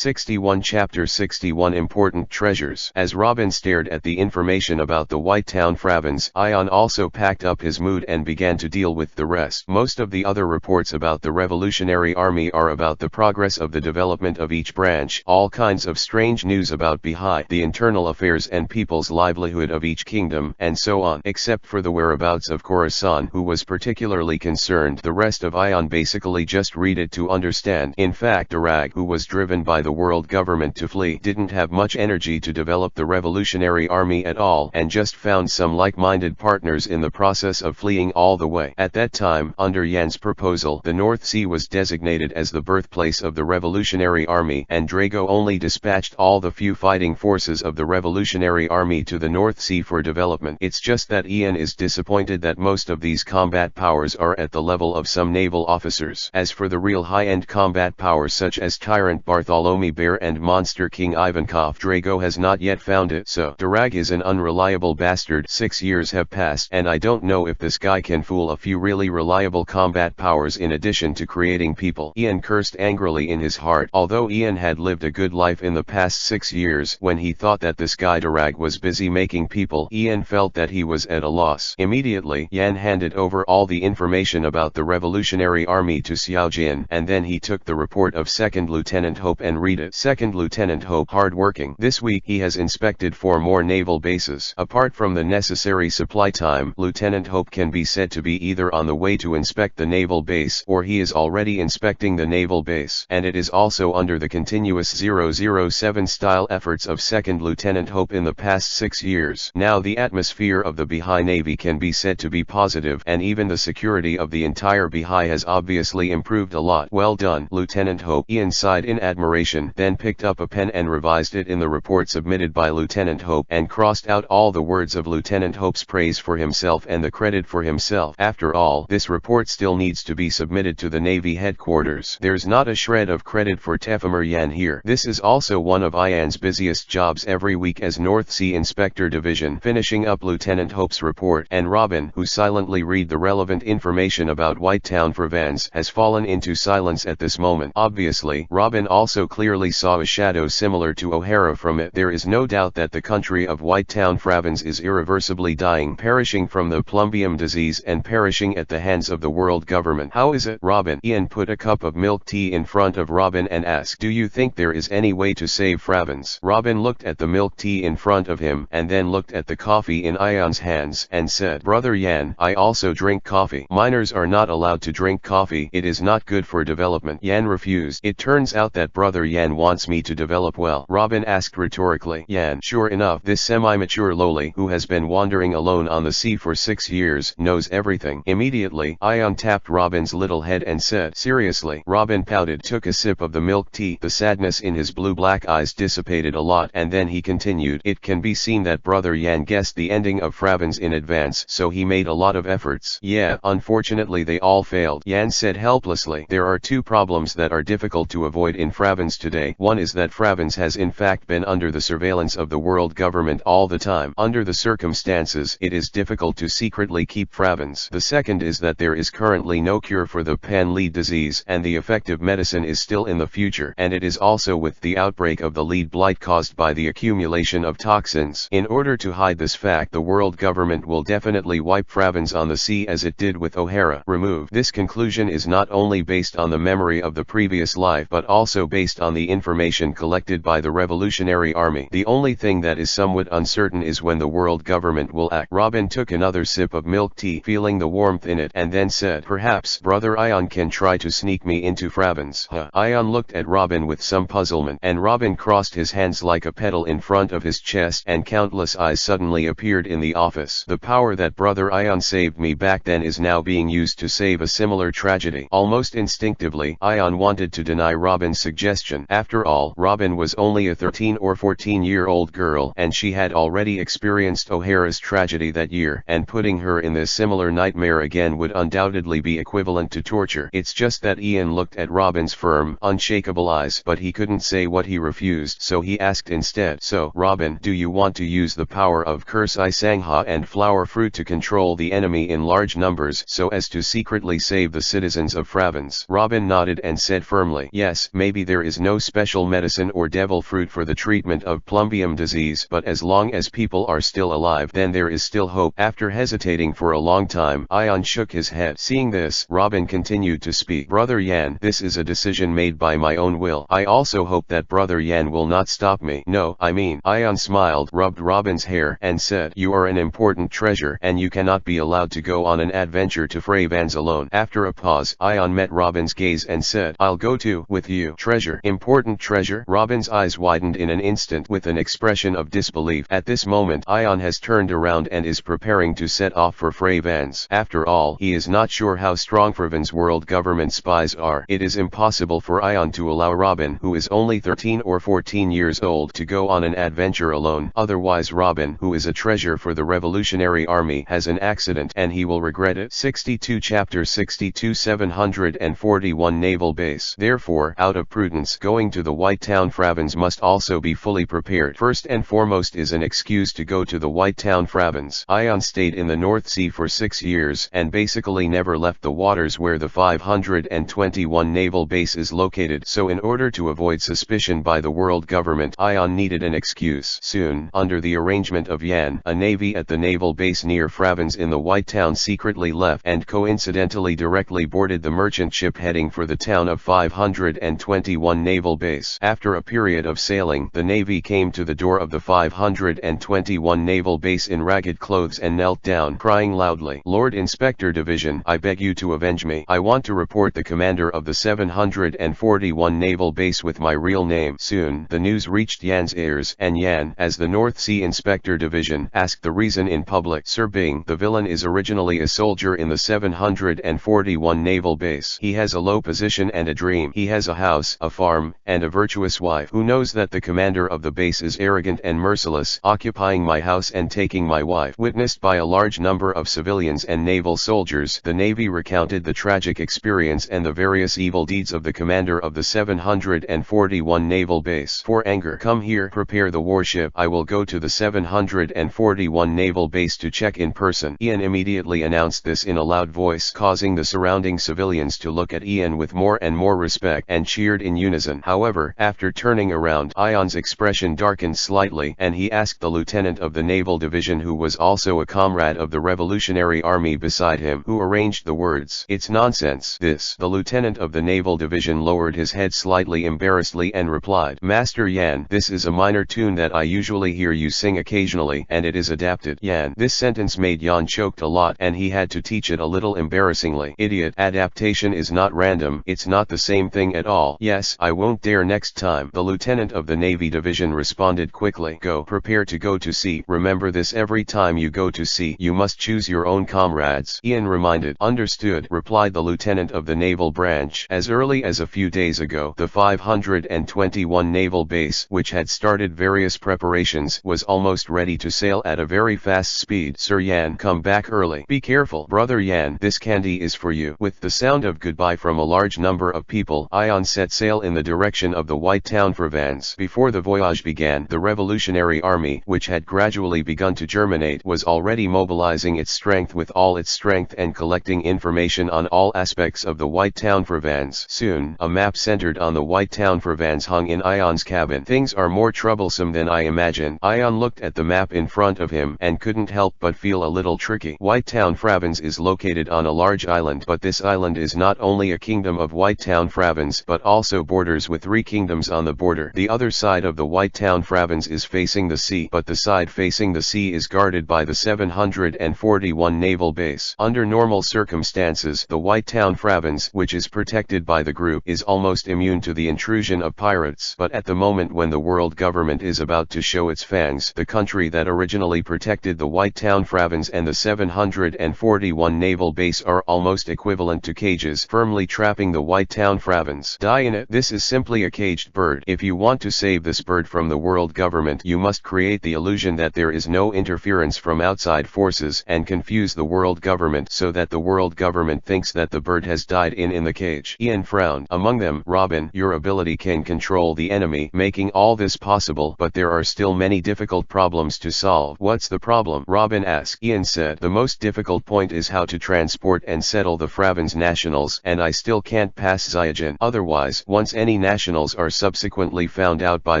61 Chapter 61 Important Treasures. As Robin stared at the information about the White Town Fravens, Ion also packed up his mood and began to deal with the rest. Most of the other reports about the Revolutionary Army are about the progress of the development of each branch, all kinds of strange news about Behi, the internal affairs and people's livelihood of each kingdom, and so on. Except for the whereabouts of Khorasan, who was particularly concerned, the rest of Ion basically just read it to understand. In fact, Darag, who was driven by the world government to flee, didn't have much energy to develop the Revolutionary Army at all, and just found some like-minded partners in the process of fleeing all the way. At that time, under Yan's proposal, the North Sea was designated as the birthplace of the Revolutionary Army, and Drago only dispatched all the few fighting forces of the Revolutionary Army to the North Sea for development. It's just that Ian is disappointed that most of these combat powers are at the level of some naval officers. As for the real high-end combat powers such as Tyrant Bartholomew Bear and Monster King Ivankov, Drago has not yet found it. So, Darag is an unreliable bastard. 6 years have passed, and I don't know if this guy can fool a few really reliable combat powers in addition to creating people. Ian cursed angrily in his heart. Although Ian had lived a good life in the past 6 years, when he thought that this guy Darag was busy making people, Ian felt that he was at a loss. Immediately, Yan handed over all the information about the Revolutionary Army to Xiaojin, and then he took the report of 2nd Lieutenant Hope and read it. 2nd Lieutenant Hope, hardworking. This week he has inspected 4 more naval bases. Apart from the necessary supply time, Lieutenant Hope can be said to be either on the way to inspect the naval base, or he is already inspecting the naval base, and it is also under the continuous 007 style efforts of 2nd Lieutenant Hope in the past 6 years. Now the atmosphere of the Behi Navy can be said to be positive, and even the security of the entire Behi has obviously improved a lot. Well done, Lieutenant Hope. Ian sighed in admiration, then picked up a pen and revised it in the report submitted by Lieutenant Hope, and crossed out all the words of Lieutenant Hope's praise for himself and the credit for himself. After all, this report still needs to be submitted to the Navy headquarters. There's not a shred of credit for Tefimur Yan here. This is also one of Ian's busiest jobs every week as North Sea Inspector Division, finishing up Lieutenant Hope's report, and Robin, who silently read the relevant information about White Town Fravens, has fallen into silence at this moment. Obviously, Robin also clearly saw a shadow similar to O'Hara from it. There is no doubt that the country of White Town Fravens is irreversibly dying, perishing from the plumbium disease and perishing at the hands of the world government. How is it, Robin? Ian put a cup of milk tea in front of Robin and asked, do you think there is any way to save Fravens? Robin looked at the milk tea in front of him, and then looked at the coffee in Ion's hands, and said, Brother Yan, I also drink coffee. Minors are not allowed to drink coffee. It is not good for development. Yan refused. It turns out that Brother Yan wants me to develop well, Robin asked rhetorically. Yan, sure enough, this semi-mature loli, who has been wandering alone on the sea for 6 years, knows everything. Immediately, Ion tapped Robin's little head and said, seriously? Robin pouted, took a sip of the milk tea. The sadness in his blue-black eyes dissipated a lot, and then he continued, it can be seen that Brother Yan guessed the ending of Fravens in advance, so he made a lot of efforts. Yeah, unfortunately they all failed, Yan said helplessly. There are 2 problems that are difficult to avoid in Fravens today. One is that Fravens has in fact been under the surveillance of the world government all the time. Under the circumstances, it is difficult to secretly keep Fravens. The second is that there is currently no cure for the pan-lead disease, and the effective medicine is still in the future, and it is also with the outbreak of the lead blight caused by the accumulation of toxins. In order to hide this fact, the world government will definitely wipe Fravens on the sea as it did with O'Hara. Remove. This conclusion is not only based on the memory of the previous life but also based on the information collected by the Revolutionary Army. The only thing that is somewhat uncertain is when the world government will act. Robin took another sip of milk tea, feeling the warmth in it, and then said, perhaps Brother Ion can try to sneak me into Fravens. Ion looked at Robin with some puzzlement, and Robin crossed his hands like a pedal in front of his chest, and countless eyes suddenly appeared in the office. The power that Brother Ion saved me back then is now being used to save a similar tragedy. Almost instinctively, Ion wanted to deny Robin's suggestion. After all, Robin was only a 13 or 14-year-old girl, and she had already experienced O'Hara's tragedy that year, and putting her in this similar nightmare again would undoubtedly be equivalent to torture. It's just that Ian looked at Robin's firm, unshakable eyes, but he couldn't say what he refused, so he asked instead, so, Robin, do you want to use the power of Kursai Sangha and Flower Fruit to control the enemy in large numbers so as to secretly save the citizens of Fravens? Robin nodded and said firmly, yes, maybe there is no special medicine or devil fruit for the treatment of plumbeum disease, but as long as people are still alive, then there is still hope. After hesitating for a long time, Ion shook his head. Seeing this, Robin continued to speak. Brother Yan, this is a decision made by my own will. I also hope that Brother Yan will not stop me. No, I mean. Ion smiled, rubbed Robin's hair, and said, you are an important treasure, and you cannot be allowed to go on an adventure to Fravans alone. After a pause, Ion met Robin's gaze and said, I'll go too, with you. Treasure? Important treasure? Robin's eyes widened in an instant with an expression of disbelief. At this moment, Ion has turned around and is preparing to set off for Fravans. After all, he is not sure how strong Fravans' world government spies are. It is impossible for Ion to allow Robin, who is only 13 or 14 years old, to go on an adventure alone. Otherwise Robin, who is a treasure for the Revolutionary Army, has an accident and he will regret it. 62 Chapter 62 741 Naval Base. Therefore, out of prudence, going to the White Town Fravans must also be fully prepared. First and foremost is an excuse to go to the White Town Fravans. Ion stayed in the North Sea for 6 years and basically never left the waters where the 521 naval base is located, so in order to avoid suspicion by the world government, Ion needed an excuse. Soon, under the arrangement of Yan, a navy at the naval base near Fravans in the White Town secretly left and coincidentally directly boarded the merchant ship heading for the town of 521 naval base. After a period of sailing, the navy came to the door of the 521 naval base in ragged clothes and knelt down, crying loudly, Lord Inspector Division, I beg you to avenge me. I want to report the commander of the 741 naval base with my real name. Soon, the news reached Yan's ears, and Yan, as the North Sea Inspector Division, asked the reason in public. Sir Bing, the villain is originally a soldier in the 741 naval base. He has a low position and a dream. He has a house, a farm, and a virtuous wife. Who knows that the commander of the base is arrogant and merciless, occupying my house and taking my wife. Witnessed by a large number of civilians and naval soldiers, the Navy recounted the tragic experience and the various evil deeds of the commander of the 741 naval base. For anger, come here, prepare the warship. I will go to the 741 naval base to check in person. Ian immediately announced this in a loud voice, causing the surrounding civilians to look at Ian with more and more respect and cheered in unison. However, after turning around, Ion's expression darkened slightly and he asked the lieutenant of the naval division, who was also a comrade of the Revolutionary Army beside him, who arranged the words, It's nonsense, this. The lieutenant of the naval division lowered his head slightly embarrassedly and replied, Master Yan, this is a minor tune that I usually hear you sing occasionally, and it is adapted. Yan. This sentence made Yan choked a lot and he had to teach it a little embarrassingly. Idiot. Adaptation is not random. It's not the same thing at all. Yes, I won't dare next time. The lieutenant of the Navy division responded quickly. Go. Prepare to go to sea. Remember this, every time you go to sea, you must choose your own comrades. Ian reminded. Understood, replied the lieutenant of the naval branch. As early as a few days ago, the 521 naval base, which had started various preparations, was almost ready to sail at a very fast speed. Sir Yan, come back early. Be careful. Brother Yan, this candy is for you. With the sound of goodbye from a large number of people, Ion set sail in the direction of the White Town Fravans. Before the voyage began, the Revolutionary Army, which had gradually begun to germinate, was already mobilizing its strength with all its strength and collecting information on all aspects of the White Town Fravans. Soon, a map centered on the White Town Fravans hung in Ion's cabin. Things are more troublesome than I imagined. Ion looked at the map in front of him and couldn't help but feel a little tricky. White Town Fravans is located on a large island, but this island is not only a kingdom of White Town Fravans but also borders with 3 kingdoms on the border. The other side of the White Town Fravans is facing the sea, but the side facing the sea is guarded by the 741 naval base. Under normal circumstances, the White Town Fravans, which is protected by the group, is almost immune to the intrusion of pirates. But at the moment when the world government is about to show its fangs, the country that originally protected the White Town Fravans and the 741 naval base are almost equivalent to cages, firmly trapping the White Town Fravans. Die in it. This is simply a caged bird. If you want to save this bird from the world government, you must create the illusion that there is no interference from outside forces and confuse the world government so that the world government thinks that the bird has died in the cage. Ian frowned. Among them, Robin, your ability can control the enemy, making all this possible, but there are still many difficult problems to solve. What's the problem? Robin asked. Ian said, the most difficult point is how to transport and settle the Fravans nationals, and I still can't pass Zyajin. Otherwise, once any any nationals are subsequently found out by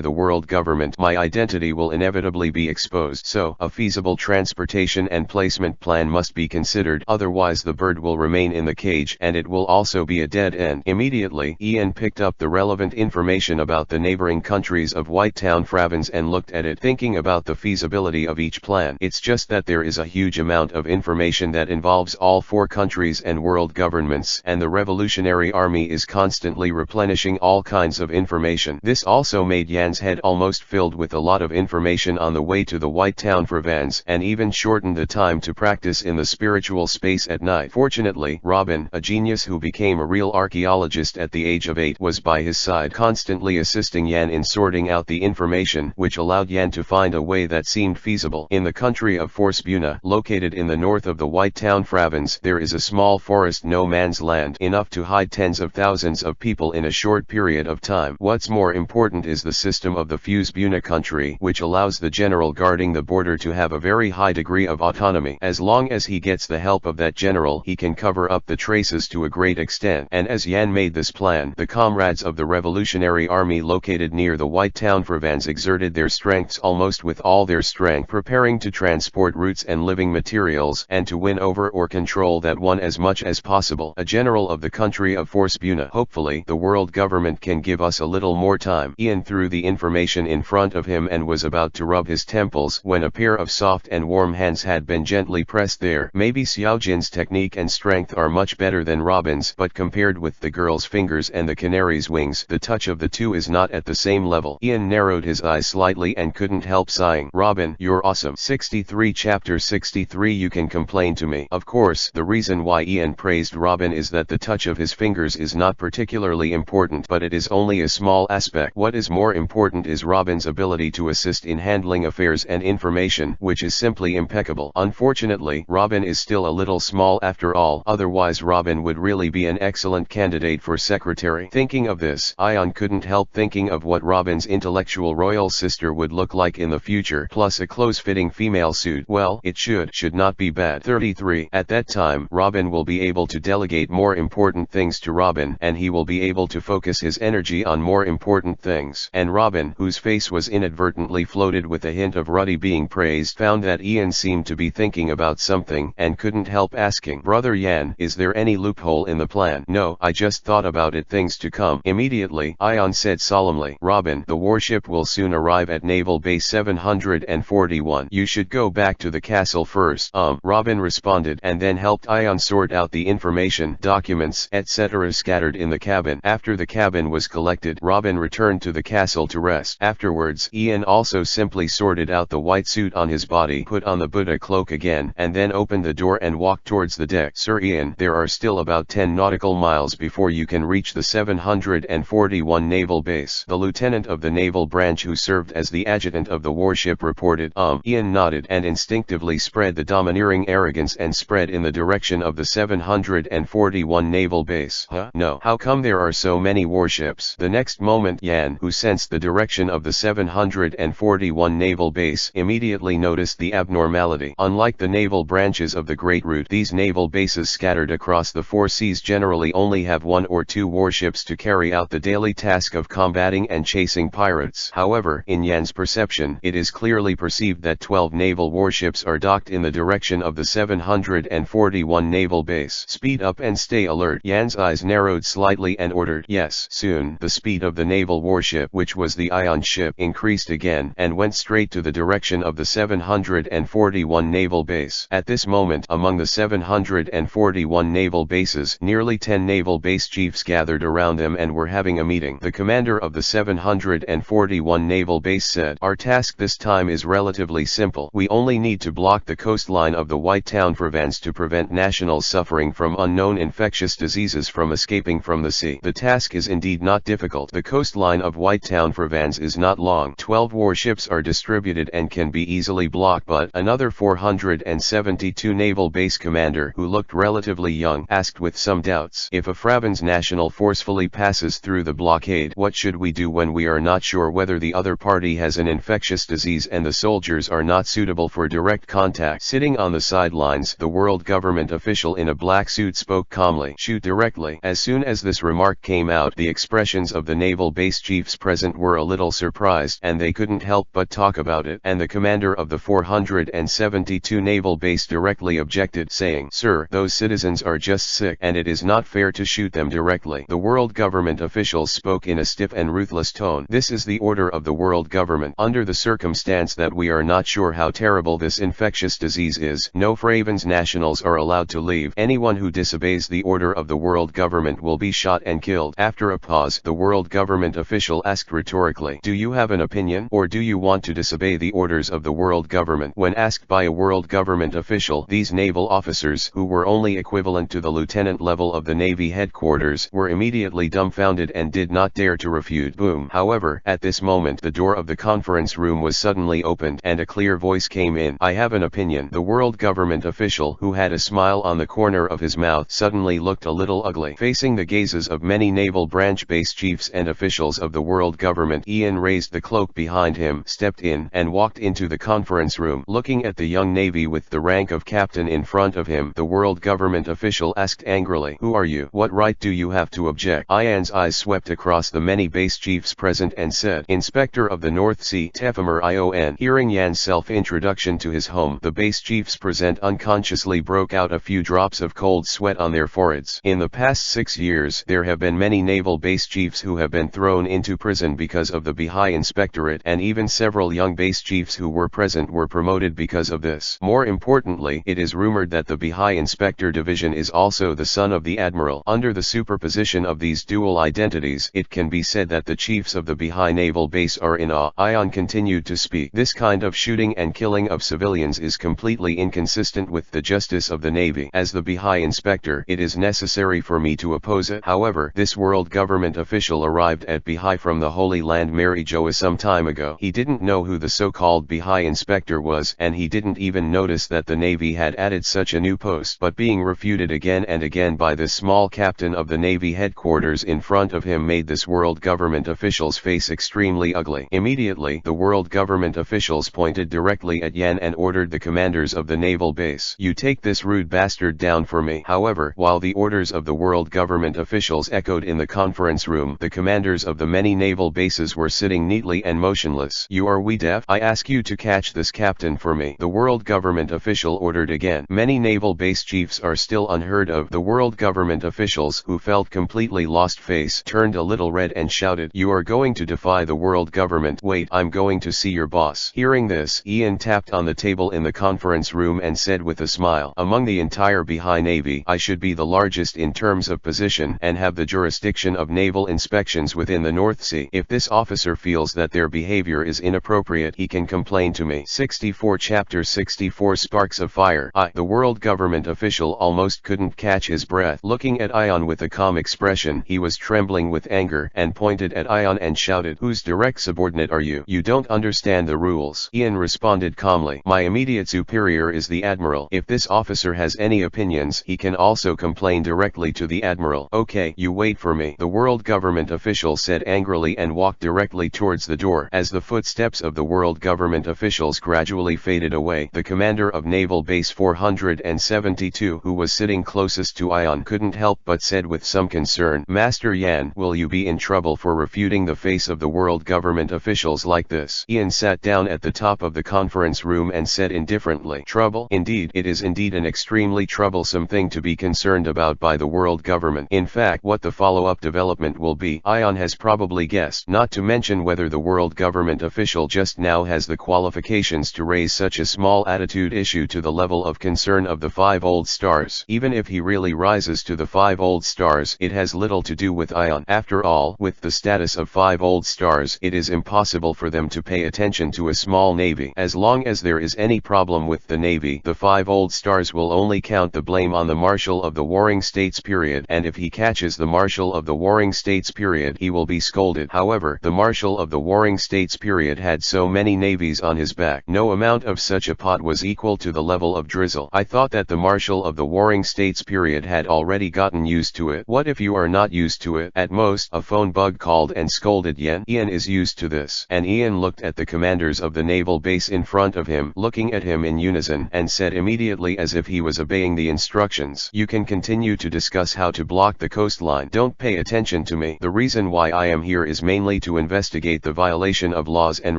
the world government, my identity will inevitably be exposed. So, a feasible transportation and placement plan must be considered, otherwise the bird will remain in the cage and it will also be a dead end. Immediately, Ian picked up the relevant information about the neighboring countries of Whitetown Fravens and looked at it, thinking about the feasibility of each plan. It's just that there is a huge amount of information that involves all 4 countries and world governments, and the Revolutionary Army is constantly replenishing all kinds of information. This also made Jan's head almost filled with a lot of information on the way to the Whitetown Fravens, and even shortened the time to practice in the spiritual space at night. Fortunately, Robin, a genius who became a real archaeologist at the age of 8, was by his side, constantly assisting Jan in sorting out the information, which allowed Jan to find a way that seemed feasible. In the country of Forsbuna, located in the north of the Whitetown Fravens, there is a small forest no man's land, enough to hide tens of thousands of people in a short period of time. What's more important is the system of the Fusbuna country, which allows the general guarding the border to have a very high degree of autonomy. As long as he gets the help of that general, he can cover up the traces to a great extent. And as Jan made this plan, the comrades of the Revolutionary Army located near the Whitetown Fravens exerted their strengths almost with all their strength, preparing to transport roots and living materials, and to win over or control that one as much as possible. A general of the country of Forsbuna. Hopefully, the world government can give us a little more time. Ian threw the information in front of him and was about to rub his temples when a pair of soft and warm hands had been gently pressed there. Maybe Xiaojin's technique and strength are much better than Robin's, but compared with the girl's fingers and the canary's wings, the touch of the two is not at the same level. Ian narrowed his eyes slightly and couldn't help sighing. Robin, you're awesome. 63 Chapter 63 You can complain to me. Of course, the reason why Ian praised Robin is that the touch of his fingers is not particularly important, but it is only a small aspect. What is more important is Robin's ability to assist in handling affairs and information, which is simply impeccable. Unfortunately, Robin is still a little small after all, otherwise Robin would really be an excellent candidate for secretary. Thinking of this, Ian couldn't help thinking of what Robin's intellectual royal sister would look like in the future, plus a close-fitting female suit. Well, it should not be bad. 33. At that time, Robin will be able to delegate more important things to Robin, and he will be able to focus his energy on more important things. And Robin, whose face was inadvertently floated with a hint of ruddy being praised, found that Ian seemed to be thinking about something, and couldn't help asking, Brother Jan, is there any loophole in the plan? No, I just thought about it, things to come. Immediately, Ian said solemnly, Robin, the warship will soon arrive at Naval Base 741. You should go back to the castle first. Robin responded, and then helped Ian sort out the information, documents, etc. scattered in the cabin. After the cabin was collected, Robin returned to the castle to rest. Afterwards, Ian also simply sorted out the white suit on his body, put on the Buddha cloak again, and then opened the door and walked towards the deck. Sir Ian, there are still about 10 nautical miles before you can reach the 741 naval base. The lieutenant of the naval branch who served as the adjutant of the warship reported. Ian nodded and instinctively spread the domineering arrogance and spread in the direction of the 741 naval base. No. How come there are so many warships? The next moment Jan, who sensed the direction of the 741 naval base, immediately noticed the abnormality. Unlike the naval branches of the Great Route, these naval bases scattered across the 4 seas generally only have 1 or 2 warships to carry out the daily task of combating and chasing pirates. However, in Jan's perception, it is clearly perceived that 12 naval warships are docked in the direction of the 741 naval base. Speed up and stay alert. Jan's eyes narrowed slightly and ordered, yes. Soon, the speed of the naval warship, which was the Ion ship, increased again, and went straight to the direction of the 741 naval base. At this moment, among the 741 naval bases, nearly 10 naval base chiefs gathered around them and were having a meeting. The commander of the 741 naval base said, our task this time is relatively simple. We only need to block the coastline of the Whitetown Fravens to prevent nationals suffering from unknown infectious diseases from escaping from the sea. The task is indeed not difficult. The coastline of Whitetown Fravens is not long. 12 warships are distributed and can be easily blocked, but another 472 naval base commander, who looked relatively young, asked with some doubts, if a Fravens national forcefully passes through the blockade, what should we do when we are not sure whether the other party has an infectious disease and the soldiers are not suitable for direct contact? Sitting on the sidelines, the world government official in a black suit spoke calmly. Shoot directly. As soon as this remark came out, the expressions of the naval base chiefs present were a little surprised, and they couldn't help but talk about it. And the commander of the 472 naval base directly objected, saying, "Sir, those citizens are just sick, and it is not fair to shoot them directly." The world government officials spoke in a stiff and ruthless tone. "This is the order of the world government. Under the circumstance that we are not sure how terrible this infectious disease is, no Fraven's nationals are allowed to leave. Anyone who disobeys the order of the world government will be shot and killed." After a pause, the world government official asked rhetorically, "Do you have an opinion, or do you want to disobey the orders of the world government?" When asked by a world government official, these naval officers, who were only equivalent to the lieutenant level of the Navy headquarters, were immediately dumbfounded and did not dare to refute. Boom. However, at this moment the door of the conference room was suddenly opened, and a clear voice came in. "I have an opinion." The world government official, who had a smile on the corner of his mouth, suddenly looked a little ugly. Facing the gazes of many naval branch base chiefs and officials of the world government, Ian raised the cloak behind him, stepped in, and walked into the conference room. Looking at the young Navy with the rank of captain in front of him, the world government official asked angrily, "Who are you? What right do you have to object?" Ian's eyes swept across the many base chiefs present and said, "Inspector of the North Sea, Tefemer Ion." Hearing Yan's self-introduction to his home, the base chiefs present unconsciously broke out a few drops of cold sweat on their foreheads. In the past 6 years, there have been many naval base chiefs who have been thrown into prison because of the Bihai Inspectorate, and even several young base chiefs who were present were promoted because of this. More importantly, it is rumored that the Bihai Inspector Division is also the son of the Admiral. Under the superposition of these dual identities, it can be said that the chiefs of the Bihai Naval Base are in awe. Ion continued to speak. "This kind of shooting and killing of civilians is completely inconsistent with the justice of the Navy. As the Bihai Inspector, it is necessary for me to oppose it." However, this world government official arrived at Bihai from the Holy Land Mary Joa some time ago. He didn't know who the so-called Bihai Inspector was, and he didn't even notice that the Navy had added such a new post. But being refuted again and again by this small captain of the Navy headquarters in front of him made this world government official's face extremely ugly. Immediately, the world government officials pointed directly at Yan and ordered the commanders of the naval base, "You take this rude bastard down for me." However, while the orders of the world government officials echoed in the conference room, the commanders of the many naval bases were sitting neatly and motionless. "You are we deaf? I ask you to catch this captain for me," the world government official ordered again. Many naval base chiefs are still unheard of. The world government officials, who felt completely lost face, turned a little red and shouted, "You are going to defy the world government? Wait, I'm going to see your boss." Hearing this, Ian tapped on the table in the conference room and said with a smile, "Among the entire Bihai Navy, I should be the largest in terms of position and have the jurisdiction of naval inspections within the North Sea. If this officer feels that their behavior is inappropriate, he can complain to me." 64 Chapter 64 Sparks of Fire. The world government official almost couldn't catch his breath. Looking at Ion with a calm expression, he was trembling with anger and pointed at Ion and shouted, "Whose direct subordinate are you? You don't understand the rules." Ian responded calmly, "My immediate superior is the Admiral. If this officer has any opinions, he can also complain directly to the Admiral." "Okay, you wait for me," the world government official said angrily and walked directly towards the door. As the footsteps of the world government officials gradually faded away, the commander of Naval Base 472, who was sitting closest to Ion, couldn't help but said with some concern, "Master Yan, will you be in trouble for refuting the face of the world government officials like this?" Ian sat down at the top of the conference room and said indifferently, "Trouble? Indeed, it is indeed an extremely troublesome thing to be concerned about by the world government. In fact, what the follow-up development will be, Ion has probably guessed, not to mention whether the world government official just now has the qualifications to raise such a small attitude issue to the level of concern of the 5 old stars. Even if he really rises to the 5 old stars, it has little to do with Ion. After all, with the status of 5 old stars, it is impossible for them to pay attention to a small navy. As long as there is any problem with the navy, the 5 old stars will only count the blame on the Marshal of the Warring States period, and if he catches the Marshal of the Warring States period, he will be scolded. However, the Marshal of the Warring States period had so many navies on his back. No amount of such a pot was equal to the level of drizzle. I thought that the Marshal of the Warring States period had already gotten used to it. What if you are not used to it? At most, a phone bug called and scolded Yen. Ian is used to this. And Ian looked at the commanders of the naval base in front of him, looking at him in unison, and said immediately as if he was obeying the instructions, "You can continue to discuss how to block the coastline. Don't pay attention attention to me. The reason why I am here is mainly to investigate the violation of laws and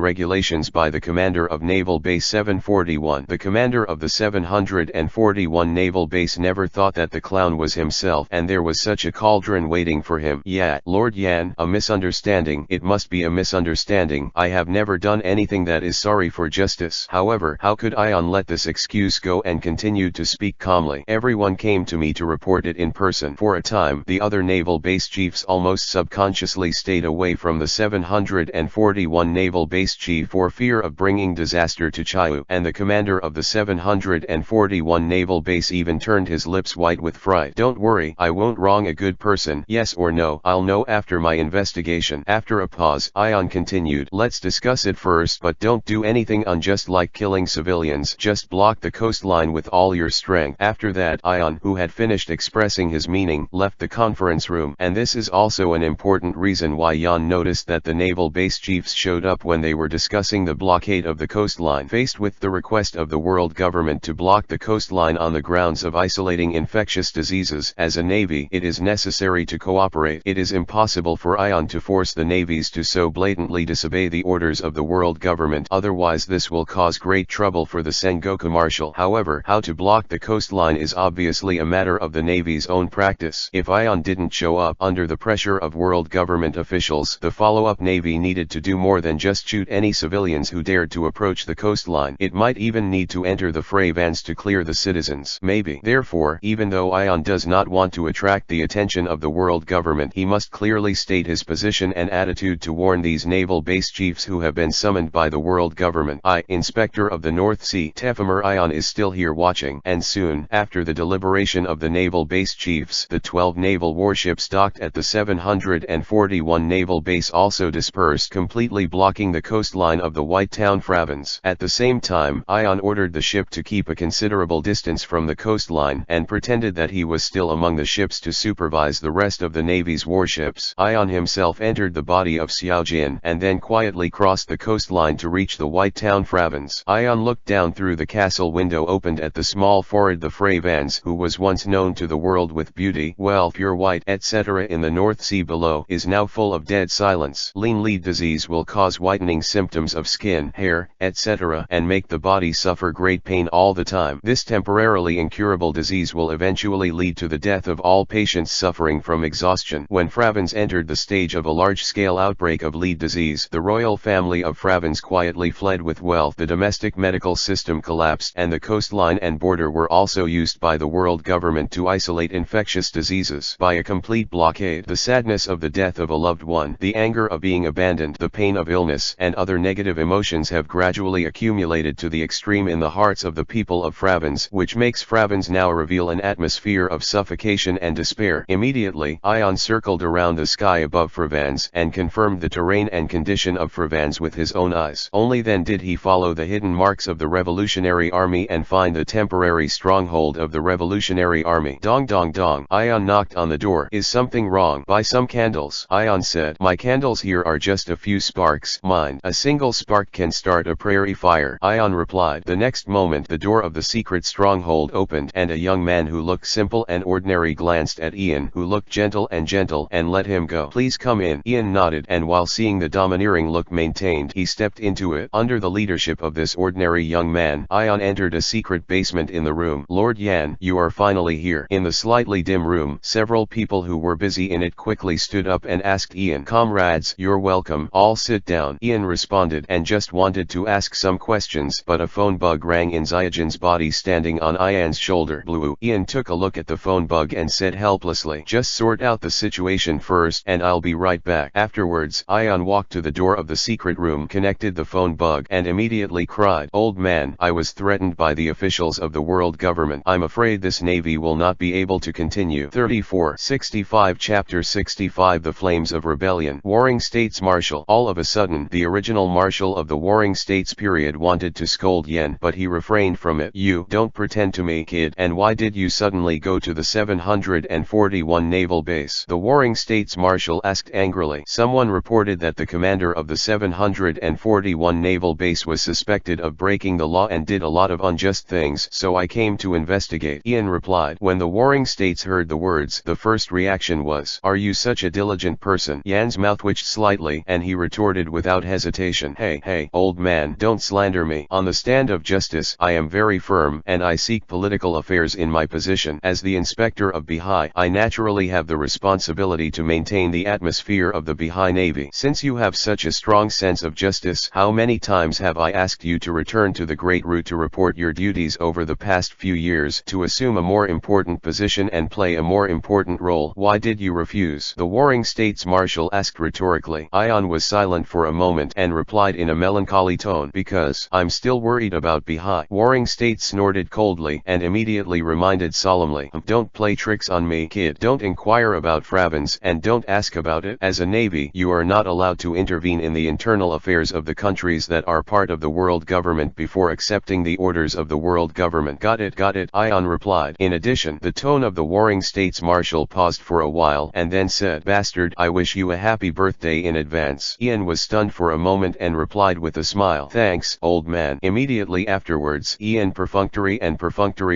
regulations by the commander of Naval Base 741. The commander of the 741 Naval Base never thought that the clown was himself, and there was such a cauldron waiting for him. Yeah, Lord Yan, a misunderstanding. It must be a misunderstanding. I have never done anything that is sorry for justice. However, how could Ion let this excuse go and continued to speak calmly? Everyone came to me to report it in person. For a time, the other naval base chiefs almost subconsciously stayed away from the 741 naval base chief for fear of bringing disaster to Chiu, and the commander of the 741 naval base even turned his lips white with fright. Don't worry, I won't wrong a good person. Yes or no? I'll know after my investigation. After a pause, Ion continued, let's discuss it first, but don't do anything unjust like killing civilians. Just block the coastline with all your strength. After that, Ion, who had finished expressing his meaning, left the conference room. And this is also an important reason why Yan noticed that the naval base chiefs showed up when they were discussing the blockade of the coastline. Faced with the request of the world government to block the coastline on the grounds of isolating infectious diseases, as a navy, it is necessary to cooperate. It is impossible for Ion to force the navies to so blatantly disobey the orders of the world government, otherwise this will cause great trouble for the Sengoku Marshal. However, how to block the coastline is obviously a matter of the navy's own practice. If Ion didn't show up under the pressure of world government officials, the follow-up navy needed to do more than just shoot any civilians who dared to approach the coastline. It might even need to enter the fray vans to clear the citizens. Maybe. Therefore, even though Ion does not want to attract the attention of the world government, he must clearly state his position and attitude to warn these naval base chiefs who have been summoned by the world government. Inspector of the North Sea Tefemer Ion is still here watching, and soon, after the deliberation of the naval base chiefs, the 12 naval warships docked at the 741 naval base also dispersed, completely blocking the coastline of the White Town Fravens. At the same time, Ion ordered the ship to keep a considerable distance from the coastline, and pretended that he was still among the ships to supervise the rest of the Navy's warships. Ion himself entered the body of Xiaojin, and then quietly crossed the coastline to reach the White Town Fravens. Ion looked down through the castle window opened at the small forward the Frey Vans, who was once known to the world with beauty, wealth, pure white, etc. in the North Sea below, is now full of dead silence. Lean lead disease will cause whitening symptoms of skin, hair, etc. and make the body suffer great pain all the time. This temporarily incurable disease will eventually lead to the death of all patients suffering from exhaustion. When Fravens entered the stage of a large-scale outbreak of lead disease, the royal family of Fravens quietly fled with wealth. The domestic medical system collapsed, and the coastline and border were also used by the world government to isolate infectious diseases. By a complete blockade, the sadness of the death of a loved one, the anger of being abandoned, the pain of illness, and other negative emotions have gradually accumulated to the extreme in the hearts of the people of Fravens, which makes Fravens now reveal an atmosphere of suffocation and despair. Immediately, Ion circled around the sky above Fravens, and confirmed the terrain and condition of Fravens with his own eyes. Only then did he follow the hidden marks of the Revolutionary Army and find the temporary stronghold of the Revolutionary Army. Dong dong dong. Ion knocked on the door. Is something wrong? Buy some candles. Ion said. My candles here are just a few sparks. Mind. A single spark can start a prairie fire. Ion replied. The next moment the door of the secret stronghold opened, and a young man who looked simple and ordinary glanced at Ian, who looked gentle, and let him go. Please come in. Ian nodded, and while seeing the domineering look maintained, he stepped into it. Under the leadership of this ordinary young man, Ion entered a secret basement in the room. Lord Yan, you are finally here. In the slightly dim room, several people who were busy in it quickly stood up and asked Ian, comrades, you're welcome. All sit down. Ian responded, and just wanted to ask some questions, but a phone bug rang in Xiaojin's body standing on Ian's shoulder. Blue. Ian took a look at the phone bug and said helplessly, just sort out the situation first, and I'll be right back. Afterwards, Ion walked to the door of the secret room, connected the phone bug, and immediately cried, old man, I was threatened by the officials of the world government. I'm afraid this navy will not be able to continue. 34:65 Chapter 65 The Flames of Rebellion. Warring States Marshal. All of a sudden, the original marshal of the Warring States period wanted to scold Yen, but he refrained from it. You don't pretend to me, kid. And why did you suddenly go to the 741 naval base? The Warring States Marshal asked angrily. Someone reported that the commander of the 741 naval base was suspected of breaking the law and did a lot of unjust things, so I came to investigate. Ian replied. When the Warring States heard the words, the first reaction was, Are you such a diligent person? Yan's mouth twitched slightly, and he retorted without hesitation. Hey, old man, don't slander me. On the stand of justice, I am very firm, and I seek political affairs in my position. As the inspector of Bihai, I naturally have the responsibility to maintain the atmosphere of the Bihai Navy. Since you have such a strong sense of justice, how many times have I asked you to return to the Great Route to report your duties over the past few years, to assume a more important position and play a more important role? Why did you refuse? The warring States Marshal asked rhetorically. Ion was silent for a moment and replied in a melancholy tone, because I'm still worried about Bihai. Warring States snorted coldly and immediately reminded solemnly, don't play tricks on me, kid. Don't inquire about Fravens, and don't ask about it. As a navy, you are not allowed to intervene in the internal affairs of the countries that are part of the world government before accepting the orders of the world government. Got it, Ion replied. In addition, the tone of the warring States Marshal paused for a while and then said, bastard, I wish you a happy birthday in advance. Ian was stunned for a moment and replied with a smile, thanks, old man. Immediately afterwards, Ian perfunctory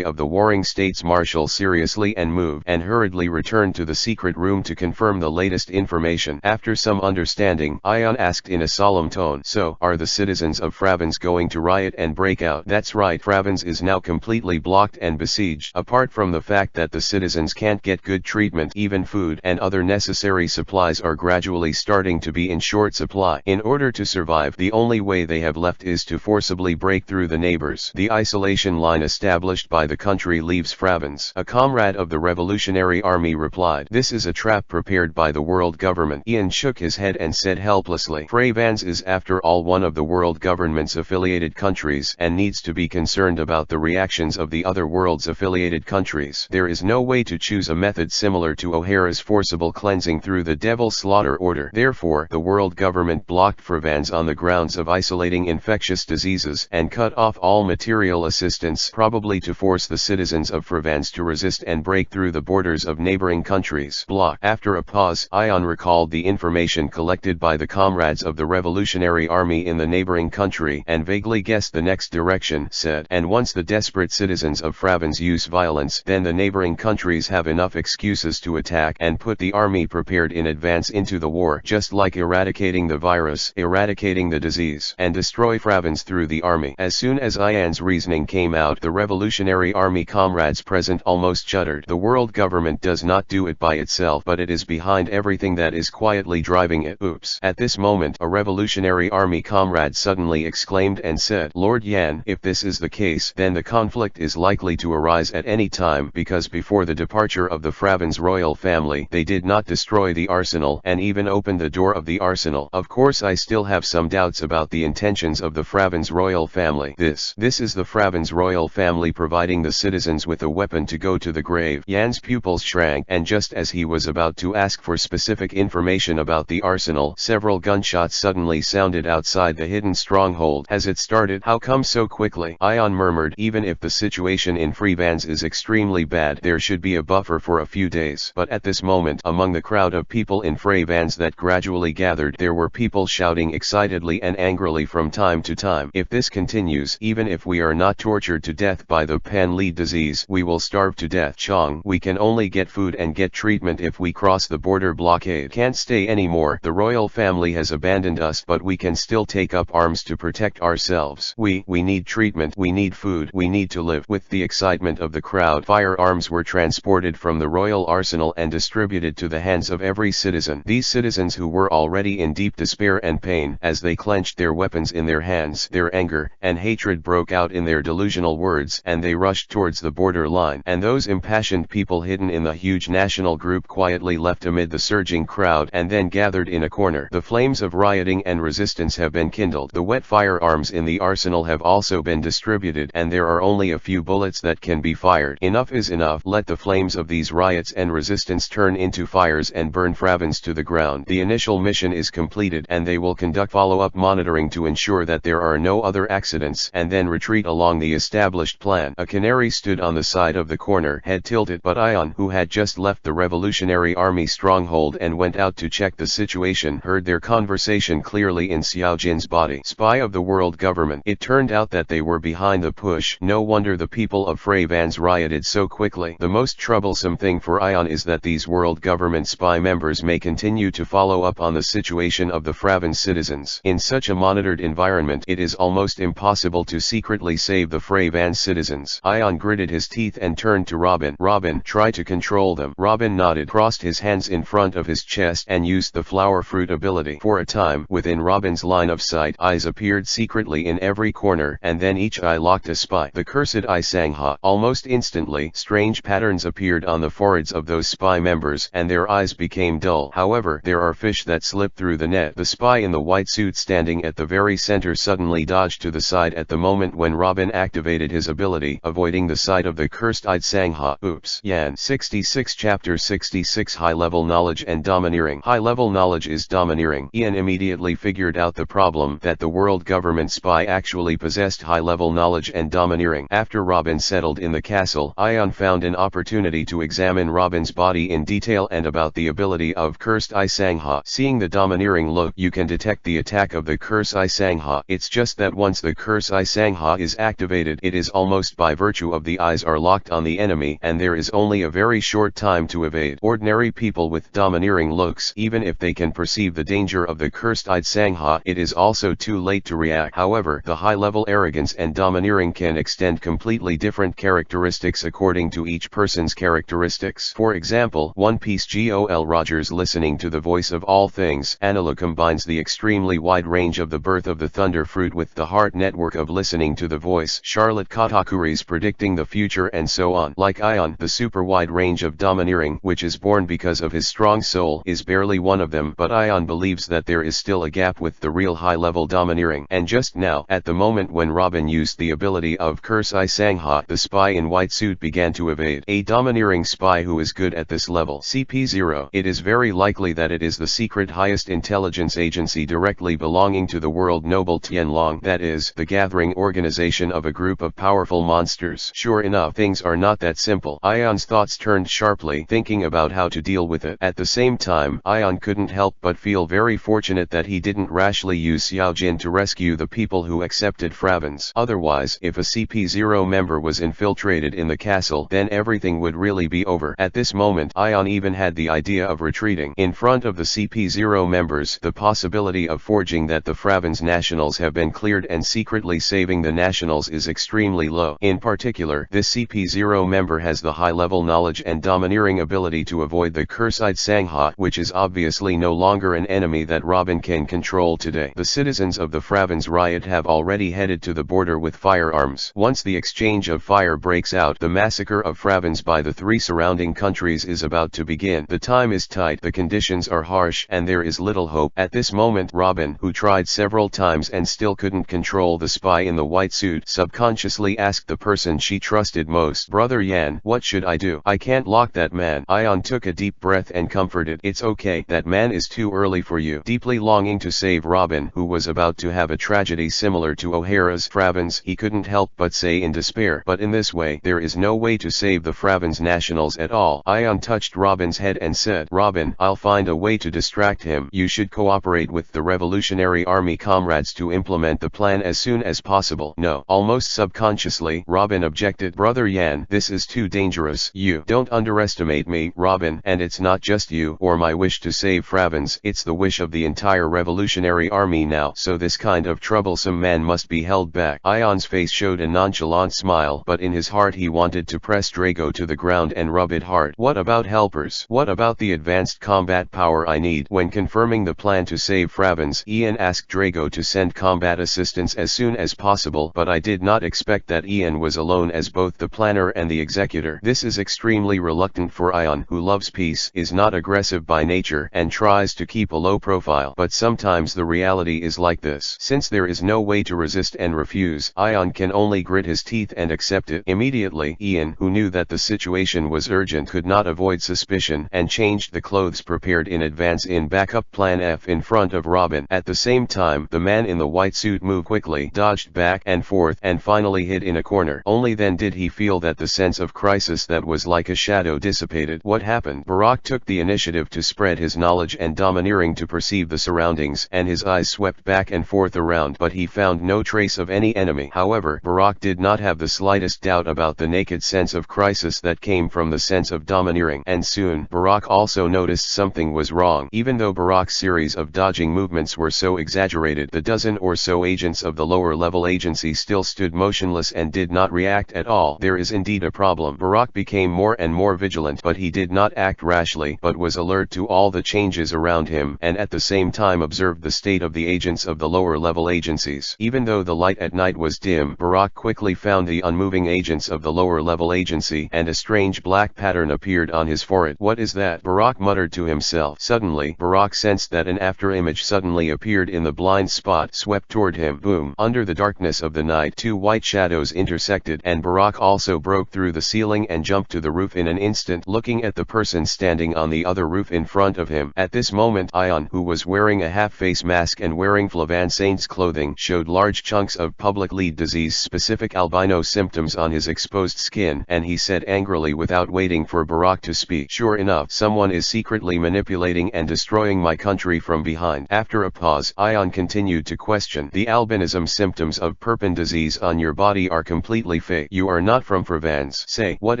of the warring States Marshal seriously and moved and hurriedly returned to the secret room to confirm the latest information. After some understanding, Ion asked in a solemn tone, so, are the citizens of Fravens going to riot and break out? That's right, Fravens is now completely blocked and besieged. Apart from the fact that the citizens can't get good treatment, even food and other necessary supplies are gradually starting to be in short supply. In order to survive, the only way they have left is to forcibly break through the neighbors. The isolation line established by the country leaves Fravens. A comrade of the Revolutionary Army replied, this is a trap prepared by the world government. Ian shook his head and said helplessly, Fravens is after all one of the world government's affiliated countries and needs to be concerned about the reactions of the other world's affiliated countries. There is no way to choose a method similar to O'Hara's forcible cleansing through the Devil Slaughter Order. Therefore, the world government blocked Fravens on the grounds of isolating infectious diseases and cut off all material assistance, probably to force the citizens of Fravens to resist and break through the borders of neighboring countries. Block. After a pause, Ion recalled the information collected by the comrades of the Revolutionary Army in the neighboring country and vaguely guessed the next direction, said, and once the desperate citizens of Fravens use violence, then the neighboring countries have enough excuses to attack and put the army prepared in advance into the war, just like eradicating the virus, eradicating the disease, and destroy Fravens through the army. As soon as Ian's reasoning came out, the Revolutionary Army comrades present almost shuddered. The world government does not do it by itself, but it is behind everything that is quietly driving it. Oops. At this moment, a Revolutionary Army comrade suddenly exclaimed and said, Lord Yan, if this is the case, then the conflict is likely to arise at any time, because before the departure of the Fravens royal family, they did not destroy the arsenal and even open the door of the arsenal. Of course, I still have some doubts about the intentions of the Fravens royal family. This is the Fravens royal family providing the citizens with a weapon to go to the grave. Yan's pupils shrank, and just as he was about to ask for specific information about the arsenal, several gunshots suddenly sounded outside the hidden stronghold. Has it started? How come so quickly? Ion murmured, even if the situation in Fravens is extremely bad, there should be a buffer for a few days. But at this moment, among the crowd of people in Fravens that gradually gathered, there were people shouting excitedly and angrily from time to time. If this continues, even if we are not tortured to death by the pan-lead disease, we will starve to death. Chong, we can only get food and get treatment if we cross the border blockade. Can't stay anymore. The royal family has abandoned us, but we can still take up arms to protect ourselves. We need treatment, we need food, we need to live. With the excitement of the crowd, firearms were transported from the royal arsenal and distributed to the hands of every citizen. These citizens, who were already in deep despair and pain, as they clenched their weapons in their hands, their anger and hatred broke out in their delusional words, and they rushed towards the border line. And those impassioned people hidden in the huge national group quietly left amid the surging crowd and then gathered in a corner. The flames of rioting and resistance have been kindled. The wet firearms in the arsenal have also been distributed, and there are only a few bullets that can be fired. Enough is enough. Let the flames of these riots and resistance turn into fires and burn Fravens to the ground. The initial mission is completed, and they will conduct follow-up monitoring to ensure that there are no other accidents, and then retreat along the established plan. A canary stood on the side of the corner, head tilted, but Ion, who had just left the Revolutionary Army stronghold and went out to check the situation, heard their conversation clearly in Xiaojin's body. Spy of the world government. It turned out that they were behind the push. No wonder the people of Fravens rioted so quickly. The most troublesome thing for Ion is that these world world government spy members may continue to follow up on the situation of the Fraven's citizens. In such a monitored environment, it is almost impossible to secretly save the Fraven's citizens. Ion gritted his teeth and turned to Robin. Robin, try to control them. Robin nodded, crossed his hands in front of his chest, and used the flower fruit ability. For a time, within Robin's line of sight, eyes appeared secretly in every corner, and then each eye locked a spy. The cursed eye sang ha. Almost instantly, strange patterns appeared on the foreheads of those spy members, and their eyes became dull. However, there are fish that slip through the net. The spy in the white suit standing at the very center suddenly dodged to the side at the moment when Robin activated his ability, avoiding the sight of the cursed-eyed Sangha. Oops. Yan. 66 Chapter 66 High-Level Knowledge and Domineering. High-level knowledge is domineering. Ian immediately figured out the problem, that the world government spy actually possessed high-level knowledge and domineering. After Robin settled in the castle, Ion found an opportunity to examine Robin's body in detail and about the ability of Cursed Eye Sangha. Seeing the domineering look, you can detect the attack of the Cursed Eye Sangha. It's just that once the Cursed Eye Sangha is activated, it is almost by virtue of the eyes are locked on the enemy, and there is only a very short time to evade. Ordinary people with domineering looks, even if they can perceive the danger of the Cursed-Eyed Sangha, it is also too late to react. However, the high-level arrogance and domineering can extend completely different characteristics according to each person's characteristics. For example, One Piece Gol Rogers listening to the voice of all things. Anila combines the extremely wide range of the birth of the thunder fruit with the heart network of listening to the voice. Charlotte Katakuri's predicting the future, and so on. Like Ion, the super wide range of domineering, which is born because of his strong soul, is barely one of them, but Ion believes that there is still a gap with the real high-level domineering. And just now, at the moment when Robin used the ability of Curse Eye Sangha, the spy in white suit began to evade. A domineering spy who is good at this level. CP0. It is very likely that it is the secret highest intelligence agency directly belonging to the world noble Tianlong, that is, the gathering organization of a group of powerful monsters. Sure enough, things are not that simple. Ion's thoughts turned sharply, thinking about how to deal with it. At the same time, Ion couldn't help but feel very fortunate that he didn't rashly use Xiao Jin to rescue the people who accepted Fraven's. Otherwise, if a CP0 member was infiltrated in the castle, then everything would really be over. At this moment, Ion even had the idea of retreating. In front of the CP0 members, the possibility of forging that the Fraven's nationals have been cleared and secretly saving the nationals is extremely low. In particular, this CP0 member has the high-level knowledge and domineering ability to avoid the Cursed Sangha, which is obviously no longer an enemy that Robin can control today. The citizens of the Fraven's riot have already headed to the border with firearms. Once the exchange of fire breaks out, the massacre of Fraven's by the three surrounding countries is about to begin. The time is tight, the conditions are harsh, and there is little hope. At this moment, Robin, who tried several times and still couldn't control the spy in the white suit, subconsciously asked the person she trusted most, "Brother Yan, what should I do? I can't lock that man." Ion took a deep breath and comforted, "It's okay, that man is too early for you." Deeply longing to save Robin, who was about to have a tragedy similar to O'Hara's Fraven's, he couldn't help but say in despair, "But in this way, there is no way to save the Fraven's nationals at all." Ion touched Robin's head and said, "Robin, I'll find a way to distract him. You should cooperate with the Revolutionary Army comrades to implement the plan as soon as possible." "No." Almost subconsciously, Robin objected, "Brother Yan, this is too dangerous. You don't underestimate me, Robin, and it's not just you or my wish to save Fraven's, it's the wish of the entire Revolutionary Army now, so this kind of troublesome man must be held back." Ion's face showed a nonchalant smile, but in his heart he wanted to press Drago to the ground and rub it hard. "What about helpers? What about the advanced combat power I need?" When confirming the plan to save Fraven's, Ian asked Drago to send combat assistance as soon as possible, but I did not expect that Ian was alone as both the planner and the executor. This is extremely reluctant for Ion, who loves peace, is not aggressive by nature, and tries to keep a low profile. But sometimes the reality is like this. Since there is no way to resist and refuse, Ion can only grit his teeth and accept it. Immediately, Ian, who knew that the situation was urgent, could not avoid suspicion, and changed the clothes prepared in advance in backup plan F in front of Robin. At the same time, the man in the white suit moved quickly, dodged back and forth, and finally hid in a corner. Only then did he feel that the sense of crisis that was like a shadow dissipated. What happened? Barak took the initiative to spread his knowledge and domineering to perceive the surroundings, and his eyes swept back and forth around, but he found no trace of any enemy. However, Barak did not have the slightest doubt about the naked sense of crisis that came from the sense of domineering, and soon, Barak also noticed something was wrong. Even though Barak's series of dodging movements were so exaggerated, the dozen or so agents of the lower-level agency still stood motionless and did not react at all. There is indeed a problem. Barak became more and more vigilant, but he did not act rashly, but was alert to all the changes around him, and at the same time observed the state of the agents of the lower-level agencies. Even though the light at night was dim, Barak quickly found the unmoving agents of the lower-level agency, and a strange black pattern appeared on his forehead. "What is that?" Barak muttered to himself. Suddenly, Barak sensed that an afterimage suddenly appeared in the blind spot, swept toward him. Boom! Under the darkness of the night, two white shadows intersected, and Barak also broke through the ceiling and jumped to the roof in an instant, looking at the person standing on the other roof in front of him. At this moment, Ion, who was wearing a half-face mask and wearing Flavan Saint's clothing, showed large chunks of public lead disease-specific albino symptoms on his exposed skin, and he said angrily without waiting for Barak to speak, "Sure enough, someone is secretly manipulating and destroying my country from behind." After a pause, Ion continued to question, "The albinism symptoms of Perpin disease on your body are completely fake. You are not from Fravans. Say, what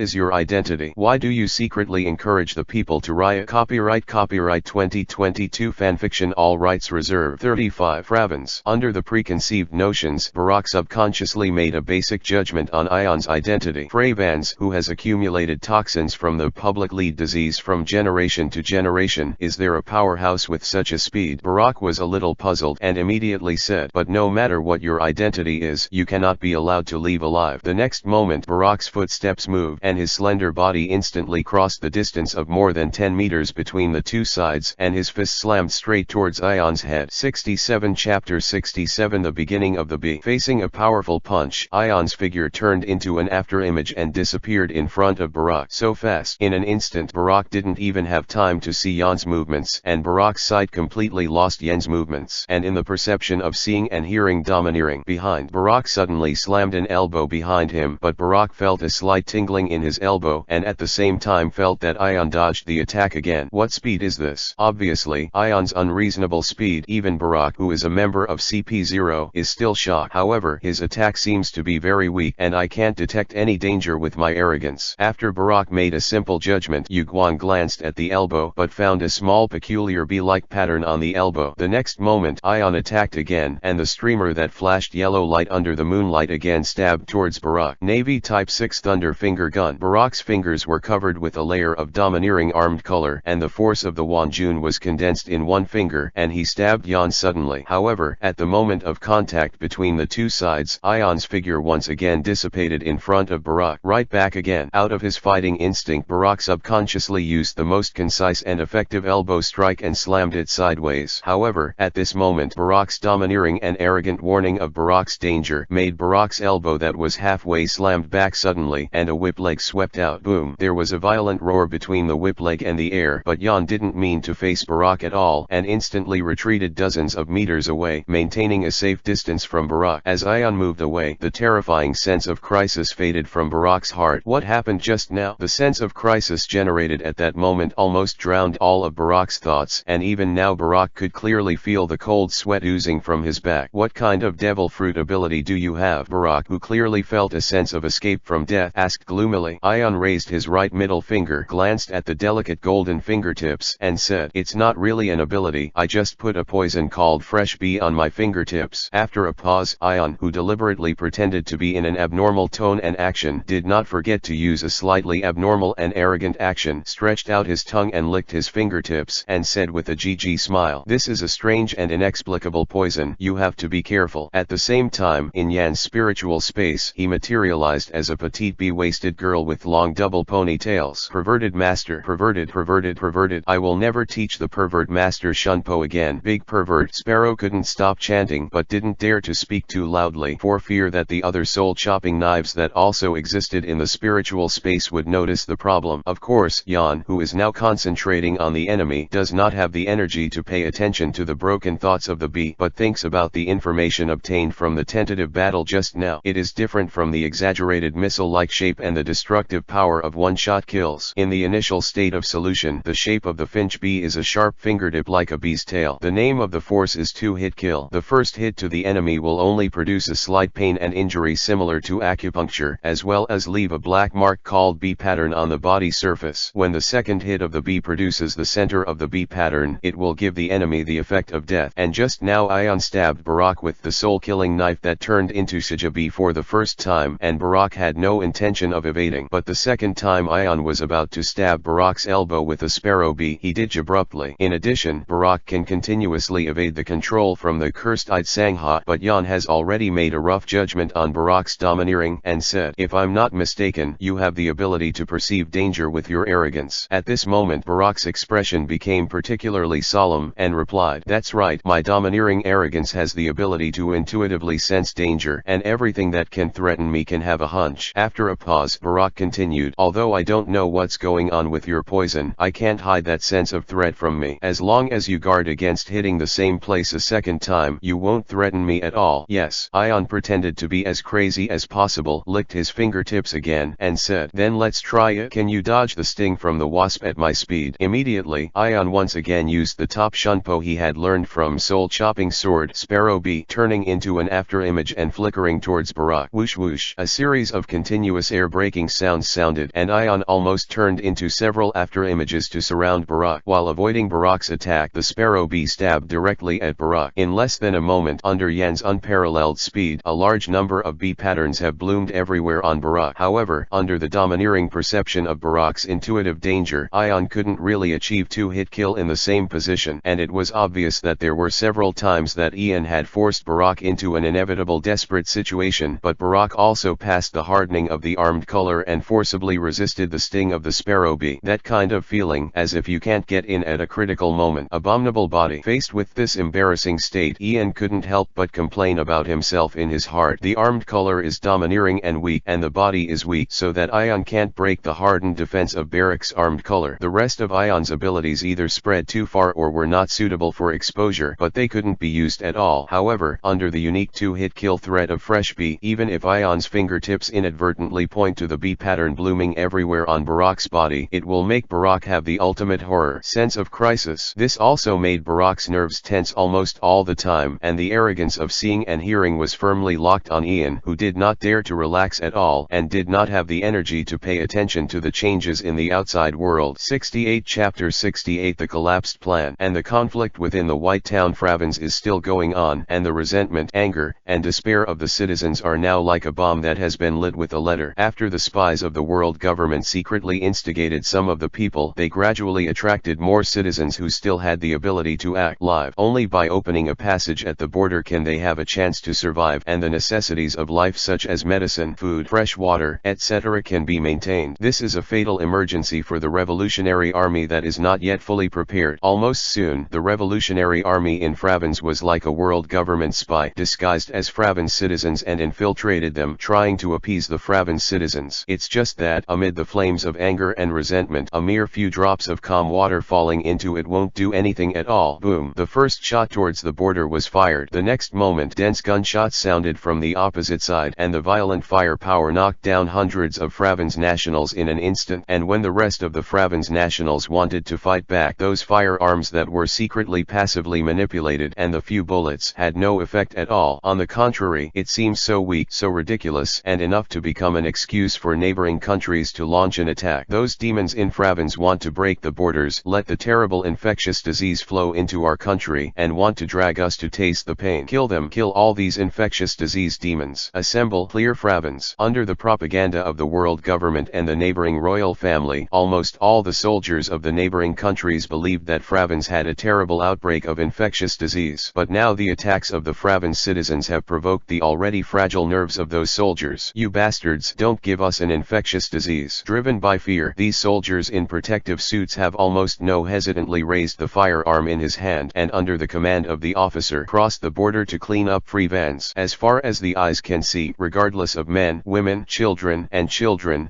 is your identity? Why do you secretly encourage the people to riot?" Copyright 2022 Fanfiction, all rights reserved. 35. Fravans. Under the preconceived notions, Barak subconsciously made a basic judgment on Ion's identity. Fravans, who has accumulated toxins from the public lead disease from generation to generation. Is there a powerhouse with such a speed? Barak was a little puzzled and immediately said, "But no matter what your identity is, you cannot be allowed to leave alive." The next moment, Barak's footsteps moved, and his slender body instantly crossed the distance of more than 10 meters between the two sides, and his fist slammed straight towards Ion's head. 67 Chapter 67 The beginning of the B. Facing a powerful punch, Ion's figure turned into an afterimage and disappeared in front of Barak. So fast. In an instant, Barak didn't even have time to see Yan's movements, and Barak's sight completely lost Yen's movements, and in the perception of seeing and hearing domineering behind, Barak suddenly slammed an elbow behind him, but Barak felt a slight tingling in his elbow, and at the same time felt that Ion dodged the attack again. What speed is this? Obviously, Ion's unreasonable speed. Even Barak, who is a member of CP0, is still shocked. However, his attack seems to be very weak, and I can't detect any danger with my arrogance. After Barak made a simple judgment, Yuguan glanced at the elbow, but found a small peculiar bee-like pattern on the elbow. The next moment, Ion attacked again, and the streamer that flashed yellow light under the moonlight again stabbed towards Barak. Navy Type 6 Thunder Finger Gun. Barak's fingers were covered with a layer of domineering armed color, and the force of the Wanjun was condensed in one finger, and he stabbed Yan suddenly. However, at the moment of contact between the two sides, Ion's figure once again dissipated in front of Barak. Right back again. Out of his fighting instinct, Barak subconsciously used the most concise and effective elbow strike and slammed it sideways. However, at this moment, Barak's domineering and arrogant warning of Barak's danger made Barak's elbow that was halfway slammed back suddenly, and a whip leg swept out. Boom! There was a violent roar between the whip leg and the air, but Yan didn't mean to face Barak at all, and instantly retreated dozens of meters away, maintaining a safe distance from Barak. As Ion moved away, the terrifying sense of crisis faded from Barak's heart. What happened just now? The sense of crisis generated at that moment almost drowned all of Barak's thoughts, and even now Barak could clearly feel the cold sweat oozing from his back. "What kind of devil fruit ability do you have?" Barak, who clearly felt a sense of escape from death, asked gloomily. Ion raised his right middle finger, glanced at the delicate golden fingertips, and said, "It's not really an ability, I just put a poison called Fresh Bee on my fingertips." After a pause, Ion, who deliberately pretended to be in an abnormal tone and action, did not forget to use a slightly abnormal and arrogant action, stretched out his tongue and licked his fingertips, and said with a GG smile, "This is a strange and inexplicable poison, you have to be careful." At the same time, in Yan's spiritual space, he materialized as a petite bee-waisted girl with long double ponytails. "Perverted master, perverted, perverted, perverted. I will never teach the pervert master Shunpo again. Big pervert." Sparrow couldn't stop chanting, but didn't dare to speak too loudly, for fear that the other soul-chopping knives that also existed in the spiritual space would notice the problem. Of course, Yan, who is now concentrating on the enemy, does not have the energy to pay attention to the broken thoughts of the bee, but thinks about the information obtained from the tentative battle just now. It is different from the exaggerated missile-like shape and the destructive power of one-shot kills. In the initial state of solution, the shape of the finch bee is a sharp fingertip like a bee's tail. The name of the force is two-hit kill. The first hit to the enemy will only produce a slight pain and injury similar to acupuncture, as well as leave a black mark called bee pattern on the body surface. Thus, when the second hit of the bee produces the center of the bee pattern, it will give the enemy the effect of death. And just now Ion stabbed Barak with the soul-killing knife that turned into Sajabi for the first time, and Barak had no intention of evading. But the second time Ion was about to stab Barak's elbow with a sparrow bee, he did abruptly. In addition, Barak can continuously evade the control from the cursed-eyed Sangha, but Yan has already made a rough judgment on Barak's domineering and said, "If I'm not mistaken, you have the ability to perceive danger with your arrogance." At this moment Barak's expression became particularly solemn and replied, "That's right, my domineering arrogance has the ability to intuitively sense danger, and everything that can threaten me can have a hunch." After a pause, Barak continued, "Although I don't know what's going on with your poison, I can't hide that sense of threat from me. As long as you guard against hitting the same place a second time, you won't threaten me at all." "Yes." Ion pretended to be as crazy as possible, licked his fingertips again, and said, "Then let's try it. Can you dodge the sting from the wasp at my speed?" Immediately, Ion once again used the top shunpo he had learned from soul-chopping sword Sparrow Bee, turning into an afterimage and flickering towards Barak. Whoosh whoosh. A series of continuous air-breaking sounds sounded, and Ion almost turned into several afterimages to surround Barak. While avoiding Barak's attack, the Sparrow Bee stabbed directly at Barak. In less than a moment, under Yan's unparalleled speed, a large number of bee patterns have bloomed everywhere on Barak. However, under the domineering perception of Barak's intuitive danger, Ion couldn't really achieve two-hit kill in the same position, and it was obvious that there were several times that Ian had forced Barak into an inevitable desperate situation, but Barak also passed the hardening of the armed color and forcibly resisted the sting of the Sparrow Bee. That kind of feeling, as if you can't get in at a critical moment. Abominable body. Faced with this embarrassing state, Ian couldn't help but complain about himself in his heart. The armed color is domineering and weak, and the body is weak, so that Ion can't break the hardened defense of Barak's armed color. The rest of Ion's abilities either spread too far or were not suitable for exposure, but they couldn't be used at all. However, under the unique two-hit kill threat of Fresh Bee, even if Ion's fingertips inadvertently point to the bee pattern blooming everywhere on Barak's body, it will make Barak have the ultimate horror sense of crisis. This also made Barak's nerves tense almost all the time, and the arrogance of seeing and hearing was firmly locked on Ian, who did not dare to relax at all, and did not have the energy to pay attention to the changes in the outside world. 68 Chapter 68 The Collapsed Plan. And the conflict within the White Town Fravens is still going on, and the resentment, anger, and despair of the citizens are now like a bomb that has been lit with a letter. After the spies of the world government secretly instigated some of the people, they gradually attracted more citizens who still had the ability to act live. Only by opening a passage at the border can they have a chance to survive, and the necessities of life such as medicine, food, fresh water, etc. can be maintained. This is a fatal emergency for the Revolutionary Army that is not yet fully prepared. Almost soon, the Revolutionary Army in Fravens was like a world government spy disguised as Fravens citizens and infiltrated them, trying to appease the Fravens citizens. It's just that, amid the flames of anger and resentment, a mere few drops of calm water falling into it won't do anything at all. Boom! The first shot towards the border was fired. The next moment, dense gunshots sounded from the opposite side, and the violent firepower knocked down hundreds of Fravens nationals in an instant. And when the rest of the Fravens nationals wanted to fight back, those firearms that were secretly passively manipulated, and the few bullets had no effect at all. On the contrary, it seems so weak, so ridiculous, and enough to become an excuse for neighboring countries to launch an attack. Those demons in Fravens want to break the borders, let the terrible infectious disease flow into our country, and want to drag us to taste the pain. Kill them. Kill all these infectious disease demons. Assemble. Clear Fravens. Under the propaganda of the world government and the neighboring royal family, almost all the soldiers of the neighboring countries believed that Fravens had a terrible outbreak of infectious disease. But now the attacks of the Fravens citizens have provoked the already fragile nerves of those soldiers. You bastards, don't give us an infectious disease. Driven by fear, these soldiers in protective suits have almost no hesitantly raised the firearm in his hand, and under the command of the officer, crossed the border to clean up Fravens. As far as the eyes can see, regardless of men, women, children,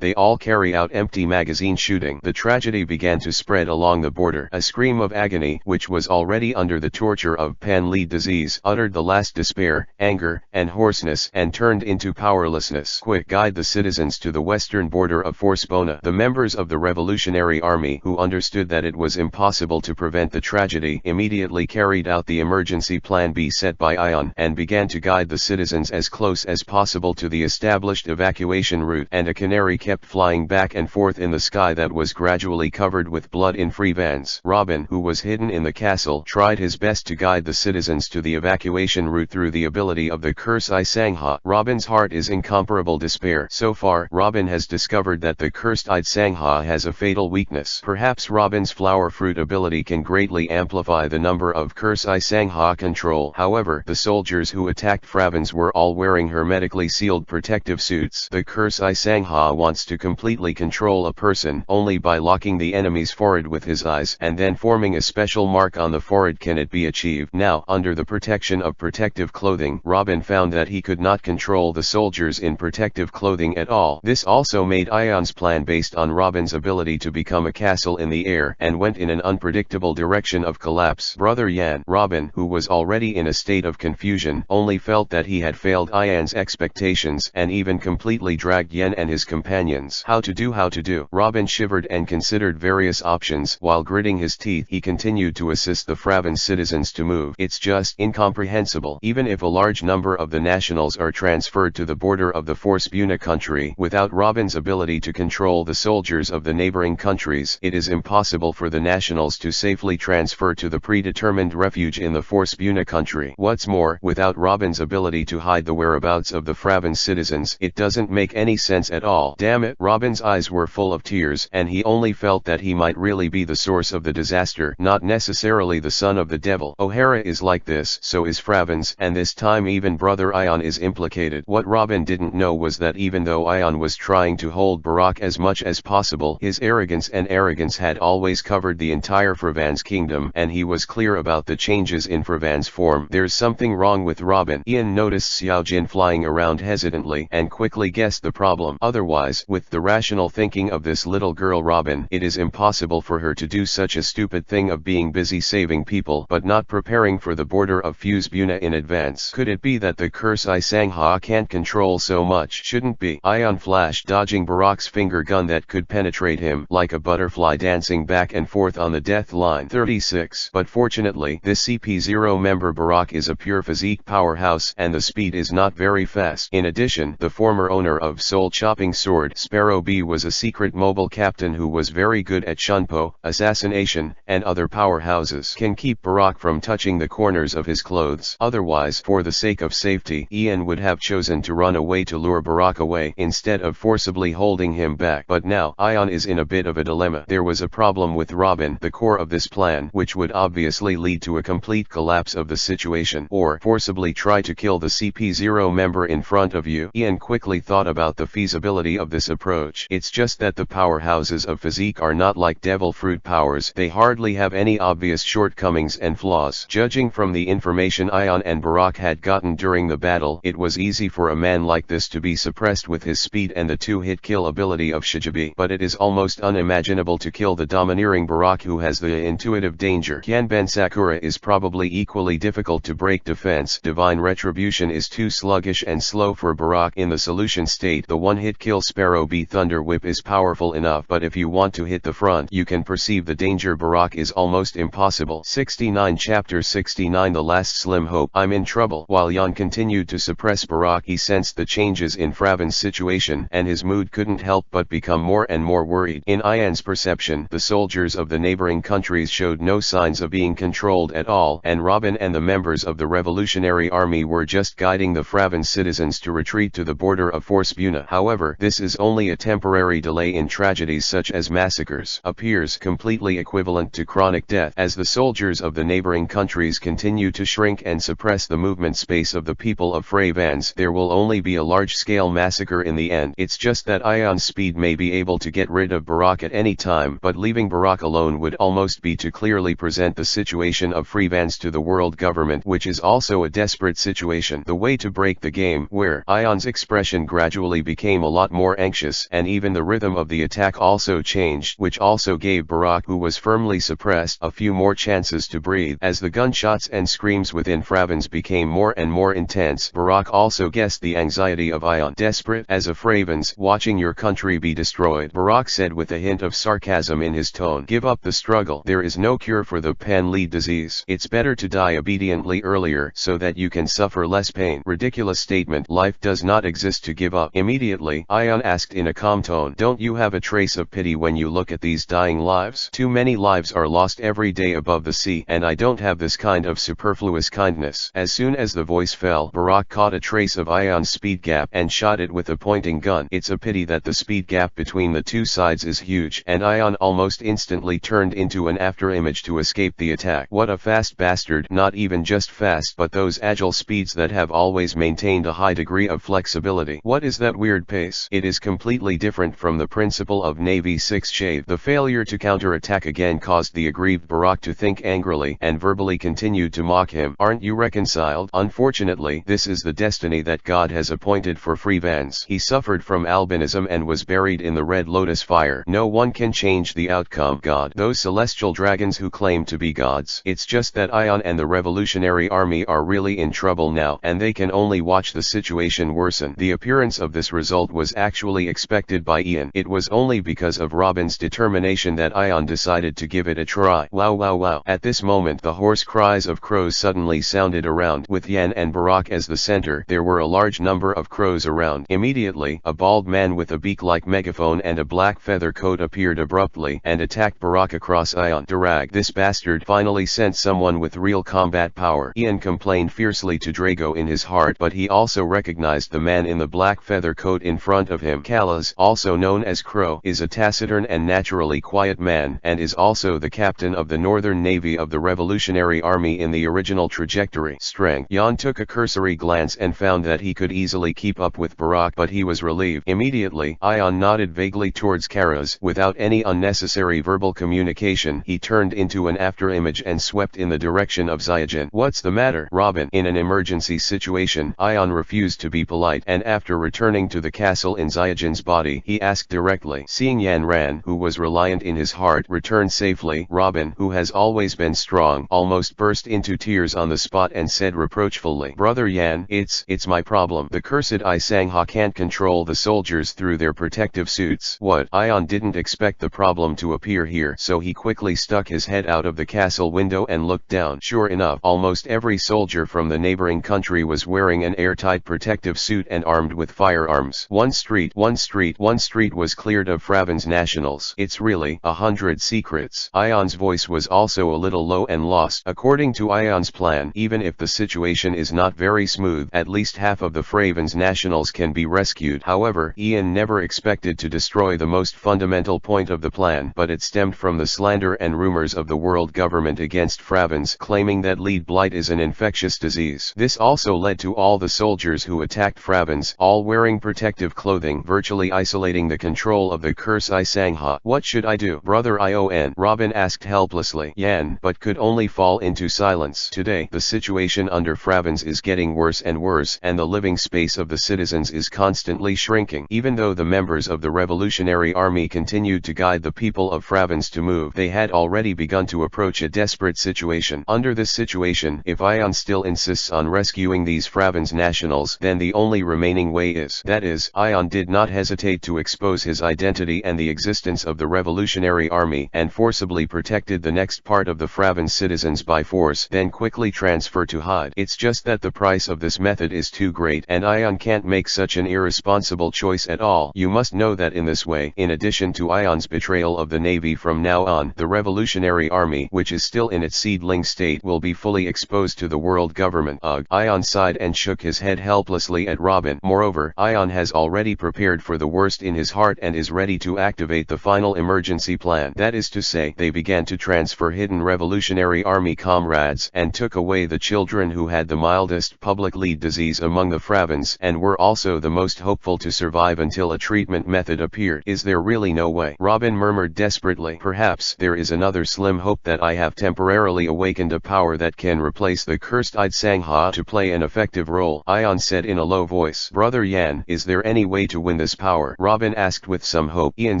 they all carry out empty magazine shooting. The tragedy began to spread along the border. A scream of agony, which was already under the torture of pan-lead disease, uttered the last despair, anger, and hoarseness, and turned into powerlessness. Quick, guide the citizens to the western border of Forspona. The members of the Revolutionary Army, who understood that it was impossible to prevent the tragedy, immediately carried out the emergency plan B set by Ion, and began to guide the citizens as close as possible to the established evacuation route, and a canary kept flying back and forth in the sky sky that was gradually covered with blood in Frevans. Robin, who was hidden in the castle, tried his best to guide the citizens to the evacuation route through the ability of the curse I Sangha. Robin's heart is incomparable despair. So far, Robin has discovered that the cursed I Sangha has a fatal weakness. Perhaps Robin's flower fruit ability can greatly amplify the number of curse I Sangha control. However, the soldiers who attacked Fravens were all wearing hermetically sealed protective suits. The curse I Sangha wants to completely control a person. Only by locking the enemy's forehead with his eyes and then forming a special mark on the forehead can it be achieved. Now, under the protection of protective clothing, Robin found that he could not control the soldiers in protective clothing at all. This also made Ion's plan based on Robin's ability to become a castle in the air and went in an unpredictable direction of collapse. Brother Yan. Robin, who was already in a state of confusion, only felt that he had failed Ian's expectations and even completely dragged Yan and his companions. How to do? Robin shivered and considered various options. While gritting his teeth, he continued to assist the Fraven citizens to move. It's just incomprehensible. Even if a large number of the nationals are transferred to the border of the Forspuna country, without Robin's ability to control the soldiers of the neighboring countries, it is impossible for the nationals to safely transfer to the predetermined refuge in the Forspuna country. What's more, without Robin's ability to hide the whereabouts of the Fraven citizens, it doesn't make any sense at all. Damn it! Robin's eyes were full of tears, and he only felt that he might really be the source of the disaster, not necessarily the son of the devil. O'Hara is like this, so is Fravens, and this time even Brother Ion is implicated. What Robin didn't know was that even though Ion was trying to hold Barak as much as possible, his arrogance had always covered the entire Fravan's kingdom, and he was clear about the changes in Fravan's form. There's something wrong with Robin. Ian noticed Xiao Jin flying around hesitantly and quickly guessed the problem. Otherwise, with the rational thinking of this little girl Robin, it is impossible for her to do such a stupid thing of being busy saving people but not preparing for the border of Fusbuna in advance. Could it be that the curse I Sangha can't control so much? Shouldn't be. Ion flashed, dodging Barak's finger gun that could penetrate him like a butterfly dancing back and forth on the death line. 36. But fortunately, this CP0 member Barak is a pure physique powerhouse and the speed is not very fast. In addition, the former owner of Soul Chopping Sword, Sparrow B, was a secret mobile captain who was very good at shunpo, assassination, and other powerhouses. Can keep Barak from touching the corners of his clothes. Otherwise, for the sake of safety, Ian would have chosen to run away to lure Barak away instead of forcibly holding him back. But now, Ion is in a bit of a dilemma. There was a problem with Robin, the core of this plan, which would obviously lead to a complete collapse of the situation, or forcibly try to kill the CP0 member in front of you. Ian quickly thought about the feasibility of this approach. It's just that the powerhouses of physique are not like devil fruit powers. They hardly have any obvious shortcomings and flaws. Judging from the information Ion and Barak had gotten during the battle, it was easy for a man like this to be suppressed with his speed and the two-hit kill ability of Shijibi. But it is almost unimaginable to kill the domineering Barak who has the intuitive danger. Kanben Sakura is probably equally difficult to break defense. Divine Retribution is too sluggish and slow for Barak. In the solution state, the one-hit kill Sparrow B Thunder Whip is powerful enough, but if you want to hit the front, you can perceive the danger Barak is almost impossible. 69. Chapter 69. The Last Slim Hope. I'm in trouble. While Yan continued to suppress Barak, he sensed the changes in Fraven's situation, and his mood couldn't help but become more and more worried. In Ian's perception, the soldiers of the neighboring countries showed no signs of being controlled at all, and Robin and the members of the Revolutionary Army were just guiding the Fraven citizens to retreat to the border of Forspuna. However, this is only a temporary delay in tragedies such as massacres. Appears completely equivalent to chronic death. As the soldiers of the neighboring countries continue to shrink and suppress the movement space of the people of Fravans, there will only be a large-scale massacre in the end. It's just that Ion's speed may be able to get rid of Barak at any time, but leaving Barak alone would almost be to clearly present the situation of Fravans to the world government, which is also a desperate situation. The way to break the game, where Ion's expression gradually became a lot more anxious, and even the rhythm of the attack also changed, which also gave Barak, who was firmly suppressed, a few more chances to breathe. As the gunshots and screams within Fravens became more and more intense, Barak also guessed the anxiety of Ion. Desperate as a Fravens, watching your country be destroyed, Barak said with a hint of sarcasm in his tone. Give up the struggle. There is no cure for the pan-lead disease. It's better to die obediently earlier so that you can suffer less pain. Ridiculous statement. Life does not exist to give up. Immediately, Ion asked in a calm tone, don't you have a trace of pity when you look at these dying lives. Too many lives are lost every day above the sea, and I don't have this kind of superfluous kindness. As soon as the voice fell, Barack caught a trace of Ion's speed gap and shot it with a pointing gun. It's a pity that the speed gap between the two sides is huge, and Ion almost instantly turned into an afterimage to escape the attack. What a fast bastard! Not even just fast, but those agile speeds that have always maintained a high degree of flexibility. What is that weird pace? It is completely different from the principle of Navy 6 shave. The failure to counterattack again caused the aggrieved Barack to think angrily and verbally continued to mock him. Aren't you reconciled? Unfortunately, this is the destiny that God has appointed for Freevans. He suffered from albinism and was buried in the Red Lotus fire. No one can change the outcome. God, those celestial dragons who claim to be gods. It's just that Ion and the Revolutionary Army are really in trouble now, and they can only watch the situation worsen. The appearance of this result was actually expected by Ian. It was only because of Robin's determination that Ion decided to give it a try. Wow wow wow. At this moment the hoarse cries of crows suddenly sounded around. With Yan and Barack as the center, there were a large number of crows around. Immediately, a bald man with a beak-like megaphone and a black feather coat appeared abruptly and attacked Barack across Ion. Darag, this bastard finally sent someone with real combat power. Ian complained fiercely to Drago in his heart, but he also recognized the man in the black feather coat in front of him. Kalas, also known as Crow, is a taciturn and naturally quiet man, and is also the captain of the Northern Navy of the Revolutionary Army in the original trajectory. Strength. Yan took a cursory glance and found that he could easily keep up with Barack, but he was relieved. Immediately, Ion nodded vaguely towards Karas. Without any unnecessary verbal communication, he turned into an afterimage and swept in the direction of Zyajin. What's the matter, Robin? In an emergency situation, Ion refused to be polite, and after returning to the castle in Zyajin's body, he asked directly. Seeing Yan Ran, who was reliant in his heart, return safely, Robin, who has always been strong, almost burst into tears on the spot and said reproachfully, Brother Yan, it's my problem. The cursed I Sangha can't control the soldiers through their protective suits. What? Ion didn't expect the problem to appear here, so he quickly stuck his head out of the castle window and looked down. Sure enough, almost every soldier from the neighboring country was wearing an airtight protective suit and armed with firearms. One street was cleared of Fraven's nationals. It's really 100 secrets. Ion's voice was also a little low and lost. According to Ion's plan, even if the situation is not very smooth, at least half of the Fraven's nationals can be rescued. However, Ian never expected to destroy the most fundamental point of the plan, but it stemmed from the slander and rumors of the world government against Fravens, claiming that lead blight is an infectious disease. This also led to all the soldiers who attacked Fravens, all wearing protective clothing, virtually isolating the control of the curse I Sangha. What should I do, Brother Ion? Robin asked helplessly. Yan, but could only fall into silence. Today, the situation under Fravens is getting worse and worse, and the living space of the citizens is constantly shrinking. Even though the members of the Revolutionary Army continued to guide the people of Fravens to move, they had already begun to approach a desperate situation. Under this situation, if Ion still insists on rescuing these Fravens nationals, then the only remaining way is, that is, Ion did not hesitate to expose his identity and the existence of the Revolutionary Army, and forcibly protected the next part of the Fravens citizens by force, then quickly transfer to hide. It's just that the price of this method is too great, and Ion can't make such an irresponsible choice at all. You must know that in this way, in addition to Ion's betrayal of the Navy from now on, the Revolutionary Army, which is still in its seedling state, will be fully exposed to the world government. Ugh. Ion sighed and shook his head helplessly at Robin. Moreover, Ion has already prepared for the worst in his heart and is ready to activate the final emergency plan. That is to say, they began to transfer hidden Revolutionary Army comrades, and took away the children who had the mildest public lead disease among the Fravens, and were also the most hopeful to survive until a treatment method appeared. Is there really no way? Robin murmured desperately. Perhaps there is another slim hope, that I have temporarily awakened a power that can replace the cursed-eyed Sangha to play an effective role. Ion said in a low voice. Brother Yan, is there any way to win this power? Robin asked with some hope. Ian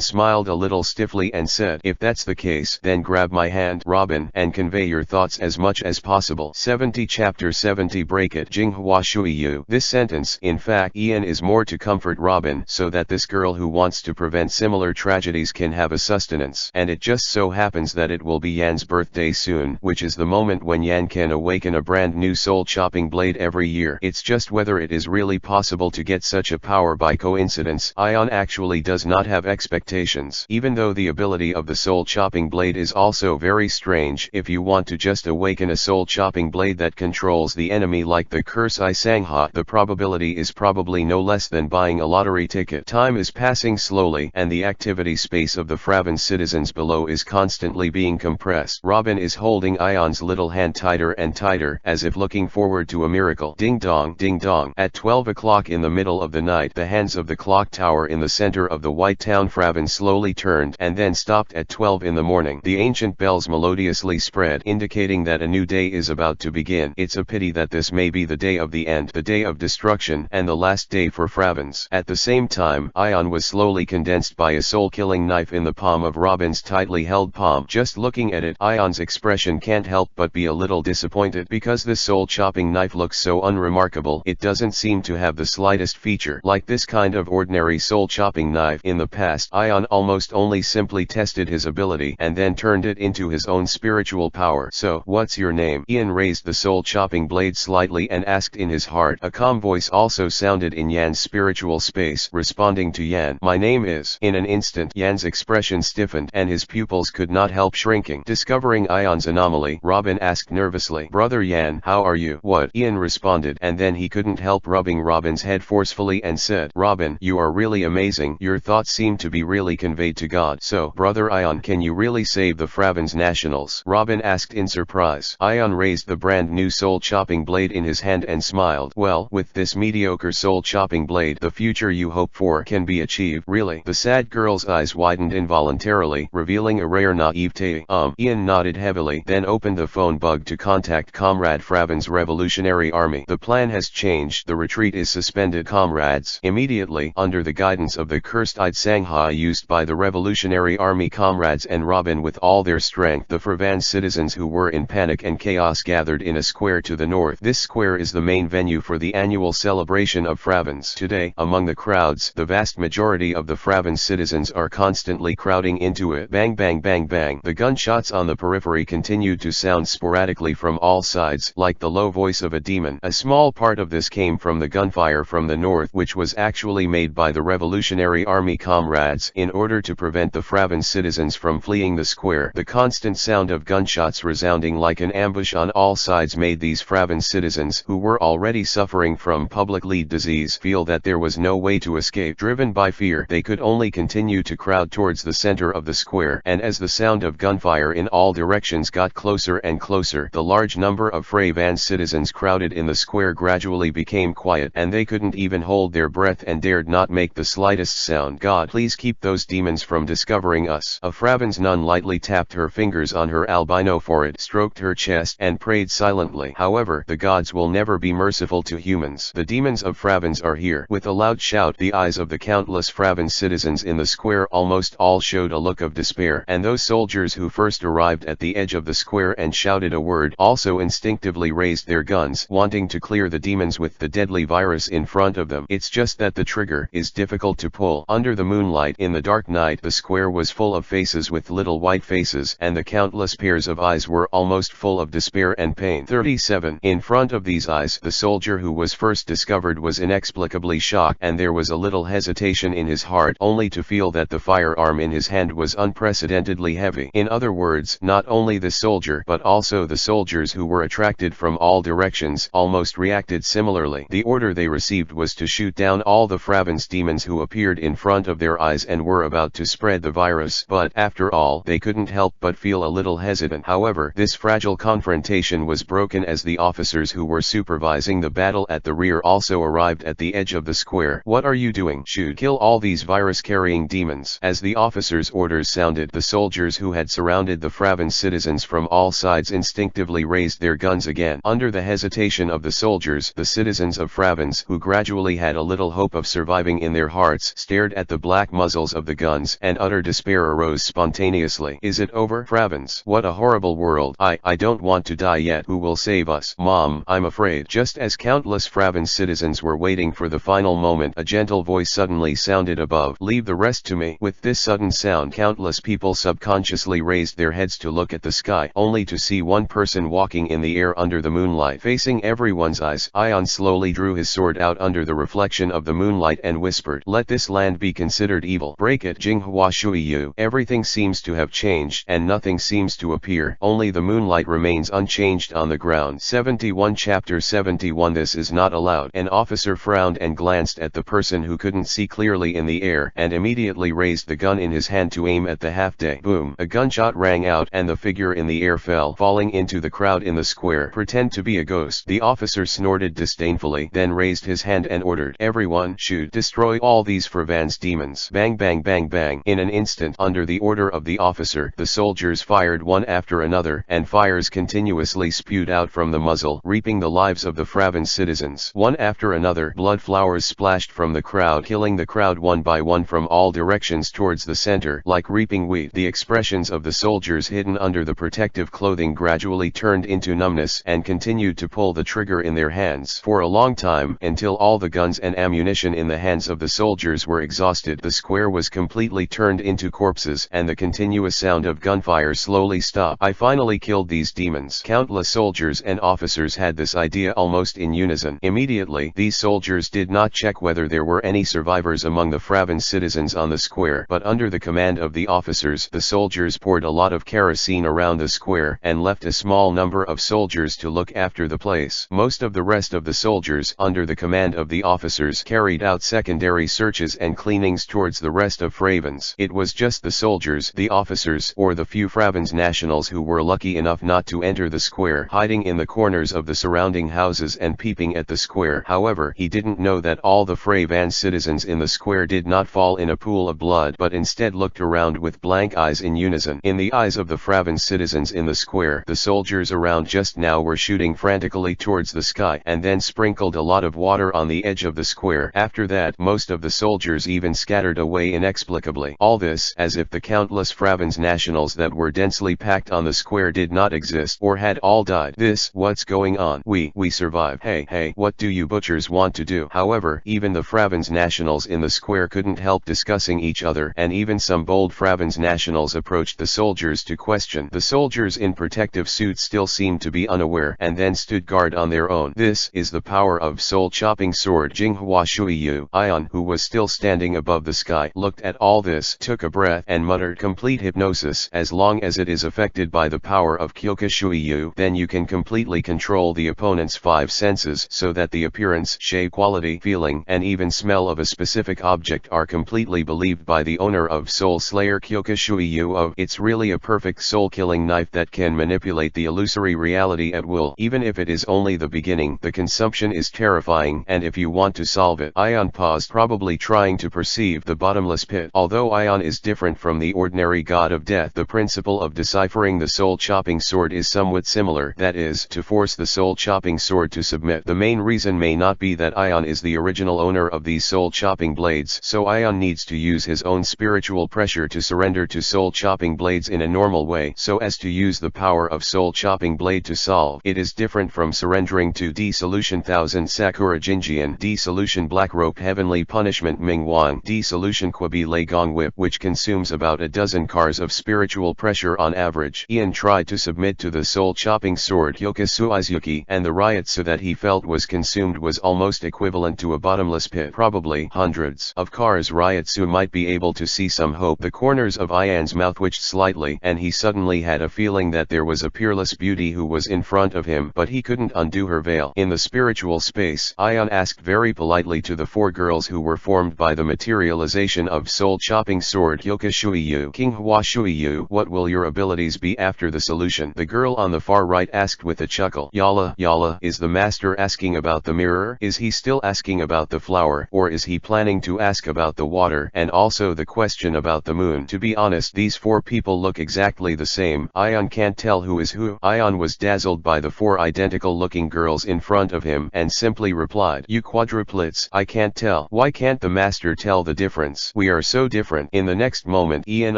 smiled a little stiffly and said, if that's the case, then grab my hand, Robin, and convey your thoughts as much as possible. 70 Chapter 70 Break it. Jinghua Shui Yu. This sentence, in fact, Ian is more to comfort Robin, so that this girl who wants to prevent similar tragedies can have a sustenance. And it just so happens that it will be Yan's birthday soon, which is the moment when Yan can awaken a brand new soul-chopping blade every year. It's just whether it is really possible to get such a power by coincidence. Ion actually does not have have expectations. Even though the ability of the soul-chopping blade is also very strange, if you want to just awaken a soul-chopping blade that controls the enemy like the curse I Sangha, the probability is probably no less than buying a lottery ticket. Time is passing slowly, and the activity space of the Fraven citizens below is constantly being compressed. Robin is holding Ion's little hand tighter and tighter, as if looking forward to a miracle. Ding dong, ding dong. At 12 o'clock in the middle of the night, the hands of the clock tower in the center of the white town Fraven slowly turned and then stopped at 12 in the morning. The ancient bells melodiously spread, indicating that a new day is about to begin. It's a pity that this may be the day of the end, the day of destruction, and the last day for Fravens. At the same time, Ion was slowly condensed by a soul-killing knife in the palm of Robin's tightly held palm. Just looking at it, Ion's expression can't help but be a little disappointed, because this soul-chopping knife looks so unremarkable. It doesn't seem to have the slightest feature like this kind of ordinary soul-chopping knife. In the past, Ion almost only simply tested his ability and then turned it into his own spiritual power. So, what's your name? Ian raised the soul-chopping blade slightly and asked in his heart. A calm voice also sounded in Yan's spiritual space, responding to Yan. My name is. In an instant, Yan's expression stiffened and his pupils could not help shrinking. Discovering Ion's anomaly, Robin asked nervously, Brother Yan, how are you? What? Ian responded, and then he couldn't help rubbing Robin's head forcefully and said, Robin, you are really amazing. Your thoughts seem to be really conveyed to God. So, Brother Ion, can you really save the Fravens nationals? Robin asked in surprise. Ion raised the brand new soul-chopping blade in his hand and smiled. Well, with this mediocre soul-chopping blade, the future you hope for can be achieved. Really? The sad girl's eyes widened involuntarily, revealing a rare naivete. Ian nodded heavily, then opened the phone bug to contact Comrade Fraven's Revolutionary Army. The plan has changed. The retreat is suspended, comrades. Immediately, under the guidance of the cursed-eyed Sangha used by the Revolutionary Army comrades and Robin with all their strength, the Fravan citizens who were in panic and chaos gathered in a square to the north. This square is the main venue for the annual celebration of Fravens. Today, among the crowds, the vast majority of the Fraven citizens are constantly crowding into it. Bang bang bang bang. The gunshots on the periphery continued to sound sporadically from all sides, like the low voice of a demon. A small part of this came from the gunfire from the north, which was actually made by the Revolutionary Army comrades in order to prevent the Fraven citizens from fleeing the square. The constant sound of gunshots resounding like an ambush on all sides made these Fraven citizens, who were already suffering from public lead disease, feel that there was no way to escape. Driven by fear, they could only continue to crowd towards the center of the square, and as the sound of gunfire in all directions got closer and closer, the large number of Fravan citizens crowded in the square gradually became quiet, and they couldn't even hold their breath and dared not make the slightest sound. God, please keep those demons from discovering us. A Fraven's nun lightly tapped her fingers on her albino forehead, stroked her chest, and prayed silently. However, the gods will never be merciful to humans. The demons of Fravens are here. With a loud shout, the eyes of the countless Fraven citizens in the square almost all showed a look of despair, and those soldiers who first arrived at the edge of the square and shouted a word also instinctively raised their guns, wanting to clear the demons with the deadly virus in front of them. It's just that the trigger is difficult to pull. Under the moonlight in the dark night, the square was full of faces with little white faces, and the countless pairs of eyes were almost full of despair and pain. 37. In front of these eyes, the soldier who was first discovered was inexplicably shocked, and there was a little hesitation in his heart, only to feel that the firearm in his hand was unprecedentedly heavy. In other words, not only the soldier but also the soldiers who were attracted from all directions almost reacted similarly. The order they received was to shoot down all the Fraven's demons who appeared in front of their eyes and were about to spread the virus, but after all, they couldn't help but feel a little hesitant. However, this fragile confrontation was broken as the officers who were supervising the battle at the rear also arrived at the edge of the square. What are you doing? Shoot! Kill all these virus-carrying demons. As the officers' orders sounded, the soldiers who had surrounded the Fraven citizens from all sides instinctively raised their guns again. Under the hesitation of the soldiers, the citizens of Fravens, who gradually had a little hope of surviving in their hearts, stared at the black muzzles of the guns, and utter despair arose spontaneously. Is it over? Fravens, what a horrible world. I don't want to die yet. Who will save us? Mom, I'm afraid. Just as countless Fraven citizens were waiting for the final moment, a gentle voice suddenly sounded above. Leave the rest to me. With this sudden sound, countless people subconsciously raised their heads to look at the sky, only to see one person walking in the air under the moonlight. Facing everyone's eyes, Ion slowly drew his sword out under the reflection of the moonlight and whispered, let this land be considered considered evil. Break it, Jinghua Shuiyu. Everything seems to have changed, and nothing seems to appear. Only the moonlight remains unchanged on the ground. 71 Chapter 71 This is not allowed. An officer frowned and glanced at the person who couldn't see clearly in the air, and immediately raised the gun in his hand to aim at the half-day. Boom! A gunshot rang out, and the figure in the air fell, falling into the crowd in the square. Pretend to be a ghost. The officer snorted disdainfully, then raised his hand and ordered, "Everyone, shoot! Destroy all these Fravan's demons!" Bang bang bang bang. In an instant, under the order of the officer, the soldiers fired one after another, and fires continuously spewed out from the muzzle, reaping the lives of the Fravan citizens. One after another, blood flowers splashed from the crowd, killing the crowd one by one from all directions towards the center, like reaping wheat. The expressions of the soldiers hidden under the protective clothing gradually turned into numbness, and continued to pull the trigger in their hands for a long time, until all the guns and ammunition in the hands of the soldiers were exhausted. The square was completely turned into corpses, and the continuous sound of gunfire slowly stopped. "I finally killed these demons." Countless soldiers and officers had this idea almost in unison. Immediately, these soldiers did not check whether there were any survivors among the Fravan citizens on the square, but under the command of the officers, the soldiers poured a lot of kerosene around the square, and left a small number of soldiers to look after the place. Most of the rest of the soldiers, under the command of the officers, carried out secondary searches and cleanings towards the rest of Fravans. It was just the soldiers, the officers, or the few Fravans nationals who were lucky enough not to enter the square, hiding in the corners of the surrounding houses and peeping at the square. However, he didn't know that all the Fravan citizens in the square did not fall in a pool of blood, but instead looked around with blank eyes in unison. In the eyes of the Fravan citizens in the square, the soldiers around just now were shooting frantically towards the sky, and then sprinkled a lot of water on the edge of the square. After that, most of the soldiers even scattered away inexplicably. All this, as if the countless Fravans nationals that were densely packed on the square did not exist, or had all died. What's going on? We survived. Hey, what do you butchers want to do? However, even the Fravans nationals in the square couldn't help discussing each other, and even some bold Fravans nationals approached the soldiers to question. The soldiers in protective suits still seemed to be unaware, and then stood guard on their own. This is the power of soul-chopping sword. Jinghua Shuiyu, Ion, who was still standing above the sky, looked at all this, took a breath, and muttered, "Complete hypnosis. As long as it is affected by the power of Kyoka Shuiyu, then you can completely control the opponent's five senses, so that the appearance, shape, quality, feeling, and even smell of a specific object are completely believed by the owner of Soul Slayer Kyoka Shuiyu of. It's really a perfect soul-killing knife that can manipulate the illusory reality at will. Even if it is only the beginning, the consumption is terrifying, and if you want to solve it." Ion paused, probably trying to perceive the bottomless pit. Although Ion is different from the ordinary god of death, the principle of deciphering the soul-chopping sword is somewhat similar, that is, to force the soul-chopping sword to submit. The main reason may not be that Ion is the original owner of these soul-chopping blades, so Ion needs to use his own spiritual pressure to surrender to soul-chopping blades in a normal way, so as to use the power of soul-chopping blade to solve. It is different from surrendering to D-Solution 1000 Sakura Jinjian, D-Solution Black Rope Heavenly Punishment Ming Wang, D-Solution Kwabi Lei Gong Whip, which consumes about a dozen cars of spiritual pressure on average. Ian tried to submit to the soul-chopping sword Kyoka Suizuki, and the riot so that he felt was consumed was almost equivalent to a bottomless pit. Probably hundreds of cars Ryatsu might be able to see some hope. The corners of Ian's mouth twitched slightly, and he suddenly had a feeling that there was a peerless beauty who was in front of him, but he couldn't undo her veil. In the spiritual space, Ion asked very politely to the four girls who were formed by the materialization of soul-chopping sword Kyoka Shuiyu, Jinghua Shuiyu, what will your abilities be after the solution? The girl on the far right asked with a chuckle. Yala, is the master asking about the mirror? Is he still asking about the flower, or is he planning to ask about the water, and also the question about the moon? To be honest, these four people look exactly the same. Ion can't tell who is who. Ion was dazzled by the four identical-looking girls in front of him, and simply replied, "You quadruplets, I can't tell. Why can't the master tell the difference? We are so different." In the next moment, Ian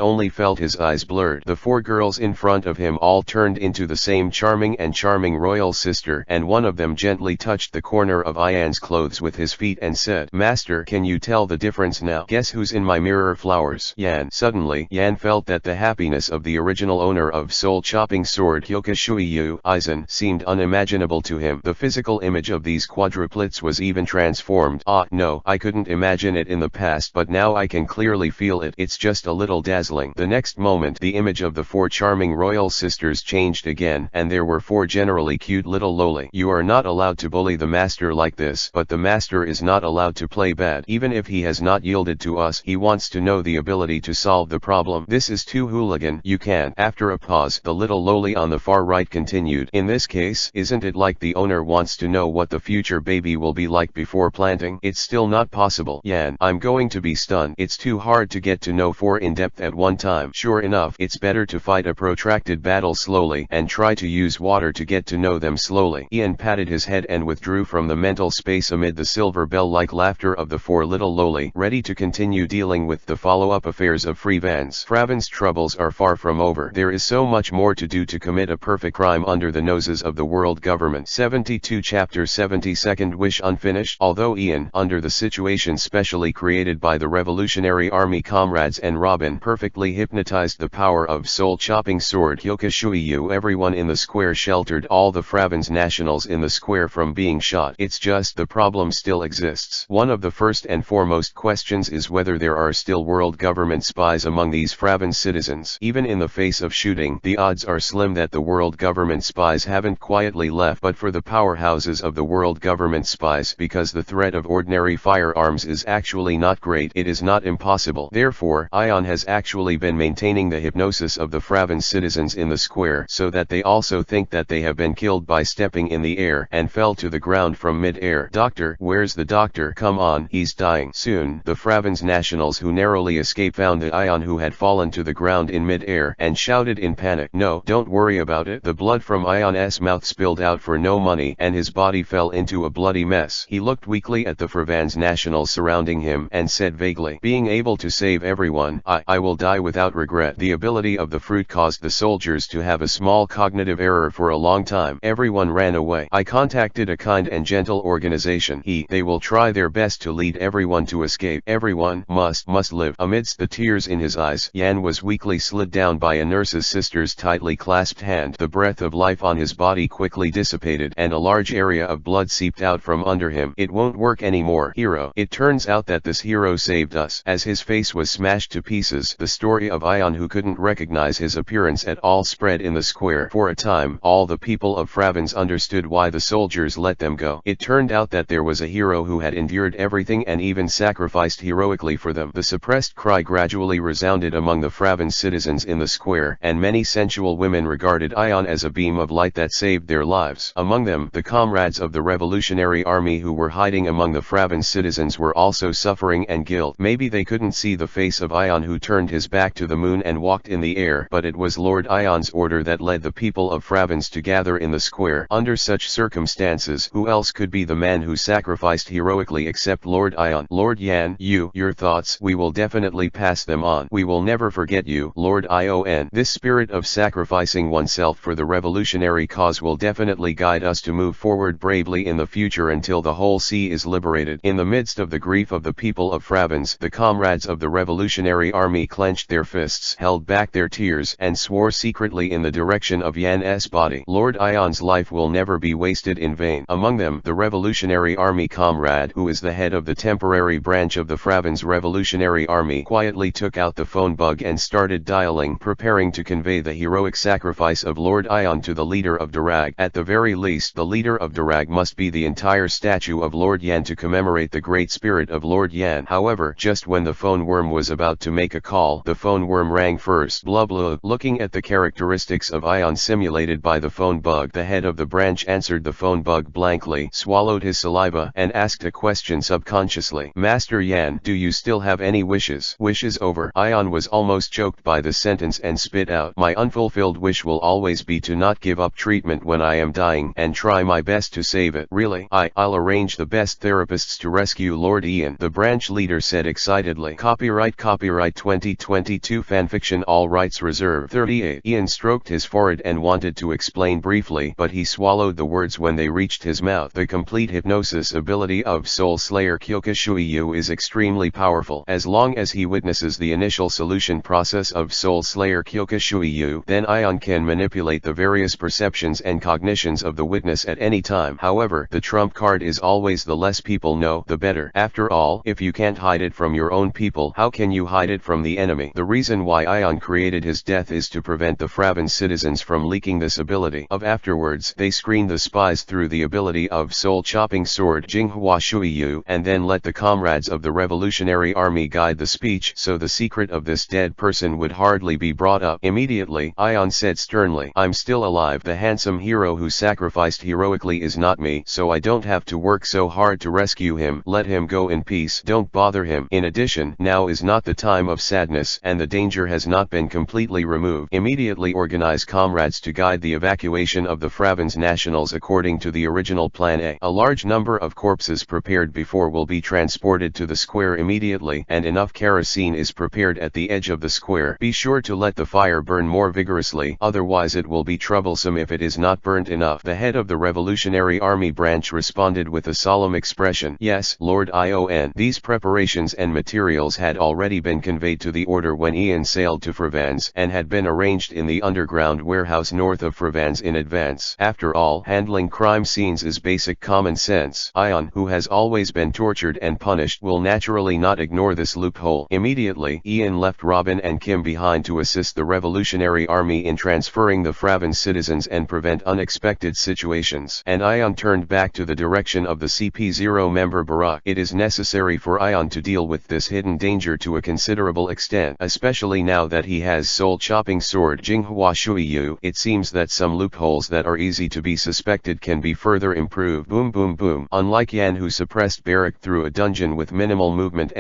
only felt his eyes blurred. The four girls in front of him all turned into the same charming royal sister, and one of them gently touched the corner of Ian's clothes with his feet and said, "Master, can you tell the difference now? Guess who's in my mirror? Flowers." Yan. Suddenly, Yan felt that the happiness of the original owner of soul-chopping sword Kyoka Shuiyu, Aizen, seemed unimaginable to him. The physical image of these quadruplets was even transformed. Ah, no, I couldn't imagine it in the past. but now I can clearly feel it. It's just a little dazzling. The next moment the image of the 4 charming royal sisters changed again, and there were 4 generally cute little loli. You are not allowed to bully the master like this, but the master is not allowed to play bad. Even if he has not yielded to us, he wants to know the ability to solve the problem. This is too hooligan. You can. After a pause, the little loli on the far right continued. In this case, isn't it like the owner wants to know what the future baby will be like before planting? It's still not possible. Yan, I'm going to be stunned. It's too hard to get to know 4 in depth at one time. Sure enough, it's better to fight a protracted battle slowly and try to use water to get to know them slowly. Ian patted his head and withdrew from the mental space amid the silver bell-like laughter of the 4 little loli, ready to continue dealing with the follow-up affairs of Frevans. Fraven's troubles are far from over. There is so much more to do to commit a perfect crime under the noses of the world government. 72 Chapter 72nd Wish unfinished. Although Ian, under the situation specially created by the Revolutionary Army comrades and Robin, perfectly hypnotized the power of soul-chopping sword Kyokushuiyu, everyone in the square sheltered all the Fravens nationals in the square from being shot. It's just the problem still exists. One of the first and foremost questions is whether there are still world government spies among these Fraven citizens. Even in the face of shooting, the odds are slim that the world government spies haven't quietly left. But for the powerhouses of the world government spies, because the threat of ordinary firearms is actually not great, it is not impossible. Therefore, Ion has actually been maintaining the hypnosis of the Fraven citizens in the square so that they also think that they have been killed by stepping in the air and fell to the ground from mid-air. Doctor, where's the doctor? Come on, he's dying. Soon, the Fraven's nationals who narrowly escaped found the Ion who had fallen to the ground in mid-air and shouted in panic, "No, don't worry about it." The blood from Ion's mouth spilled out for no money and his body fell into a bloody mess. He looked weakly at the Fraven's nationals surrounding him and said vaguely, "Being able to save everyone, I will die without regret." The ability of the fruit caused the soldiers to have a small cognitive error for a long time. Everyone ran away. I contacted a kind and gentle organization. They will try their best to lead everyone to escape. Everyone must live. Amidst the tears in his eyes, Yan was weakly slid down by a nurse's sister's tightly clasped hand. The breath of life on his body quickly dissipated and a large area of blood seeped out from under him. "It won't work anymore, hero." It turns out that this hero saved us. As his face was smashed to pieces, the story of Ion who couldn't recognize his appearance at all spread in the square. For a time, all the people of Fravens understood why the soldiers let them go. It turned out that there was a hero who had endured everything and even sacrificed heroically for them. The suppressed cry gradually resounded among the Fraven citizens in the square, and many sensual women regarded Ion as a beam of light that saved their lives. Among them, the comrades of the Revolutionary Army who were hiding among the Fraven citizens were also suffering and guilt. Maybe they couldn't see the face of Ion who turned his back to the moon and walked in the air, but it was Lord Ion's order that led the people of Fravens to gather in the square. Under such circumstances, who else could be the man who sacrificed heroically except Lord Ion? Lord Yan, your thoughts, we will definitely pass them on. We will never forget you, Lord Ion. This spirit of sacrificing oneself for the revolutionary cause will definitely guide us to move forward bravely in the future until the whole sea is liberated. In the midst of the grief of the people of Fravens, the comrades of the Revolutionary Army clenched their fists, held back their tears, and swore secretly in the direction of Yan's body. Lord Ion's life will never be wasted in vain. Among them, the Revolutionary Army comrade, who is the head of the temporary branch of the Fravens Revolutionary Army, quietly took out the phone bug and started dialing, preparing to convey the heroic sacrifice of Lord Ion to the leader of Darag. At the very least, the leader of Darag must be the entire statue of Lord Yan to commemorate the great spirit of Lord Yan. However, just when the phone worm was about to make a call, the phone worm rang first. Blah blah. Looking at the characteristics of Ion simulated by the phone bug, the head of the branch answered the phone bug blankly, swallowed his saliva, and asked a question subconsciously. "Master Yan, do you still have any wishes?" "Wishes over." Ion was almost choked by the sentence and spit out, "My unfulfilled wish will always be to not give up treatment when I am dying and try my best to save it." "Really? I'll arrange the best therapists to rescue Lord Ian," the branch leader said excitedly. Copyright 2022 Fanfiction, all rights reserved. 38. Ian stroked his forehead and wanted to explain briefly, but he swallowed the words when they reached his mouth. The complete hypnosis ability of Soul Slayer Kyokushuiyu is extremely powerful. As long as he witnesses the initial solution process of Soul Slayer Kyokushuiyu, then Ion can manipulate the various perceptions and cognitions of the witness at any time. However, the trump card is always the less people know, the better. After all, if you can't hide it from your own people, how can you hide it from the enemy? The reason why Ion created his death is to prevent the Fraven citizens from leaking this ability. Afterwards, they screen the spies through the ability of soul-chopping sword Jinghua Shuiyu, and then let the comrades of the Revolutionary Army guide the speech, so the secret of this dead person would hardly be brought up. Immediately, Ion said sternly, "I'm still alive. The handsome hero who sacrificed heroically is not me, so I don't have to work so hard to rescue him. Let him go in peace. Don't bother him. In addition, now is not the time of sadness, and the danger has not been completely removed. Immediately organize comrades to guide the evacuation of the Fraven's nationals according to the original plan A. A large number of corpses prepared before will be transported to the square immediately, and enough kerosene is prepared at the edge of the square. Be sure to let the fire burn more vigorously, otherwise it will be troublesome if it is not burnt enough." The head of the Revolutionary Army branch responded with a solemn expression, "Yes, Lord Ion." These preparations and materials had already been conveyed to the order when Ian sailed to Fraven's, and had been arranged in the underground warehouse north of Fraven's in advance. After all, handling crime scenes is basic common sense. Ion, who has always been tortured and punished, will naturally not ignore this loophole. Immediately, Ian left Robin and Kim behind to assist the Revolutionary Army in transferring the Fraven citizens and prevent unexpected situations. And Ion turned back to the direction of the CP0 member Barak. It is necessary for Ion to deal with this hidden danger to a considerable extent, especially now that he has soul-chopping sword Jinghua Shuiyu. It seems that some loopholes that are easy to be suspected can be further improved. Boom boom boom. Unlike Yan, who suppressed Barak through a dungeon with minimal movement,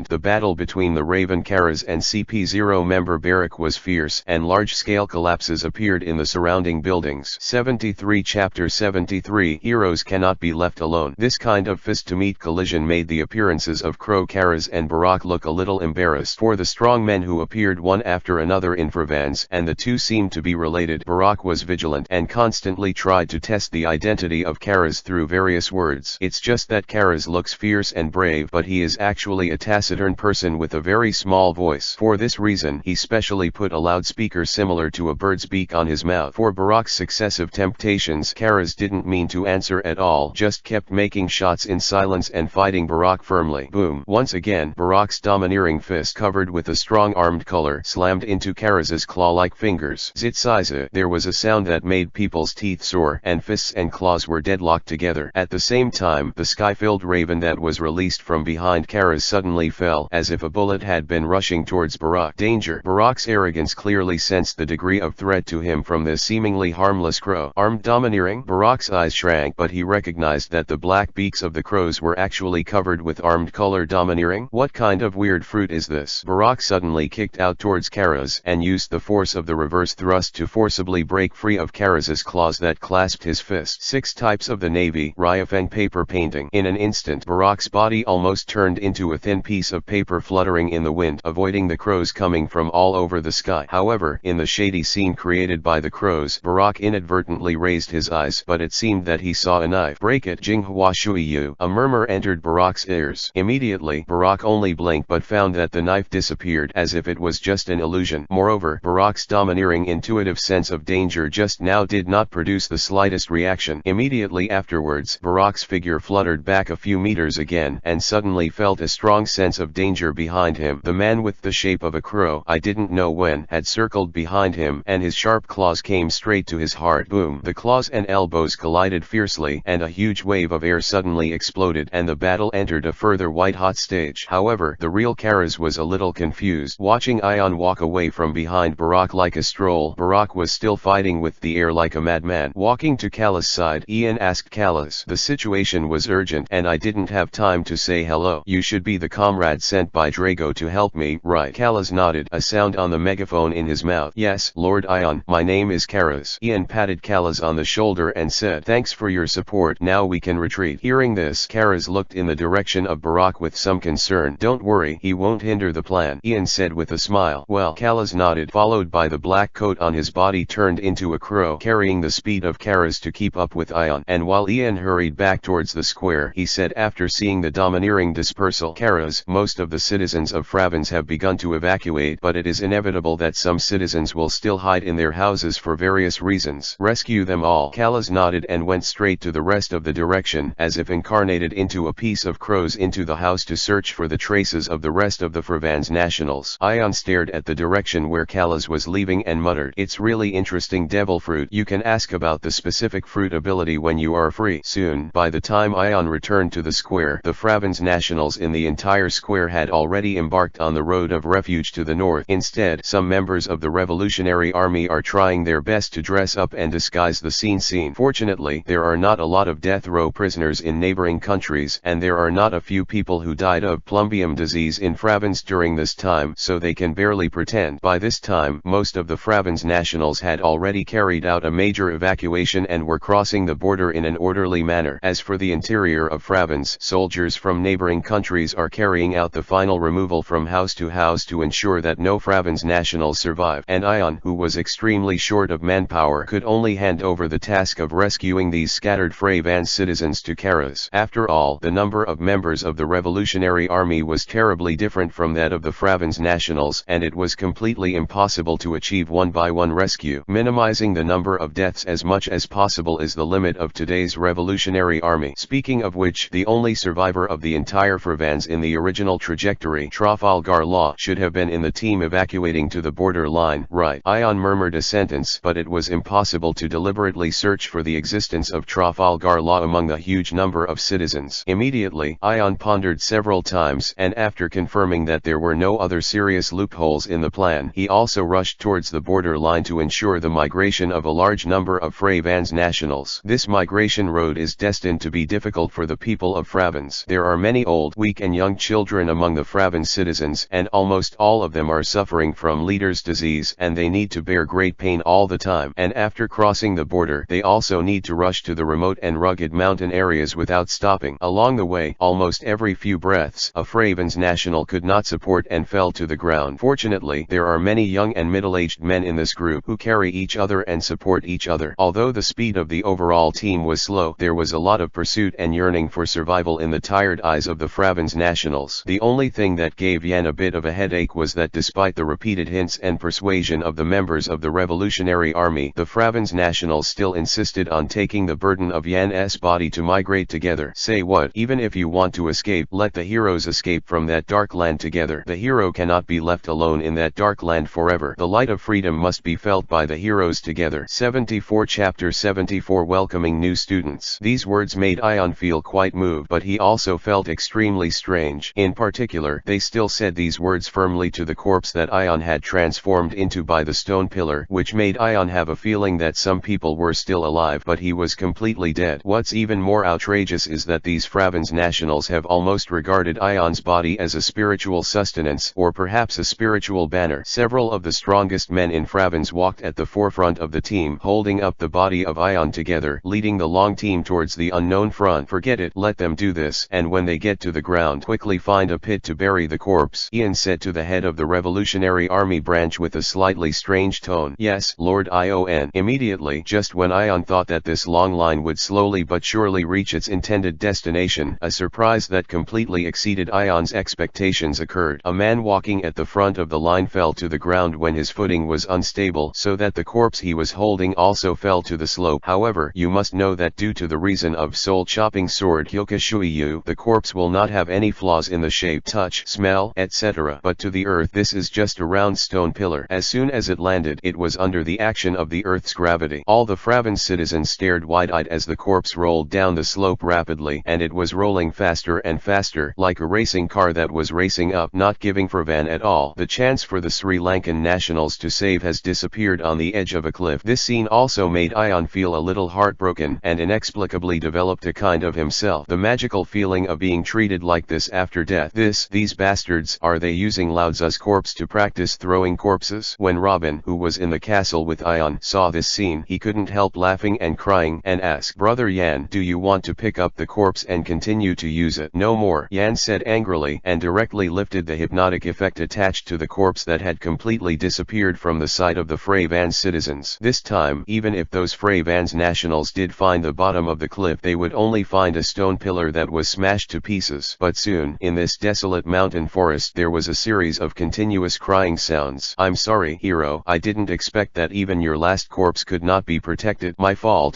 the battle between the Raven Karas and CP0 member Barak was fierce, and large-scale collapses appeared in the surrounding buildings. 73 Chapter 73 Heroes cannot be left alone. This kind of fist-to-meat collision made the appearances of Crow Karas and Barak look a little embarrassed. For the strong men who appeared one after another in Fraven's, and the two seemed to be related, Barak was vigilant and constantly tried to test the identity of Karas through various words. It's just that Karas looks fierce and brave, but he is actually a taciturn person with a very small voice. For this reason, he specially put a loudspeaker similar to a bird's beak on his mouth. For Barak's successive temptations, Karas didn't mean to answer at all, just kept making shots in silence and fighting Barak firmly. Boom. Once again, Barak's domineering fist, covered with a strong armed collar, slammed into Karas's claw-like fingers. Zitsiza. There was a sound that made people's teeth sore, and fists and claws were deadlocked together. At the same time, the sky-filled raven that was released from behind Karas suddenly fell, as if a bullet had been rushing towards Barak. Danger. Barak's arrogance clearly sensed the degree of threat to him from this seemingly harmless crow. Armed domineering? Barak's eyes shrank, but he recognized that the black beaks of the crows were actually covered with armed color. Domineering? What kind of weird fruit is this? Barak suddenly kicked out towards Karas, and used the force of the reverse thrust to forcibly break free of Karas's claws that clasped his fist. 6 types of the Navy. Ryafeng paper painting. In an instant, Barak's body almost turned into a thin piece of paper fluttering in the wind, avoiding the crows coming from all over the sky. However, in the shady scene created by the crows, Barak inadvertently raised his eyes, but it seemed that he saw a knife. Break it, Jinghua Shuiyu. A murmur entered Barak's ears. Immediately, Barak only blinked but found that the knife disappeared, as if it was just an illusion. Moreover, Barak's domineering intuitive sense of danger just now did not produce the slightest reaction. Immediately afterwards, Barak's figure fluttered back a few meters again, and suddenly felt a strong sense of danger behind him. The man with the shape of a crow, I didn't know when, had circled behind him, and his sharp claws came straight to his heart. Boom! The claws and elbows collided fiercely, and a huge wave of air suddenly exploded, and the battle entered a further white-hot stage. However, the real Karas was a little confused. Watching Ion walk away from behind Barak like a stroll, Barak was still fighting with the air like a madman. Walking to Kalas' side, Ian asked Kalas. The situation was urgent, and I didn't have time to say hello. You should be the comrade sent by Drago to help me, right? Kalas nodded, a sound on the megaphone in his mouth. Yes, Lord Ion, my name is Karas. Ian patted Kalas on the shoulder and said, thanks for your support. Now we can retreat. Hearing this, Karas looked in the direction of Barak with some concern. Don't worry, he won't hinder the plan, Ian said with a smile. Well, Kalas nodded, followed by the black coat on his body turned into a crow, carrying the speed of Karas to keep up with Ion. And while Ian hurried back towards the square, he said after seeing the domineering dispersal, Karas, most of the citizens of Fraven's have begun to evacuate, but it is inevitable that some citizens will still hide in their houses for various reasons. Rescue them all. Kalas nodded and went straight to the rest of the direction, as if incarnated into a piece of crows into the house to search for the traces of the rest of the Fravans nationals. Ion stared at the direction where Callas was leaving and muttered, "It's really interesting devil fruit. You can ask about the specific fruit ability when you are free." Soon, by the time Ion returned to the square, the Fravans nationals in the entire square had already embarked on the road of refuge to the north. Instead, some members of the Revolutionary Army are trying their best to dress up and disguise the scene. Fortunately, there are not a lot of death row prisoners in neighboring countries, and there are not a few people who died of plumbium disease in Fravans during this time, so they can barely pretend. By this time, most of the Fravans nationals had already carried out a major evacuation and were crossing the border in an orderly manner. As for the interior of Fravans, soldiers from neighboring countries are carrying out the final removal from house to house to ensure that no Fravans nationals survive, and Ion, who was extremely short of manpower, could only hand over the task of rescuing these scattered Fravans citizens to Callas. After all, the number of members of the Revolutionary Army was terribly different from that of the Fravans nationals, and it was completely impossible to achieve one-by-one rescue. Minimizing the number of deaths as much as possible is the limit of today's Revolutionary Army. Speaking of which, the only survivor of the entire Fravans in the original trajectory, Trafalgar Law, should have been in the team evacuating to the border line. Right. Ion murmured a sentence, but it was impossible to deliberately search for the existence of Trafalgar Law among the huge number of citizens. Immediately, Ion pondered several times, and after confirming that there were no other serious loopholes in the plan, he also rushed towards the border line to ensure the migration of a large number of Fravans nationals. This migration road is destined to be difficult for the people of Fravans. There are many old, weak and young children among the Fravans citizens, and almost all of them are suffering from leader's disease, and they need to bear great pain all the time. And after crossing the border, they also need to rush to the remote and rugged mountain areas without stopping. Along the way, almost every few breaths, a Fravans national could not support and fell to the ground. Fortunately, there are many young and middle-aged men in this group who carry each other and support each other. Although the speed of the overall team was slow, there was a lot of pursuit and yearning for survival in the tired eyes of the Fravans nationals. The only thing that gave Jan a bit of a headache was that despite the repeated hints and persuasion of the members of the Revolutionary Army, the Fravans nationals still insisted on taking the burden of Jan's body to migrate together. Say what? Even if you want to escape, let the heroes escape from that dark land together. The hero cannot be left alone in that dark land forever. The light of freedom must be felt by the heroes together. 74 Chapter 74 Welcoming New Students. These words made Ion feel quite moved, but he also felt extremely strange. In particular, they still said these words firmly to the corpse that Ion had transformed into by the stone pillar, which made Ion have a feeling that some people were still alive, but he was completely dead. What's even more outrageous is that these Fravans nationals have almost regarded Ion's body as a spiritual sustenance, or perhaps a spiritual banner. Several of the strongest men in Fravans walked at the forefront of the team, holding up the body of Ion together, leading the long team towards the unknown front. Forget it, let them do this, and when they get to the ground, quickly find a pit to bury the corpse, Ian said to the head of the Revolutionary Army branch with a slightly strange tone. Yes, Lord Ion. Immediately, just when Ion thought that this long line would slowly but surely reach its intended destination, a surprise that completely exceeded Ion's expectations occurred. A man walking at the front of the line fell to the ground when his footing was unstable, so that the corpse he was holding also fell to the slope. However, you must know that due to the reason of soul-chopping sword Hyokashuiyu, the corpse will not have any flaws in the shape, touch, smell, etc. But to the earth, this is just a round stone pillar. As soon as it landed, it was under the action of the earth's gravity. All the Fravans citizens stared wide-eyed as the corpse rolled down the slope rapidly, and it was rolling faster and faster, like a racing car that was racing up, not giving Fravan at all. The chance for the Sri Lankan nationals to save has disappeared on the edge of a cliff. This scene also made Ion feel a little heartbroken, and inexplicably developed a kind of himself. The magical feeling of being treated like this after death. These bastards, are they using Lao-Tzu's corpse to practice throwing corpses? When Robin, who was in the castle with Ion, saw this scene, he couldn't help laughing and crying, and asked, "Brother Jan, do you want to pick up the corpse and continue to use it?" "No more," Jan said angrily, and directly lifted the hypnotic effect attached to the corpse that had completely disappeared from the sight of the Fravans citizens. This time, even if those Fravans nationals did find the bottom of the cliff, they would only find a stone pillar that was smashed to pieces. But soon, in this desolate mountain forest, there was a series of continuous crying sounds. "I'm sorry, hero, I didn't expect that even your last corpse could not be protected. My fault,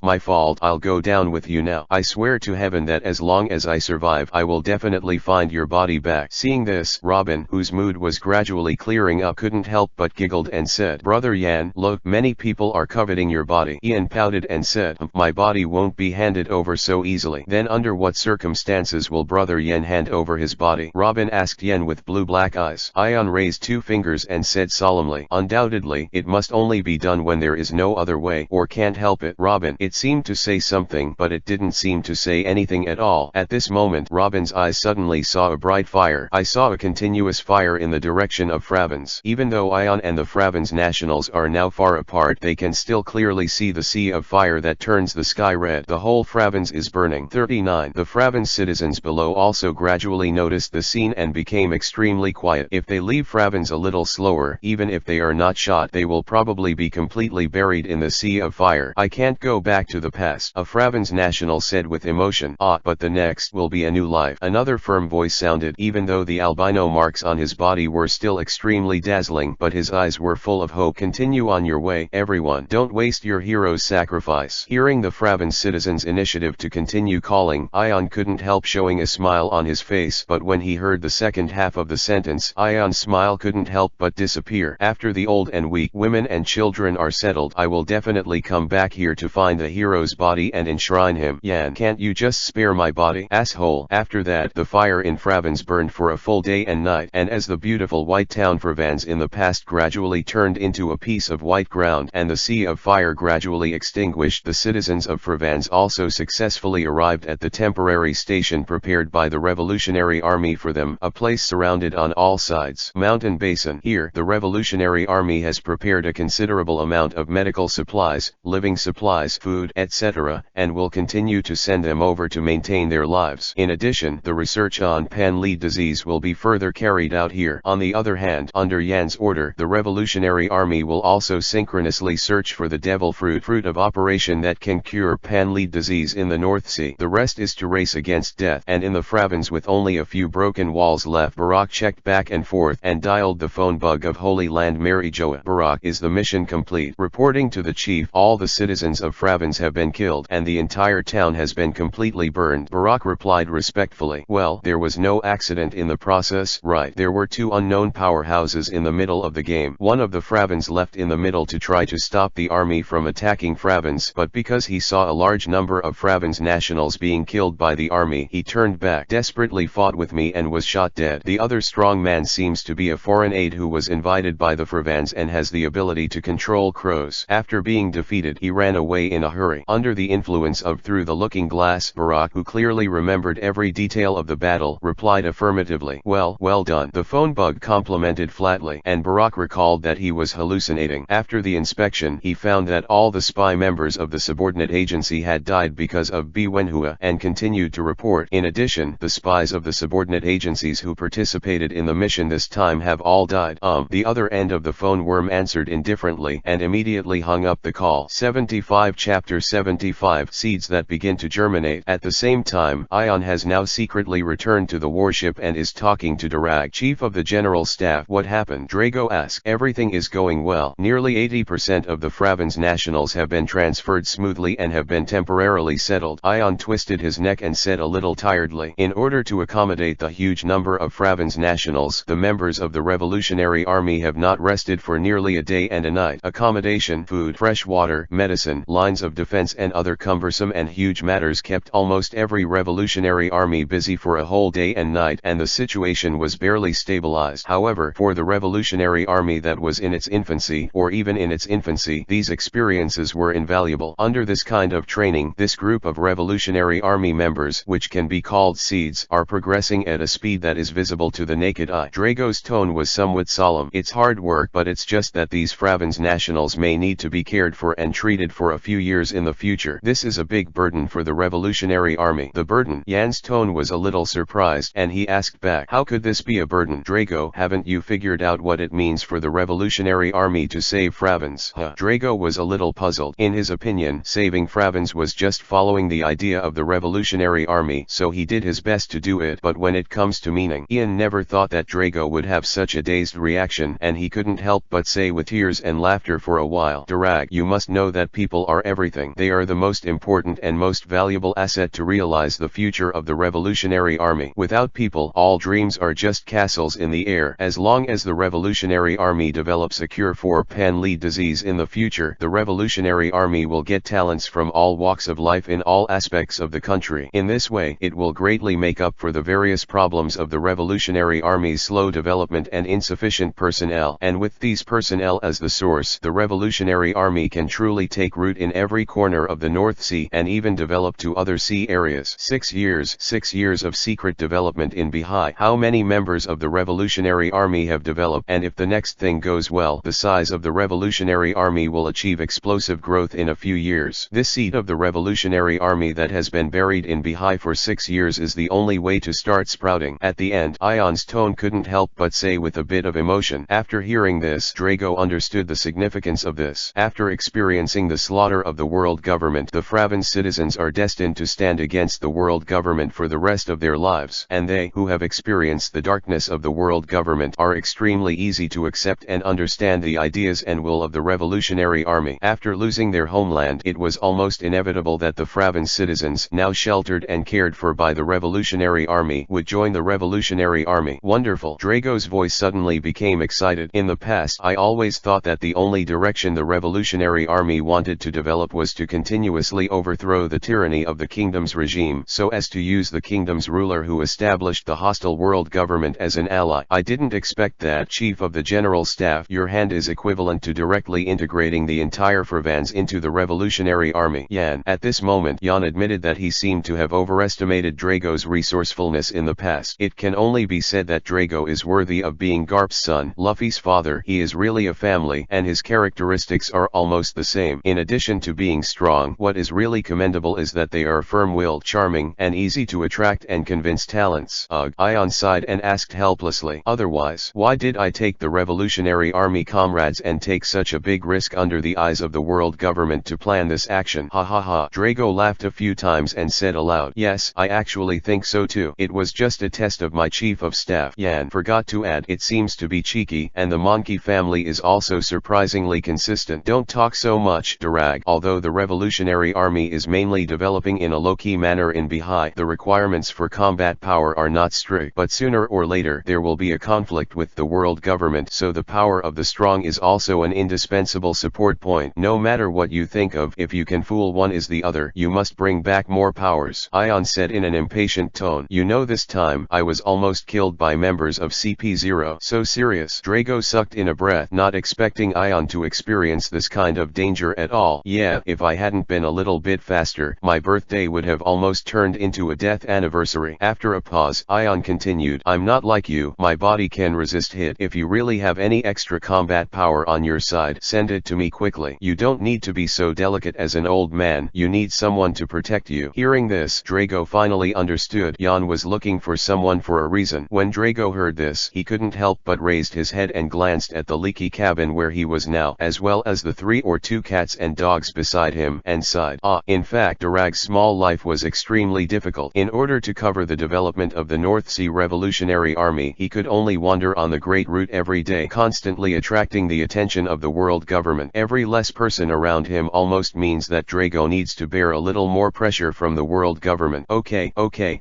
I'll go down with you now. I swear to heaven that as long as I survive, I will definitely definitely find your body back. Seeing this, Robin, whose mood was gradually clearing up, couldn't help but giggled and said, "Brother Yan, look, many people are coveting your body." Ian pouted and said, "My body won't be handed over so easily." "Then under what circumstances will Brother Yan hand over his body?" Robin asked Yan with blue-black eyes. Ian raised 2 fingers and said solemnly, "Undoubtedly, it must only be done when there is no other way, or can't help it." Robin, it seemed to say something, but it didn't seem to say anything at all. At this moment, Robin's eyes suddenly saw a bright fire. I saw a continuous fire in the direction of Fravens. Even though Ion and the Fravens nationals are now far apart, they can still clearly see the sea of fire that turns the sky red. The whole Fravens is burning. 39. The Fravens citizens below also gradually noticed the scene and became extremely quiet. If they leave Fravens a little slower, even if they are not shot, they will probably be completely buried in the sea of fire. "I can't go back to the past," a Fravens national said with emotion. "Ah, but the next will be a new life." Another firm voice sounded, even though the albino marks on his body were still extremely dazzling, but his eyes were full of hope. "Continue on your way, everyone. Don't waste your hero's sacrifice." Hearing the Fravens citizens' initiative to continue calling, Ion couldn't help showing a smile on his face, but when he heard the second half of the sentence, Ion's smile couldn't help but disappear. "After the old and weak women and children are settled, I will definitely come back here to find the hero's body and enshrine him." "Yan, can't you just spare my body, asshole?" After that, the fire in Fravens burned for a full day and night, and as the beautiful white town Fravens in the past gradually turned into a piece of white ground and the sea of fire gradually extinguished, the citizens of Fravens also successfully arrived at the temporary station prepared by the Revolutionary Army for them, a place surrounded on all sides. Mountain Basin. Here, the Revolutionary Army has prepared a considerable amount of medical supplies, living supplies, food, etc., and will continue to send them over to maintain their lives. In addition, the research on pan-lead disease will be further carried out here. On the other hand, under Yan's order, the Revolutionary Army will also synchronously search for the devil fruit of operation that can cure pan-lead disease in the North Sea. The rest is to race against death. And in the Fravens, with only a few broken walls left, Barak checked back and forth and dialed the phone bug of Holy Land Mary Joa. "Barak, is the mission complete?" Reporting to the chief, "All the citizens of Fravens have been killed and the entire town has been completely burned." Barak replied respectfully, "Well, there was no accident in the process, right? There were 2 unknown powerhouses in the middle of the game. One of the Fravens left in the middle to try to stop the army from attacking Fravens, but because he saw a large number of Fravens nationals being killed by the army, he turned back, desperately fought with me and was shot dead. The other strong man seems to be a foreign aide who was invited by the Fravens and has the ability to control crows. After being defeated, he ran away in a hurry." Under the influence of Through the Looking Glass, Barak, who clearly remembered every detail of the battle, replied affirmatively. Well done." The phone bug complimented flatly, and Barak recalled that he was hallucinating. After the inspection, he found that all the spy members of the subordinate agency had died because of Wenhua, and continued to report. In addition, the spies of the subordinate agencies who participated in the mission this time have all died. The other end of the phone worm answered indifferently and immediately hung up the call. 75 Chapter 75 Seeds that begin to germinate. At the same time, Ion has now secretly returned to the warship and is talking to Darag, chief of the general staff. "What happened?" Drago asked. "Everything is going well. Nearly 80% of the Fravens nationals have been transferred smoothly and have been temporarily settled." Ion twisted his neck and said a little tiredly, "In order to accommodate the huge number of Fravens nationals, the members of the Revolutionary Army have not rested for nearly a day and a night. Accommodation, food, fresh water, medicine, lines of defense and other cumbersome and huge matters kept almost every Revolutionary Army busy for a whole day and night, and the situation was barely stabilized. However, for the Revolutionary Army that was in its infancy, or even in its infancy, these experiences were invaluable. Under this kind of training, this group of Revolutionary Army members, which can be called seeds, are progressing at a speed that is visible to the naked eye." Drago's tone was somewhat solemn. "It's hard work, but it's just that these Fravens nationals may need to be cared for and treated for a few years in the future. This is a big burden for the Revolutionary Army." "The burden?" Yan's tone was a little surprised, and he asked back, "How could this be a burden?" "Drago, haven't you figured out what it means for the Revolutionary Army to save Fravens?" Drago was a little puzzled. In his opinion, saving Fravens was just following the idea of the Revolutionary Army, so he did his best to do it, but when it comes to meaning, Ian never thought that Drago would have such a dazed reaction, and he couldn't help but say with tears and laughter for a while, "Darag, you must know that people are everything. They are the most important and most valuable asset to realize the future of the Revolutionary revolutionary army. Without people, all dreams are just castles in the air. As long as the revolutionary army develops a cure for pan-lead disease in the future, the revolutionary army will get talents from all walks of life in all aspects of the country. In this way, it will greatly make up for the various problems of the revolutionary army's slow development and insufficient personnel. And with these personnel as the source, the revolutionary army can truly take root in every corner of the North Sea and even develop to other sea areas. 6 years. 6 years of secret development in Bihai. How many members of the revolutionary army have developed? And if the next thing goes well, the size of the revolutionary army will achieve explosive growth in a few years. This seed of the revolutionary army that has been buried in Bihai for 6 years is the only way to start sprouting. At the end, Ion's tone couldn't help but say with a bit of emotion. After hearing this, Drago understood the significance of this. After experiencing the slaughter of the world government, the Fraven's citizens are destined to stand against the world government for the rest of their lives. And they, who have experienced the darkness of the world government, are extremely easy to accept and understand the ideas and will of the revolutionary army. After losing their homeland, it was almost inevitable that the Fraven's citizens, now sheltered and cared for by the revolutionary army, would join the revolutionary army. Wonderful. Drago's voice suddenly became excited. In the past, I always thought that the only direction the revolutionary army wanted to develop was to continuously overthrow the tyranny of the kingdom's regime, so as to use the kingdom's ruler who established the hostile world government as an ally. I didn't expect that. Chief of the General Staff, your hand is equivalent to directly integrating the entire Fravans into the revolutionary army. Yan. At this moment, Yan admitted that he seemed to have overestimated Drago's resourcefulness in the past. It can only be said that Drago is worthy of being Garp's son, Luffy's father. He is really a family, and his characteristics are almost the same. In addition to being strong, what is really commendable is that they are firm-willed, charming, and easy to attract and convince talents. Ugh. Ion sighed and asked helplessly, otherwise, why did I take the revolutionary army comrades and take such a big risk under the eyes of the world government to plan this action? Ha ha ha. Drago laughed a few times and said aloud, yes, I actually think so too. It was just a test of my chief of staff. Yan forgot to add, it seems to be cheeky, and the Monkey family is also surprisingly consistent. Don't talk so much, Darag. Although the revolutionary army is mainly developing in a low-key manner in Bihai, the requirements for combat power are not strict, but sooner or later there will be a conflict with the world government, so the power of the strong is also an indispensable support point. No matter what you think of, if you can fool one is the other, you must bring back more powers. Ion said in an impatient tone, you know, this time I was almost killed by members of CP0. So serious? Drago sucked in a breath, not expecting Ion to experience this kind of danger at all. Yeah, if I hadn't been a little bit faster, my birthday would have almost turned into a death anniversary. After a pause, Ion continued, I'm not like you, my body can resist hit. If you really have any extra combat power on your side, send it to me quickly. You don't need to be so delicate as an old man, you need someone to protect you. Hearing this, Drago finally understood. Yan was looking for someone for a reason. When Drago heard this, he couldn't help but raised his head and glanced at the leaky cabin where he was now, as well as the 3 or 2 cats and dogs beside him, and sighed. In fact, Darag's small life was extremely difficult. In order to cover the development of the North Sea Revolutionary Army, he could only wander on the Great Route every day, constantly attracting the attention of the world government. Every less person around him almost means that Drago needs to bear a little more pressure from the world government. Okay,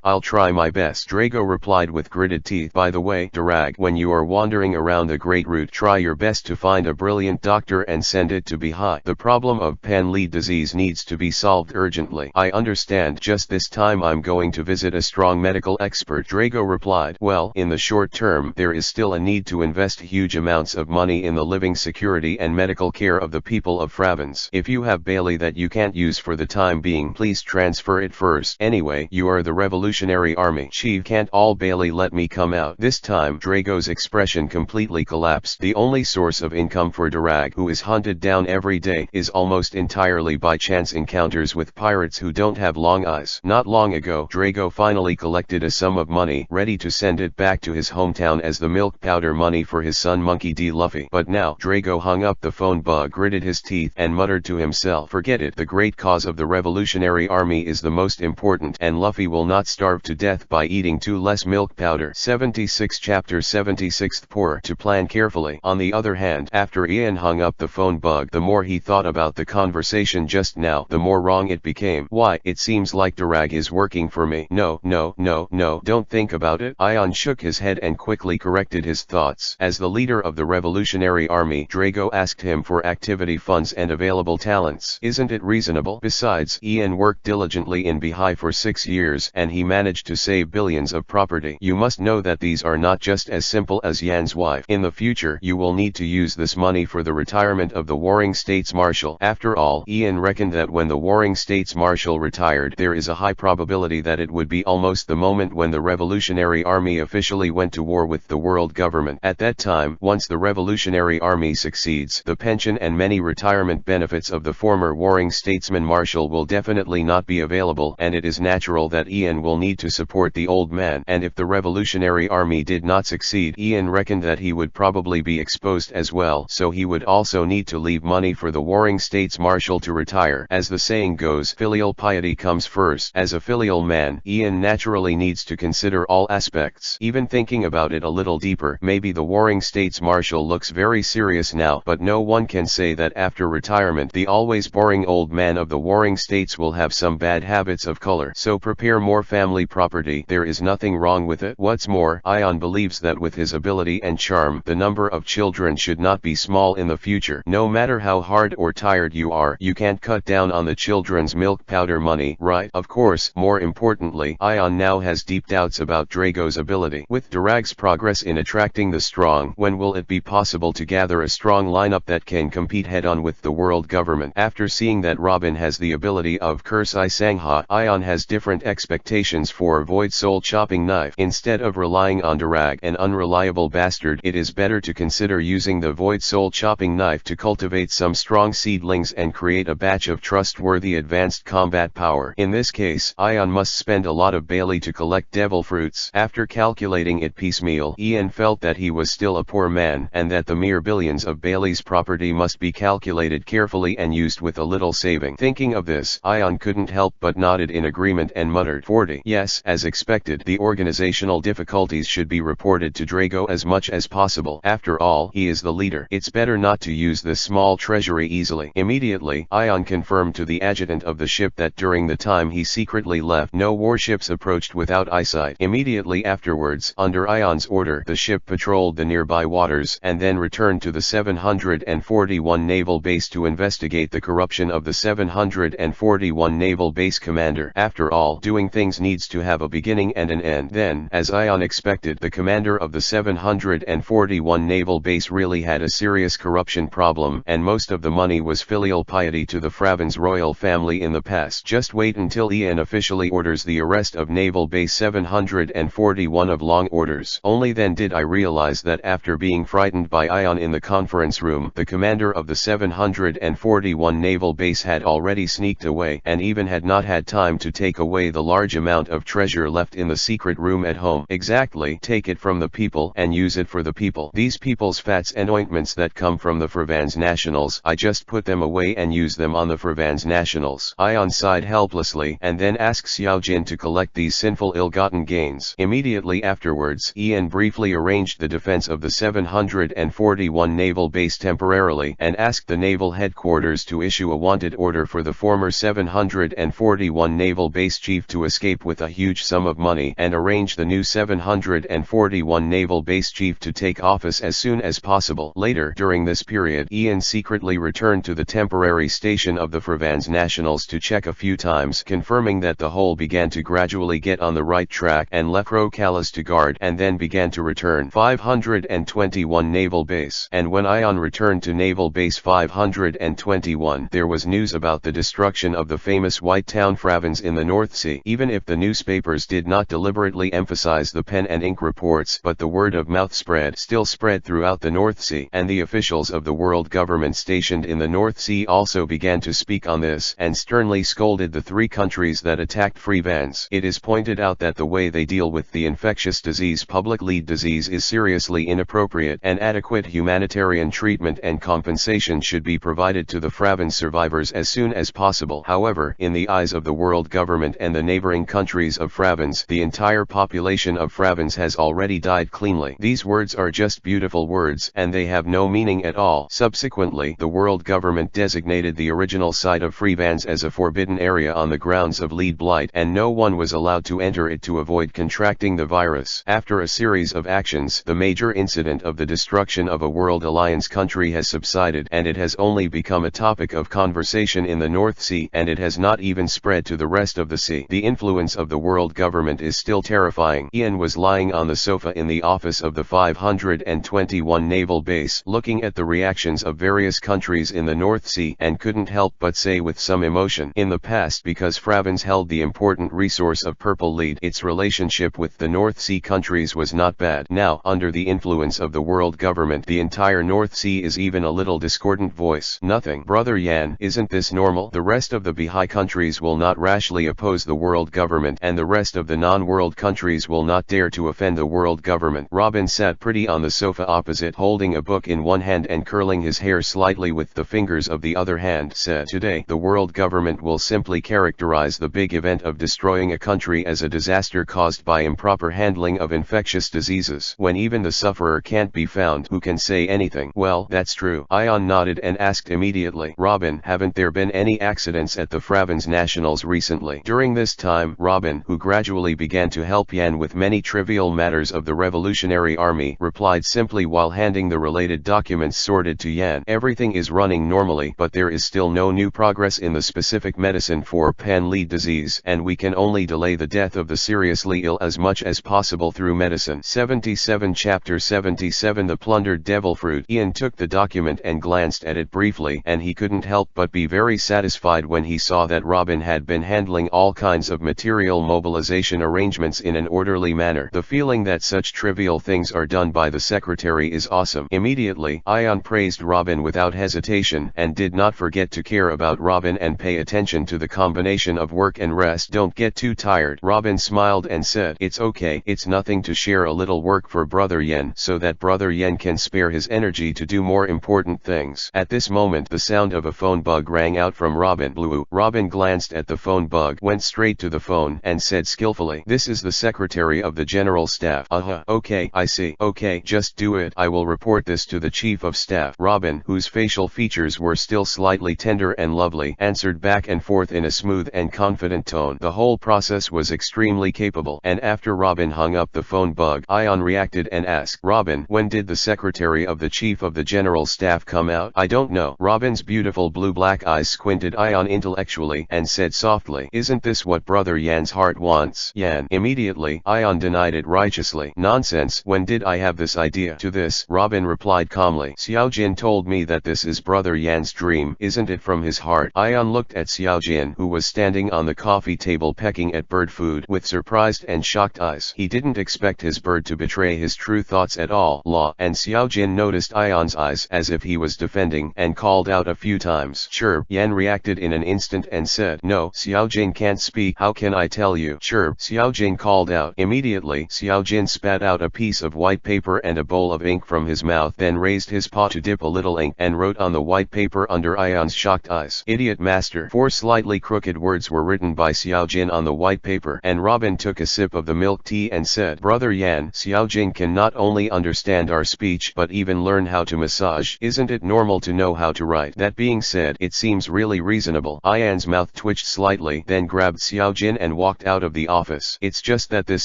I'll try my best, Drago replied with gritted teeth. By the way, Darag, when you are wandering around the Great Route, try your best to find a brilliant doctor and send it to Bihai. The problem of pan-lead disease needs to be solved urgently. I understand. Just this time I'm going to visit a strong medical expert, Drago replied. Well, in the short term, there is still a need to invest huge amounts of money in the living security and medical care of the people of Fravans. If you have Bailey that you can't use for the time being, please transfer it first. Anyway, you are the revolutionary army chief, can't all Bailey let me come out? This time, Drago's expression completely collapsed. The only source of income for Darag, who is hunted down every day, is almost entirely by chance encounters with pirates who don't have long eyes. Not long ago, Drago finally collected a sum of money, ready to send it back to his hometown as the milk powder money for his son Monkey D. Luffy. But now, Drago hung up the phone, gritted his teeth, and muttered to himself, forget it. The great cause of the revolutionary army is the most important, and Luffy will not starve to death by eating 2 less milk powder. 76 Chapter 76 Poor to plan carefully. On the other hand, after Ian hung up the phone, the more he thought about the conversation just now, the more wrong it became. Why, it seems like Darag is working for me. No, no, don't think about it. Ion shook his head and quickly corrected his thoughts. As the leader of the Revolutionary Army, Drago asked him for activity funds and available talents. Isn't it reasonable? Besides, Ian worked diligently in Beehive for 6 years and he managed to save billions of property. You must know that these are not just as simple as Yan's wife. In the future, you will need to use this money for the retirement of the Warring States Marshal. After all, Ian reckoned that when the Warring States Marshal retired, there is a high probability that it would be almost the moment when the Revolutionary Army officially went to war with the world government. At that time, once the Revolutionary Army succeeds, the pension and many retirement benefits of the former Warring Statesman Marshal will definitely not be available, and it is natural that Ian will need to support the old man. And if the Revolutionary Army did not succeed, Ian reckoned that he would probably be exposed as well, so he would also need to leave money for the Warring States Marshal to retire. As the saying goes, filial piety comes first. As a filial man, Ian naturally needs to consider all aspects. Even thinking about it a little deeper, maybe the Warring States Marshal looks very serious now, but no one can say that after retirement the always boring old man of the Warring States will have some bad habits of color. So prepare more family property. There is nothing wrong with it. What's more, Ion believes that with his ability and charm, the number of children should not be small in the future. No matter how hard or tired you are, you can't cut down on the children's milk powder money, right? Of course, more importantly, Ion now has deep doubts about Drago's ability. With Durag's progress in attracting the strong, when will it be possible to gather a strong lineup that can compete head-on with the world government? After seeing that Robin has the ability of Curse I Sangha, Ion has different expectations for Void Soul Chopping Knife. Instead of relying on Durag, an unreliable bastard, it is better to consider using the Void Soul Chopping Knife to cultivate some strong seedlings and create a batch of trustworthy advanced combat power. In this case, Ion must spend a lot of Bailey to collect devil fruits. After calculating it piecemeal, Ian felt that he was still a poor man, and that the mere billions of Bailey's property must be calculated carefully and used with a little saving. Thinking of this, Ion couldn't help but nodded in agreement and muttered, 40. Yes, as expected, the organizational difficulties should be reported to Drago as much as possible. After all, he is the leader. It's better not to use this small treasury easily. Immediately, Ion confirmed to the adjutant of the ship that during the time he secretly left, no warships approached without eyesight. Immediately afterwards, under Ion's order, the ship patrolled the nearby waters and then returned to the 741 Naval Base to investigate the corruption of the 741 Naval Base commander. After all, doing things needs to have a beginning and an end. Then, as Ion expected, the commander of the 741 Naval Base really had a serious corruption problem, and most of the money was filial piety to the Fravens royal family in the past. Just wait until Ian officially orders the arrest of Naval Base 741 of long orders. Only then did I realize that after being frightened by Ion in the conference room, the commander of the 741 Naval Base had already sneaked away, and even had not had time to take away the large amount of treasure left in the secret room at home. Exactly, take it from the people and use it for the people. These people's fats and ointments that come from the Fravans nationals, I just put them away and use them on the Fravans nationals. Ion sighed helplessly and then asked Xiao Jin to collect these sinful ill-gotten gains. Immediately afterwards, Ian briefly arranged the defense of the 741 Naval Base temporarily and asked the naval headquarters to issue a wanted order for the former 741 Naval Base chief to escape with a huge sum of money, and arrange the new 741 Naval Base chief to take office as soon as possible. Later, during this period, Ian secretly returned to the temporary station of the Fravans nationals to check a few times, confirming that the whole began to gradually get on the right track, and left Callis to guard, and then began to return 521 Naval Base. And when Ion returned to Naval Base 521, there was news about the destruction of the famous White Town Fravens in the North Sea. Even if the newspapers did not deliberately emphasize the pen and ink reports, but the word of mouth still spread throughout the North Sea, and the officials of the world government stationed in the North Sea also began to speak on this, and sternly scolded the 3 countries that attacked Fravans. It is pointed out that the way they deal with the infectious disease, public lead disease, is seriously inappropriate, and adequate humanitarian treatment and compensation should be provided to the Fravans survivors as soon as possible. However, in the eyes of the world government and the neighboring countries of Fravans, the entire population of Fravans has already died cleanly. These words are just beautiful words, and they have no meaning at all. Subsequently, the world government designated the original site of Fravans as a forbidden area on the grounds of lead blight, and no one was allowed allowed to enter it to avoid contracting the virus. After a series of actions, the major incident of the destruction of a World Alliance country has subsided, and it has only become a topic of conversation in the North Sea, and it has not even spread to the rest of the sea. The influence of the world government is still terrifying. Ian was lying on the sofa in the office of the 521 Naval Base, looking at the reactions of various countries in the North Sea, and couldn't help but say with some emotion, in the past, because Fravens held the important resource of Purple Lead, its relationship with the North Sea countries was not bad. Now, under the influence of the world government, the entire North Sea is even a little discordant voice. Nothing. Brother Yan, isn't this normal? The rest of the Baha'i countries will not rashly oppose the world government, and the rest of the non-world countries will not dare to offend the world government. Robin sat pretty on the sofa opposite, holding a book in one hand and curling his hair slightly with the fingers of the other hand, said, "Today, the world government will simply characterize the big event of destroying a country as a disaster caused by improper handling of infectious diseases. When even the sufferer can't be found, who can say anything?" "Well, that's true." Ion nodded and asked immediately, "Robin, haven't there been any accidents at the Fravens Nationals recently?" During this time, Robin, who gradually began to help Yan with many trivial matters of the Revolutionary Army, replied simply while handing the related documents sorted to Yan, "Everything is running normally, but there is still no new progress in the specific medicine for pan-lead disease, and we can only delay the death of the seriously ill as much as possible through medicine." 77 Chapter 77 The Plundered Devil Fruit. Ian took the document and glanced at it briefly, and he couldn't help but be very satisfied when he saw that Robin had been handling all kinds of material mobilization arrangements in an orderly manner. The feeling that such trivial things are done by the secretary is awesome. Immediately, Ion praised Robin without hesitation, and did not forget to care about Robin and pay attention to the combination of work and rest. "Don't get too tired." Robin smiled and said, "It's okay, it's nothing to share a little work for Brother Yen, so that Brother Yen can spare his energy to do more important things." At this moment, the sound of a phone bug rang out from Robin. Blue. Robin glanced at the phone bug, went straight to the phone, and said skillfully, "This is the Secretary of the General Staff." Okay, I see. Okay, just do it. I will report this to the Chief of Staff." Robin, whose facial features were still slightly tender and lovely, answered back and forth in a smooth and confident tone. The whole process was extremely capable, and after Robin hung up the phone bug, Ion reacted and asked, "Robin, when did the Secretary of the Chief of the General Staff come out?" "I don't know." Robin's beautiful blue-black eyes squinted Ion intellectually, and said softly, "Isn't this what Brother Yan's heart wants?" Yan. Immediately, Ion denied it righteously. "Nonsense, when did I have this idea?" To this, Robin replied calmly, "Xiaojin told me that this is Brother Yan's dream. Isn't it from his heart?" Ion looked at Xiaojin, who was standing on the coffee table pecking at bird food with surprised and shocked eyes. He didn't expect his bird to betray his true thoughts at all. And Xiaojin noticed Ion's eyes as if he was defending, and called out a few times. "Sure." Yan reacted in an instant and said, "No, Xiaojin can't speak. How can I tell you?" "Sure." Xiaojin called out. Immediately, Xiaojin spat out a piece of white paper and a bowl of ink from his mouth, then raised his paw to dip a little ink, and wrote on the white paper under Ion's shocked eyes, "Idiot Master." 4 slightly crooked words were written by Xiaojin on the white paper, and Robin took a sip of the milk tea and said, "Brother Yan, Xiaojin can not only understand our speech but even learn how to massage. Isn't it normal to know how to write? That being said, it seems really reasonable." Ian's mouth twitched slightly, then grabbed Xiaojin and walked out of the office. "It's just that this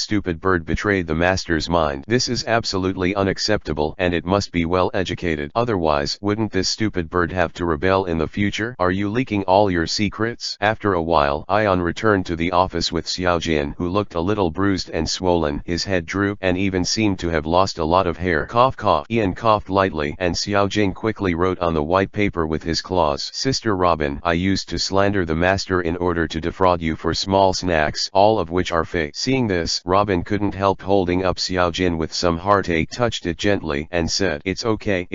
stupid bird betrayed the master's mind. This is absolutely unacceptable, and it must be well educated. Otherwise, wouldn't this stupid bird have to rebel in the future? Are you leaking all your secrets?" After a while, Ion returned to the office with Xiaojin, who looked a little bruised and swollen. His head drooped, and even seemed to have lost a lot of hair. Cough cough. Ian coughed lightly, and Xiaojin quickly wrote on the white paper with his claws, "Sister Robin, I used to slander the master in order to defraud you for small snacks, all of which are fake." Seeing this, Robin couldn't help holding up Xiaojin with some heartache, touched it gently, and said, "It's okay,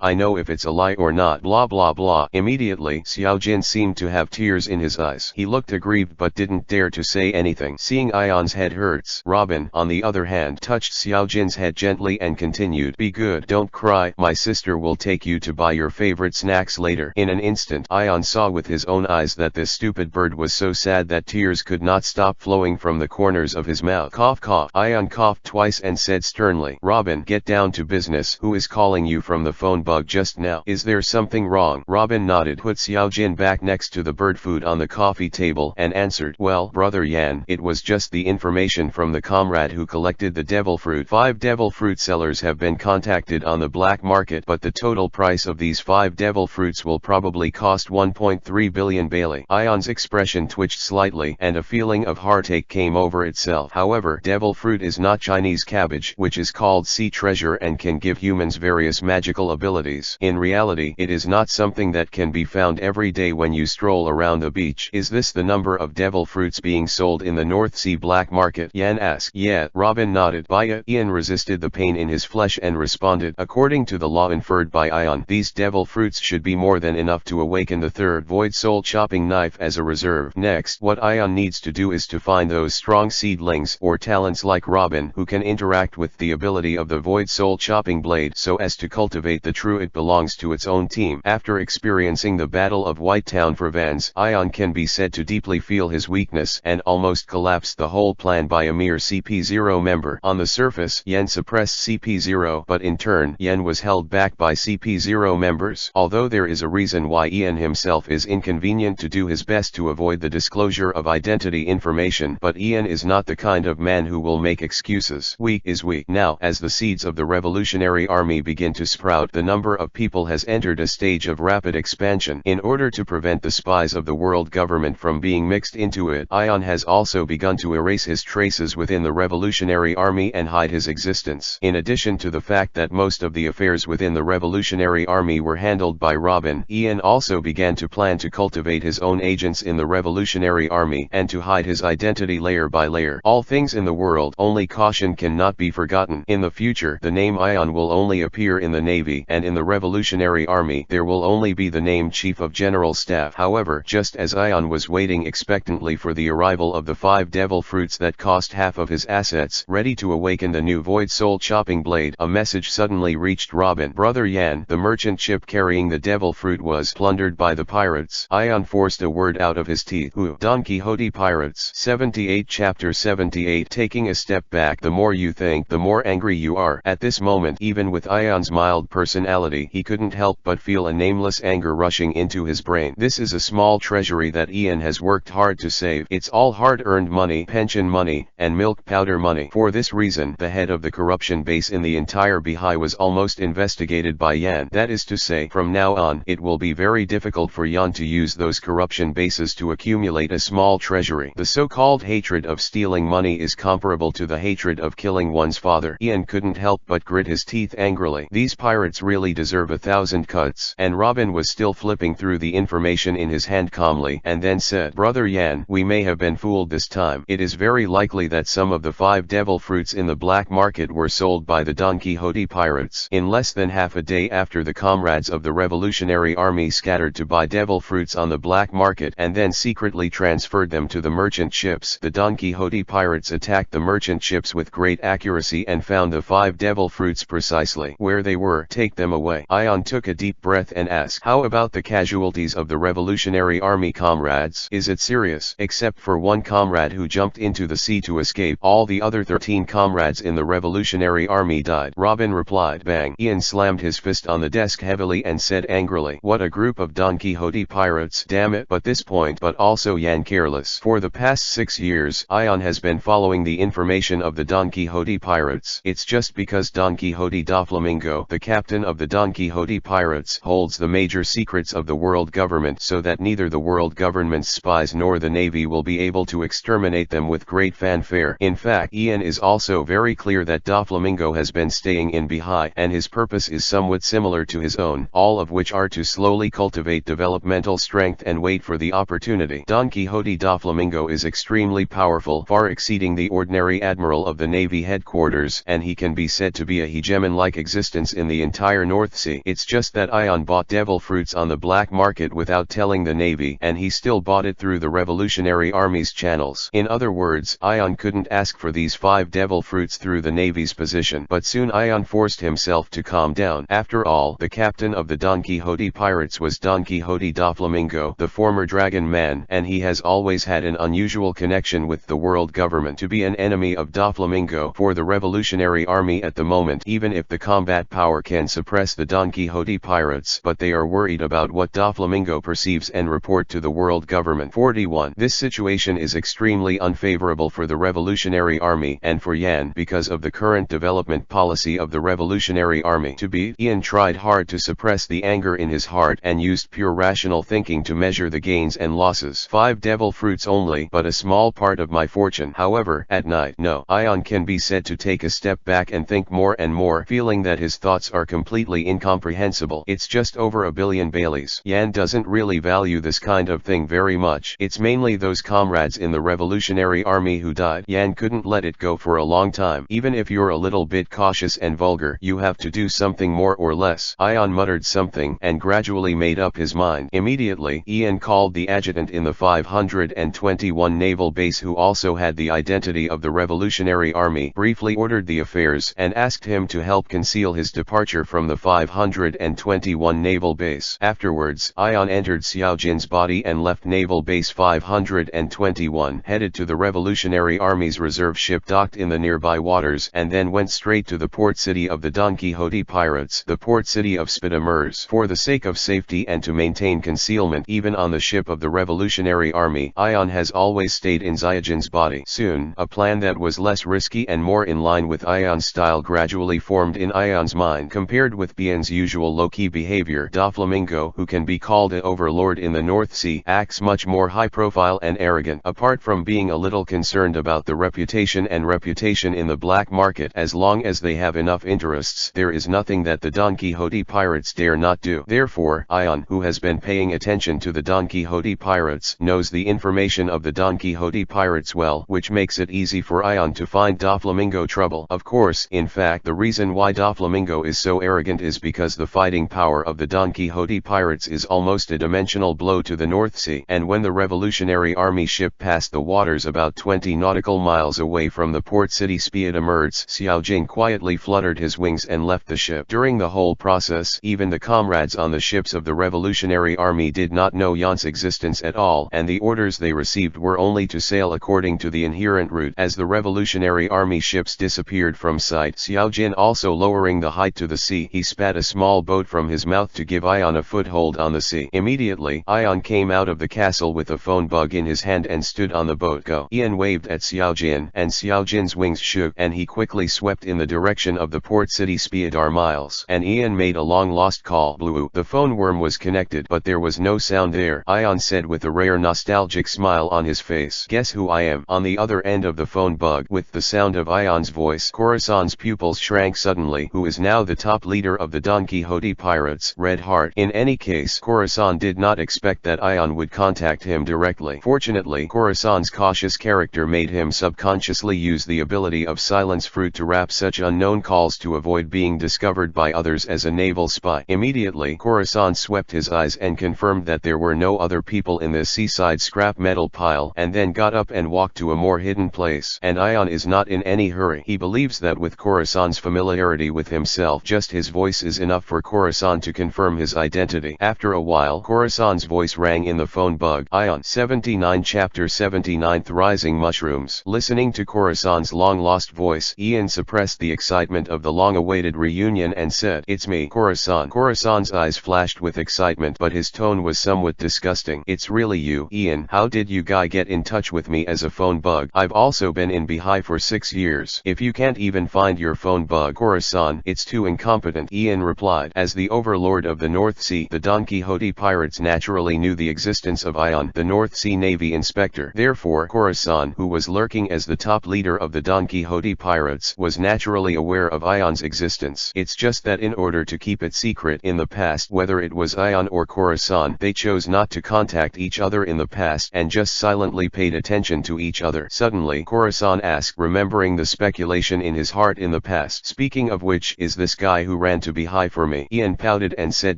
I know if it's a lie or not, blah blah blah." Immediately, Xiaojin seemed to have tears in his eyes. He looked aggrieved but didn't dare to say anything. Seeing Ion's head hurts, Robin, on the other hand, touched Xiaojin's head gently and continued, "Be good, don't cry, my sister will take you to buy your favorite snacks later." In an instant, Ion saw with his own eyes that this stupid bird was so sad that tears could not stop flowing from the corners of his mouth. Cough cough. Ion coughed twice and said sternly, "Robin, get down to business. Who is calling you from the phone bug just now? Is there something wrong?" Robin nodded, put Xiaojin back next to the bird food on the coffee table, and answered, "Well, Brother Yan. It was just the information from the comrade who collected the devil fruit. 5 devil fruit sellers have been contacted on the black market, but the total price of these 5 devil fruits will probably cost 1.3 billion Bailey. Ion's expression twitched slightly and a feeling of heartache came over itself. However, devil fruit is not Chinese cabbage, which is called sea treasure and can give humans various magical abilities. In reality, it is not something that can be found every day when you stroll around the beach. Is this the number of devil fruits being sold in the North Sea black market? Yan asked. Yeah, Robin nodded. Buy it. Ian resisted the pain in his flesh and responded, according to the law inferred by Ion, these devil fruits should be more than enough to awaken the third void soul chopping knife as a reserve. Next, what Ion needs to do is to find those strong seedlings or talents like Robin who can interact with the ability of the void soul chopping blade so as to cultivate the true it belongs to its own team. After experiencing the Battle of White Town Fravans, Ion can be said to deeply feel his weakness and almost collapsed the whole plan by a mere CP0 member. On the surface, Yen suppressed CP0, but in turn, Yen was held back by CP0 members. Although there is a reason why Ian himself is inconvenient to do his best to avoid the disclosure of identity information, but Ian is not the kind of man who will make excuses. Weak is weak. Now, as the seeds of the Revolutionary Army begin to sprout, the number of people has entered a stage of rapid expansion. In order to prevent the spies of the world government from being mixed into it, Ion has also begun to erase his traces within the Revolutionary Army and hide his existence. In addition to the fact that most of the affairs within the Revolutionary Army were handled by Robin, Ian also began to plan to cultivate his own agents in the Revolutionary Army and to hide his identity layer by layer. All things in the world, only caution cannot be forgotten. In the future, the name Ion will only appear in the Navy, and in the Revolutionary Army, there will only be the name Chief of General Staff. However, just as Ion was waiting expectantly for the arrival of the 5 devil fruits that cost half of his assets, ready to awaken the new void soul chopping blade, a message suddenly reached Robin. Brother Yan, the merchant ship carrying the devil fruit was plundered by the pirates. Ion forced a word out of his teeth. Who? Don Quixote pirates. 78 Chapter 78. Taking a step back, the more you think, the more angry you are. At this moment, even with Ion's mild personality, he couldn't help but feel a nameless anger rushing into his brain. This is a small treasury that Ian has worked hard to save. It's all hard-earned money, pension money, and milk powder money. For this reason, the head of the corruption base in the entire Bihai was almost investigated by Yan. That is to say, from now on, it will be very difficult for Yan to use those corruption bases to accumulate a small treasury. The so-called hatred of stealing money is comparable to the hatred of killing one's father. Ian couldn't help but grit his teeth angrily. These pirates really deserve 1,000 cuts. And Robin was still flipping through the information in his hand calmly, and then said, Brother Yan, we may have been fooled this time. It is very likely that some of the 5 devil fruits in the black market were sold by the Don Quixote pirates. In less than half a day after the comrades of the Revolutionary Army scattered to buy devil fruits on the black market and then secretly transferred them to the merchant ships, the Don Quixote pirates attacked the merchant ships with great accuracy and found the 5 devil fruits precisely where they were. Take them away. Ion took a deep breath and asked, how about the casualties of the Revolutionary Army comrades? Is it serious? Except for one comrade who jumped into the sea to escape, all the other 13 comrades in the Revolutionary Army died. Robin replied. Bang. Ian slammed his fist on the desk heavily and said angrily, what a group of Don Quixote pirates. Damn it. But this point, but also Yan careless. For the past 6 years, Ion has been following the information of the Don Quixote pirates. It's just because Don Quixote Doflamingo, the captain of the Don Quixote pirates, holds the major secrets of the world government so that neither the world government's spies nor the Navy will be able to exterminate them with great fanfare. In fact, Ian is also very clear that Doflamingo has been staying in Bihai, and his purpose is somewhat similar to his own, all of which are to slowly cultivate developmental strength and wait for the opportunity. Don Quixote Doflamingo is extremely powerful, far exceeding the ordinary admiral of the Navy headquarters, and he can be said to be a hegemon-like existence in the entire North Sea. It's just that Ion bought devil fruits on the black market without telling the Navy, and he still bought it through the Revolutionary Army's channels. In other words, Ion couldn't ask for these 5 devil fruits through the Navy's position. But soon Ion forced himself to calm down. After all, the captain of the Don Quixote pirates was Don Quixote Doflamingo, the former dragon man, and he has always had an unusual connection with the world government. To be an enemy of Doflamingo for the Revolutionary Army at the moment, even if the combat power can suppress the Don Quixote pirates, but they are worried about what Doflamingo perceives and report to the world government. 41. This situation is extremely unfavorable for the Revolutionary Army and for Yan because of the current development policy of the Revolutionary Army. To be, Ian tried hard to suppress the anger in his heart and used pure rational thinking to measure the gains and losses. 5 devil fruits only, but a small part of my fortune. However, at night, no. Ion can be said to take a step back and think more and more, feeling that his thoughts are completely incomprehensible. It's just over 1 billion Baileys. Yan doesn't really value this kind of thing very much. It's mainly those comrades in the Revolutionary Army who died. Yan couldn't let it go for a long time. Even if you're a little bit cautious and vulgar, you have to do something more or less. Ion muttered something and gradually made up his mind. Immediately, Ian called the adjutant in the 521 Naval Base, who also had the identity of the Revolutionary Army, briefly ordered the affairs and asked him to help conceal his departure from the 521 Naval Base. Afterwards, Ion entered Xiao Jin's body and left Naval Base 521, headed to the Revolutionary Army's reserve ship docked in the nearby waters, and then went straight to the port city of the Don Quixote pirates, the port city of Spitamers. For the sake of safety and to maintain concealment even on the ship of the Revolutionary Army, Ion has always stayed in Xiaojin's body. Soon, a plan that was less risky and more in line with Ion's style gradually formed in Ion's mind. Compared with Bian's usual low-key behavior, Doflamingo, who can be called a overlord in the North Sea, acts much more high-profile and arrogant. Apart from being a little concerned about the reputation in the black market, as long as they have enough interests, there is nothing that the Don Quixote pirates dare not do. Therefore, Ion, who has been paying attention to the Don Quixote pirates, knows the information of the Don Quixote pirates well, which makes it easy for Ion to find Doflamingo trouble. Of course, in fact, the reason why Doflamingo is so arrogant is because the fighting power of the Don Quixote pirates is almost a dimensional blow to the North Sea, and when the Revolutionary Army ship passed the waters about 20 nautical miles away from the port city Spitamers, Xiao Jin quietly fluttered his wings and left the ship. During the whole process, even the comrades on the ships of the Revolutionary Army did not know Yan's existence at all, and the orders they received were only to sail according to the inherent route. As the Revolutionary Army ships disappeared from sight, Xiao Jin also lowering the height to the sea, he spat a small boat from his mouth to give Ion a foothold on the sea. Immediately, Ion came out of the castle with a phone bug in his hand and stood on the boat. Go! Ian waved at Xiao Jin, and Xiao Jin's wings shook, and he quickly swept in the direction of the port city Spitamers. And Ian made a long-lost call. Blue. The phone worm was connected, but there was no sound there. Ion said with a rare nostalgic smile on his face. Guess who I am? On the other end of the phone bug, with the sound of Ion's voice, Corazon's pupils shrank suddenly. Who is now the top leader of the Don Quixote pirates? Red Heart. In any case, Corazon did not expect that Ion would contact him directly. Fortunately, Corazon's cautious character made him subconsciously use the ability of silence fruit to wrap such unknown calls to avoid being discovered by others as a naval spy. Immediately, Corazon swept his eyes and confirmed that there were no other people in this seaside scrap metal pile, and then got up and walked to a more hidden place. And Ion is not in any hurry. He believes that with Corazon's familiarity with himself, just his voice is enough for Corazon to confirm his identity. After a while, Corazon's voice rang in the phone bug. Ion 79 Chapter 79 Rising Mushrooms. Listening to Corazon's long-lost voice, Ian suppressed the excitement of the long-awaited reunion and said, "It's me, Corazon." Corazon's eyes flashed with excitement, but his tone was somewhat disgusting. "It's really you, Ian. How did you guy get in touch with me as a phone bug? I've also been in Bihai for 6 years. If you can't even find your phone bug, Corazon, it's too incompetent," Ian replied. As the overlord of the North Sea, the Don Quixote pirates naturally knew the existence of Ion, the North Sea Navy inspector. Therefore, Corazon, who was lurking as the top leader of the Don Quixote pirates, was naturally aware of Ion's existence. It's just that in order to keep it secret in the past, whether it was Ion or Corazon, they chose not to contact each other in the past and just silently paid attention to each other. Suddenly, Corazon asked, remembering the speculation in his heart in the past. "Speaking of which, is this guy who ran to Bihai for me?" Ian pouted and said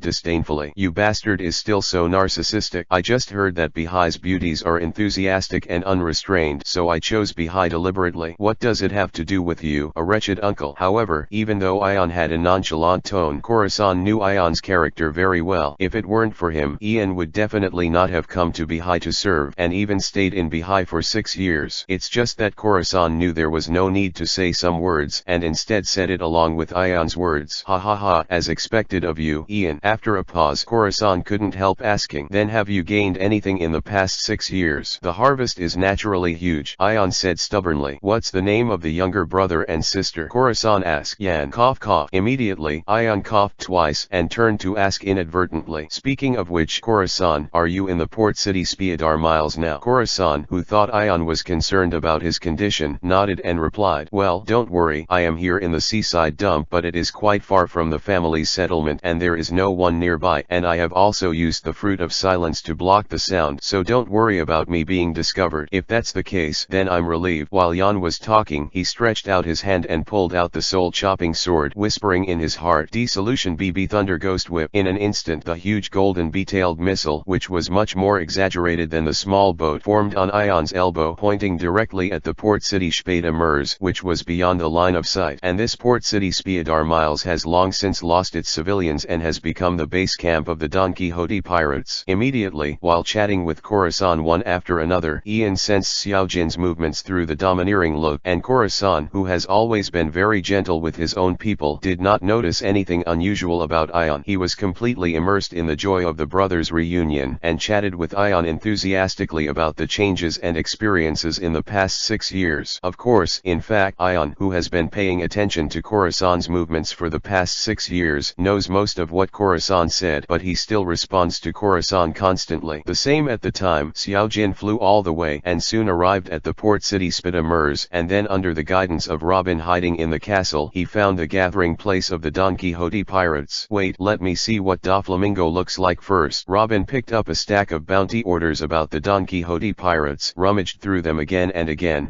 disdainfully, "You bastard is still so narcissistic. I just heard that Bihai's beauties are enthusiastic and unrestrained, so I chose Bihai deliberately. What does it have to do with you, a wretched uncle?" However, even though Ion had a nonchalant tone, Corazon knew Ion's character very well. If it weren't for him, Ian would definitely not have come to Bihai to serve, and even stayed in Bihai for 6 years. It's just that Corazon knew there was no need to say some words, and instead said it along with Ion's words. "Ha ha ha, as expected of you, Ian." After a pause, Corazon couldn't help asking, "Then have you gained anything in the past 6 years?" The harvest is naturally huge, Ion said stubbornly. What's the name of the younger brother and sister? Khorasan asked. Yan. Cough cough. Immediately, Ion coughed twice and turned to ask inadvertently. Speaking of which, Khorasan, are you in the port city Spiadar Miles now? Khorasan, who thought Ion was concerned about his condition, nodded and replied, well, don't worry, I am here in the seaside dump, but it is quite far from the family's settlement and there is no one nearby, and I have also used the fruit of silence to block the sound, so don't worry about me being discovered. If that's the case, then I'm relieved. While Yan was talking, he stretched out his hand and pulled out the soul-chopping sword, whispering in his heart, Dissolution BB Thunder Ghost Whip. In an instant the huge golden B-tailed missile, which was much more exaggerated than the small boat, formed on Ion's elbow, pointing directly at the port city Spada Mers, which was beyond the line of sight. And this port city Spiadar Miles has long since lost its civilians and has become the base camp of the Don Quixote pirates. Immediately, while chatting with Khorasan one after another, Ian sensed Xiao Jin's movements through the domineering look, and Khorasan, who has always been very gentle with his own people, did not notice anything unusual about Ion. He was completely immersed in the joy of the brothers' reunion, and chatted with Ion enthusiastically about the changes and experiences in the past 6 years. Of course, in fact, Ion, who has been paying attention to Khorasan's movements for the past 6 years, knows most of what Khorasan said, but he still responds to Khorasan constantly. The same at the time, Xiao Jin flew all the way and soon arrived at the port city Spada Mers, and then under the guidance of Robin hiding in the castle, he found the gathering place of the Don Quixote pirates. Wait, let me see what Doflamingo looks like first. Robin picked up a stack of bounty orders about the Don Quixote pirates, rummaged through them again,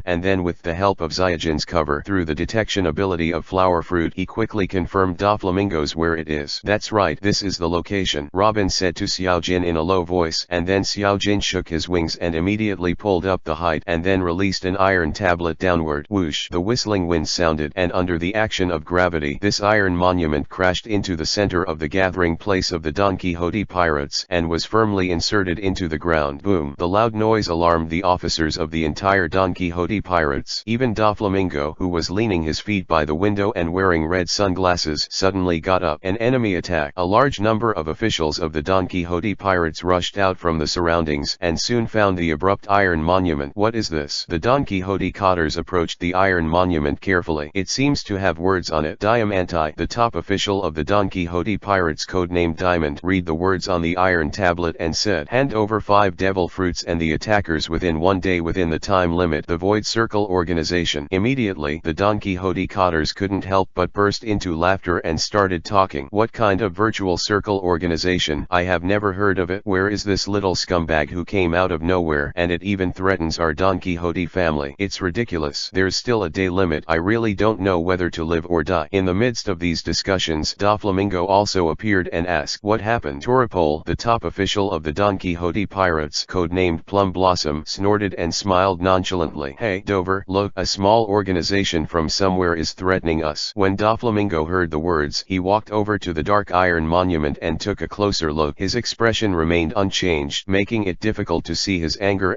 and then with the help of Xiaojin's cover through the detection ability of flower fruit, he quickly confirmed Doflamingo's where it is. That's right, this is the location, Robin said to Xiaojin in a low voice, and then Xiaojin shook his wings and immediately pulled up the height and then released an iron tablet downward. Whoosh! The whistling wind sounded, and under the action of gravity, this iron monument crashed into the center of the gathering place of the Don Quixote pirates, and was firmly inserted into the ground. Boom! The loud noise alarmed the officers of the entire Don Quixote pirates. Even Doflamingo, who was leaning his feet by the window and wearing red sunglasses, suddenly got up. An enemy attack. A large number of officials of the Don Quixote pirates rushed out from the surroundings, and soon found the abrupt iron monument. What is this? The Don Quixote cotters approached the iron monument carefully. It seems to have words on it. Diamanti, the top official of the Don Quixote pirates codenamed Diamond, read the words on the iron tablet and said, hand over 5 devil fruits and the attackers within 1 day within the time limit. The Void Circle Organization. Immediately, the Don Quixote cotters couldn't help but burst into laughter and started talking. What kind of virtual circle organization? I have never heard of it. Where is this little scumbag who came out of nowhere, and it even threatens our Don Quixote family? It's ridiculous. There's still a day limit. I really don't know whether to live or die. In the midst of these discussions, Doflamingo also appeared and asked, what happened? Toripole, the top official of the Don Quixote pirates, codenamed Plum Blossom, snorted and smiled nonchalantly. Hey, Dover, look, a small organization from somewhere is threatening us. When Doflamingo heard the words, he walked over to the dark iron monument and took a closer look. His expression remained unchanged, making it difficult to see his anger.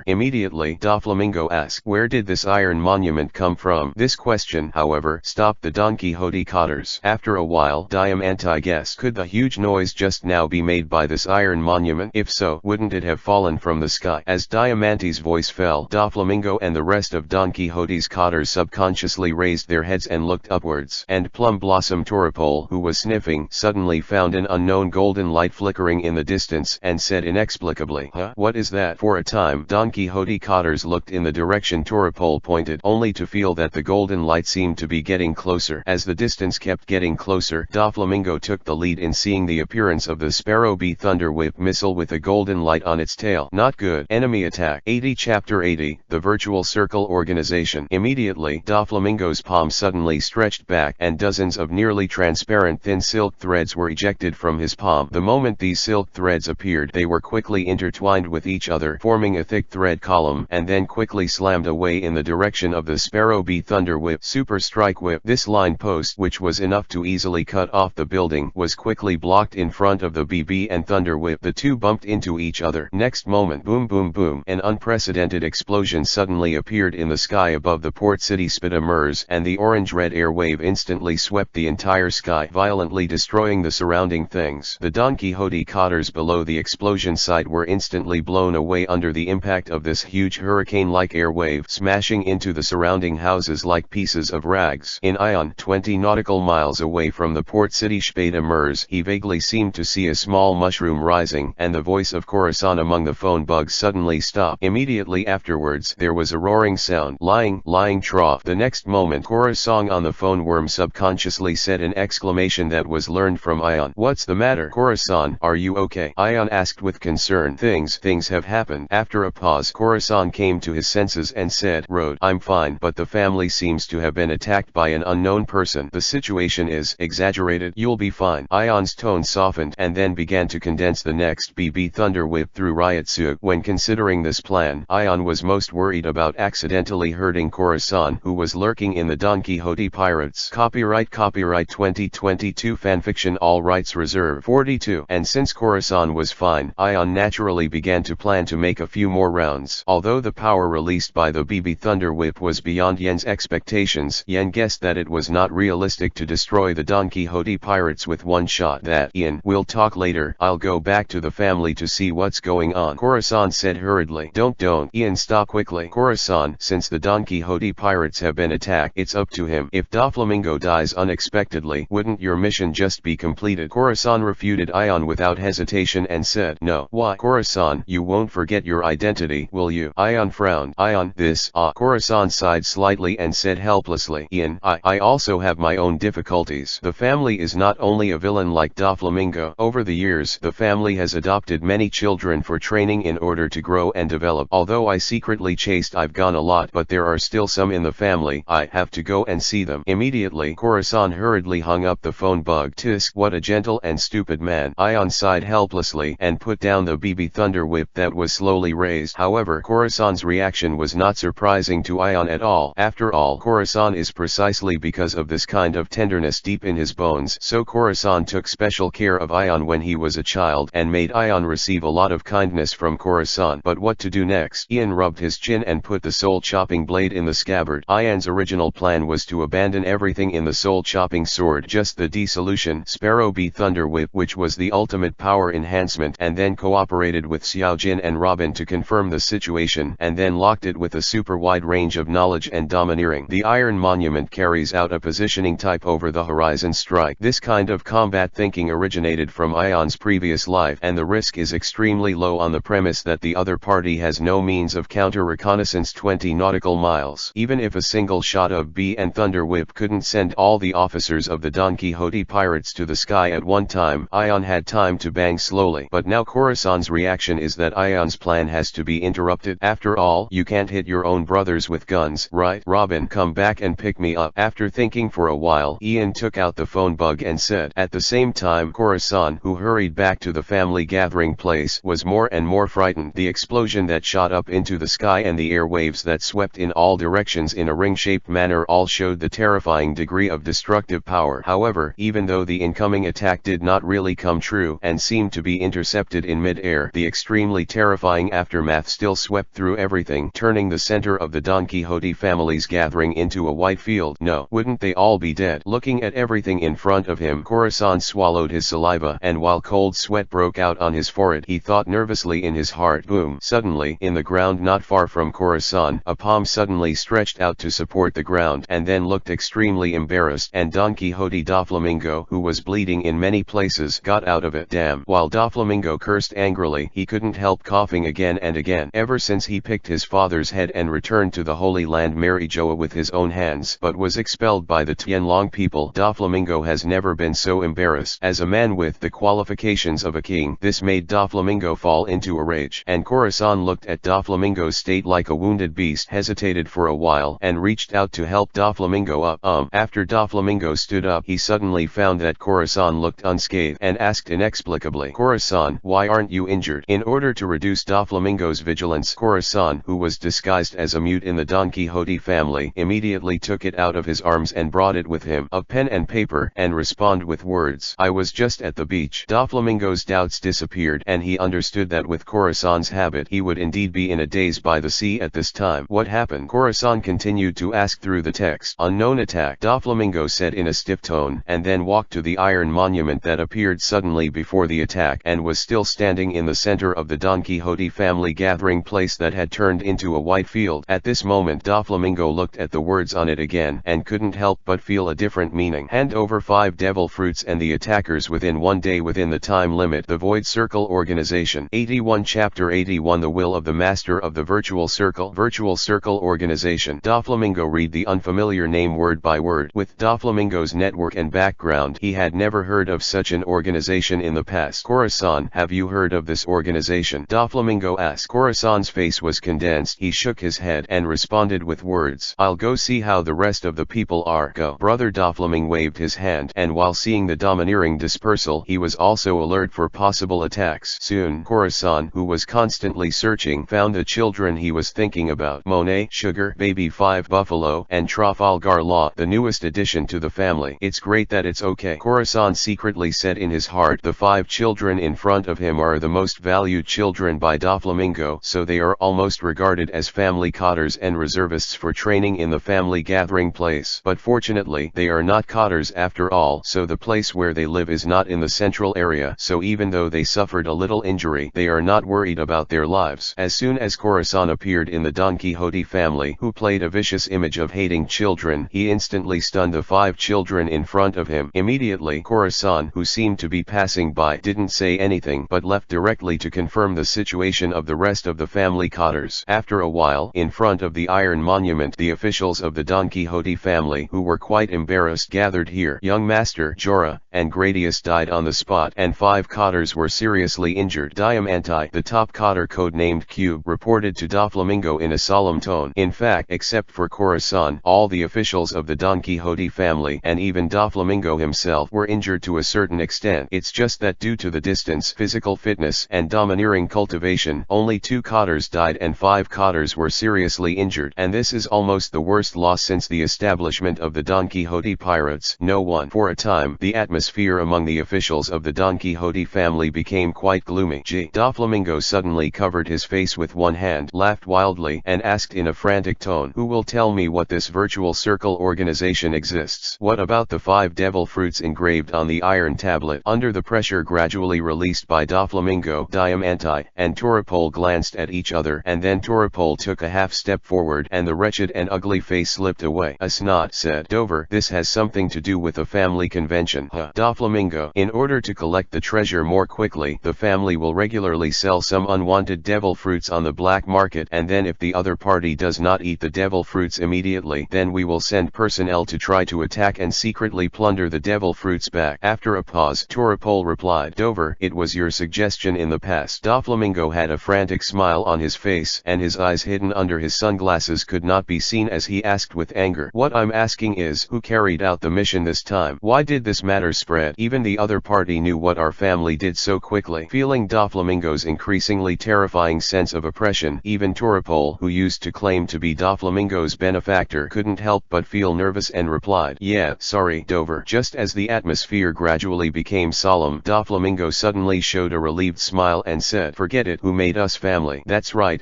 Immediately, Doflamingo asked, where did this iron monument come from? This question, however, stopped the Don Quixote cotters. After a while, Diamanti guessed, could the huge noise just now be made by this iron monument? If so, wouldn't it have fallen from the sky? As Diamanti's voice fell, Doflamingo and the rest of Don Quixote's cotters subconsciously raised their heads and looked upwards, and Plum Blossom Toripole, who was sniffing, suddenly found an unknown golden light flickering in the distance, and said inexplicably, huh? What is that? For a time, Don Quixote cotters looked in the direction Toripole pointed, only to feel that the golden light seemed to be getting closer. As the distance kept getting closer, Doflamingo took the lead in seeing the appearance of the Sparrow Bee Thunder Whip missile with a golden light on its tail. Not good. Enemy attack. 80 Chapter 80, The Virtual Circle Organization. Immediately, Doflamingo's palm suddenly stretched back, and dozens of nearly transparent thin silk threads were ejected from his palm. The moment these silk threads appeared, they were quickly intertwined with each other, forming a thick thread column, and then quickly slammed away in the direction of the Sparrow Bee Thunder Whip. Super Strike Whip. This line post, which was enough to easily cut off the building, was quickly blocked in front of the BB and Thunder Whip. The two bumped into each other. Next moment, boom boom boom, an unprecedented explosion suddenly appeared in the sky above the port city Spada Mers, and the orange-red air wave instantly swept the entire sky, violently destroying the surrounding things. The Don Quixote cotters below the explosion site were instantly blown away under the impact of this huge hurricane-like air wave, smashing into the surrounding houses like pieces of rags. In Ion, 20 nautical miles away from the port city Spada Mers, he vaguely seemed to see a small mushroom rising, and the voice of Khorasan among the phone bugs suddenly stopped. Immediately afterwards, there was a roaring sound. Lying trough. The next moment, Khorasan on the phone worm subconsciously said an exclamation that was learned from Ion. What's the matter? Khorasan, are you okay? Ion asked with concern. Things have happened. After a pause, Khorasan came to his senses and said, Road, I'm fine, but the family seems to have been attacked by an unknown person. The situation is exaggerated. You'll be fine. Ion's tone softened and then began to condense the next BB thunder whip through Ryotsu. When considering this plan, Ion was most worried about accidentally hurting Khorasan, who was lurking in the Don Quixote pirates. Copyright 2022 Fanfiction, all rights reserved. 42. And since Khorasan was fine, Ion naturally began to plan to make a few more rounds. Although the power released by the BB Thunder Whip was beyond Yen's expectations, Yen guessed that it was not realistic to destroy the Don Quixote pirates with one shot. Yen, we'll talk later. I'll go back to the family to see what's going on, Khorasan said hurriedly. Don't. Yen, stop quickly. Khorasan, since the Don Quixote pirates have been attacked, it's up to him. If Doflamingo dies unexpectedly, wouldn't your mission just be completed? Khorasan refuted Ion without hesitation and said, No. Why? Khorasan, you won't forget your identity, will you? Ion frowned. Ion, Khorasan sighed slightly and said helplessly, Yen, I also have my own difficulties. The family is not only a villain like Doflamingo. Over the years, the family has adopted many children for training in order to grow and develop. Although I secretly chased I've gone a lot, but there are still some in the family. I have to go and see them. Immediately, Khorasan hurriedly hung up the phone bug. Tisk, what a gentle and stupid man. Ion sighed helplessly and put down the BB Thunder Whip that was slowly raised. However, Khorasan's reaction was not surprising to Ion at all. After all, Khorasan is precisely because of this kind of tenderness deep in his bones. So Khorasan took special care of Ion when he was a child and made Ion receive a lot of kindness from Khorasan. But what to do next? Ian rubbed his chin and put the soul-chopping blade in the scabbard. Ion's original plan was to abandon everything in the soul-chopping sword, just the dissolution Sparrow B Thunder Whip, which was the ultimate power enhancement, and then cooperated with Xiaojin and Robin to confirm the situation, and then locked it with a super wide range of knowledge and domineering. The Iron Monument carries out a positioning type over the horizon strike. This kind of combat thinking originated from Ion's previous life, and the risk is extremely low on the premise that the other party has no means of counter-reconnaissance 20 nautical miles. Even if a single shot of B and Thunder Whip couldn't send all the officers of the Don Quixote pirates to the sky at one time, Ion had time to bang slowly. But now Khorasan's reaction is that Ion's plan has to be interrupted. After all, you can't hit your own brothers with guns, right? Robin, come back and pick me up. After thinking for a while, Ian took out the phone bug and said. At the same time, Khorasan, who hurried back to the family gathering place, was more and more frightened. The explosion that shot up into the sky and the air waves that swept in all directions in a ring-shaped manner all showed the terrifying degree of destructive power. However, even though the incoming attack did not really come true and seemed to be intercepted in mid-air, the extremely terrifying aftermath still swept through everything, turning the center of the Don Quixote family's gathering into a white field. No, wouldn't they all be dead? Looking at everything in front of him, Khorasan swallowed his saliva, and while cold sweat broke out on his forehead, he thought nervously in his heart. Boom! Suddenly, in the ground not far from Khorasan, a palm suddenly stretched out to support the ground, and then looked extremely embarrassed, and Don Quixote Doflamingo, who was bleeding in many places, got out of it. Damn! While Doflamingo cursed angrily, he couldn't help coughing again and again. Ever since he picked his father's head and returned to the Holy Land Marijoa with his own hands, but was expelled by the Tianlong people, Doflamingo has never been so embarrassed. As a man with the qualifications of a king, this made Doflamingo fall into a rage, and Khorasan looked at Doflamingo's state like a wounded beast, hesitated for a while, and reached out to help Doflamingo up. After Doflamingo stood up, he suddenly found that Khorasan looked unscathed, and asked inexplicably, Khorasan, why aren't you injured? In order to reduce Doflamingo's vigilance, Khorasan, who was disguised as a mute in the Don Quixote family, immediately took it out of his arms and brought it with him, a pen and paper, and responded with words. I was just at the beach. Doflamingo's doubts disappeared, and he understood that with Khorasan's habit, he would indeed be in a daze by the sea at this time. What happened? Khorasan continued to ask through the text. Unknown attack, Doflamingo said in a stiff tone, and then walked to the iron monument that appeared suddenly before the attack, and was still standing in the center of the Don Quixote Quixote family gathering place that had turned into a white field. At this moment Doflamingo looked at the words on it again and couldn't help but feel a different meaning. Hand over 5 devil fruits and the attackers within 1 day within the time limit. The Void Circle Organization. 81 Chapter 81 The Will of the Master of the Virtual Circle. Virtual Circle Organization. Doflamingo read the unfamiliar name word by word. With Doflamingo's network and background, he had never heard of such an organization in the past. Corazon, have you heard of this organization? Doflamingo asked. Corazon's face was condensed. He shook his head and responded with words. I'll go see how the rest of the people are. Go. Brother Doflamingo waved his hand, and while seeing the domineering dispersal, he was also alert for possible attacks. Soon, Corazon, who was constantly searching, found the children he was thinking about. Monet, Sugar, Baby 5, Buffalo, and Trafalgar Law, the newest addition to the family. It's great that it's okay. Corazon secretly said in his heart. The 5 children in front of him are the most valued children by Doflamingo, so they are almost regarded as family cotters and reservists for training in the family gathering place. But fortunately, they are not cotters after all, so the place where they live is not in the central area, so even though they suffered a little injury, they are not worried about their lives. As soon as Corazon appeared in the Don Quixote family, who played a vicious image of hating children, he instantly stunned the 5 children in front of him. Immediately, Corazon, who seemed to be passing by, didn't say anything but left directly to confirm the situation of the rest of the family cotters. After a while, in front of the Iron Monument, the officials of the Don Quixote family, who were quite embarrassed, gathered here. Young Master Jorah and Gradius died on the spot, and 5 cotters were seriously injured. Diamante, the top cotter codenamed Cube, reported to Doflamingo in a solemn tone. In fact, except for Corazon, all the officials of the Don Quixote family, and even Doflamingo himself, were injured to a certain extent. It's just that due to the distance, physical fitness, and domineering cultivation, only 2 cotters died and 5 cotters were seriously injured. And this is almost the worst loss since the establishment of the Don Quixote pirates. No one. For a time, the atmosphere among the officials of the Don Quixote family became quite gloomy. Doflamingo suddenly covered his face with one hand, laughed wildly, and asked in a frantic tone, who will tell me what this virtual circle organization exists? What about the 5 devil fruits engraved on the iron tablet? Under the pressure gradually released by Doflamingo, Diamante and Toropole glanced at each other, and then Toropole took a half step forward, and the wretched and ugly face slipped away. A snot, said Dover. This has something to do with a family convention. Doflamingo. In order to collect the treasure more quickly, the family will regularly sell some unwanted devil fruits on the black market, and then if the other party does not eat the devil fruits immediately, then we will send personnel to try to attack and secretly plunder the devil fruits back. After a pause, Toropole replied, Dover, it was your suggestion in the past. Doflamingo had a frantic smile on his face, and his eyes hidden under his sunglasses could not be seen as he asked with anger, what I'm asking is, who carried out the mission this time? Why did this matter spread? Even the other party knew what our family did so quickly. Feeling Doflamingo's increasingly terrifying sense of oppression, even Toropole, who used to claim to be Doflamingo's benefactor, couldn't help but feel nervous and replied, yeah, sorry, Dover. Just as the atmosphere gradually became solemn, Doflamingo suddenly showed a relieved smile and said, forget it, who made us family? That's right,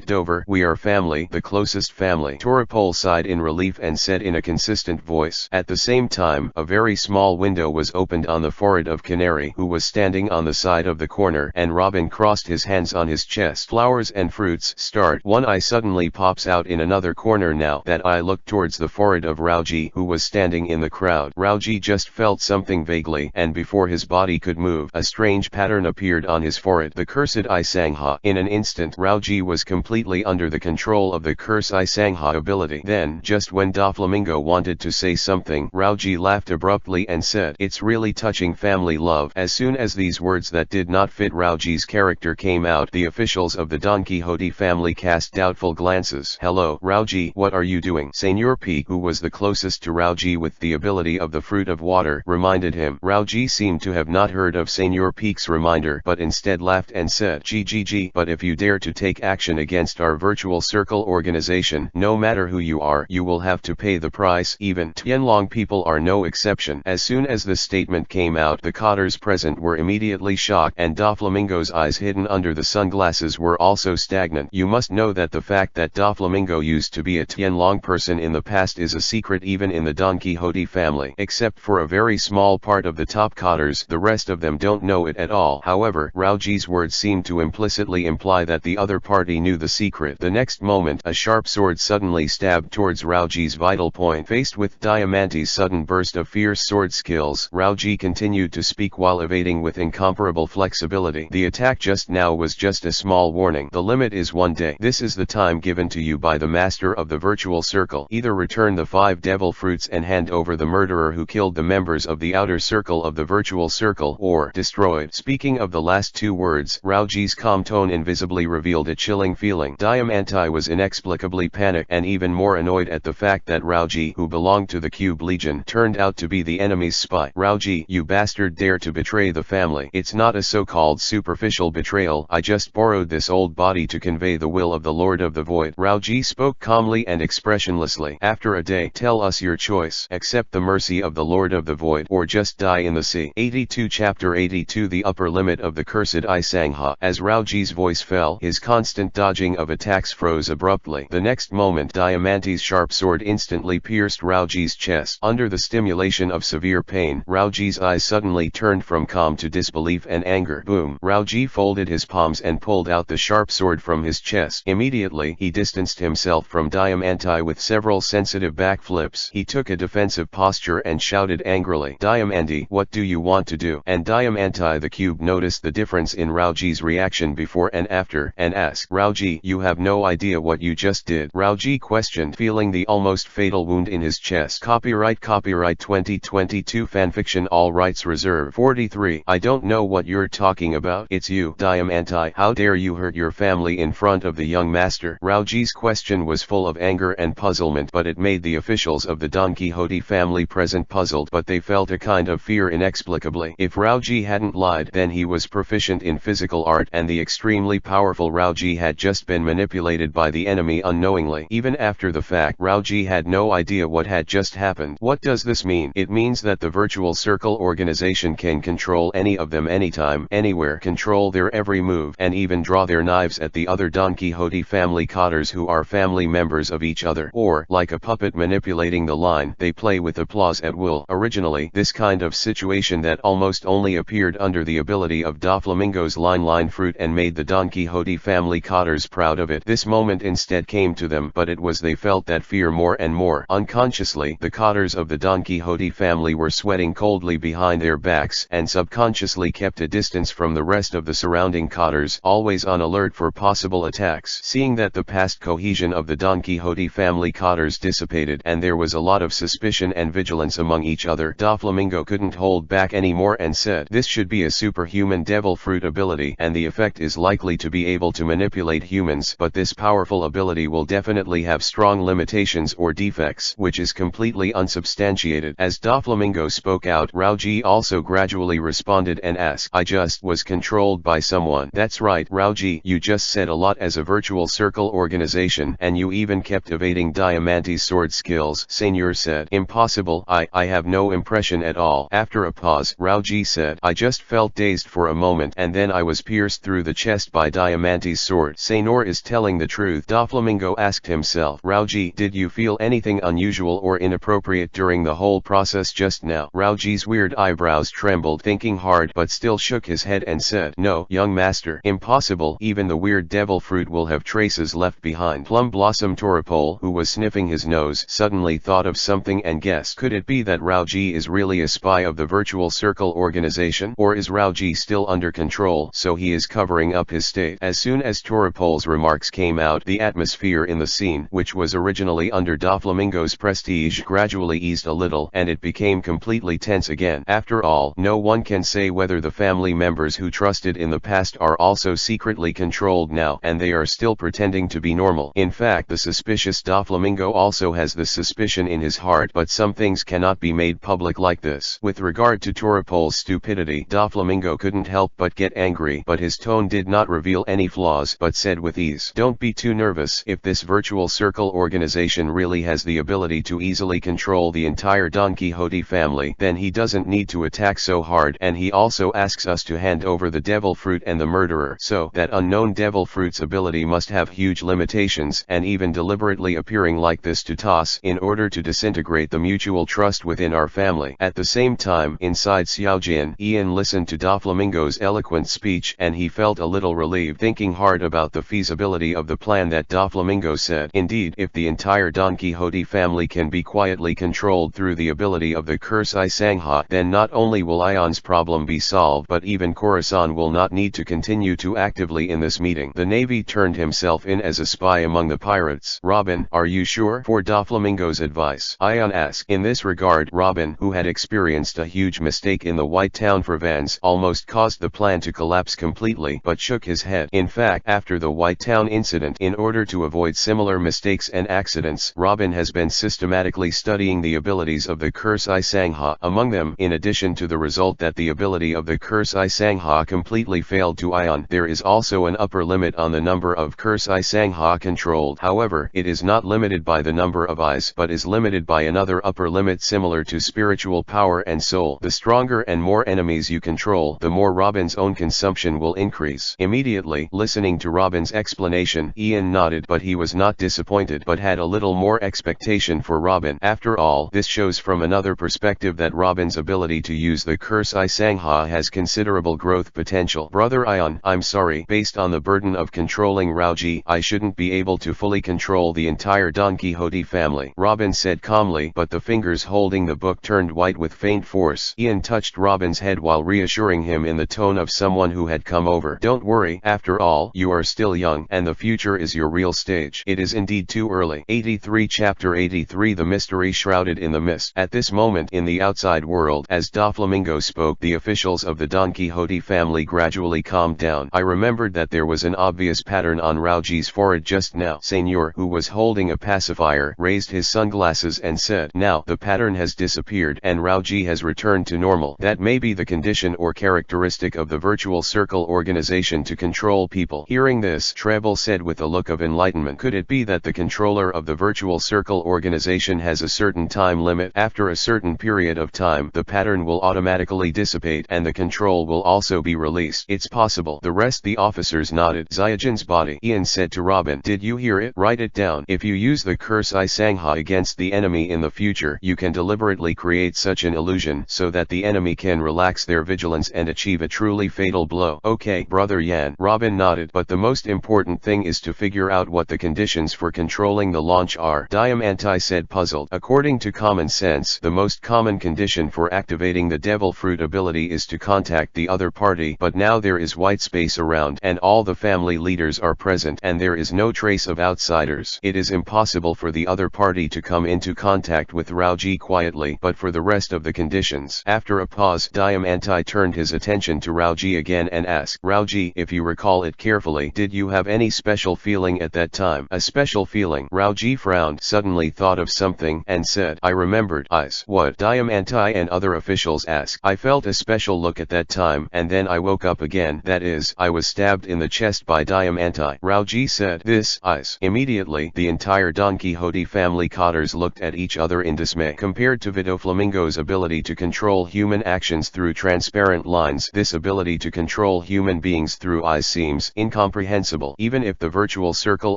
Dover, we are family, the closest family. Toropole sighed in relief and said in a consistent voice. At the same time, a very small window was opened on the forehead of Canary, who was standing on the side of the corner, and Robin crossed his hands on his chest. Flowers and fruits. Start. One eye suddenly pops out in another corner. Now that eye looked towards the forehead of Rauji, who was standing in the crowd. Rauji just felt something vaguely, and before his body could move, a strange pattern appeared on his forehead. The cursed Eye Sangha. In an instant, Rauji was completely under the control of the Curse Eye Sangha ability. Then, just when Doflamingo wanted to say something, Rauji laughed abruptly and said, it's really touching family love. As soon as these words that did not fit Rauji's character came out, the officials of the Don Quixote family cast doubtful glances. Hello, Rauji, what are you doing? Senor P, who was the closest to Rauji with the ability of the Fruit of Water, reminded him. Rauji seemed to have not heard of Senor P's reminder, but instead laughed and said, GGG, but if you dare to take action against our virtual circle organization, no matter who you are, you will have to pay the price. Even Tianlong people are no exception. As soon as the statement came out, the cotters present were immediately shocked, and Doflamingo's eyes hidden under the sunglasses were also stagnant. You must know that the fact that Doflamingo used to be a Tianlong person in the past is a secret even in the Don Quixote family. Except for a very small part of the top cotters, the rest of them don't know it at all. However, Rauji's words seemed to imply implicitly imply that the other party knew the secret. The next moment, a sharp sword suddenly stabbed towards Raoji's vital point. Faced with Diamante's sudden burst of fierce sword skills, Raoji continued to speak while evading with incomparable flexibility. The attack just now was just a small warning. The limit is 1 day. This is the time given to you by the master of the virtual circle. Either return the 5 devil fruits and hand over the murderer who killed the members of the outer circle of the virtual circle, or destroyed. Speaking of the last 2 words, Raoji's calm tone invisibly revealed a chilling feeling. Diamante was inexplicably panicked and even more annoyed at the fact that Raoji, who belonged to the Cube Legion, turned out to be the enemy's spy. Raoji, you bastard, dare to betray the family. It's not a so-called superficial betrayal. I just borrowed this old body to convey the will of the Lord of the Void. Raoji spoke calmly and expressionlessly. After a day, tell us your choice. Accept the mercy of the Lord of the Void, or just die in the sea. 82 Chapter 82 The upper limit of the cursed I Sangha. As Raoji's voice fell, his constant dodging of attacks froze abruptly. The next moment, Diamante's sharp sword instantly pierced Raoji's chest. Under the stimulation of severe pain, Raoji's eyes suddenly turned from calm to disbelief and anger. Boom! Raoji folded his palms and pulled out the sharp sword from his chest. Immediately, he distanced himself from Diamante with several sensitive backflips. He took a defensive posture and shouted angrily, Diamante, what do you want to do? And Diamante the Cube noticed the difference in Raoji's reaction before and after, and asked, Raoji, you have no idea what you just did? Raoji questioned, feeling the almost fatal wound in his chest. Copyright 2022 Fanfiction, all rights reserved. 43. I don't know what you're talking about. It's you, Diamante. How dare you hurt your family in front of the young master? Raoji's question was full of anger and puzzlement, but it made the officials of the Don Quixote family present puzzled, but they felt a kind of fear inexplicably. If Raoji hadn't lied, then he was proficient in physical art, and the extremely powerful Raoji had just been manipulated by the enemy unknowingly. Even after the fact, Raoji had no idea what had just happened. What does this mean? It means that the virtual circle organization can control any of them anytime, anywhere, control their every move, and even draw their knives at the other Don Quixote family cotters who are family members of each other. Or, like a puppet manipulating the line, they play with applause at will. Originally, this kind of situation that almost only appeared under the ability of Doflamingo's line fruit and made the Don Quixote family cotters proud of it. This moment instead came to them, but it was they felt that fear more and more. Unconsciously, the cotters of the Don Quixote family were sweating coldly behind their backs, and subconsciously kept a distance from the rest of the surrounding cotters, always on alert for possible attacks. Seeing that the past cohesion of the Don Quixote family cotters dissipated, and there was a lot of suspicion and vigilance among each other, Doflamingo couldn't hold back anymore and said, this should be a superhuman devil fruit ability, and the effect is likely to be able to manipulate humans, but this powerful ability will definitely have strong limitations or defects, which is completely unsubstantiated. As Doflamingo spoke out, Raoji also gradually responded and asked, I just was controlled by someone. That's right, Raoji, you just said a lot as a virtual circle organization, and you even kept evading Diamante's sword skills. Senor said, impossible, I have no impression at all. After a pause, Raoji said, I just felt dazed for a moment, and then I was pierced through the chest by Diamante's sword. Senor is telling the truth. Doflamingo asked himself, Raoji, did you feel anything unusual or inappropriate during the whole process just now? Raoji's weird eyebrows trembled, thinking hard, but still shook his head and said, no, young master, impossible. Even the weird devil fruit will have traces left behind. Plum Blossom Toripole, who was sniffing his nose, suddenly thought of something and guessed, could it be that Raoji is really a spy of the virtual circle organization? Or is Raoji still under control, so he is covering up his state? As soon as Toripole's remarks came out, the atmosphere in the scene, which was originally under Doflamingo's prestige, gradually eased a little, and it became completely tense again. After all, no one can say whether the family members who trusted in the past are also secretly controlled now, and they are still pretending to be normal. In fact, the suspicious Doflamingo also has this suspicion in his heart, but some things cannot be made public like this. With regard to Toripole's stupidity, Doflamingo couldn't help but get angry, but his tone did not reveal any flaws, but said with ease, don't be too nervous. If this virtual circle organization really has the ability to easily control the entire Don Quixote family, then he doesn't need to attack so hard, and he also asks us to hand over the devil fruit and the murderer, so that unknown devil fruit's ability must have huge limitations, and even deliberately appearing like this to toss, in order to disintegrate the mutual trust within our family. At the same time, inside Xiaojin, Ian listened to Doflamingo's eloquent speech, and he felt felt a little relieved, thinking hard about the feasibility of the plan that Doflamingo said. Indeed, if the entire Don Quixote family can be quietly controlled through the ability of the curse I Sangha, then not only will Ion's problem be solved, but even Corazon will not need to continue to actively in this meeting. The Navy turned himself in as a spy among the pirates. Robin, are you sure? For Doflamingo's advice, Ion asked. In this regard, Robin, who had experienced a huge mistake in the White Town Fravans, almost caused the plan to collapse completely, but shook his head. In fact, after the White Town incident, in order to avoid similar mistakes and accidents, Robin has been systematically studying the abilities of the curse I Sangha. Among them, in addition to the result that the ability of the curse I Sangha completely failed to Ion, there is also an upper limit on the number of curse I Sangha controlled. However, it is not limited by the number of eyes, but is limited by another upper limit similar to spiritual power and soul. The stronger and more enemies you control, the more Robin's own consumption will increase. Immediately, listening to Robin's explanation, Ian nodded, but he was not disappointed, but had a little more expectation for Robin. After all, this shows from another perspective that Robin's ability to use the curse I Sangha has considerable growth potential. Brother Ion, I'm sorry, based on the burden of controlling Rauji, I shouldn't be able to fully control the entire Don Quixote family, Robin said calmly, but the fingers holding the book turned white with faint force. Ian touched Robin's head while reassuring him in the tone of someone who had come over. Don't worry, after all, you are still young, and the future is your real stage. It is indeed too early. 83 Chapter 83 The Mystery Shrouded in the Mist. At this moment in the outside world, as Doflamingo spoke, the officials of the Don Quixote family gradually calmed down. I remembered that there was an obvious pattern on Rauji's forehead just now. Senor, who was holding a pacifier, raised his sunglasses and said, now, the pattern has disappeared, and Rauji has returned to normal. That may be the condition or characteristic of the virtual circle organization to control people. Hearing this, Treble said with a look of enlightenment, could it be that the controller of the virtual circle organization has a certain time limit? After a certain period of time, the pattern will automatically dissipate, and the control will also be released. It's possible. The rest the officers nodded. Zyajin's body. Ian said to Robin, did you hear it? Write it down. If you use the curse I Sangha against the enemy in the future, you can deliberately create such an illusion so that the enemy can relax their vigilance and achieve a truly fatal blow. Okay, Brother Yan. Robin nodded, but the most important thing is to figure out what the conditions for controlling the launch are. Diamanti said, puzzled. According to common sense, the most common condition for activating the Devil Fruit ability is to contact the other party, but now there is white space around, and all the family leaders are present, and there is no trace of outsiders. It is impossible for the other party to come into contact with Rauji quietly, but for the rest of the conditions. After a pause, Diamanti turned his attention to Rauji again and asked, Rauji, if you recall it carefully, did you have any special feeling at that time? A special feeling? Rauji frowned, suddenly thought of something, and said, I remembered. Eyes. What? Diamanti and other officials asked. I felt a special look at that time, and then I woke up again. That is, I was stabbed in the chest by Diamanti. Rauji said, this, eyes. Immediately, the entire Don Quixote family cotters looked at each other in dismay. Compared to Doflamingo's ability to control human actions through transparent lines, this ability to control human beings through eyes seems incomprehensible. Even if the virtual circle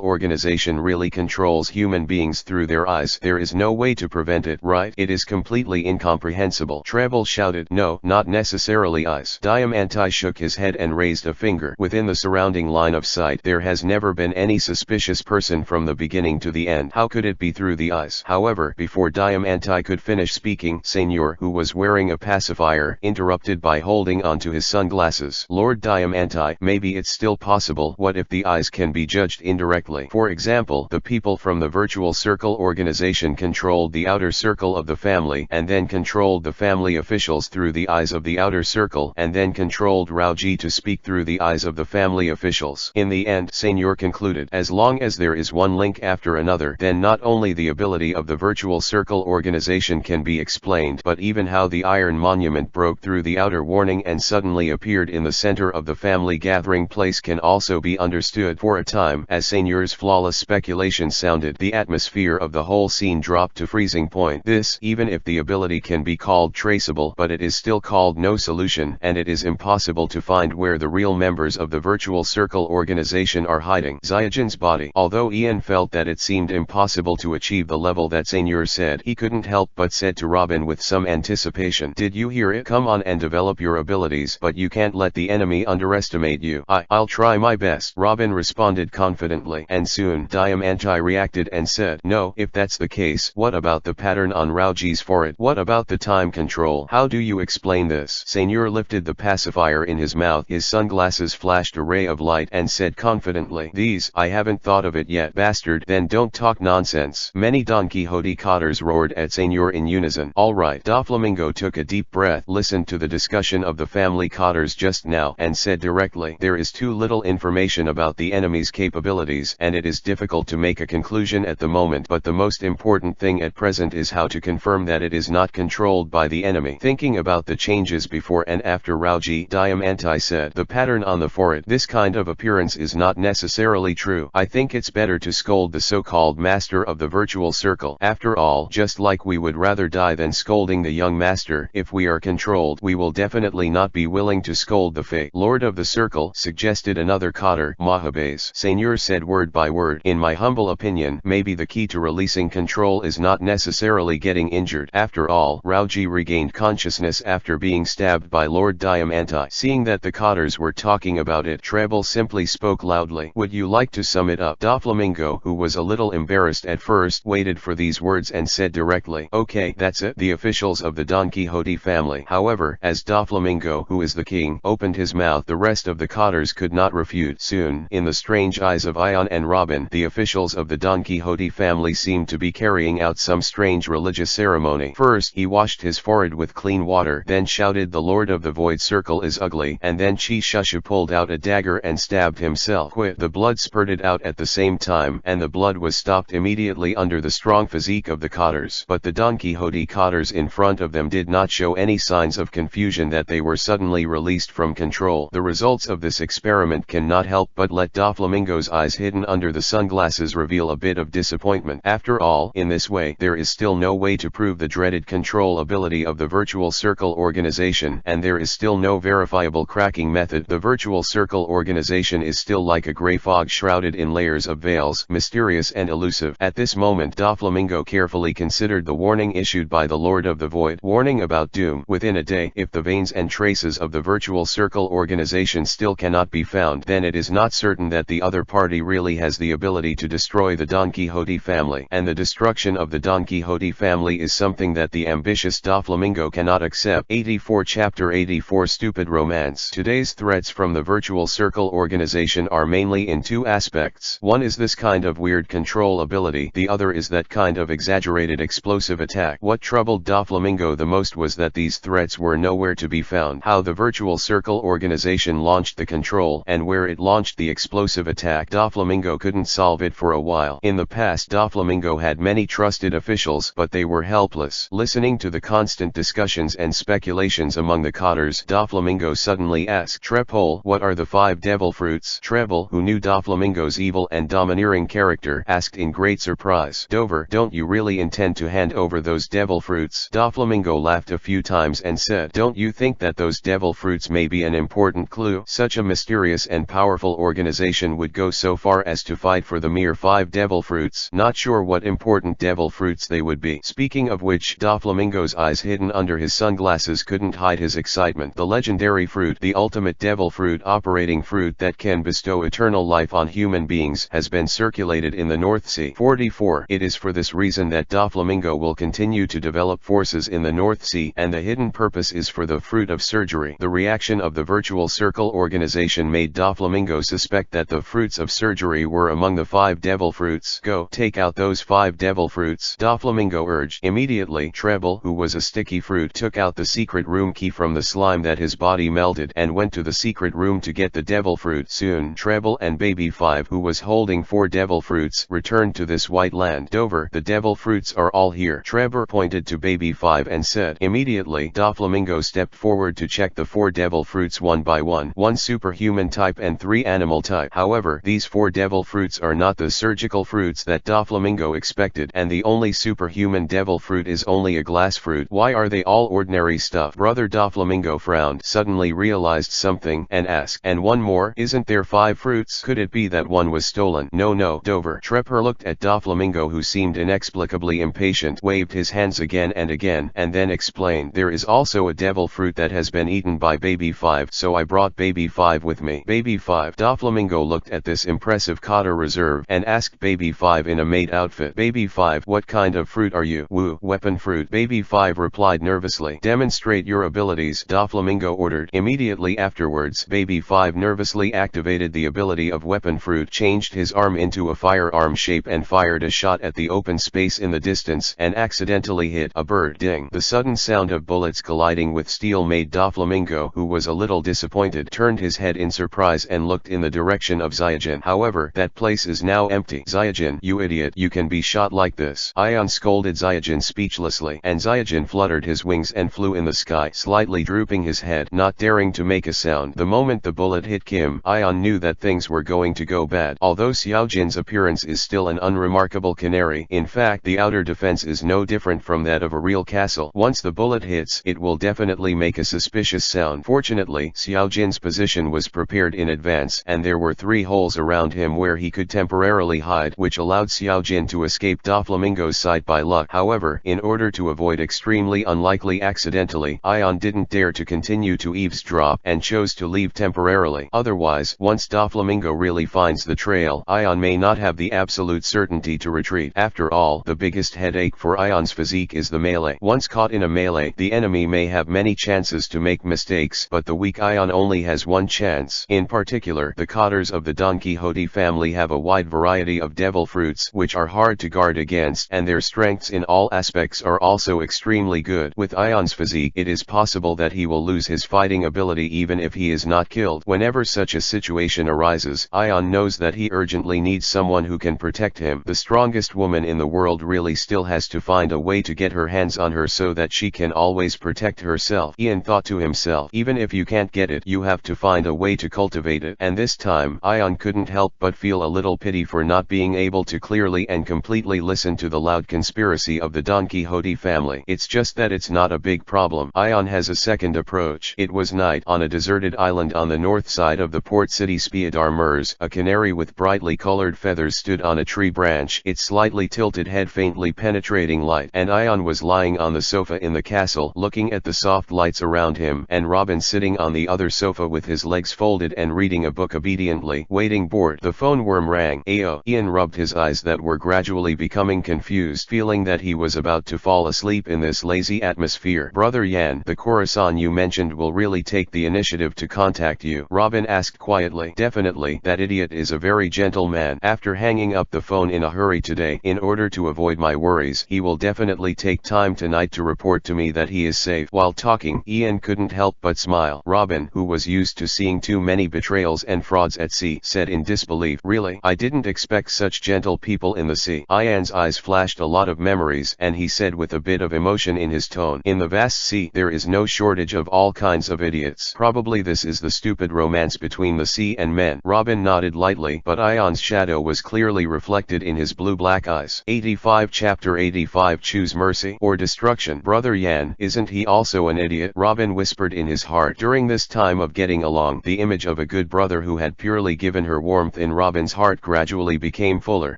organization really controls human beings through their eyes, there is no way to prevent it, right? It is completely incomprehensible. Treble shouted, no, not necessarily eyes. Diamanti shook his head and raised a finger. Within the surrounding line of sight, there has never been any suspicious person from the beginning to the end. How could it be through the eyes? However, before Diamanti could finish speaking, Senor, who was wearing a pacifier, interrupted by holding onto his sunglasses. Lord Diamanti, maybe it's still possible. What if the eyes can be judged indirectly? For example, the people from the virtual circle organization controlled the outer circle of the family, and then controlled the family officials through the eyes of the outer circle, and then controlled Rauji to speak through the eyes of the family officials. In the end, Senor concluded, as long as there is one link after another, then not only the ability of the virtual circle organization can be explained, but even how the iron monument broke through the outer warning and suddenly appeared in the center of the family gathering place can also be understood. For a time, as Senor's flawless speculation sounded, the atmosphere of the whole scene dropped to freezing point. This, even if the ability can be called traceable, but it is still called no solution, and it is impossible to find where the real members of the virtual circle organization are hiding. Zyajin's body. Although Ian felt that it seemed impossible to achieve the level that Senor said, he couldn't help but said to Robin with some anticipation, did you hear it? Come on and develop your abilities, but you can't let the enemy underestimate underestimate you. I'll try my best, Robin responded confidently. And soon Diamante reacted and said, no, if that's the case, what about the pattern on Rauji's forehead? What about the time control? How do you explain this? Seigneur lifted the pacifier in his mouth. His sunglasses flashed a ray of light and said confidently, these, I haven't thought of it yet, bastard. Then don't talk nonsense. Many Don Quixote cotters roared at Seigneur in unison. All right. Doflamingo took a deep breath, listened to the discussion of the family cotters just now, and said directly, there is too little information about the enemy's capabilities, and it is difficult to make a conclusion at the moment, but the most important thing at present is how to confirm that it is not controlled by the enemy. Thinking about the changes before and after Rauji, Diamante said, the pattern on the forehead, this kind of appearance is not necessarily true. I think it's better to scold the so-called master of the virtual circle. After all, just like we would rather die than scolding the young master, if we are controlled, we will definitely not be willing to scold the fake lord of the circle, suggested another cotter. Mahabes. Seigneur said word by word, in my humble opinion, maybe the key to releasing control is not necessarily getting injured. After all, Rauji regained consciousness after being stabbed by Lord Diamante. Seeing that the cotters were talking about it, Treble simply spoke loudly. Would you like to sum it up? Doflamingo, who was a little embarrassed at first, waited for these words and said directly, okay, that's it. The officials of the Don Quixote family. However, as Doflamingo, who is the king, opened his mouth, the rest of the cotters could not refute. Soon, in the strange eyes of Ion and Robin, the officials of the Don Quixote family seemed to be carrying out some strange religious ceremony. First, he washed his forehead with clean water, then shouted, the Lord of the Void Circle is ugly, and then Shusha pulled out a dagger and stabbed himself. Quit. The blood spurted out at the same time, and the blood was stopped immediately under the strong physique of the cotters. But the Don Quixote cotters in front of them did not show any signs of confusion that they were suddenly released from control. The results of this experiment cannot help but let Doflamingo's eyes hidden under the sunglasses reveal a bit of disappointment. After all, in this way, there is still no way to prove the dreaded control ability of the virtual circle organization, and there is still no verifiable cracking method. The virtual circle organization is still like a gray fog shrouded in layers of veils, mysterious and elusive. At this moment, Doflamingo carefully considered the warning issued by the Lord of the Void, warning about doom within a day. If the veins and traces of the virtual circle organization still cannot be found, then it is not certain that the other party really has the ability to destroy the Don Quixote family, and the destruction of the Don Quixote family is something that the ambitious Doflamingo cannot accept. 84 Chapter 84 Stupid Romance. Today's threats from the virtual circle organization are mainly in two aspects. One is this kind of weird control ability, the other is that kind of exaggerated explosive attack. What troubled Doflamingo the most was that these threats were nowhere to be found. How the virtual circle organization launched the control, and where it launched the explosive attack, Doflamingo couldn't solve it for a while. In the past, Doflamingo had many trusted officials, but they were helpless. Listening to the constant discussions and speculations among the cotters, Doflamingo suddenly asked Trepole, what are the 5 devil fruits? Treble, who knew Doflamingo's evil and domineering character, asked in great surprise. Dover, don't you really intend to hand over those devil fruits? Doflamingo laughed a few times and said, don't you think that those devil fruits may be an important clue? Such a mysterious and powerful organization would go so far as to fight for the mere 5 devil fruits. Not sure what important devil fruits they would be. Speaking of which, Doflamingo's eyes hidden under his sunglasses couldn't hide his excitement. The legendary fruit, the ultimate devil fruit, operating fruit that can bestow eternal life on human beings, has been circulated in the North Sea. 44. It is for this reason that Doflamingo will continue to develop forces in the North Sea, and the hidden purpose is for the fruit of surgery. The reaction of the virtual circle organization made Doflamingo suspect that the fruits of surgery were among the 5 devil fruits. Go, take out those 5 devil fruits, Doflamingo urged. Immediately, Treble, who was a sticky fruit, took out the secret room key from the slime that his body melted, and went to the secret room to get the devil fruit. Soon, Treble and Baby 5, who was holding 4 devil fruits, returned to this white land. Dover, the devil fruits are all here. Trevor pointed to Baby 5 and said. Immediately, Doflamingo stepped forward to check the 4 devil fruits one by one. 1 superhuman type and 3 animal type. However, these 4 devil fruits are not the surgical fruits that Doflamingo expected, and the only superhuman devil fruit is only a glass fruit. Why are they all ordinary stuff? Brother Doflamingo frowned, suddenly realized something, and asked, and one more? Isn't there 5 fruits? Could it be that one was stolen? No, Dover. Trepper looked at Doflamingo, who seemed inexplicably impatient, waved his hands again, and then explained, there is also a devil fruit that has been eaten by Baby 5, so I brought brought Baby 5 with me. Baby 5. Doflamingo looked at this impressive Cotter reserve and asked Baby 5 in a maid outfit. Baby 5, what kind of fruit are you? Woo, weapon fruit. Baby 5 replied nervously. Demonstrate your abilities, Doflamingo ordered. Immediately afterwards, Baby 5 nervously activated the ability of weapon fruit, changed his arm into a firearm shape and fired a shot at the open space in the distance and accidentally hit a bird. Ding. The sudden sound of bullets colliding with steel made Doflamingo, who was a little disappointed, turned his head in surprise and looked in the direction of Zyajin. However, that place is now empty. Zyajin, you idiot, you can be shot like this. Ion scolded Zyajin speechlessly, and Zyajin fluttered his wings and flew in the sky, slightly drooping his head, not daring to make a sound. The moment the bullet hit Kim, Ion knew that things were going to go bad. Although Xiaojin's appearance is still an unremarkable canary, in fact the outer defense is no different from that of a real castle. Once the bullet hits, it will definitely make a suspicious sound. Fortunately, Xiaojin's position was prepared in advance, and there were 3 holes around him where he could temporarily hide, which allowed Xiaojin to escape Doflamingo's sight by luck. However, in order to avoid extremely unlikely accidentally, Ion didn't dare to continue to eavesdrop and chose to leave temporarily. Otherwise, once Doflamingo really finds the trail, Ion may not have the absolute certainty to retreat. After all, the biggest headache for Ion's physique is the melee. Once caught in a melee, the enemy may have many chances to make mistakes, but the weak Ion only has one chance. In particular, the Cotters of the Don Quixote family have a wide variety of devil fruits which are hard to guard against, and their strengths in all aspects are also extremely good. With Ion's physique, it is possible that he will lose his fighting ability even if he is not killed. Whenever such a situation arises, Ion knows that he urgently needs someone who can protect him. The strongest woman in the world really still has to find a way to get her hands on her so that she can always protect herself. Ian thought to himself, even if you can't get it, you have to find a way to cultivate it. And this time, Ion couldn't help but feel a little pity for not being able to clearly and completely listen to the loud conspiracy of the Don Quixote family. It's just that it's not a big problem. Ion has a second approach. It was night. On a deserted island on the north side of the port city Spiadar Mers, a canary with brightly colored feathers stood on a tree branch, its slightly tilted head faintly penetrating light, and Ion was lying on the sofa in the castle, looking at the soft lights around him, and Robin sitting on the other sofa with his legs folded and reading a book obediently, waiting bored. The phone worm rang. Ayo. Ian rubbed his eyes that were gradually becoming confused, feeling that he was about to fall asleep in this lazy atmosphere. Brother Yan, the Khorasan you mentioned will really take the initiative to contact you, Robin asked quietly. Definitely, that idiot is a very gentle man. After hanging up the phone in a hurry today, in order to avoid my worries, he will definitely take time tonight to report to me that he is safe. While talking, Ian couldn't help but smile. Robin, who was used to seeing too many betrayals and frauds at sea, said in disbelief, really? I didn't expect such gentle people in the sea. Ian's eyes flashed a lot of memories, and he said with a bit of emotion in his tone, in the vast sea, there is no shortage of all kinds of idiots. Probably this is the stupid romance between the sea and men. Robin nodded lightly, but Ion's shadow was clearly reflected in his blue-black eyes. 85 Chapter 85 Choose mercy or destruction. Brother Yan, isn't he also an idiot? Robin whispered in his heart. During this time of getting along, the image of a good brother who had purely given her warmth in Robin's heart gradually became fuller.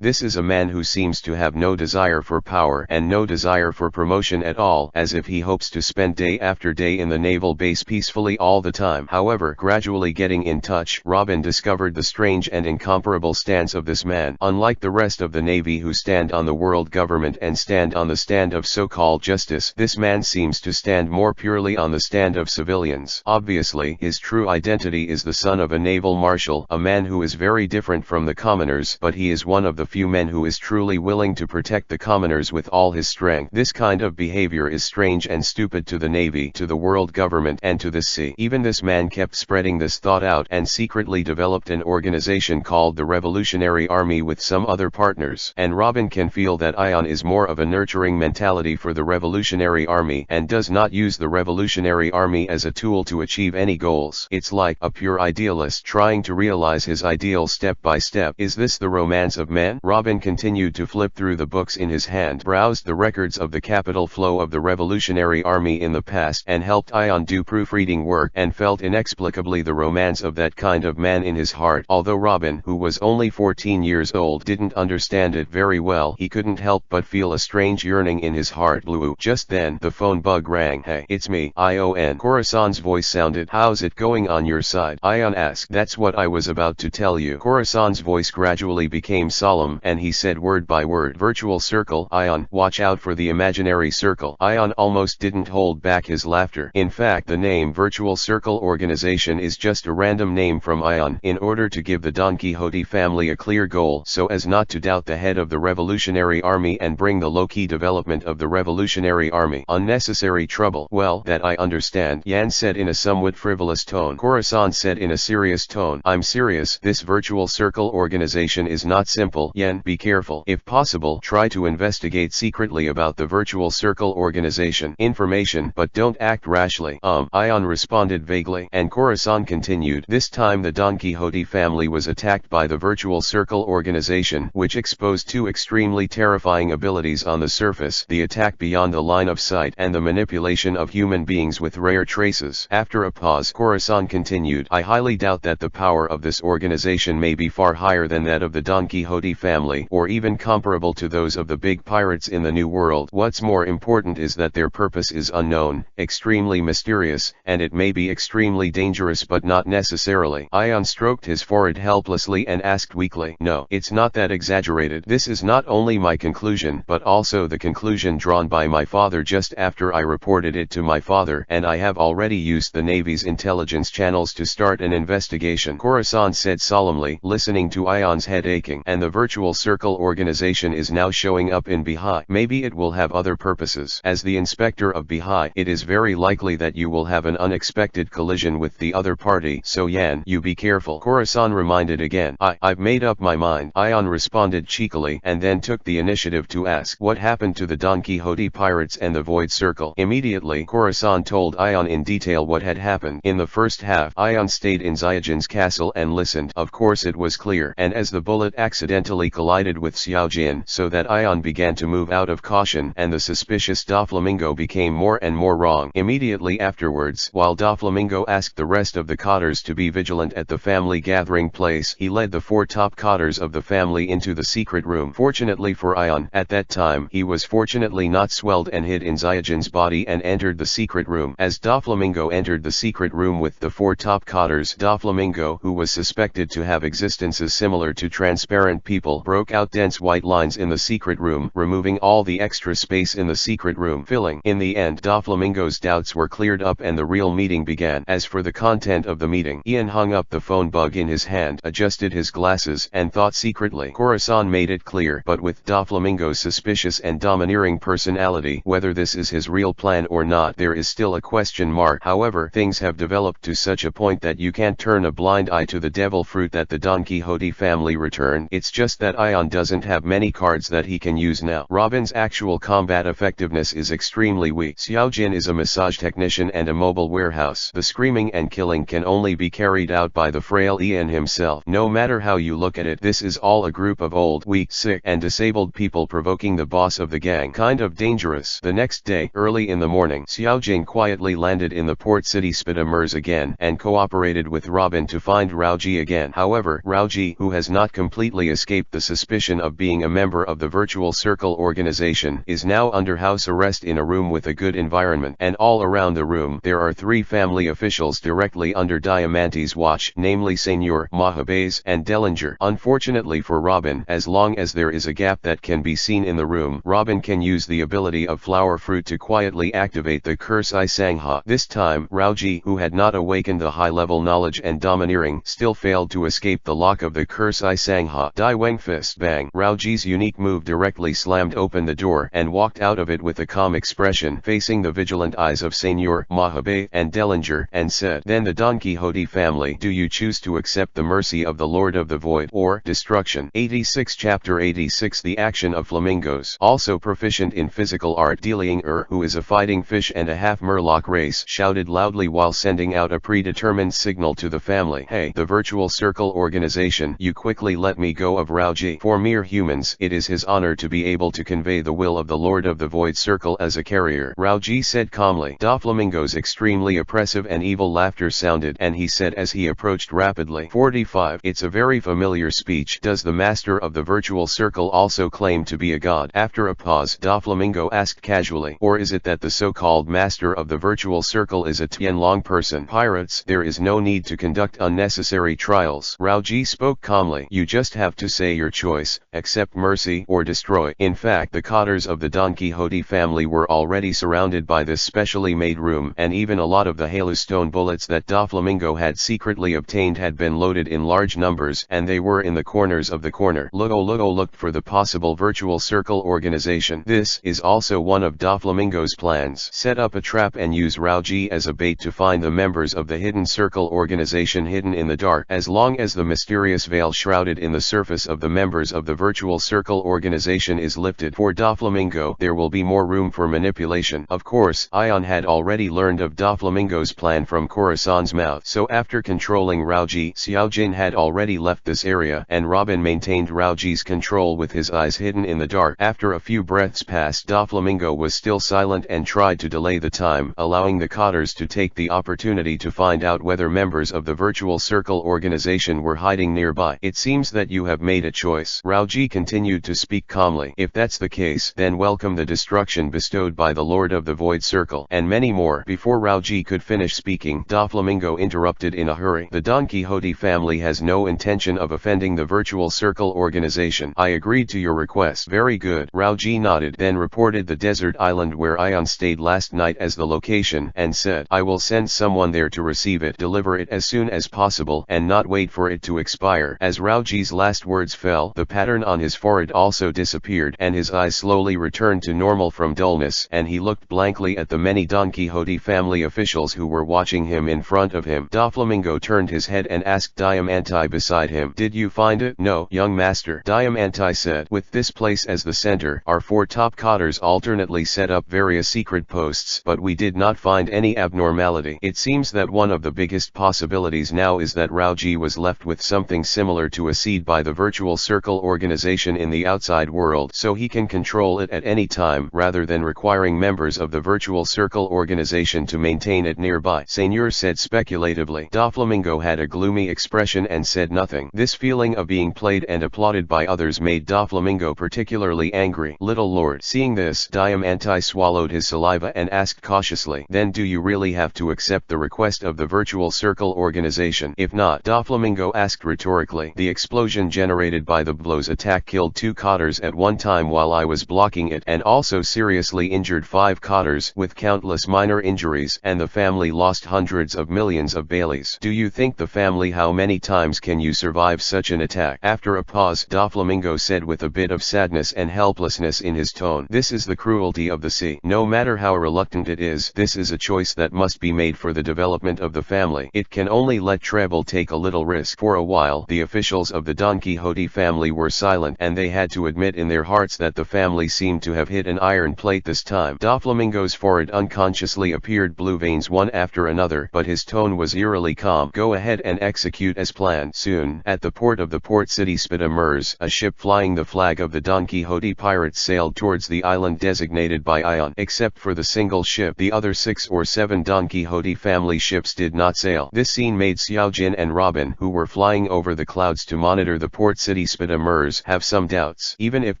This is a man who seems to have no desire for power and no desire for promotion at all, as if he hopes to spend day after day in the naval base peacefully all the time. However, gradually getting in touch, Robin discovered the strange and incomparable stance of this man. Unlike the rest of the Navy who stand on the world government and stand on the stand of so-called justice, this man seems to stand more purely on the stand of civilians. Obviously, his true identity is the son of a naval marshal, a man who is very different from the commoners, but he is one of the few men who is truly willing to protect the commoners with all his strength. This kind of behavior is strange and stupid to the Navy, to the world government, and to the sea. Even this man kept spreading this thought out and secretly developed an organization called the Revolutionary Army with some other partners. And Robin can feel that Ion is more of a nurturing mentality for the Revolutionary Army and does not use the Revolutionary Army as a tool to achieve any goals. It's like a pure idealist trying to realize his ideal step by step. Is this the romance of men? Robin continued to flip through the books in his hand, browsed the records of the capital flow of the Revolutionary Army in the past, and helped Ion do proofreading work, and felt inexplicably the romance of that kind of man in his heart. Although Robin, who was only 14 years old, didn't understand it very well, he couldn't help but feel a strange yearning in his heart. Blue. Just then, the phone bug rang. Hey, it's me, Ion. Khorasan's voice sounded. How's it going on your side? Ion asked. That's what I was about to tell you. Khorasan's voice gradually became solemn and he said word by word, virtual circle, Ion, watch out for the imaginary circle. Ion almost didn't hold back his laughter. In fact, the name Virtual Circle Organization is just a random name from Ion in order to give the Don Quixote family a clear goal so as not to doubt the head of the Revolutionary Army and bring the low-key development of the Revolutionary Army. Unnecessary trouble. Well, that I understand, Yan said in a somewhat frivolous tone. Khorasan said in a serious tone, I'm serious. This Virtual Circle Organization is not simple. Yan, be careful. If possible, try to investigate secretly about the Virtual Circle Organization information, but don't act rashly. Ion responded vaguely, and Khorasan continued. This time the Don Quixote family was attacked by the Virtual Circle Organization, which exposed two extremely terrifying abilities on the surface: the attack beyond the line of sight and the manipulation of human beings with rare traces. After a pause, Khorasan continued, I highly doubt that the power of this organization may be far higher than that of the Don Quixote family, or even comparable to those of the big pirates in the New World. What's more important is that their purpose is unknown, extremely mysterious, and it may be extremely dangerous but not necessarily. Ion stroked his forehead helplessly and asked weakly, no, it's not that exaggerated. This is not only my conclusion but also the conclusion drawn by my father just after I reported it to my father, and I have already used the Navy's intelligence channels to start an investigation. Khorasan said solemnly, listening to Ion's head aching. And the Virtual Circle Organization is now showing up in Bihai. Maybe it will have other purposes. As the inspector of Bihai, it is very likely that you will have an unexpected collision with the other party, so Yan, you be careful. Khorasan reminded again. I've made up my mind. Ion responded cheekily, and then took the initiative to ask, what happened to the Don Quixote pirates and the Void Circle? Immediately, Khorasan told Ion in detail what had happened. In the first half, Ion stayed in Xiaojin's castle and listened. Of course it was clear, and as the bullet accidentally collided with Xiaojin, so that Ion began to move out of caution, and the suspicious Doflamingo became more and more wrong. Immediately afterwards, while Doflamingo asked the rest of the cotters to be vigilant at the family gathering place, he led the four top cotters of the family into the secret room. Fortunately for Ion, at that time, he was fortunately not swelled and hid in Xiaojin's body and entered the secret room. As Doflamingo entered the secret room with the four top cotters, Doflamingo, who was suspected to have existences similar to transparent people, broke out dense white lines in the secret room, removing all the extra space in the secret room, filling. In the end, Doflamingo's doubts were cleared up and the real meeting began. As for the content of the meeting, Ian hung up the phone bug in his hand, adjusted his glasses, and thought secretly. Khorasan made it clear, but with Doflamingo's suspicious and domineering personality, whether this is his real plan or not, there is still a question mark. However, things have developed to such a point that you can't turn a blind eye to the devil fruit that the Don Quixote family returned. It's just that Ion doesn't have many cards that he can use now. Robin's actual combat effectiveness is extremely weak. Xiaojin is a massage technician and a mobile warehouse. The screaming and killing can only be carried out by the frail Ian himself. No matter how you look at it, this is all a group of old, weak, sick, and disabled people provoking the boss of the gang. Kind of dangerous. The next day, early in the morning, Xiaojin quietly landed in the port city Spidamers again, and cooperated with Robin to find Raoji again. However, Raoji, who has not completely escaped the suspicion of being a member of the Virtual Circle Organization, is now under house arrest in a room with a good environment. And all around the room, there are three family officials directly under Diamante's watch, namely Senor Mahabes and Dellinger. Unfortunately for Robin, as long as there is a gap that can be seen in the room, Robin can use the ability of Flower Fruit to quietly activate the Curse I Sangha. This time, Raoji, who had not awakened the high-level knowledge and domineering, still failed to escape the lock of the Curse I Sangha. Dai Weng Fist Bang. Raoji's unique move directly slammed open the door and walked out of it with a calm expression, facing the vigilant eyes of Senor Mahabe and Dellinger, and said, then the Don Quixote family, do you choose to accept the mercy of the Lord of the Void, or destruction? 86 Chapter 86 The Action of Flamingos. Also proficient in physical art, Dealing who is a fighting fish and a half-murloc race, shouted loudly while sending out a predetermined signal to the family. Hey, the Virtual Circle Organization, you quickly let me go of Raoji. For mere humans, it is his honor to be able to convey the will of the Lord of the Void Circle as a carrier, Raoji said calmly. Doflamingo's extremely oppressive and evil laughter sounded, and he said as he approached rapidly, 45. It's a very familiar speech. Does the master of the Virtual Circle also claim to be a god? After a pause, Doflamingo asked casually, or is it that the so-called master of the Virtual Circle is a Tianlong person? pirates. There is no need to conduct unnecessary trials. Raoji spoke calmly. You just have to say your choice, accept mercy or destroy. In fact, the cottars of the Don Quixote family were already surrounded by this specially made room, and even a lot of the halustone bullets that Doflamingo had secretly obtained had been loaded in large numbers, and they were in the corners of the corner. Lugo looked for the possible virtual circle organization. This is also one of Doflamingo's plans. Set up a trap and use Raoji as a bait to find the members of the hidden circle organization hidden in the dark. As long as the mysterious veil shrouded in the surface of the members of the virtual circle organization is lifted for Doflamingo, there will be more room for manipulation. Of course, Ion had already learned of Doflamingo's plan from Corazon's mouth, so after controlling Raoji, Xiaojin had already left this area, and Robin maintained Raoji's control with his eyes hidden in the dark. After a few breaths passed, Doflamingo was still silent and tried to delay the time, allowing the cottars to take the opportunity to find out whether members of the virtual circle organization were hiding nearby. It seems that you have made a choice. Raoji continued to speak calmly. If that's the case, then welcome the destruction bestowed by the Lord of the Void Circle, and many more. Before Raoji could finish speaking, Doflamingo interrupted in a hurry. The Don Quixote family has no intention of offending the virtual circle organization. I agreed to your request. Very good. Raoji nodded, then reported the desert island where Ion stayed last night as the location, and said, I will send someone there to receive it. Deliver it as soon as possible, and not wait for it to expire. As Raoji's last words fell, the pattern on his forehead also disappeared, and his eyes slowly returned to normal from dullness, and he looked blankly at the many Don Quixote family officials who were watching him in front of him. Doflamingo turned his head and asked Diamante beside him, Did you find it? No, young master, Diamante said. With this place as the center, our four top cottars alternately set up various secret posts, but we did not find any abnormality. It seems that one of the biggest possibilities now is that Raoji was left with something similar to a seed by the virtual circle organization in the outside world, so he can control it at any time, rather than requiring members of the virtual circle organization to maintain it nearby, Seigneur said speculatively. Doflamingo had a gloomy expression and said nothing. This feeling of being played and applauded by others made Doflamingo particularly angry. Little lord. Seeing this, Diamante swallowed his saliva and asked cautiously, Then do you really have to accept the request of the virtual circle organization? If not, Doflamingo asked rhetorically. The explosion generated by the blow's attack killed 2 cottars at one time while I was blocking it, and also seriously injured 5 cottars with countless minor injuries, and the family lost hundreds of millions of baileys. Do you think the family? How many times can you survive such an attack? After a pause, Doflamingo said with a bit of sadness and helplessness in his tone, This is the cruelty of the sea. No matter how reluctant it is, this is a choice that must be made for the development of the family. It can only let Treble take a little risk. For a while, the officials of the Don Quixote family were silent, and they had to admit in their hearts that the family seemed to have hit an iron plate this time. Doflamingo's forehead unconsciously appeared blue veins one after another, but his tone was eerily calm. Go ahead and execute as planned. Soon, at the port of the port city Spidamers, a ship flying the flag of the Don Quixote pirates sailed towards the island designated by Ion. Except for the single ship, the other 6 or 7 Don Quixote family ships did not sail. This scene made Xiaojin and Robin, who were flying over the clouds to monitor the port city Spidamers, have some doubts. Even if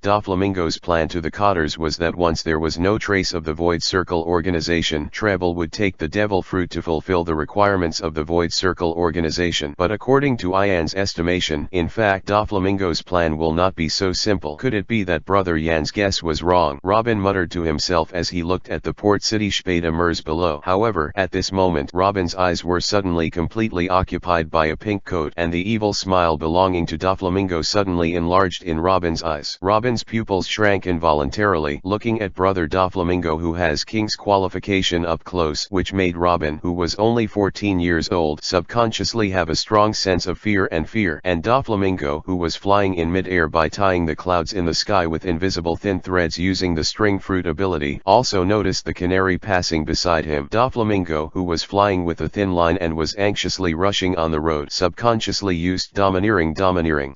Doflamingo's plan to the cottars was that once there was no trace of the Void Circle organization, Treble would take the devil fruit to fulfill the requirements of the Void Circle organization. But according to Ian's estimation, in fact Doflamingo's plan will not be so simple. Could it be that Brother Yan's guess was wrong? Robin muttered to himself as he looked at the port city Spidamers below. However, at this moment, Robin's eyes were suddenly completely occupied by a pink coat, and the evil smile belonging to Doflamingo suddenly enlarged in Robin's eyes. Robin's pupils shrank involuntarily, looking at Brother Doflamingo, who has King's qualification up close, which made Robin, who was only 14 years old, subconsciously have a strong sense of fear, and Doflamingo, who was flying in mid-air by tying the clouds in the sky with invisible thin threads using the string fruit ability, also noticed the canary passing beside him. Doflamingo, who was flying with a thin line and was anxiously rushing on the road, subconsciously used domineering.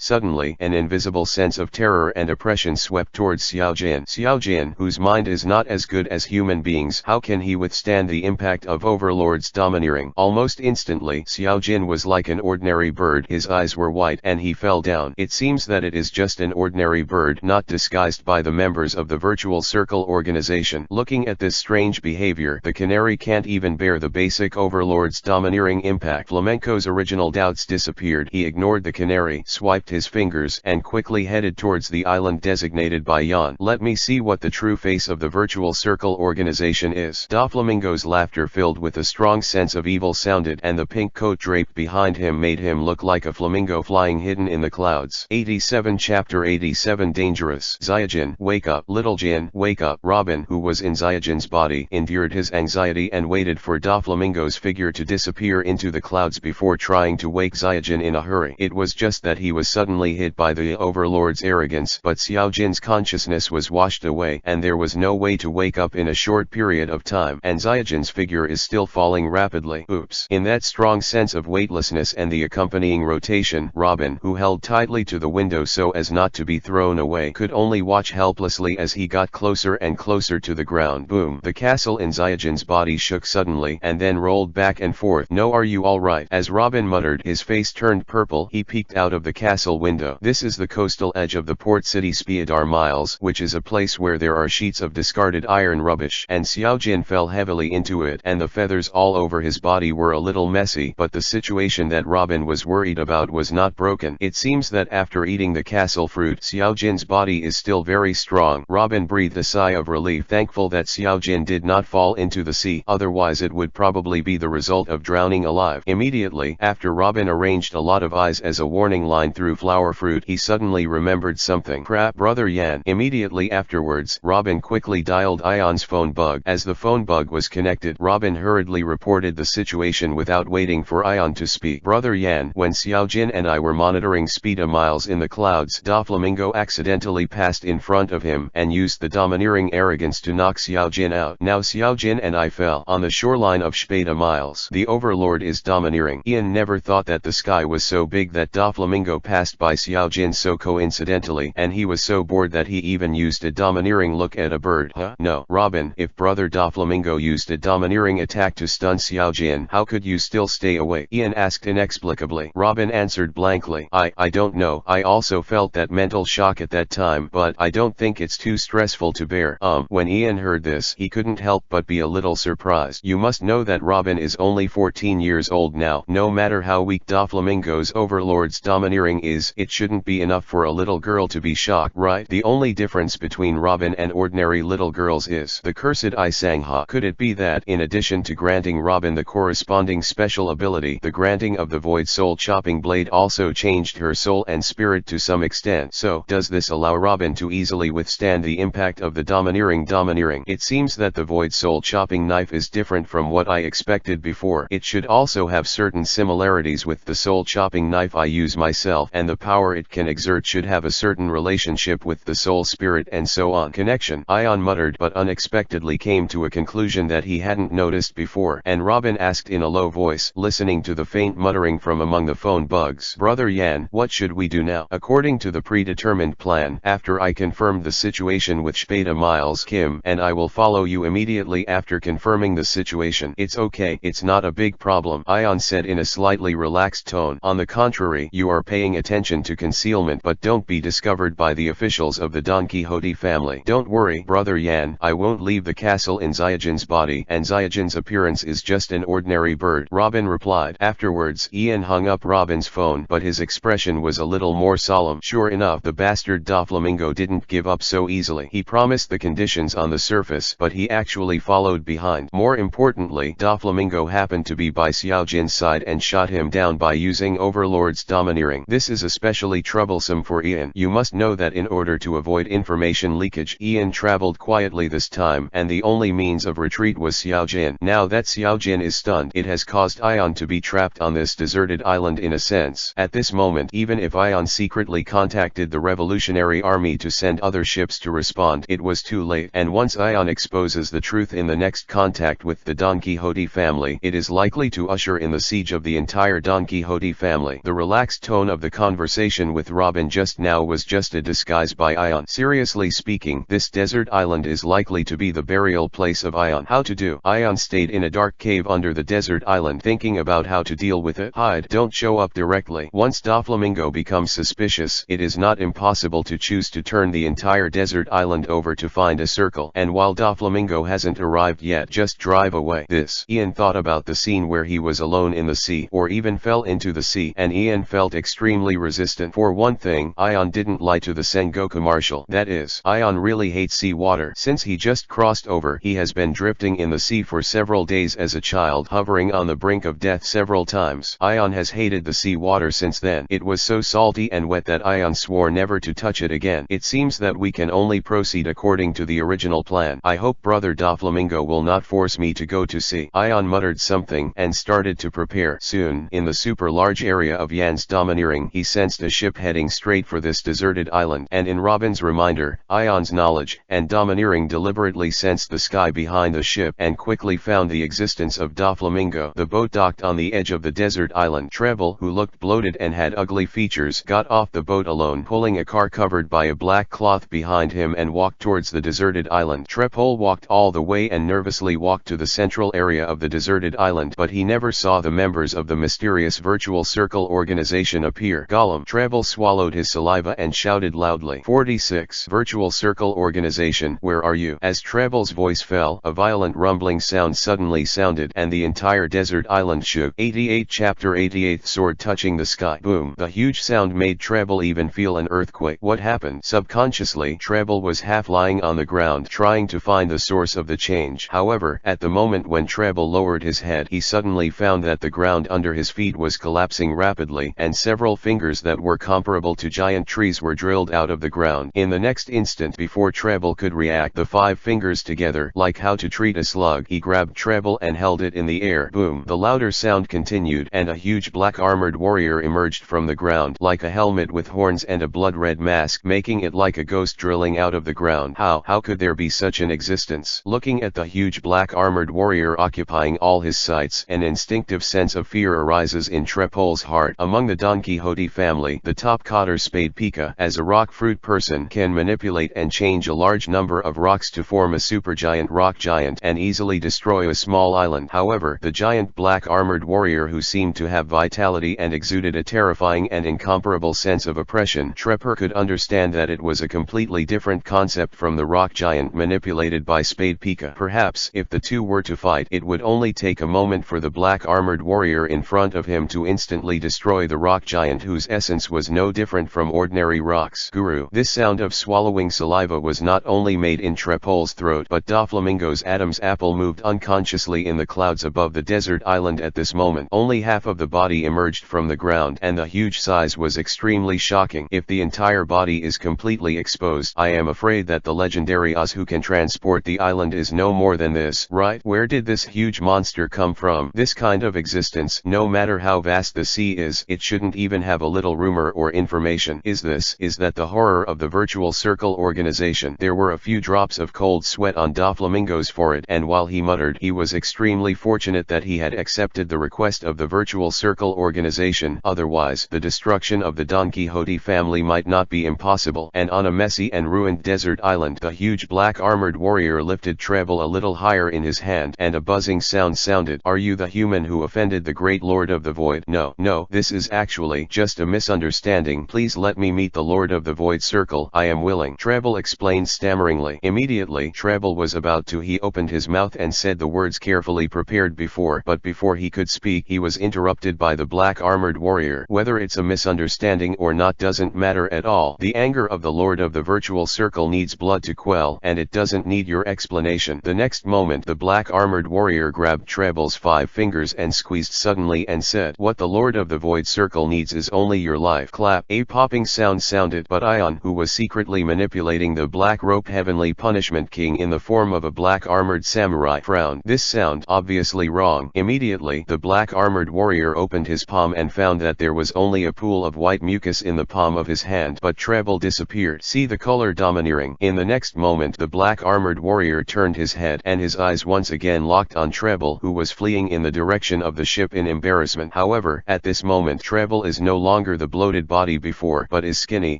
Suddenly, an invisible sense of terror and oppression swept towards Xiaojin, whose mind is not as good as human beings. How can he withstand the impact of Overlord's domineering? Almost instantly, Xiaojin was like an ordinary bird. His eyes were white, and he fell down. It seems that it is just an ordinary bird, not disguised by the members of the virtual circle organization. Looking at this strange behavior, the canary can't even bear the basic overlord's domineering impact. Flamenco's original doubts disappeared. He ignored the canary, swiped his fingers, and quickly headed towards the island designated by Jan. Let me see what the true face of the virtual circle organization is. Doflamingo's laughter filled with a strong sense of evil sounded, and the pink coat draped behind him made him look like a flamingo flying hidden in the clouds. 87 Chapter 87 Dangerous. Zyajin, wake up. Little Jin, wake up. Robin, who was in Zyajin's body, endured his anxiety and waited for Doflamingo's figure to disappear into the clouds before trying to wake Zyajin in a hurry. It was just that he was suddenly hit by the overlord's arrogance, but Xiaojin's consciousness was washed away, and there was no way to wake up in a short period of time, and Zyajin's figure is still falling rapidly. Oops. In that strong sense of weightlessness and the accompanying rotation, Robin, who held tightly to the window so as not to be thrown away, could only watch helplessly as he got closer and closer to the ground. Boom. The castle in Zyajin's body shook suddenly and then rolled back and forth. No, are you alright? As Robin muttered, his face turned purple. He peeked out of the castle window. This is the coastal edge of the port city Spiadar Miles, which is a place where there are sheets of discarded iron rubbish, and Xiaojin fell heavily into it, and the feathers all over his body were a little messy, but the situation that Robin was worried about was not broken. It seems that after eating the castle fruit, Xiaojin's body is still very strong. Robin breathed a sigh of relief, thankful that Xiaojin did not fall into the sea, otherwise it would probably be the result of drowning alive. Immediately after Robin arranged a lot of eyes as a warning line through flower fruit, he suddenly remembered something. Crap, Brother Yan. Immediately afterwards, Robin quickly dialed Ion's phone bug. As the phone bug was connected, Robin hurriedly reported the situation without waiting for Ion to speak. Brother Yan, when Xiaojin and I were monitoring Spieda Miles in the clouds, Doflamingo accidentally passed in front of him and used the domineering arrogance to knock Xiaojin out. Now Xiaojin and I fell on the shoreline of Spieda Miles. The overlord is domineering. Ian never thought that the sky was so big that Doflamingo passed by Xiaojin so coincidentally, and he was so bored that he even used a domineering look at a bird. Huh? No. Robin, if Brother Doflamingo used a domineering attack to stun Xiaojin, how could you still stay awake? Ian asked inexplicably. Robin answered blankly. I don't know. I also felt that mental shock at that time, but I don't think it's too stressful to bear. When Ian heard this, he couldn't help but be a little surprised. You must know that Robin is only 14 years old now. No matter how weak Doflamingo's overlord's domineering is, it shouldn't be enough for a little girl to be shocked, right? The only difference between Robin and ordinary little girls is the cursed I Sangha. Could it be that, in addition to granting Robin the corresponding special ability, the granting of the void soul chopping blade also changed her soul and spirit to some extent? So, does this allow Robin to easily withstand the impact of the domineering? It seems that the void soul chopping knife is different from what I expected before. It should also have certain similarities with the soul chopping knife I use myself, and the power it can exert should have a certain relationship with the soul spirit and so on. Connection. Ion muttered but unexpectedly came to a conclusion that he hadn't noticed before, and Robin asked in a low voice, listening to the faint muttering from among the phone bugs. Brother Yan, what should we do now? According to the predetermined plan, after I confirmed the situation with Spieda Miles, Kim and I will follow you immediately after confirming the situation. It's okay, it's not a big problem, Ion said in a slightly relaxed tone. On the contrary, you are paying attention to concealment, but don't be discovered by the officials of the Don Quixote family. Don't worry, Brother Yan, I won't leave the castle in Zyajin's body, and Zyajin's appearance is just an ordinary bird, Robin replied. Afterwards, Ian hung up Robin's phone, but his expression was a little more solemn. Sure enough, the bastard Doflamingo didn't give up so easily. He promised the conditions on the surface, but he actually followed behind. More importantly, Doflamingo happened to be by Xiaojin's side and shot him down by using Overlord's domineering. This is especially troublesome for Ian. You must know that in order to avoid information leakage, Ian traveled quietly this time, and the only means of retreat was Xiaojin. Now that Xiaojin is stunned, it has caused Ion to be trapped on this deserted island in a sense. At this moment, even if Ion secretly contacted the Revolutionary Army to send other ships to respond, it was too late, and once Ion exposes the truth in the next contact with the Don Quixote family, it is likely to usher in the siege of the entire Don Quixote family. The relaxed tone of the conversation with Robin just now was just a disguise by Ion. Seriously speaking, this desert island is likely to be the burial place of Ion. How to do? Ion stayed in a dark cave under the desert island, thinking about how to deal with it. Hide. Don't show up directly. Once Doflamingo becomes suspicious, it is not impossible to choose to turn the entire desert island over to find a circle, and while Doflamingo hasn't arrived yet, just drive away. This. Ian Ian thought about the scene where he was alone in the sea or even fell into the sea, and Ian felt extremely resistant. For one thing, Ian didn't lie to the Sengoku Marshal. That is, Ian really hates sea water. Since he just crossed over, he has been drifting in the sea for several days as a child, hovering on the brink of death several times. Ian has hated the sea water since then. It was so salty and wet that Ian swore never to touch it again. It seems that we can only proceed according to the original plan. I hope Brother Doflamingo will not force me to go to sea. Ian muttered something and started to prepare. Soon, in the super large area of Yan's domineering, he sensed a ship heading straight for this deserted island. And in Robin's reminder, Ian's knowledge and domineering deliberately sensed the sky behind the ship and quickly found the existence of Doflamingo. The boat docked on the edge of the desert island. Treble, who looked bloated and had ugly features, got off the boat alone, pulling a car covered by a black cloth behind him, and walked towards the deserted island. Treble walked all the way and nervously walked to the central area of the deserted island, but he never saw the members of the mysterious virtual circle organization appear. Gollum. Treble swallowed his saliva and shouted loudly, 46. Virtual Circle Organization, where are you? As Treble's voice fell, a violent rumbling sound suddenly sounded, and the entire desert island shook. 88 Chapter 88 Sword touching the sky. Boom. The huge sound made Treble even feel an earthquake. What happened? Subconsciously, Treble was half lying on the ground, trying to find the source of the change. However, at the moment when Treble lowered his head, he suddenly found that the ground under his feet was collapsing rapidly, and several fingers that were comparable to giant trees were drilled out of the ground. In the next instant, before Treble could react, the 5 fingers together, like how to treat a slug, he grabbed Treble and held it in the air. Boom. The louder sound continued, and a huge black armored warrior emerged from the ground, like a helmet with horns and a blood-red mask, making it like a ghost drilling out of the ground. How could there be such an existence? Looking at the huge black armored warrior occupying all his sights, an instinctive sense of fear arises in Trepol's heart. Among the Don Quixote family, the top cotter Spade Pika, as a rock fruit person, can manipulate and change a large number of rocks to form a supergiant rock giant and easily destroy a small island. However, the giant black armored warrior, who seemed to have vitality and exuded a terrifying and incomparable sense of oppression, Trepper could understand that it was a completely different concept from the rock giant manipulated by Spade Pika. Perhaps, if the two were to fight, it would only take a moment for the black armored warrior in front of him to instantly destroy the rock giant, whose essence was no different from ordinary rocks. Guru. This sound of swallowing saliva was not only made in Trepol's throat, but Doflamingo's Adam's apple moved unconsciously in the clouds above the desert island at this moment. Only half of the body emerged from the ground, and the huge size was extremely shocking. If the entire body is completely exposed, I am afraid that the legendary Oz who can transport the island is no more than this, right? Where did this huge monster come from? This kind of existence, no matter how vast the sea is, it shouldn't even have a little rumor or information. Is that the horror of the virtual circle organization? There were a few drops of cold sweat on Doflamingo's forehead, and while he muttered, he was extremely fortunate that he had accepted the request of the virtual circle organization. Otherwise, the destruction of the Don Quixote family might not be impossible. And on a messy and ruined desert island, the huge black armored warrior lifted Treble a little higher in his hand, and a buzzing sound sounded. Are you the human who offended the great Lord of the Void? No, this is actually just a misunderstanding. Please let me meet the Lord of the Void Circle. I am willing, Treble explained stammeringly. Immediately, Treble was about to. He opened his mouth and said the words carefully prepared before, but before he could speak, he was interrupted by the black armored warrior. Whether it's a misunderstanding or not doesn't matter at all. The anger of the Lord of the Virtual Circle needs blood to quell, and it doesn't need your explanation. The next moment, the black armored warrior grabbed Treble's 5 fingers and squeezed suddenly and said, what the Lord of the Void Circle needs is only your life. Clap. A popping sound sounded, but Ion, who was secretly manipulating the black rope Heavenly Punishment King in the form of a black armored samurai, frowned. This sound obviously wrong. Immediately, the black armored warrior opened his palm and found that there was only a pool of white mucus in the palm of his hand, but Treble disappeared. See the color domineering. In the next moment, the black armored warrior turned his head, and his eyes once again locked on Treble, who was fleeing in the direction of the ship in embarrassment. However, at this moment, Treble is no longer the bloated body before, but is skinny,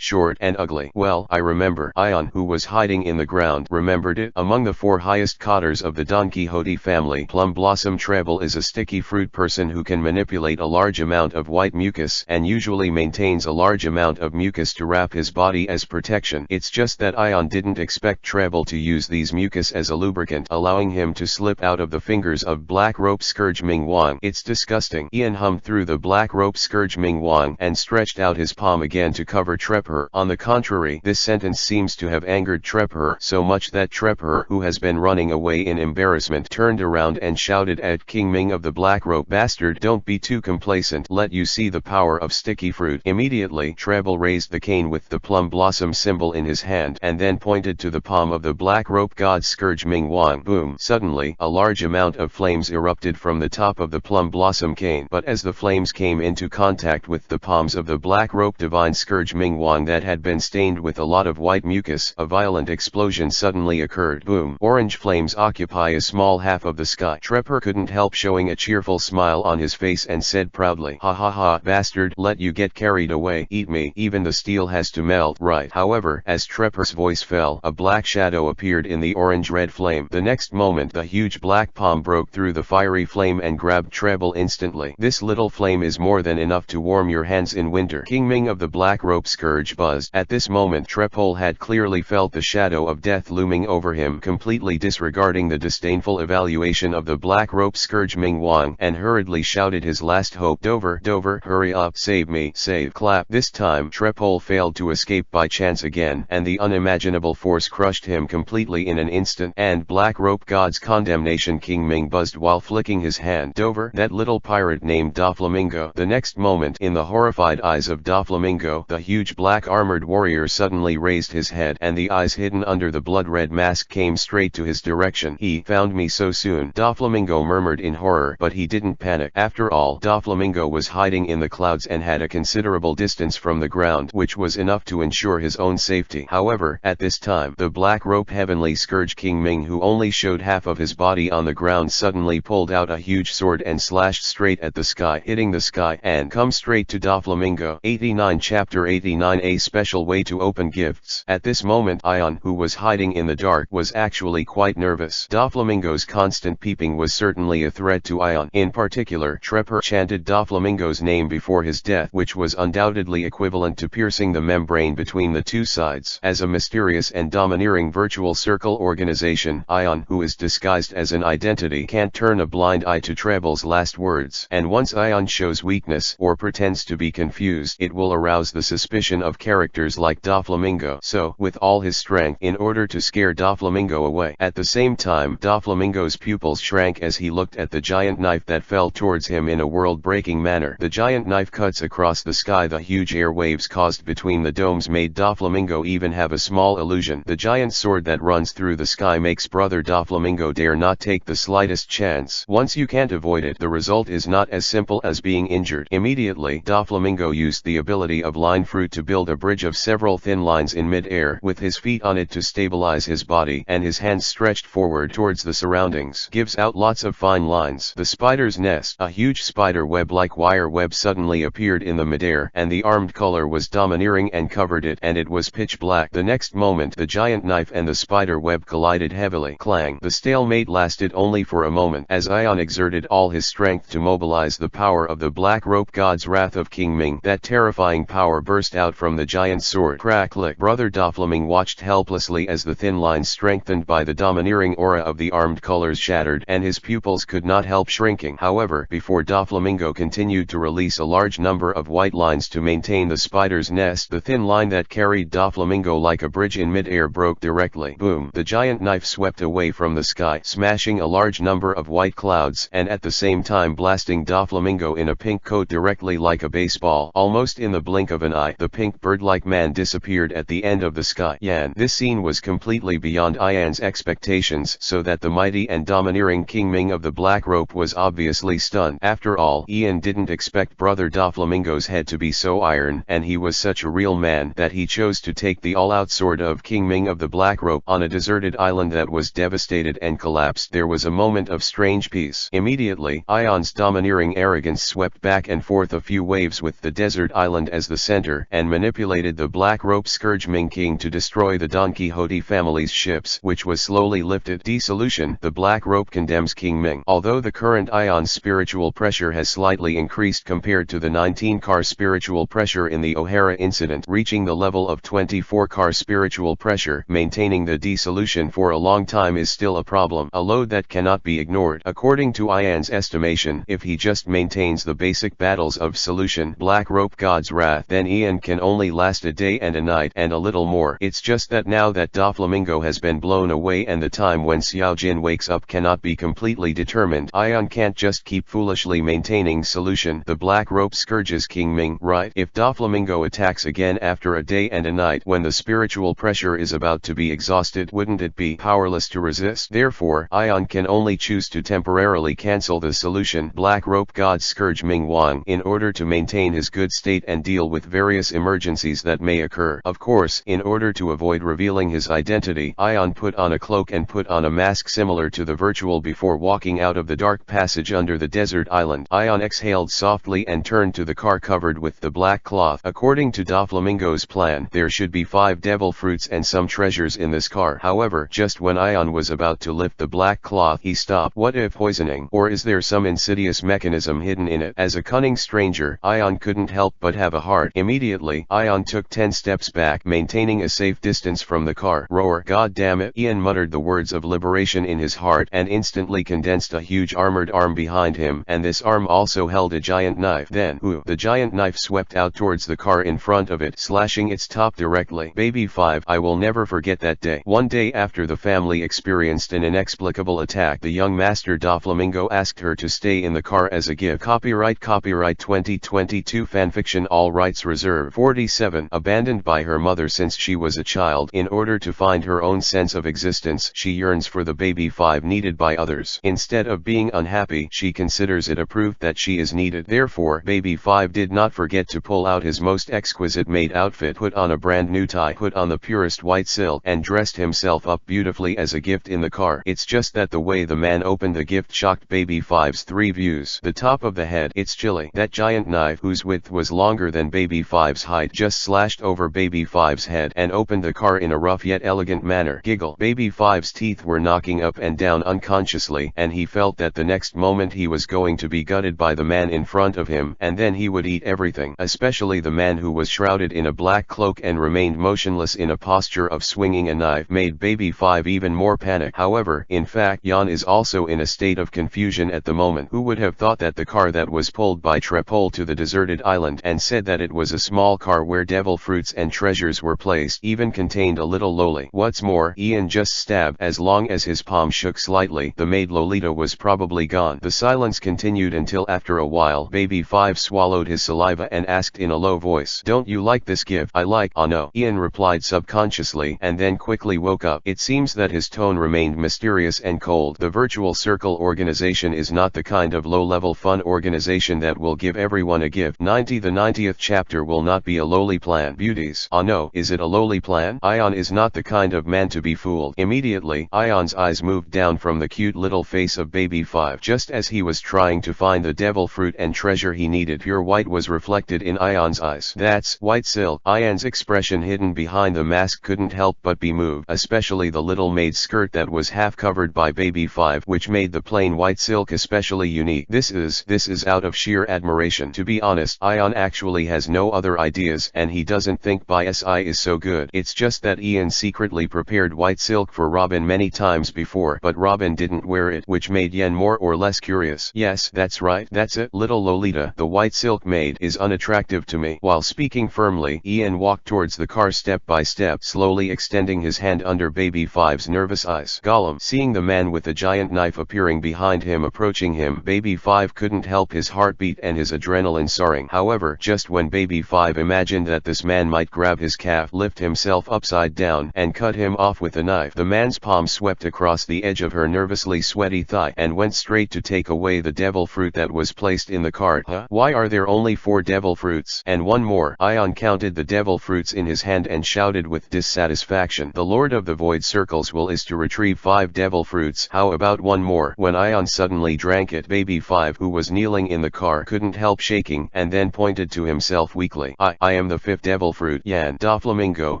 short, and ugly. Well, I remember. Ion, who was hiding in the ground, remembered it. Among the 4 highest cotters of the Don Quixote family, Plum Blossom Treble is a sticky fruit person who can manipulate a large amount of white mucus, and usually maintains a large amount of mucus to wrap his body as protection. It's just that Ion didn't expect Treble to use these mucus as a lubricant, allowing him to slip out of the fingers fingers of black rope scourge Ming Wang. It's disgusting. Ian hummed through the black rope scourge Ming Wang and stretched out his palm again to cover Trepher. On the contrary, this sentence seems to have angered Trepher so much that Trepher, who has been running away in embarrassment, turned around and shouted at King Ming of the black rope, "Bastard, don't be too complacent. Let you see the power of sticky fruit." Immediately, Treble raised the cane with the plum blossom symbol in his hand and then pointed to the palm of the black rope god scourge Ming Wang. Boom! Suddenly, a large amount of flames erupted from the top of the plum blossom cane, but as the flames came into contact with the palms of the black rope divine scourge Ming Wang that had been stained with a lot of white mucus, a violent explosion suddenly occurred. Boom! Orange flames occupy a small half of the sky. Trepper couldn't help showing a cheerful smile on his face and said proudly, "Ha ha ha, bastard, let you get carried away. Eat me. Even the steel has to melt, right?" However, as Trepper's voice fell, a black shadow appeared in the orange-red flame. The next moment, the huge black palm broke through the fiery flame and grabbed Treble instantly. "This little flame is more than enough to warm your hands in winter." King Ming of the black rope scourge buzzed. At this moment, Treble had clearly felt the shadow of death looming over him, completely disregarding the disdainful evaluation of the black rope scourge Ming Wang, and hurriedly shouted his last hope, "Dover, Dover, hurry up, save me, save." Clap. This time, Treble failed to escape by chance again, and the unimaginable force crushed him completely in an instant. And black rope god's condemnation, King Ming buzzed while flicking his hand. "Dover, that little pirate named Doflamingo." The next moment, in the horrified eyes of Doflamingo, the huge black armored warrior suddenly raised his head, and the eyes hidden under the blood-red mask came straight to his direction. "He found me so soon," Doflamingo murmured in horror, but he didn't panic. After all, Doflamingo was hiding in the clouds and had a considerable distance from the ground, which was enough to ensure his own safety. However, at this time, the black rope heavenly scourge King Ming, who only showed half of his body on the ground, suddenly pulled out a huge sword and slashed straight at the sky, hitting the sky and come straight to Doflamingo. 89 Chapter 89 A special way to open gifts. At this moment, Ion, who was hiding in the dark, was actually quite nervous. Doflamingo's constant peeping was certainly a threat to Ion. In particular, Trepper chanted Doflamingo's name before his death, which was undoubtedly equivalent to piercing the membrane between the two sides. As a mysterious and domineering virtual circle organization, Ion, who is disguised as an identity, can't turn a blind eye to Treble's last words, and once Ion shows weakness or pretends to be confused, it will arouse the suspicion of characters like Doflamingo. So, with all his strength, in order to scare Doflamingo away. At the same time, Doflamingo's pupils shrank as he looked at the giant knife that fell towards him in a world-breaking manner. The giant knife cuts across the sky. The huge air waves caused between the domes made Doflamingo even have a small illusion. The giant sword that runs through the sky makes brother Doflamingo dare not take the slightest chance. Once you can't avoid it, the result is not as simple as being injured. Immediately, Doflamingo used the ability of line fruit to build a bridge of several thin lines in mid-air, with his feet on it to stabilize his body, and his hands stretched forward towards the surroundings. Gives out lots of fine lines. The spider's nest. A huge spider web-like wire web suddenly appeared in the midair, and the armed color was domineering and covered it, and it was pitch black. The next moment, the giant knife and the spider web collided heavily. Clang. The stalemate lasted only for a moment, as Ion exerted all his strength to mobilize the power of the black rope god's wrath of King Ming. That terrifying power burst out from the giant sword. Crack-click. Brother Doflamingo watched helplessly as the thin lines strengthened by the domineering aura of the armed colors shattered, and his pupils could not help shrinking. However, before Doflamingo continued to release a large number of white lines to maintain the spider's nest, the thin line that carried Doflamingo like a bridge in mid-air broke directly. Boom! The giant knife swept away from the sky, smashing a large number of white clouds, and at the same time blasting Doflamingo in a pink coat directly like a baseball. Almost in the blink of an eye, the pink bird-like man disappeared at the end of the sky. Yan. This scene was completely beyond Ian's expectations, so that the mighty and domineering King Ming of the Black Rope was obviously stunned. After all, Ian didn't expect brother Doflamingo's head to be so iron, and he was such a real man that he chose to take the all-out sword of King Ming of the Black Rope on a deserted island that was devastated and collapsed. There was a moment of strange peace. Immediately, Ion's domineering arrogance swept back and forth a few waves with the desert island as the center, and manipulated the Black Rope Scourge Ming King to destroy the Don Quixote family's ships, which was slowly lifted. Dissolution. The Black Rope condemns King Ming. Although the current Ion's spiritual pressure has slightly increased compared to the 19-car spiritual pressure in the O'Hara incident, reaching the level of 24-car spiritual pressure, maintaining the dissolution for a long time is still a problem, a load that cannot cannot be ignored. According to Ian's estimation, if he just maintains the basic battles of Solution, Black Rope God's Wrath, then Ian can only last a day and a night and a little more. It's just that now that Doflamingo has been blown away and the time when Xiao Jin wakes up cannot be completely determined, Ian can't just keep foolishly maintaining Solution. The Black Rope scourges King Ming, right? If Doflamingo attacks again after a day and a night when the spiritual pressure is about to be exhausted, wouldn't it be powerless to resist? Therefore, Ian can only choose to temporarily cancel the Solution Black Rope God's Scourge Ming Wang in order to maintain his good state and deal with various emergencies that may occur. Of course, in order to avoid revealing his identity, Ian put on a cloak and put on a mask similar to the virtual before walking out of the dark passage under the desert island. Ian exhaled softly and turned to the car covered with the black cloth. According to Doflamingo's plan, there should be 5 devil fruits and some treasures in this car. However, just when Ian was about to lift the black cloth, he stopped. What if poisoning? Or is there some insidious mechanism hidden in it? As a cunning stranger, Ian couldn't help but have a heart. Immediately, Ian took 10 steps back, maintaining a safe distance from the car. Roar, God damn it! Ian muttered the words of liberation in his heart and instantly condensed a huge armored arm behind him, and this arm also held a giant knife. Then, the giant knife swept out towards the car in front of it, slashing its top directly. Baby 5, I will never forget that day. One day after the family experienced an inexplicable attack, the young master Doflamingo asked her to stay in the car as a gift. Copyright 2022 Fanfiction, all rights reserved. 47. Abandoned by her mother since she was a child, in order to find her own sense of existence, she yearns for the baby 5 needed by others. Instead of being unhappy, she considers it a proof that she is needed. Therefore, baby 5 did not forget to pull out his most exquisite made outfit, put on a brand new tie, put on the purest white silk, and dressed himself up beautifully as a gift in the car. It's just that the way the man opened the gift shocked baby 5's 3 views. The top of the head, it's chilly. That giant knife, whose width was longer than baby 5's height, just slashed over baby 5's head and opened the car in a rough yet elegant manner. Giggle. Baby 5's teeth were knocking up and down unconsciously, and he felt that the next moment he was going to be gutted by the man in front of him, and then he would eat everything, especially the man who was shrouded in a black cloak and remained motionless in a posture of swinging a knife, made baby 5 even more panic. However, in fact, Jan is also in a state of confusion at the moment. Who would have thought that the car that was pulled by Trepol to the deserted island and said that it was a small car where devil fruits and treasures were placed even contained a little loli. What's more, Ian just stabbed. As long as his palm shook slightly, the maid Lolita was probably gone. The silence continued until after a while, baby 5 swallowed his saliva and asked in a low voice, "Don't you like this gift?" "I like." "Oh no," Ian replied subconsciously, and then quickly woke up. It seems that his tone remained mysterious and cold. The Virtual Circle organization is not the kind of low-level fun organization that will give everyone a gift. The 90th chapter will not be a lowly plan. Beauties. "Oh no, is it a lowly plan?" Ian is not the kind of man to be fooled. Immediately, Ian's eyes moved down from the cute little face of baby 5. Just as he was trying to find the devil fruit and treasure he needed, pure white was reflected in Ian's eyes. "That's white silk." Ian's expression hidden behind the mask couldn't help but be moved, especially the little maid's skirt that was half covered by baby 5, which made the plain white silk especially unique. This is out of sheer admiration. To be honest, Ian actually has no other ideas, and he doesn't think BSI is so good. It's just that Ian secretly prepared white silk for Robin many times before, but Robin didn't wear it, which made Yen more or less curious. "Yes, that's right, that's it. Little Lolita, the white silk maid, is unattractive to me." While speaking firmly, Ian walked towards the car step by step, slowly extending his hand under baby 5's nervous eyes. Gollum. Seeing the man with the giant knife appearing behind him approaching him, baby 5 couldn't help his heartbeat and his adrenaline soaring. However, just when baby 5 imagined that this man might grab his calf, lift himself upside down, and cut him off with a knife, the man's palm swept across the edge of her nervously sweaty thigh and went straight to take away the devil fruit that was placed in the cart. "Huh? Why are there only 4 devil fruits? And one more?" Ian counted the devil fruits in his hand and shouted with dissatisfaction, "The Lord of the Void Circles will is to retrieve 5 devil fruits. How about one more?" When Ian suddenly drank it, baby 5, who was kneeling in the car, couldn't help shaking, and then pointed to himself weakly. I am the 5th devil fruit." "Yan, Doflamingo,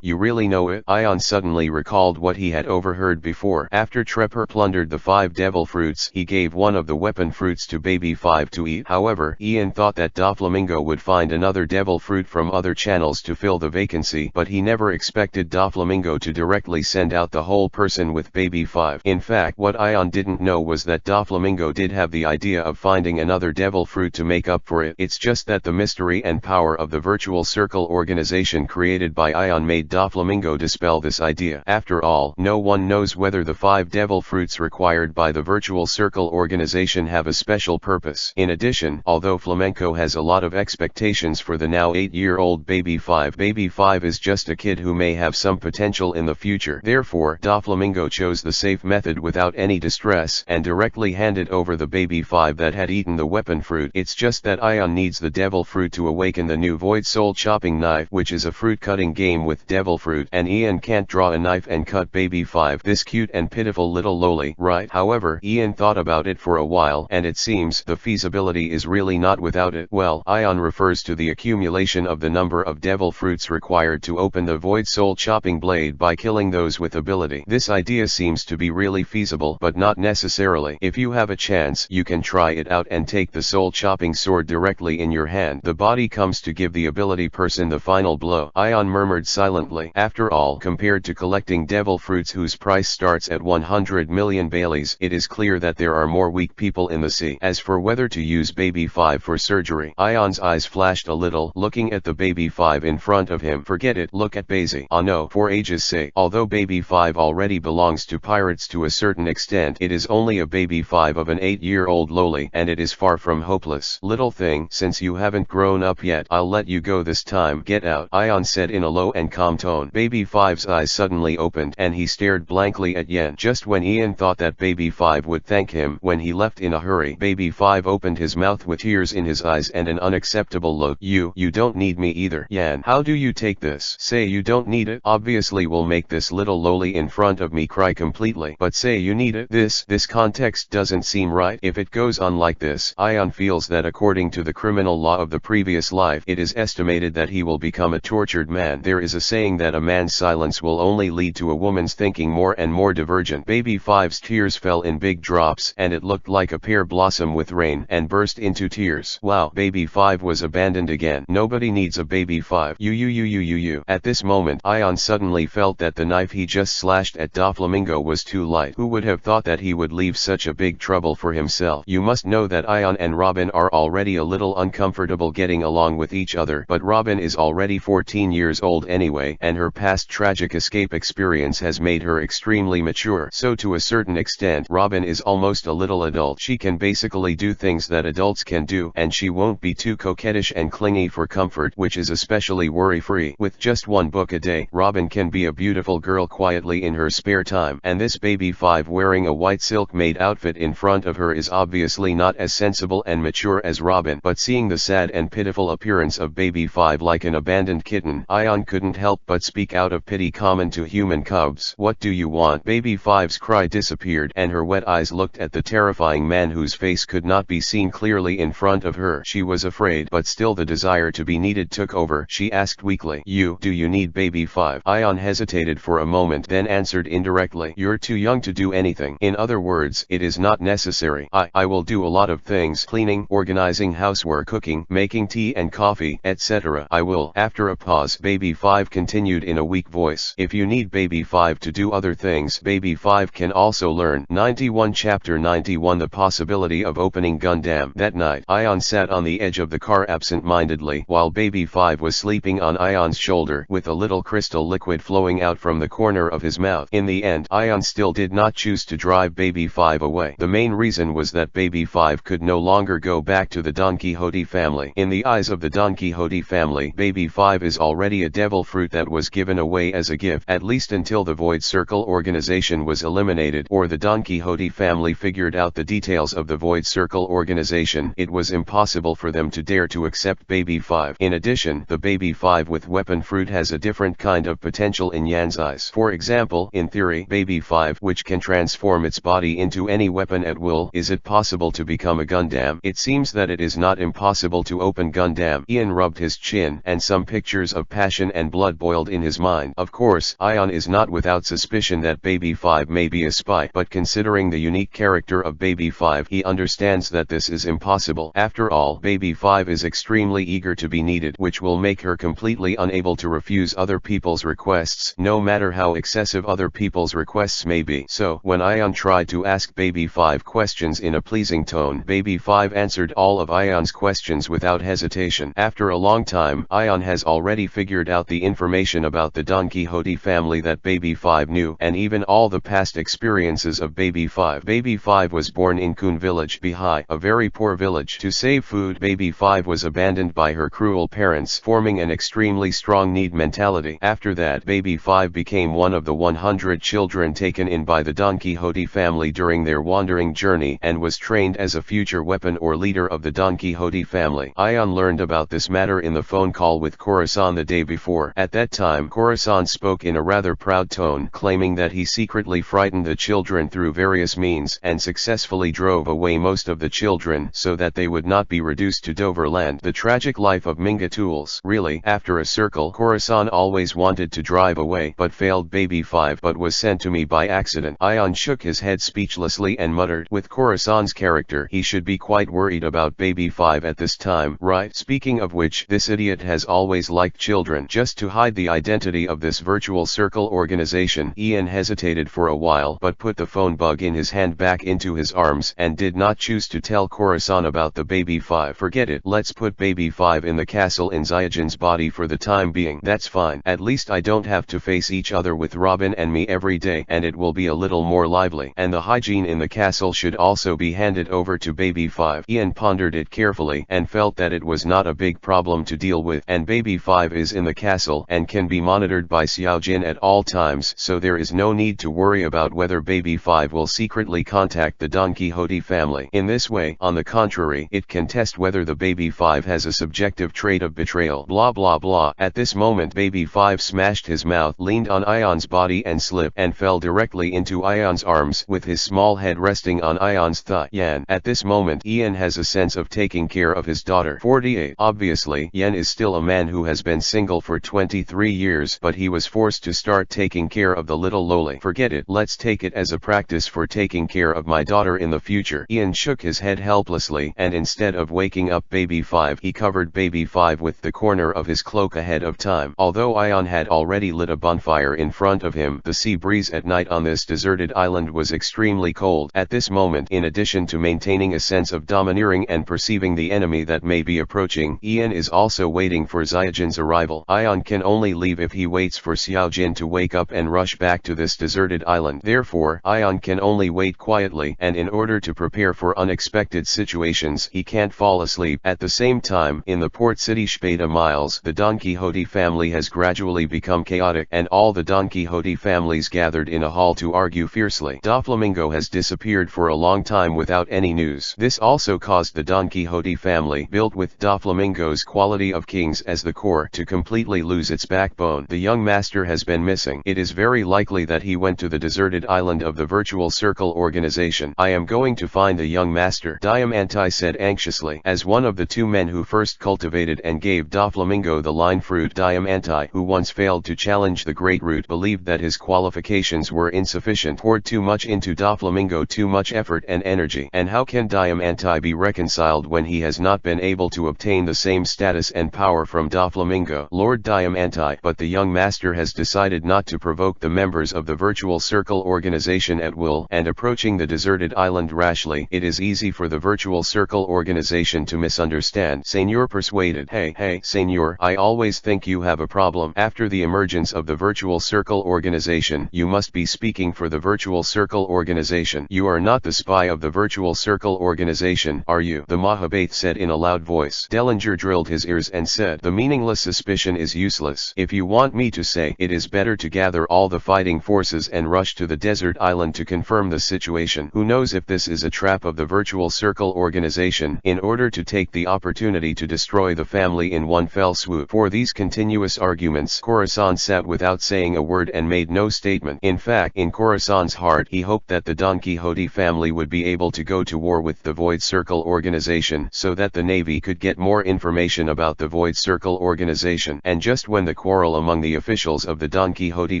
you really know it?" Ian suddenly recalled what he had overheard before. After Trepper plundered the 5 devil fruits, he gave one of the weapon fruits to baby 5 to eat. However, Ian thought that Doflamingo would find another devil fruit from other channels to fill the vacancy, but he never expected Doflamingo to directly send out the whole person with baby 5. In fact, what Ian didn't know was that Doflamingo did have the idea of finding another devil fruit to make up for it. It's just that the mystery and power of the virtual circle organization created by Ion made Doflamingo dispel this idea. After all, no one knows whether the 5 devil fruits required by the virtual circle organization have a special purpose. In addition, although Flamenco has a lot of expectations for the now 8-year-old Baby 5, Baby 5 is just a kid who may have some potential in the future. Therefore, Doflamingo chose the safe method without any distress, and directly handed over the Baby 5 that had eaten the weapon fruit. It's just that Ion needs the devil fruit to awaken the new void soul chopping knife, which is a fruit cutting game with devil fruit, and Ian can't draw a knife and cut Baby 5, this cute and pitiful little loli, right? However, Ian thought about it for a while, and it seems the feasibility is really not without it. Well, Ion refers to the accumulation of the number of devil fruits required to open the void soul chopping blade by killing those with ability. This idea seems to be really feasible, but not necessarily. If you have a chance, you can try it out and take the soul chopping sword directly in your hand. The body comes to give the ability person the final blow. Ion murmured silently. After all, compared to collecting devil fruits whose price starts at 100 million Baileys, it is clear that there are more weak people in the sea. As for whether to use Baby 5 for surgery, Ion's eyes flashed a little, looking at the Baby 5 in front of him. Forget it, look at Basie. Ah no, for age's sake. Although Baby 5 already belongs to pirates to a certain extent, it is only a Baby 5 of an 8-year-old loli, and it is far from hopeless. Little thing, since you haven't grown up yet, I'll let you go this time. Get out, Ion said in a low and calm tone. Baby 5's eyes suddenly opened, and he stared blankly at Yen. Just when Ian thought that Baby 5 would thank him when he left in a hurry, Baby 5 opened his mouth with tears in his eyes and an unacceptable look. You don't need me either. Yan, how do you take this? Say you don't need it. Obviously will make this little loli in front of me cry completely. But say you need it. This context doesn't seem right. If it goes on like this, Ion feels that according to the criminal law of the previous life, it is estimated that he will become a tortured man. There is a saying that a man's silence will only lead to a woman's thinking more and more divergent. Baby 5's tears fell in big drops, and it looked like a pear blossom with rain, and burst into tears. Wow, Baby 5 was abandoned again. Nobody needs a Baby 5. You. At this moment, Ion suddenly felt that the knife he just slashed at Doflamingo was too light. Who would have thought that he would leave such a big trouble for himself? You must know that Ion and Robin are already a little uncomfortable getting along with each other, but Robin is already 14 years old anyway, and her past tragic escape experience has made her extremely mature. So to a certain extent, Robin is almost a little adult. She can basically do things that adults can do, and she won't be too coquettish and clingy for comfort, which is especially worry-free. With just 1 book a day, Robin can be a beautiful girl quietly in her spare time, and this Baby 5 wearing a white silk-made outfit in front of her is obviously not as sensible and mature as Robin. But seeing the sad and pitiful appearance of Baby 5 like an abandoned kitten, Ion couldn't help but speak out of pity common to human cubs. What do you want? Baby 5's cry disappeared, and her wet eyes looked at the terrifying man whose face could not be seen clearly in front of her. She was afraid, but still the desire to be needed took over. She asked weakly, Do you need Baby 5? Ion hesitated for a moment, then answered indirectly, You're too young to do anything. In other words, it is not necessary. I will do a lot of things: cleaning, organizing housework, cooking, making tea and coffee, etc. I will. After a pause, Baby 5 continued in a weak voice, If you need Baby 5 to do other things, Baby 5 can also learn. 91 Chapter 91 The Possibility of Opening Gundam. That night, Ion sat on the edge of the car absent-mindedly, while Baby 5 was sleeping on Ion's shoulder, with a little crystal liquid flowing out from the corner of his mouth. In the end, Ion still did not choose to drive Baby 5 away. The main reason was that Baby 5 could no longer go back to the Don Quixote family. In the eyes of the Don Quixote family, Baby 5 is already a devil fruit that was given away as a gift, at least until the Void Circle organization was eliminated, or the Don Quixote family figured out the details of the Void Circle organization. It was impossible for them to dare to accept Baby 5. In addition, the Baby 5 with weapon fruit has a different kind of potential in Yan's eyes. For example, in theory, Baby 5, which can transform its body into any weapon at will, is it possible to become a Gundam? It seems that it is not impossible to open Gundam. Ian rubbed his chin, and some pictures of passion and blood boiled in his mind. Of course, Ion is not without suspicion that Baby 5 may be a spy, but considering the unique character of Baby 5, he understands that this is impossible. After all, Baby 5 is extremely eager to be needed, which will make her completely unable to refuse other people's requests, no matter how excessive other people's requests may be. So, when Ion tried to ask Baby 5 questions in a pleasing tone. Baby 5 answered all of Ion's questions without hesitation. After a long time, Ion has already figured out the information about the Don Quixote family that Baby 5 knew, and even all the past experiences of Baby 5. Baby 5 was born in Kun village, Bihai, a very poor village. To save food, Baby 5 was abandoned by her cruel parents, forming an extremely strong need mentality. After that, Baby 5 became one of the 100 children taken in by the Don Quixote family during their wandering journey, and was trained as a future weapon or leader of the Don Quixote family. Ion learned about this matter in the phone call with Corazon the day before. At that time, Corazon spoke in a rather proud tone, claiming that he secretly frightened the children through various means, and successfully drove away most of the children so that they would not be reduced to Doverland. The tragic life of Minga Tools. Really, after a circle, Corazon always wanted to drive away, but failed. Baby 5 but was sent to me by accident. Ion shook his head speechlessly and muttered, with Corazon's character, he should be quite worried about Baby 5 at this time, right? Speaking of which, this idiot has always liked children. Just to hide the identity of this virtual circle organization, Ian hesitated for a while but put the phone bug in his hand back into his arms and did not choose to tell Corazon about the Baby 5. Forget it, let's put Baby 5 in the castle in Zyajin's body for the time being. That's fine. At least I don't have to face each other with Robin and me every day, and it will be a little more lively. And the hygiene in the castle should also be handed over to Baby 5. Ian pondered it carefully and felt that it was not a big problem to deal with, and Baby 5 is in the castle and can be monitored by Xiaojin at all times, so there is no need to worry about whether Baby 5 will secretly contact the Don Quixote family. In this way, on the contrary, it can test whether the Baby 5 has a subjective trait of betrayal. Blah blah blah. At this moment, Baby 5 smashed his mouth, leaned on Ion's body and slipped and fell directly into Ion's arms, with his small head resting on Ion's thigh. Yan. At this moment, Ian has a sense of taking care of his daughter. 48. Obviously, Yan is still a man who has been single for 23 years, but he was forced to start taking care of the little loli. Forget it, let's take it as a practice for taking care of my daughter in the future. Ian shook his head helplessly, and instead of waking up Baby 5, he covered Baby 5 with the corner of his cloak ahead of time. Although Ion had already lit a bonfire in front of him, the sea breeze at night on this deserted island was extremely cold. At this moment, in addition to maintaining a sense of domineering and perceiving the enemy that may be approaching, Ian is also waiting for Zyajin's arrival. Ion can only leave if he waits for Xiaojin to wake up and rush back to this deserted island. Therefore, Ion can only wait quietly, and in order to prepare for unexpected situations, he can't fall asleep. At the same time, in the port city Spada Miles, the Don Quixote family has gradually become chaotic, and all the Don Quixote families gathered in a hall to argue fiercely. Doflamingo has disappeared for a long time without any news. This also caused the Don Quixote family, built with Doflamingo's quality of kings as the core, to completely lose its backbone. The young master has been missing. It is very likely that he went to the deserted island of the Virtual Circle organization. I am going to find the young master, Diamanti said anxiously. As one of the two men who first cultivated and gave Doflamingo the line fruit, Diamanti, who once failed to challenge the Great Root, believed that his qualifications were insufficient, poured too much into Doflamingo, too much effort and energy. And how can Diamanti be reconciled when he has not been able to obtain the same status and power from Doflamingo, Lord Diamanti? But the young master has decided not to provoke the members of the Virtual Circle organization at will, and approaching the deserted island rashly, it is easy for the Virtual Circle organization to misunderstand. Senor persuaded. Hey, Senor, I always think you have a problem. After the emergence of the Virtual Circle organization, you must be speaking for the Virtual Circle organization. You are not the spy of the Virtual Circle organization, are you? The Mahabate said in a loud voice. Dellinger drilled his ears and said, the meaningless suspicion is useless. If you want me to say, it is better to gather all the fighting forces and rush to the desert island to confirm the situation. Who knows if this is a trap of the Virtual Circle organization, in order to take the opportunity to destroy the family in one fell swoop. For these continuous arguments, Corazon sat without saying a word and made no statement. In fact, in Corazon's heart, he hoped that the Don Quixote family would be able to go to war with the Void Circle organization, so that the Navy could get more information about the Void Circle organization. And just when the quarrel among the officials of the Don Quixote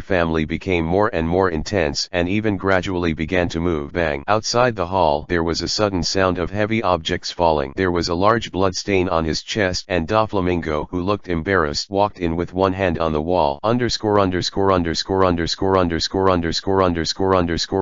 family became more and more intense, and even gradually began to move, bang! Outside the hall, there was a sudden sound of heavy objects falling. There was a large blood stain on his chest, and Doflamingo, who looked embarrassed, walked in with one hand on the wall. _____________________________________________________________________________________________________________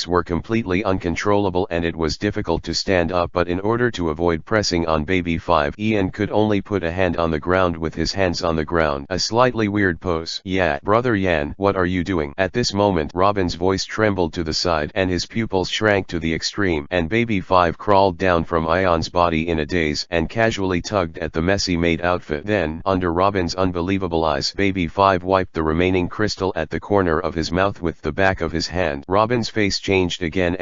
legs were completely uncontrollable and it was difficult to stand up, but in order to avoid pressing on baby 5, Ian could only put a hand on the ground with his hands on the ground. A slightly weird pose. Yeah, brother Yan, what are you doing? At this moment Robin's voice trembled to the side and his pupils shrank to the extreme, and baby 5 crawled down from Ian's body in a daze and casually tugged at the messy maid outfit. Then, under Robin's unbelievable eyes, baby 5 wiped the remaining crystal at the corner of his mouth with the back of his hand. Robin's face changed again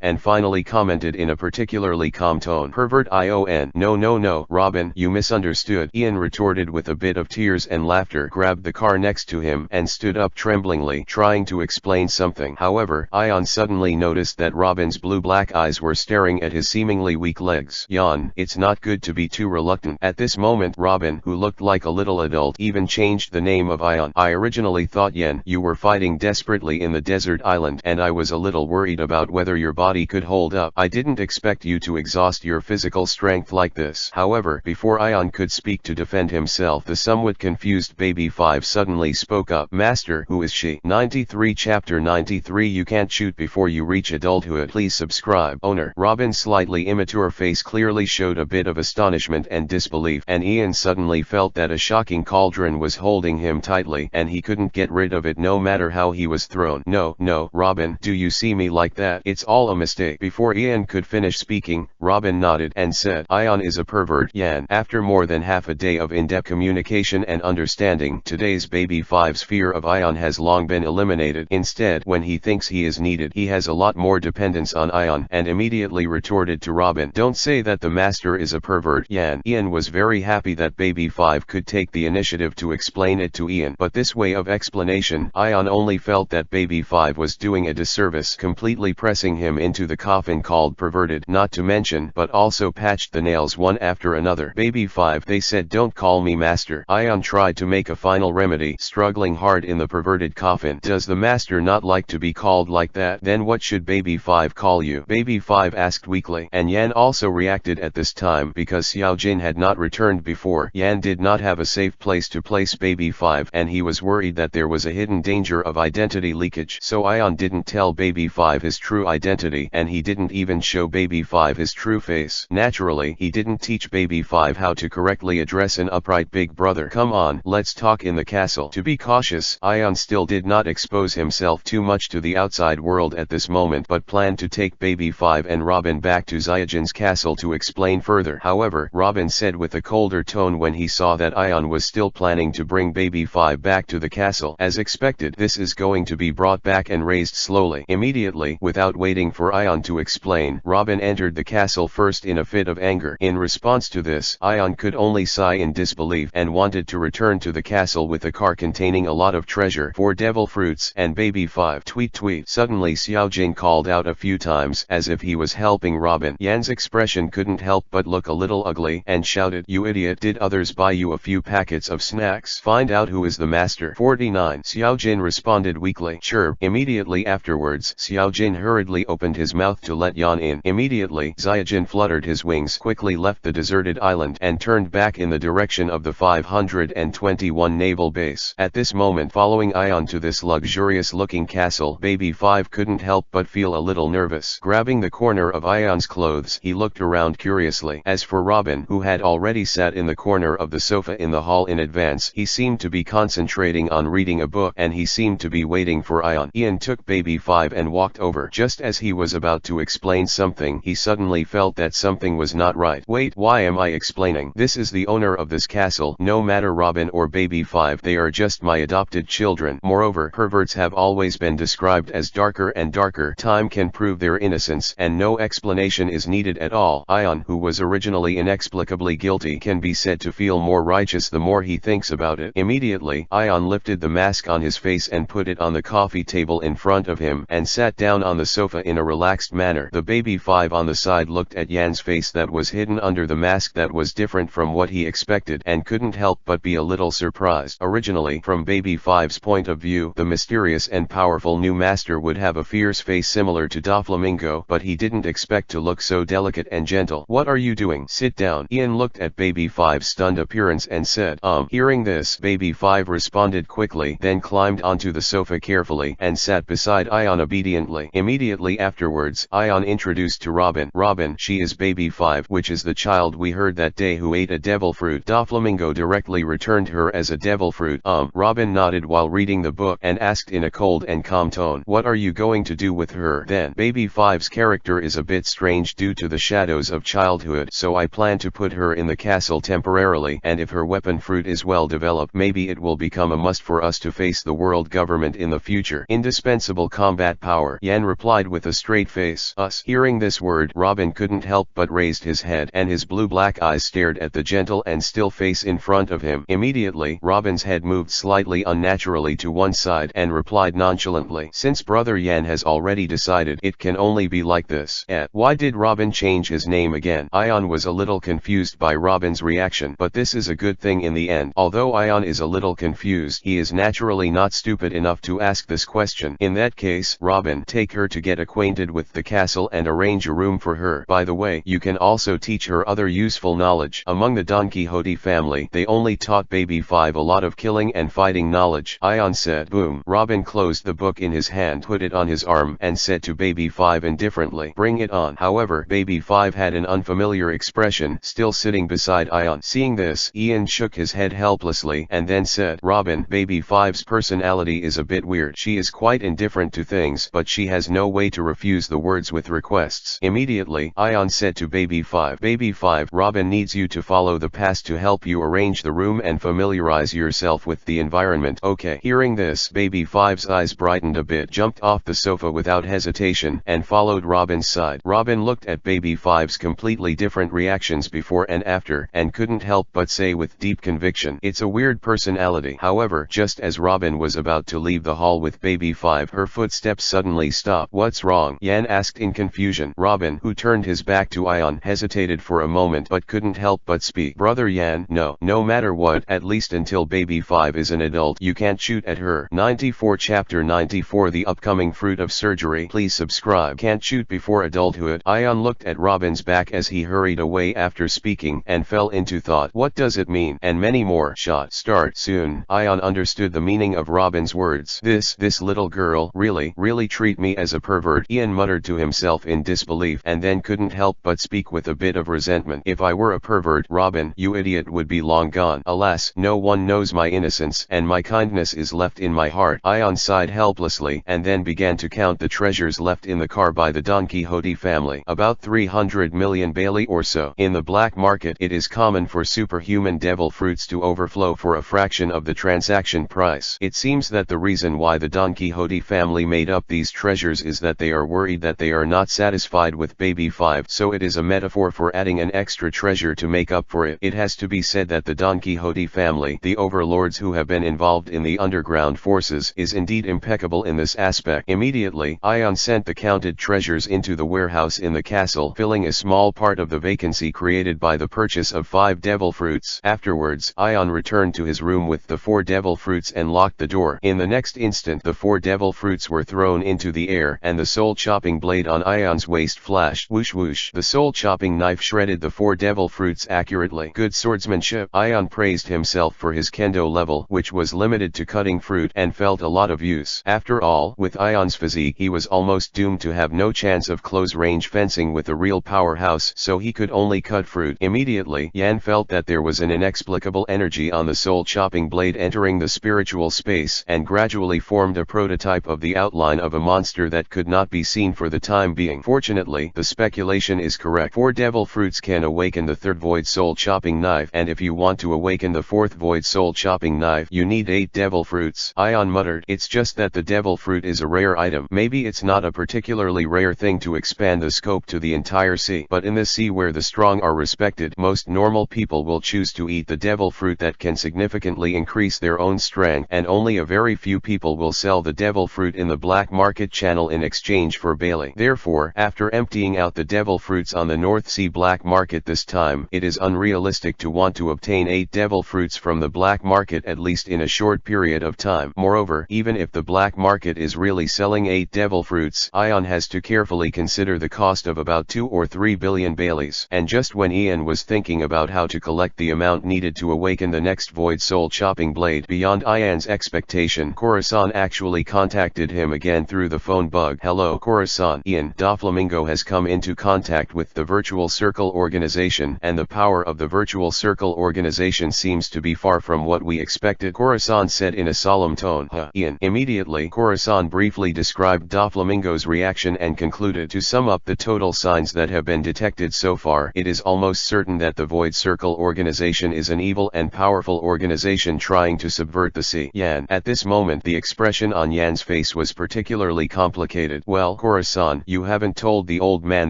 and finally commented in a particularly calm tone, "Pervert ION. No, Robin, you misunderstood." Ian retorted with a bit of tears and laughter, grabbed the car next to him and stood up tremblingly, trying to explain something. However, Ian suddenly noticed that Robin's blue-black eyes were staring at his seemingly weak legs. "Yan, it's not good to be too reluctant." At this moment Robin, who looked like a little adult, even changed the name of Ian. "I originally thought, Yan, you were fighting desperately in the desert island, and I was a little worried about whether your body could hold up. I didn't expect you to exhaust your physical strength like this." However, before Ian could speak to defend himself, the somewhat confused baby 5 suddenly spoke up. "Master, who is she?" 93 Chapter 93 You can't shoot before you reach adulthood. Please subscribe. Owner. Robin's slightly immature face clearly showed a bit of astonishment and disbelief, and Ian suddenly felt that a shocking cauldron was holding him tightly, and he couldn't get rid of it no matter how he was thrown. No, Robin, do you see me like that? It's all a mistake." Before Ian could finish speaking, Robin nodded and said, "Ian is a pervert, Yan." After more than half a day of in-depth communication and understanding, today's baby 5's fear of Ian has long been eliminated. Instead, when he thinks he is needed, he has a lot more dependence on Ian, and immediately retorted to Robin, "Don't say that the master is a pervert, Yan." Ian was very happy that baby 5 could take the initiative to explain it to Ian, but this way of explanation, Ian only felt that baby 5 was doing a disservice, completely pressing him into the coffin called perverted, not to mention, but also patched the nails one after another. "Baby 5, they said don't call me master." Ian tried to make a final remedy, struggling hard in the perverted coffin. "Does the master not like to be called like that? Then what should baby 5 call you?" baby 5 asked weakly, and Yan also reacted at this time because Xiao Jin had not returned before. Yan did not have a safe place to place baby 5, and he was worried that there was a hidden danger of identity leakage. So Ian didn't tell baby 5 his true identity, and he didn't even show baby 5 his true face. Naturally, he didn't teach baby 5 how to correctly address an upright big brother. "Come on, let's talk in the castle." To be cautious, Ian still did not expose himself too much to the outside world at this moment, but planned to take baby 5 and Robin back to Xiaojin's castle to explain further. However, Robin said with a colder tone when he saw that Ian was still planning to bring baby 5 back to the castle. "As expected, this is going to be brought back and raised slowly." Immediately, without waiting for Ian to explain, Robin entered the castle first in a fit of anger. In response to this, Ian could only sigh in disbelief and wanted to return to the castle with a car containing a lot of treasure for devil fruits and baby 5. Tweet. Suddenly Xiao Jin called out a few times as if he was helping Robin. Yan's expression couldn't help but look a little ugly and shouted, "You idiot, did others buy you a few packets of snacks? Find out who is the master." 49 Xiao Jin responded weakly, "Sure." Immediately afterwards, Xiao Jin hurriedly opened his mouth to let Yan in. Immediately, Xiaojin fluttered his wings, quickly left the deserted island, and turned back in the direction of the 521 naval base. At this moment, following Ian to this luxurious-looking castle, baby 5 couldn't help but feel a little nervous. Grabbing the corner of Ian's clothes, he looked around curiously. As for Robin, who had already sat in the corner of the sofa in the hall in advance, he seemed to be concentrating on reading a book, and he seemed to be waiting for Ian. Ian took baby 5 and walked over. Just as he was about to explain something, he suddenly felt that something was not right. "Wait, why am I explaining? This is the owner of this castle. No matter Robin or baby 5, they are just my adopted children. Moreover, perverts have always been described as darker and darker. Time can prove their innocence, and no explanation is needed at all." Ian, who was originally inexplicably guilty, can be said to feel more righteous the more he thinks about it. Immediately, Ian lifted the mask on his face and put it on the coffee table in front of him, and sat down on the sofa in a relaxed manner. The baby 5 on the side looked at Yan's face that was hidden under the mask that was different from what he expected, and couldn't help but be a little surprised. Originally, from baby 5's point of view, the mysterious and powerful new master would have a fierce face similar to Doflamingo, but he didn't expect to look so delicate and gentle. "What are you doing? Sit down." Ian looked at baby 5's stunned appearance and said, Hearing this, baby 5 responded quickly, then climbed onto the sofa carefully and sat beside Ian obediently. radiantly. Immediately afterwards, Ion introduced to Robin. Robin, she is baby 5, which is the child we heard that day who ate a devil fruit. Doflamingo directly returned her as a devil fruit. Robin nodded while reading the book and asked in a cold and calm tone, what are you going to do with her? Then, baby 5's character is a bit strange due to the shadows of childhood, so I plan to put her in the castle temporarily, and if her weapon fruit is well developed, maybe it will become a must for us to face the world government in the future. Indispensable combat power, Yan replied with a straight face. Us. Hearing this word, Robin couldn't help but raised his head, and his blue-black eyes stared at the gentle and still face in front of him. Immediately, Robin's head moved slightly unnaturally to one side and replied nonchalantly, since Brother Yan has already decided, it can only be like this. Why did Robin change his name again? Ion was a little confused by Robin's reaction, but this is a good thing in the end. Although Ion is a little confused, he is naturally not stupid enough to ask this question. In that case, Robin, take her to get acquainted with the castle and arrange a room for her. By the way, you can also teach her other useful knowledge. Among the Don Quixote family, they only taught baby 5 a lot of killing and fighting knowledge. Ion said. Boom. Robin closed the book in his hand, put it on his arm, and said to baby 5 indifferently, bring it on. However, baby 5 had an unfamiliar expression, still sitting beside Ion. Seeing this, Ian shook his head helplessly and then said, Robin, baby 5's personality is a bit weird. She is quite indifferent to things, but she has no way to refuse the words with requests. Immediately, Ion said to baby 5, baby 5, Robin needs you to follow the past to help you arrange the room and familiarize yourself with the environment. Okay. Hearing this, baby 5's eyes brightened a bit, jumped off the sofa without hesitation, and followed Robin's side. Robin looked at baby 5's completely different reactions before and after, and couldn't help but say with deep conviction, it's a weird personality. However, just as Robin was about to leave the hall with baby 5, her footsteps suddenly stopped. What's wrong? Yan asked in confusion. Robin, who turned his back to Ion, hesitated for a moment but couldn't help but speak. Brother Yan, no matter what, at least until baby 5 is an adult, you can't shoot at her. 94 Chapter 94 The upcoming fruit of surgery. Please subscribe. Can't shoot before adulthood. Ion looked at Robin's back as he hurried away after speaking and fell into thought. What does it mean? And many more. Shot. Start soon. Ion understood the meaning of Robin's words. This little girl really treat me as a pervert. Ian muttered to himself in disbelief and then couldn't help but speak with a bit of resentment. If I were a pervert, Robin, you idiot, would be long gone. Alas, no one knows my innocence, and my kindness is left in my heart. Ion sighed helplessly and then began to count the treasures left in the car by the Don Quixote family. About 300 million Bailey or so. In the black market, it is common for superhuman devil fruits to overflow for a fraction of the transaction price. It seems that the reason why the Don Quixote family made up these treasures is that they are worried that they are not satisfied with baby 5, so it is a metaphor for adding an extra treasure to make up for it. It has to be said that the Don Quixote family, the overlords who have been involved in the underground forces, is indeed impeccable in this aspect. Immediately, Ion sent the counted treasures into the warehouse in the castle, filling a small part of the vacancy created by the purchase of 5 devil fruits. Afterwards, Ion returned to his room with the 4 devil fruits and locked the door. In the next instant, the 4 devil fruits were thrown into the air, and the soul-chopping blade on Ion's waist flashed. Whoosh whoosh. The soul-chopping knife shredded the 4 devil fruits accurately. Good swordsmanship. Ion praised himself for his kendo level, which was limited to cutting fruit, and felt a lot of use. After all, with Ion's physique, he was almost doomed to have no chance of close-range fencing with a real powerhouse, so he could only cut fruit. Immediately, Yan felt that there was an inexplicable energy on the soul-chopping blade entering the spiritual space, and gradually formed a prototype of the outline of a monster that could not be seen for the time being. Fortunately, the speculation is correct. 4 devil fruits can awaken the 3rd void soul-chopping knife, and if you want to awaken the 4th void soul-chopping knife, you need 8 devil fruits. Ion muttered, it's just that the devil fruit is a rare item. Maybe it's not a particularly rare thing to expand the scope to the entire sea, but in the sea where the strong are respected, most normal people will choose to eat the devil fruit that can significantly increase their own strength, and only a very few people will sell the devil fruit in the black market channel in exchange for Bailey. Therefore, after emptying out the devil fruits on the North Sea black market this time, it is unrealistic to want to obtain 8 devil fruits from the black market at least in a short period of time. Moreover, even if the black market is really selling 8 devil fruits, Ion has to carefully consider the cost of about 2 or 3 billion Baileys. And just when Ian was thinking about how to collect the amount needed to awaken the next void soul chopping blade beyond Ian's expectation, Khorasan actually contacted him again through through the phone bug. Hello Khorasan. Ian. Doflamingo has come into contact with the Virtual Circle organization, and the power of the Virtual Circle organization seems to be far from what we expected, Khorasan said in a solemn tone. Ian. Immediately Khorasan briefly described Doflamingo's reaction and concluded, to sum up the total signs that have been detected so far, it is almost certain that the Void Circle organization is an evil and powerful organization trying to subvert the sea. Yan. At this moment the expression on Yan's face was particularly complicated. Well, Khorasan, you haven't told the old man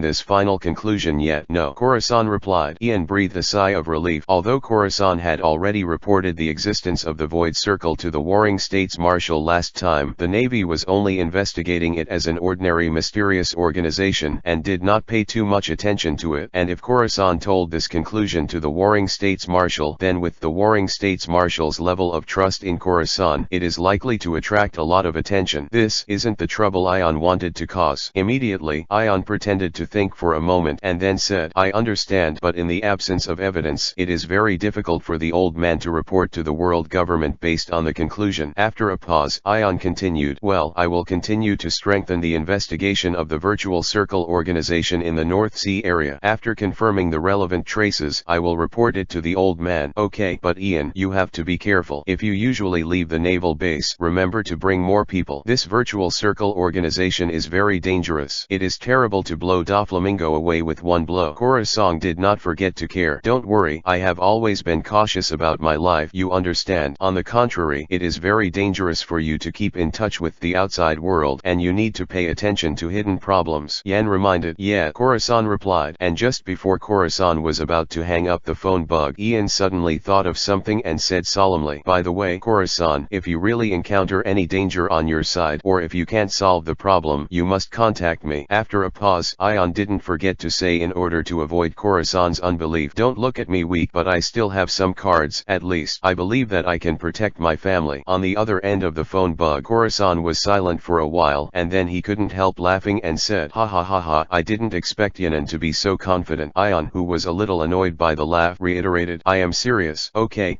this final conclusion yet. No, Khorasan replied. Ian breathed a sigh of relief. Although Khorasan had already reported the existence of the Void Circle to the Warring States Marshal last time, the Navy was only investigating it as an ordinary mysterious organization and did not pay too much attention to it. And if Khorasan told this conclusion to the Warring States Marshal, then with the Warring States Marshal's level of trust in Khorasan, it is likely to attract a lot of attention. This isn't the trouble Ion wanted to cause. Immediately, Ion pretended to think for a moment and then said, I understand, but in the absence of evidence, it is very difficult for the old man to report to the world government based on the conclusion. After a pause, Ion continued, well, I will continue to strengthen the investigation of the Virtual Circle organization in the North Sea area. After confirming the relevant traces, I will report it to the old man. Okay, but Ian, you have to be careful. If you usually leave the naval base, remember to bring more people. This Virtual Circle organization is very dangerous. It is terrible to blow Doflamingo away with one blow. Khorasan did not forget to care. Don't worry, I have always been cautious about my life, you understand. On the contrary, it is very dangerous for you to keep in touch with the outside world, and you need to pay attention to hidden problems. Yan reminded. Yeah, Khorasan replied. And just before Khorasan was about to hang up the phone bug, Ian suddenly thought of something and said solemnly, by the way, Khorasan, if you really encounter any danger on your side, or if you can't solve the problem, you must contact me. After a pause, Ion didn't forget to say, in order to avoid Khorasan's unbelief, don't look at me weak, but I still have some cards. At least, I believe that I can protect my family. On the other end of the phone bug, Khorasan was silent for a while, and then he couldn't help laughing and said, ha ha ha ha, I didn't expect Yanan to be so confident. Ion, who was a little annoyed by the laugh, reiterated, I am serious. Okay,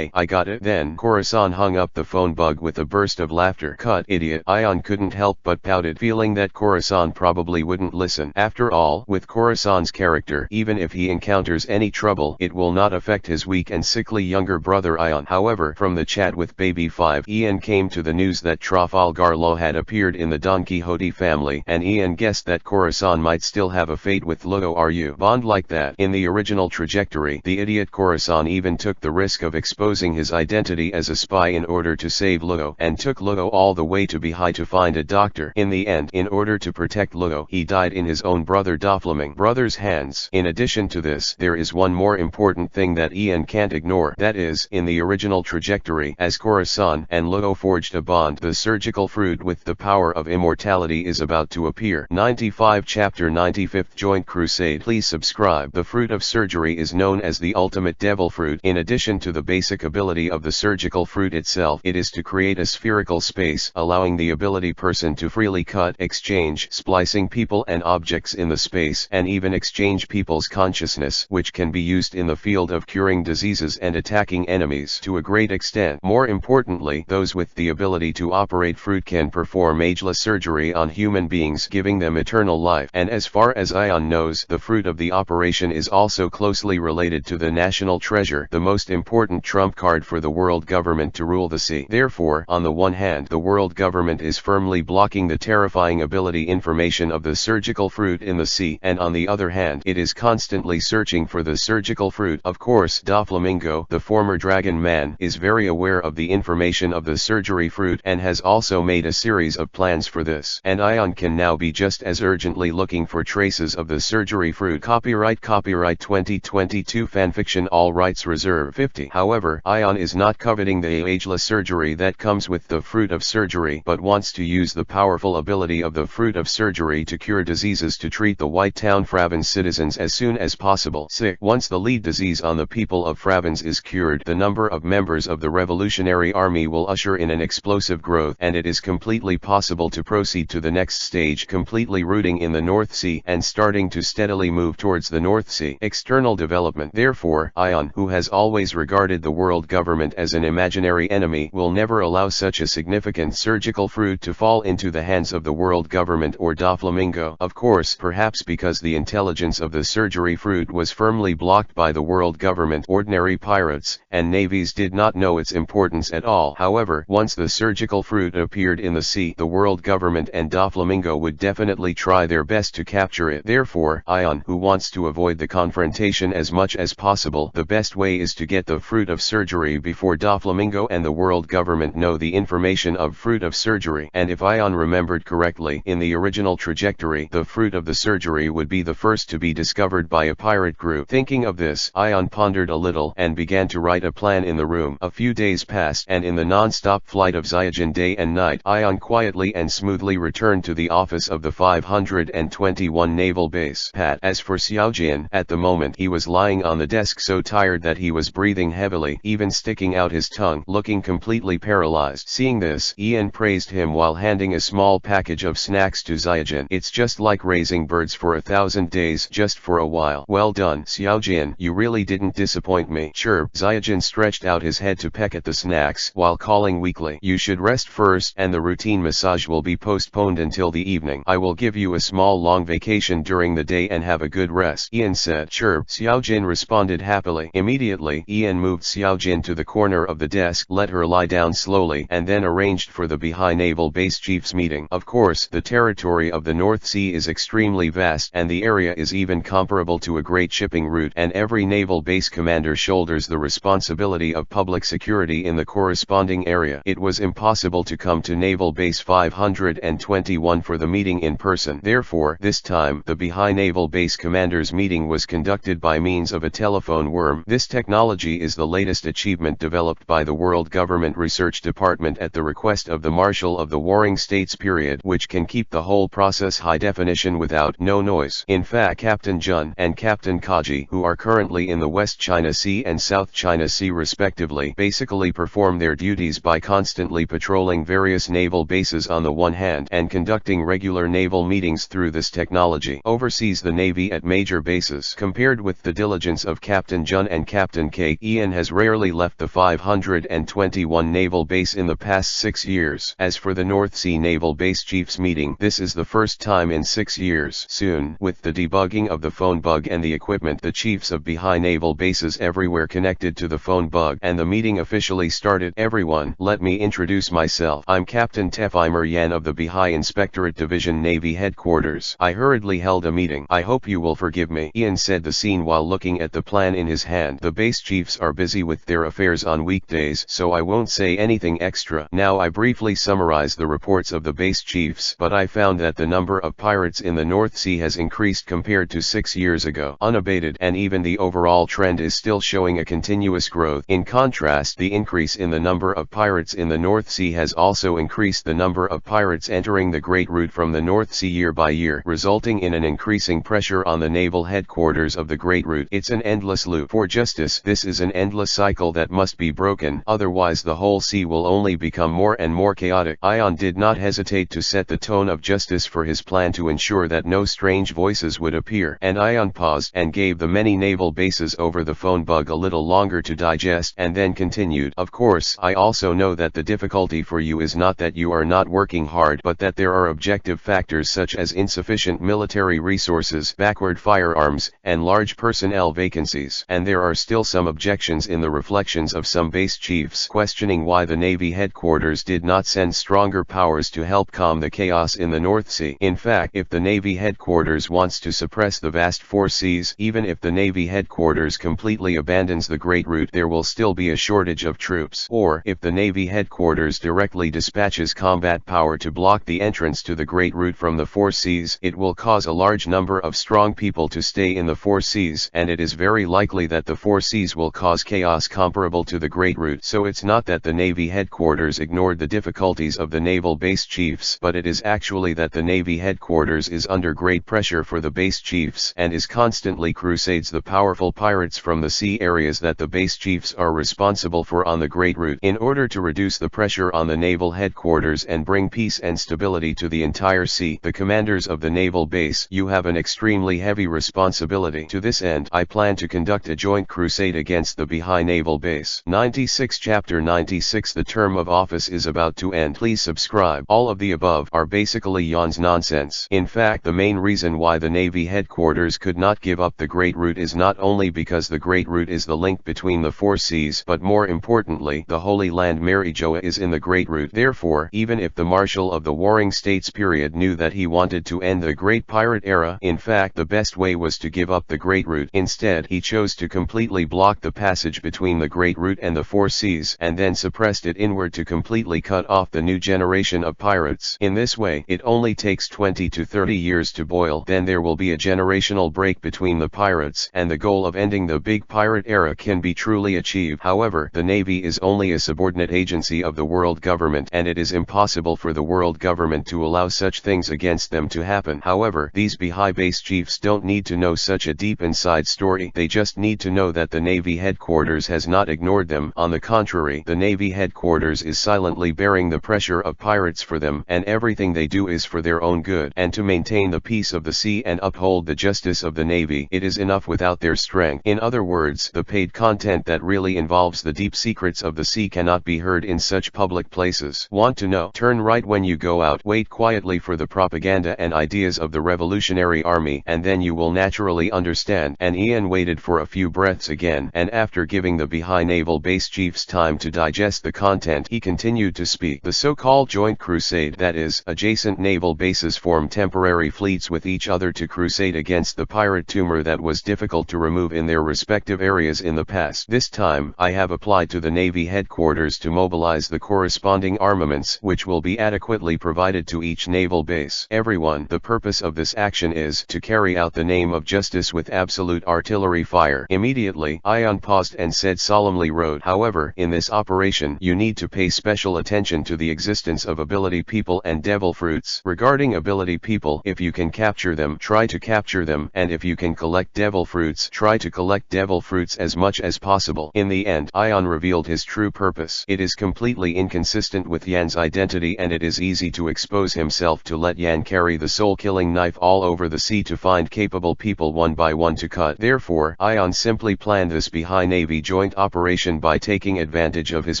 I got it. Then Khorasan hung up the phone bug with a burst of laughter. Cut, idiot. Ion couldn't help but pouted, feeling that Khorasan probably wouldn't listen. After all, with Khorasan's character, even if he encounters any trouble, it will not affect his weak and sickly younger brother Ion. However, from the chat with Baby 5, Ian came to the news that Trafalgar Law had appeared in the Don Quixote family, and Ian guessed that Khorasan might still have a fate with Lugo. Are you bond like that? In the original trajectory, the idiot Khorasan even took the risk of exposing his identity as a spy in order to save Lugo, and took Lugo all the way to Bihai to find a doctor. In the end, in order to protect Lugo, he died in his own brother Doflamingo's hands. In addition to this, there is one more important thing that Ian can't ignore. That is, in the original trajectory, as Khorasan and Lugo forged a bond, the surgical fruit with the power of immortality is about to appear. 95 Chapter 95th Joint Crusade. Please subscribe. The fruit of surgery is known as the ultimate devil fruit. In addition to the basic ability of the surgical fruit itself, it is to create a spherical space, allowing the ability person to freely cut, exchange, splicing people and objects in the space, and even exchange people's consciousness, which can be used in the field of curing diseases and attacking enemies to a great extent. More importantly, those with the ability to operate fruit can perform ageless surgery on human beings, giving them eternal life. And as far as Ion knows, the fruit of the operation is also closely related to the national treasure, the most important trump card for the world government to rule the sea. Therefore, on the one hand, the world government is firmly blocking the terrifying ability information of the surgical fruit in the sea, and on the other hand, it is constantly searching for the surgical fruit. Of course, Doflamingo, the former dragon man, is very aware of the information of the surgery fruit and has also made a series of plans for this. And Ion can now be just as urgently looking for traces of the surgery fruit. Copyright 2022 Fanfiction, all rights reserved. 50. However, Ion is not coveting the ageless surgery that comes with the fruit of surgery, but wants to use the powerful ability of the fruit of surgery to cure diseases, to treat the White Town Fravens citizens as soon as possible. 6. Once the lead disease on the people of Fravens is cured, the number of members of the Revolutionary Army will usher in an explosive growth, and it is completely possible to proceed to the next stage, completely rooting in the North Sea and starting to steadily move towards the North Sea. External development. Therefore, Ion, who has always regarded the world government as an imaginary enemy, will never allow such a significant surgical fruit to fall into the hands of the world government or Doflamingo. Of course, perhaps because the intelligence of the surgery fruit was firmly blocked by the world government, ordinary pirates and navies did not know its importance at all. However, once the surgical fruit appeared in the sea, the world government and Doflamingo would definitely try their best to capture it. Therefore, Ion, who wants to avoid the confrontation as much as possible, the best way is to get the fruit of surgery before Doflamingo and the world government know the information of fruit of surgery. And if Ion remembered correctly, in the original trajectory, the fruit of the surgery would be the first to be discovered by a pirate group. Thinking of this, Ion pondered a little and began to write a plan in the room. A few days passed, and in the non-stop flight of Xiaojin day and night, Ion quietly and smoothly returned to the office of the 521 Naval Base. As for Xiaojin, at the moment he was lying on the desk so tired that he was breathing heavily, even sticking out his tongue, looking completely paralyzed. Seeing this, Ian praised him while handing a small package of snacks to Xiaojin. It's just like raising birds for 1,000 days, just for a while. Well done, Xiaojin, you really didn't disappoint me. Sure. Xiaojin stretched out his head to peck at the snacks, while calling weakly, you should rest first, and the routine massage will be postponed until the evening. I will give you a small long vacation during the day and have a good rest. Ian said. Sure, Xiaojin responded happily. Immediately, Ian moved Xiaojin to the corner of the desk, let her lie down slowly, and then arranged for the Beihai Naval Base Chiefs meeting. Of course, the territory of the North Sea is extremely vast, and the area is even comparable to a great shipping route, and every naval base commander shoulders the responsibility of public security in the corresponding area. It was impossible to come to Naval Base 521 for the meeting in person. Therefore, this time, the Beihai Naval Base Commanders meeting was conducted by means of a telephone worm. This technology is the latest achievement developed by the World Government Research Department at the request of the Marshal of the Warring States period, which can keep the whole process high definition without no noise. In fact, Captain Jun and Captain Kaji, who are currently in the West China Sea and South China Sea respectively, basically perform their duties by constantly patrolling various naval bases on the one hand and conducting regular naval meetings through this technology. Oversees the Navy at major bases. Compared with the diligence of Captain Jun and Captain K, Ian has rarely left the 521 naval base in the past 6 years. As for the North Sea Naval Base Chiefs meeting, this is the first time in 6 years. Soon, with the debugging of the phone bug and the equipment, the chiefs of Beihai naval bases everywhere connected to the phone bug, and the meeting officially started. Everyone, let me introduce myself. I'm Captain Tefimur Yan of the Beihai Inspectorate Division Navy Headquarters. I hurriedly held a meeting. I hope you will forgive me, Ian said the scene while looking at the plan in his hand. The base chiefs are busy with their affairs on weekdays, so I won't say anything extra. Now I briefly summarize the reports of the base chiefs, but I found that the number of pirates in the North Sea has increased compared to 6 years ago, unabated, and even the overall trend is still showing a continuous growth. In contrast, the increase in the number of pirates in the North Sea has also increased the number of pirates entering the Great Route from the North Sea year by year, resulting in an increasing pressure on the naval headquarters of the Great Route. It's an endless loop. For justice, this is an endless cycle that must be broken, otherwise the whole sea will only become more and more chaotic. Ion did not hesitate to set the tone of justice for his plan to ensure that no strange voices would appear, and Ion paused and gave the many naval bases over the phone bug a little longer to digest, and then continued. Of course, I also know that the difficulty for you is not that you are not working hard, but that there are objective factors such as insufficient military resources, backward firearms, and large personnel vacancies. And there are still some objections in the reflections of some base chiefs, questioning why the Navy headquarters did not send stronger powers to help calm the chaos in the North Sea. In fact, if the Navy headquarters wants to suppress the vast four seas, even if the Navy headquarters completely abandons the Great Route, there will still be a shortage of troops. Or, if the Navy headquarters directly dispatches combat power to block the entrance to the Great Route from the four seas, it will cause a large number of strong people to stay in the four seas, and it is very likely that the four seas will cause chaos comparable to the Great Route. So it's not that the Navy headquarters ignored the difficulties of the naval base chiefs, but it is actually that the Navy headquarters is under great pressure for the base chiefs, and is constantly crusades the powerful pirates from the sea areas that the base chiefs are responsible for on the Great Route. In order to reduce the pressure on the naval headquarters and bring peace and stability to the entire sea, the commanders of the naval base, you have an extremely heavy responsibility. To this end, I plan to conduct a joint crusade against the Beihai Naval Base. 96 Chapter 96. The term of office is about to end. Please subscribe. tribe. All of the above are basically Jan's nonsense. In fact, the main reason why the Navy headquarters could not give up the Great Route is not only because the Great Route is the link between the four seas, but more importantly, the Holy Land Marijoa is in the Great Route. Therefore, even if the Marshal of the Warring States period knew that he wanted to end the Great Pirate Era, in fact the best way was to give up the Great Route. Instead, he chose to completely block the passage between the Great Route and the four seas, and then suppressed it inward to completely cut off the new generation of pirates. In this way, it only takes 20 to 30 years to boil, then there will be a generational break between the pirates, and the goal of ending the big pirate era can be truly achieved. However, the Navy is only a subordinate agency of the world government, and it is impossible for the world government to allow such things against them to happen. However, these Baha'i base chiefs don't need to know such a deep inside story, they just need to know that the Navy headquarters has not ignored them. On the contrary, the Navy headquarters is silently bearing the pressure of pirates for them, and everything they do is for their own good, and to maintain the peace of the sea and uphold the justice of the Navy. It is enough without their strength. In other words, the paid content that really involves the deep secrets of the sea cannot be heard in such public places. Want to know? Turn right when you go out, wait quietly for the propaganda and ideas of the Revolutionary Army, and then you will naturally understand. And Ian waited for a few breaths again, and after giving the Baha'i naval base chiefs time to digest the content, he continued to speak. The so-called joint crusade, that is, adjacent naval bases form temporary fleets with each other to crusade against the pirate tumor that was difficult to remove in their respective areas in the past. This time, I have applied to the Navy headquarters to mobilize the corresponding armaments, which will be adequately provided to each naval base. Everyone, the purpose of this action is to carry out the name of justice with absolute artillery fire. Immediately, Ion paused and said solemnly, "Road. However, in this operation, you need to pay special attention to the existence of ability people and devil fruits. Regarding ability people, if you can capture them, try to capture them, and if you can collect devil fruits, try to collect devil fruits as much as possible." In the end, Ion revealed his true purpose. It is completely inconsistent with Yan's identity, and it is easy to expose himself to let Yan carry the soul-killing knife all over the sea to find capable people one by one to cut. Therefore, Ion simply planned this Baha'i Navy joint operation by taking advantage of his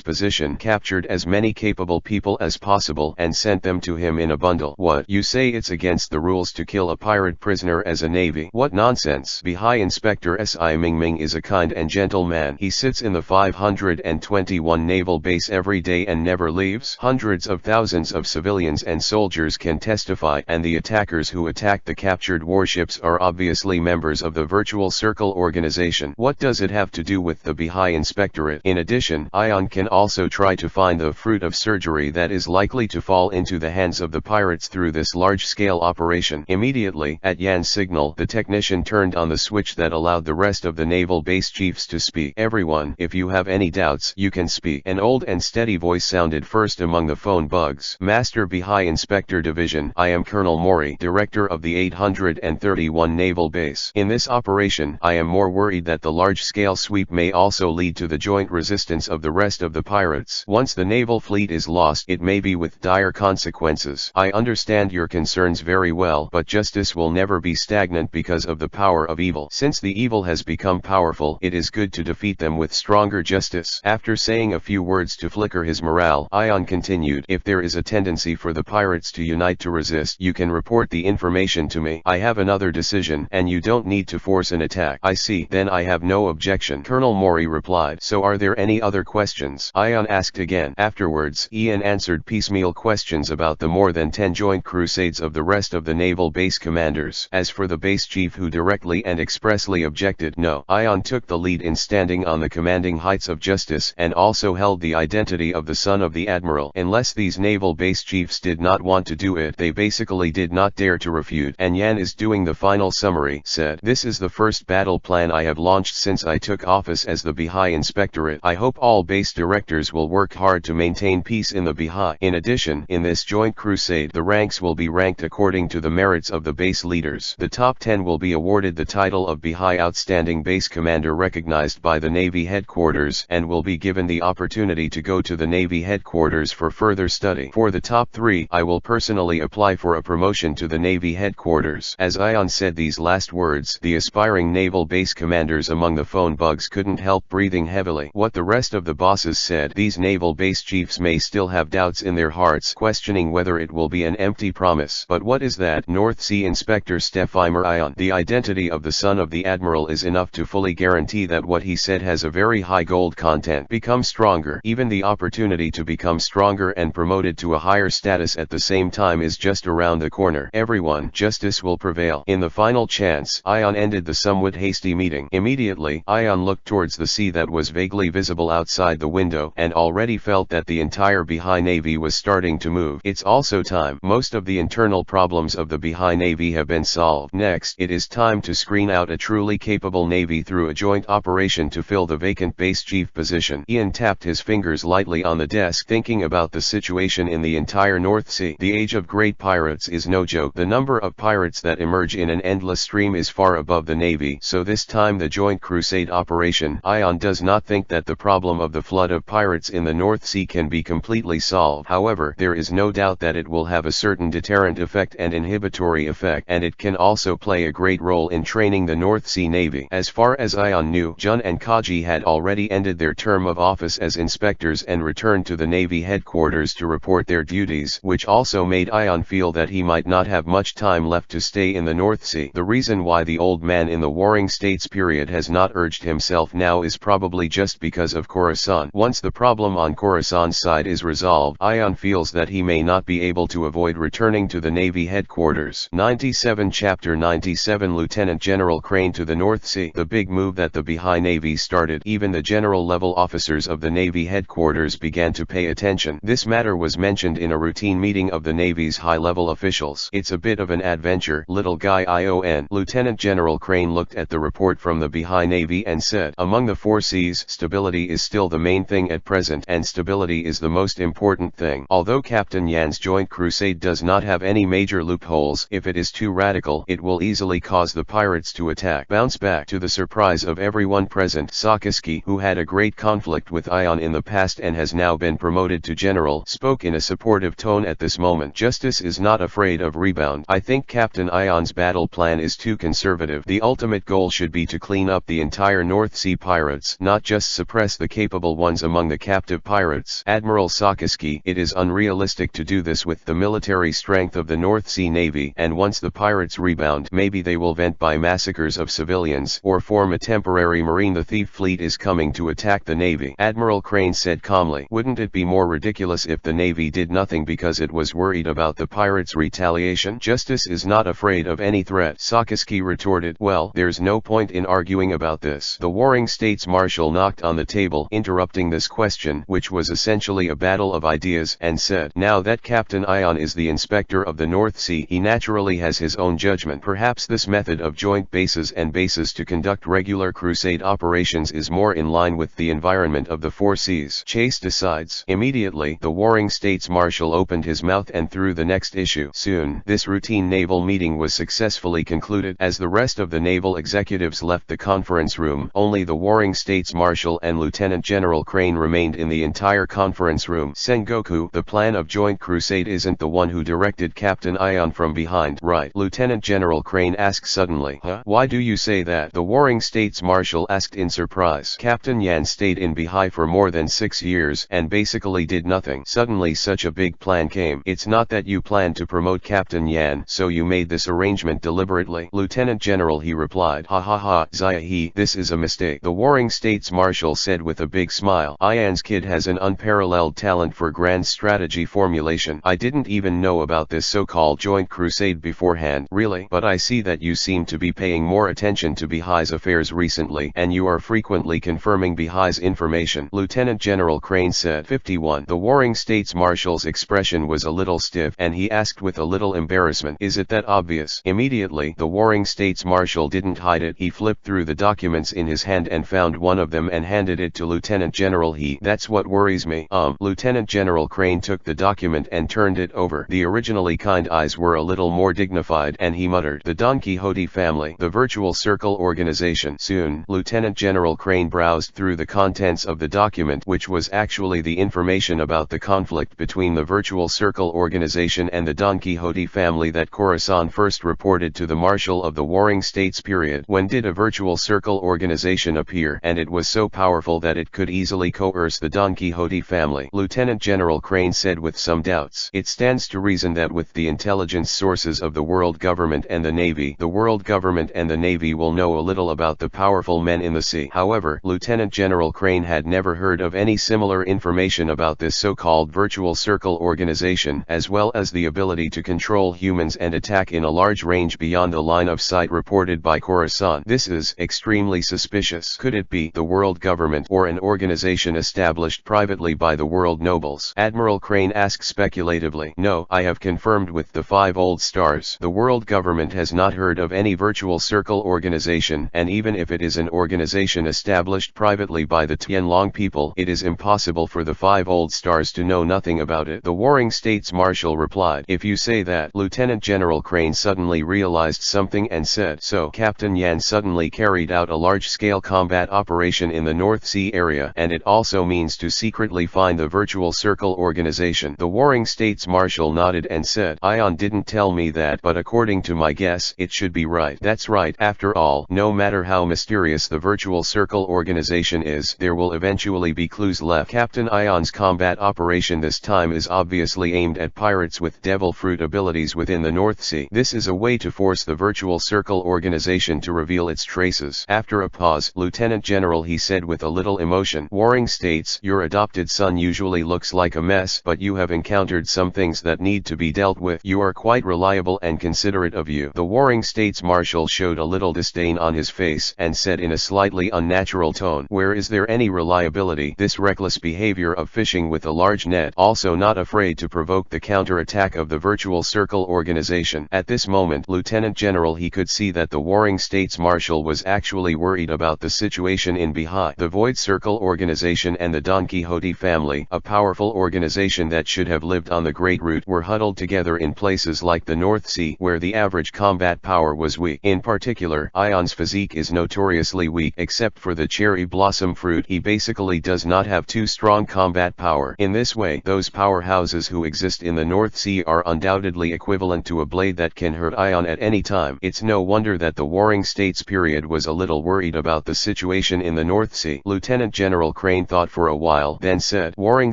position, captured as many capable people as possible, and sent them to him in a bundle. What? You say it's against the rules to kill a pirate prisoner as a Navy? What nonsense! Baha'i Inspector S.I. Mingming is a kind and gentle man. He sits in the 521 naval base every day and never leaves. Hundreds of thousands of civilians and soldiers can testify, and the attackers who attacked the captured warships are obviously members of the Virtual Circle organization. What does it have to do with the Baha'i Inspectorate? In addition, Ion can also try to find the fruit of surgery that is likely to fall into the hands of the pirates through this large-scale operation. Immediately, at Yan's signal, the technician turned on the switch that allowed the rest of the naval base chiefs to speak. "Everyone, if you have any doubts, you can speak." An old and steady voice sounded first among the phone bugs. "Master Baha'i Inspector Division, I am Colonel Mori, Director of the 831 Naval Base. In this operation, I am more worried that the large-scale sweep may also lead to the joint resistance of the rest of the pirates. Once the naval fleet is lost, it may be with dire consequences. I understand your concerns very well, but justice will never be stagnant because of the power of evil. Since the evil has become powerful, it is good to defeat them with stronger justice." After saying a few words to flicker his morale, Ion continued, "If there is a tendency for the pirates to unite to resist, you can report the information to me. I have another decision, and you don't need to force an attack." "I see. Then I have no objection," Colonel Mori replied. "So are there any other questions?" Ion asked again. Afterwards, Ian answered piecemeal questions about the more than 10 joint crusades of the rest of the naval base commanders. As for the base chief who directly and expressly objected, no. Ion took the lead in standing on the commanding heights of justice, and also held the identity of the son of the admiral. Unless these naval base chiefs did not want to do it, they basically did not dare to refute. And Yan is doing the final summary, said, "This is the first battle plan I have launched since I took office as the Baha'i Inspectorate. I hope all base directors will work hard to maintain peace in the Baha'i. In addition, in this joint crusade, the ranks will be ranked according to the merits of the base leaders. The top 10 will be awarded the title of Baha'i Outstanding Base Commander recognized by the Navy headquarters, and will be given the opportunity to go to the Navy headquarters for further study. For the top 3, I will personally apply for a promotion to the Navy headquarters." As Ion said these last words, the aspiring naval base commanders among the phone bugs couldn't help breathing heavily. What the rest of the bosses said, these naval base chiefs may still have doubts in their hearts, questioning whether it will be an empty promise. But what is that? North Sea Inspector Stephimer Ion. The identity of the son of the Admiral is enough to fully guarantee that what he said has a very high gold content. Become stronger. Even the opportunity to become stronger and promoted to a higher status at the same time is just around the corner. Everyone, justice will prevail. In the final chance, Ion ended the somewhat hasty meeting. Immediately, Ion looked towards the sea that was vaguely visible outside the window, and already felt that the entire Behi Navy was starting to move. It's also time. Most of the internal problems of the Behi Navy have been solved. Next, it is time to screen out a truly capable navy through a joint operation to fill the vacant base chief position. Ian tapped his fingers lightly on the desk, thinking about the situation in the entire North Sea. The age of great pirates is no joke. The number of pirates that emerge in an endless stream is far above the navy, so this time the joint crusade operation. Ion does not think that the problem of the flood of pirates in the North Sea can be completely solved. However, there is no doubt that it will have a certain deterrent effect and inhibitory effect, and it can also play a great role in training the North Sea Navy. As far as Ion knew, Jun and Kaji had already ended their term of office as inspectors and returned to the Navy headquarters to report their duties, which also made Ion feel that he might not have much time left to stay in the North Sea. The reason why the old man in the Warring States period has not urged himself now is probably just because of Khorasan. Once the problem on Khorasan's side is resolved, Ion feels that he may not be able to avoid returning to the Navy headquarters. 97 Chapter 97 Lieutenant General Crane to the North Sea. The big move that the Behi Navy started, even the general-level officers of the Navy headquarters began to pay attention. This matter was mentioned in a routine meeting of the Navy's high-level officials. It's a bit of an adventure, little guy. ION. Lieutenant General Crane looked at the report from the Behi Navy and said, among the four seas, stability is still the main thing at present, and stability is the most important thing. Although Captain Yan's joint crusade does not have any major loopholes, if it is too radical, it will easily cause the pirates to attack. Bounce back. To the surprise of everyone present, Sakaski, who had a great conflict with Ion in the past and has now been promoted to general, spoke in a supportive tone at this moment. Justice is not afraid of rebound. I think Captain Ion's battle plan is too conservative. The ultimate goal should be to clean up the entire North Sea pirates, not just suppress the capable ones among the captive pirates. Admiral Sakaski, it is unrealistic to do this with the military strength of the North Sea Navy, and once the pirates rebound, maybe they will vent by massacres of civilians, or form a temporary marine. The thief fleet is coming to attack the Navy. Admiral Crane said calmly. Wouldn't it be more ridiculous if the Navy did nothing because it was worried about the pirates' retaliation? Justice is not afraid of any threat. Sakaski retorted. Well, there's no point in arguing about this. The Warring States Marshal knocked on the table, interrupting this question, which was essentially a battle of ideas, and said, now that Captain Ion is the inspector of the North Sea, he naturally has his own judgment. Perhaps this method of joint bases and bases to conduct regular crusade operations is more in line with the environment of the four seas. Chase decides. Immediately, the Warring States Marshal opened his mouth and threw the next issue. Soon, this routine naval meeting was successfully concluded. As the rest of the naval executives left the conference room, only the Warring States Marshal and Lieutenant General Crane remained in the entire conference room. Sengoku, the plan of joint crusade isn't the one who directed Captain Ion from behind, right? Lieutenant General Crane asked suddenly. Huh? Why do you say that? The Warring States Marshal asked in surprise. Captain Yan stayed in Behi for more than 6 years and basically did nothing. Suddenly such a big plan came. It's not that you planned to promote Captain Yan, so you made this arrangement deliberately? Lieutenant General, he replied. Ha ha ha, Zaya, this is a mistake. The Warring States Marshal said with a big smile. Ian's kid has an unparalleled talent for grand strategy formulation. I didn't even know about this so-called joint crusade beforehand. Really? But I see that you seem to be paying more attention to Behi's affairs recently, and you are frequently confirming Behi's information. Lieutenant General Crane said. 51. The Warring States Marshal's expression was a little stiff, and he asked with a little embarrassment, is it that obvious? Immediately, the Warring States Marshal didn't hide it. He flipped through the documents in his hand and found one of them and handed it to Lieutenant General He. That's what worries me. Lieutenant General Crane took the document and turned it over. The originally kind eyes were a little more dignified, and he muttered, the Don Quixote family, the Virtual Circle organization. Soon, Lieutenant General Crane browsed through the contents of the document, which was actually the information about the conflict between the Virtual Circle organization and the Don Quixote family that Khorasan first reported to the Marshal of the Warring States period. When did a Virtual Circle organization appear? And it was so powerful that it could easily coerce the Don Quixote family. Lieutenant General Crane Crane said with some doubts. It stands to reason that with the intelligence sources of the world government and the Navy, the world government and the Navy will know a little about the powerful men in the sea. However, Lieutenant General Crane had never heard of any similar information about this so-called virtual circle organization, as well as the ability to control humans and attack in a large range beyond the line of sight reported by Khorasan. This is extremely suspicious. Could it be the world government or an organization established privately by the world nobles? Admiral Crane asked speculatively. No, I have confirmed with the 5 old stars. The world government has not heard of any virtual circle organization, and even if it is an organization established privately by the Tianlong people, it is impossible for the 5 old stars to know nothing about it. The Warring States Marshal replied. If you say that. Lieutenant General Crane suddenly realized something and said. So Captain Yan suddenly carried out a large-scale combat operation in the North Sea area, and it also means to secretly find the virtual circle organization. The Warring States Marshal nodded and said, Ion didn't tell me that, but according to my guess, it should be right. That's right. After all, no matter how mysterious the virtual circle organization is, there will eventually be clues left. Captain Ion's combat operation this time is obviously aimed at pirates with devil fruit abilities within the North Sea. This is a way to force the virtual circle organization to reveal its traces. After a pause, Lieutenant General, he said with a little emotion, Warring States, your adopted son usually looks like a mess, but you have encountered some things that need to be dealt with. You are quite reliable and considerate of you. The Warring States Marshal showed a little disdain on his face and said in a slightly unnatural tone, where is there any reliability? This reckless behavior of fishing with a large net, also not afraid to provoke the counter-attack of the virtual circle organization. At this moment, Lieutenant General, he could see that the Warring States Marshal was actually worried about the situation in Bihai. The Void Circle organization and the Don Quixote family, a powerful organization that should have lived on the Great Route, were huddled together in places like the North Sea, where the average combat power was weak. In particular, Ion's physique is notoriously weak. Except for the cherry blossom fruit, he basically does not have too strong combat power. In this way, those powerhouses who exist in the North Sea are undoubtedly equivalent to a blade that can hurt Ion at any time. It's no wonder that the Warring States period was a little worried about the situation in the North Sea. Lieutenant General Crane thought for a while, then said, Warring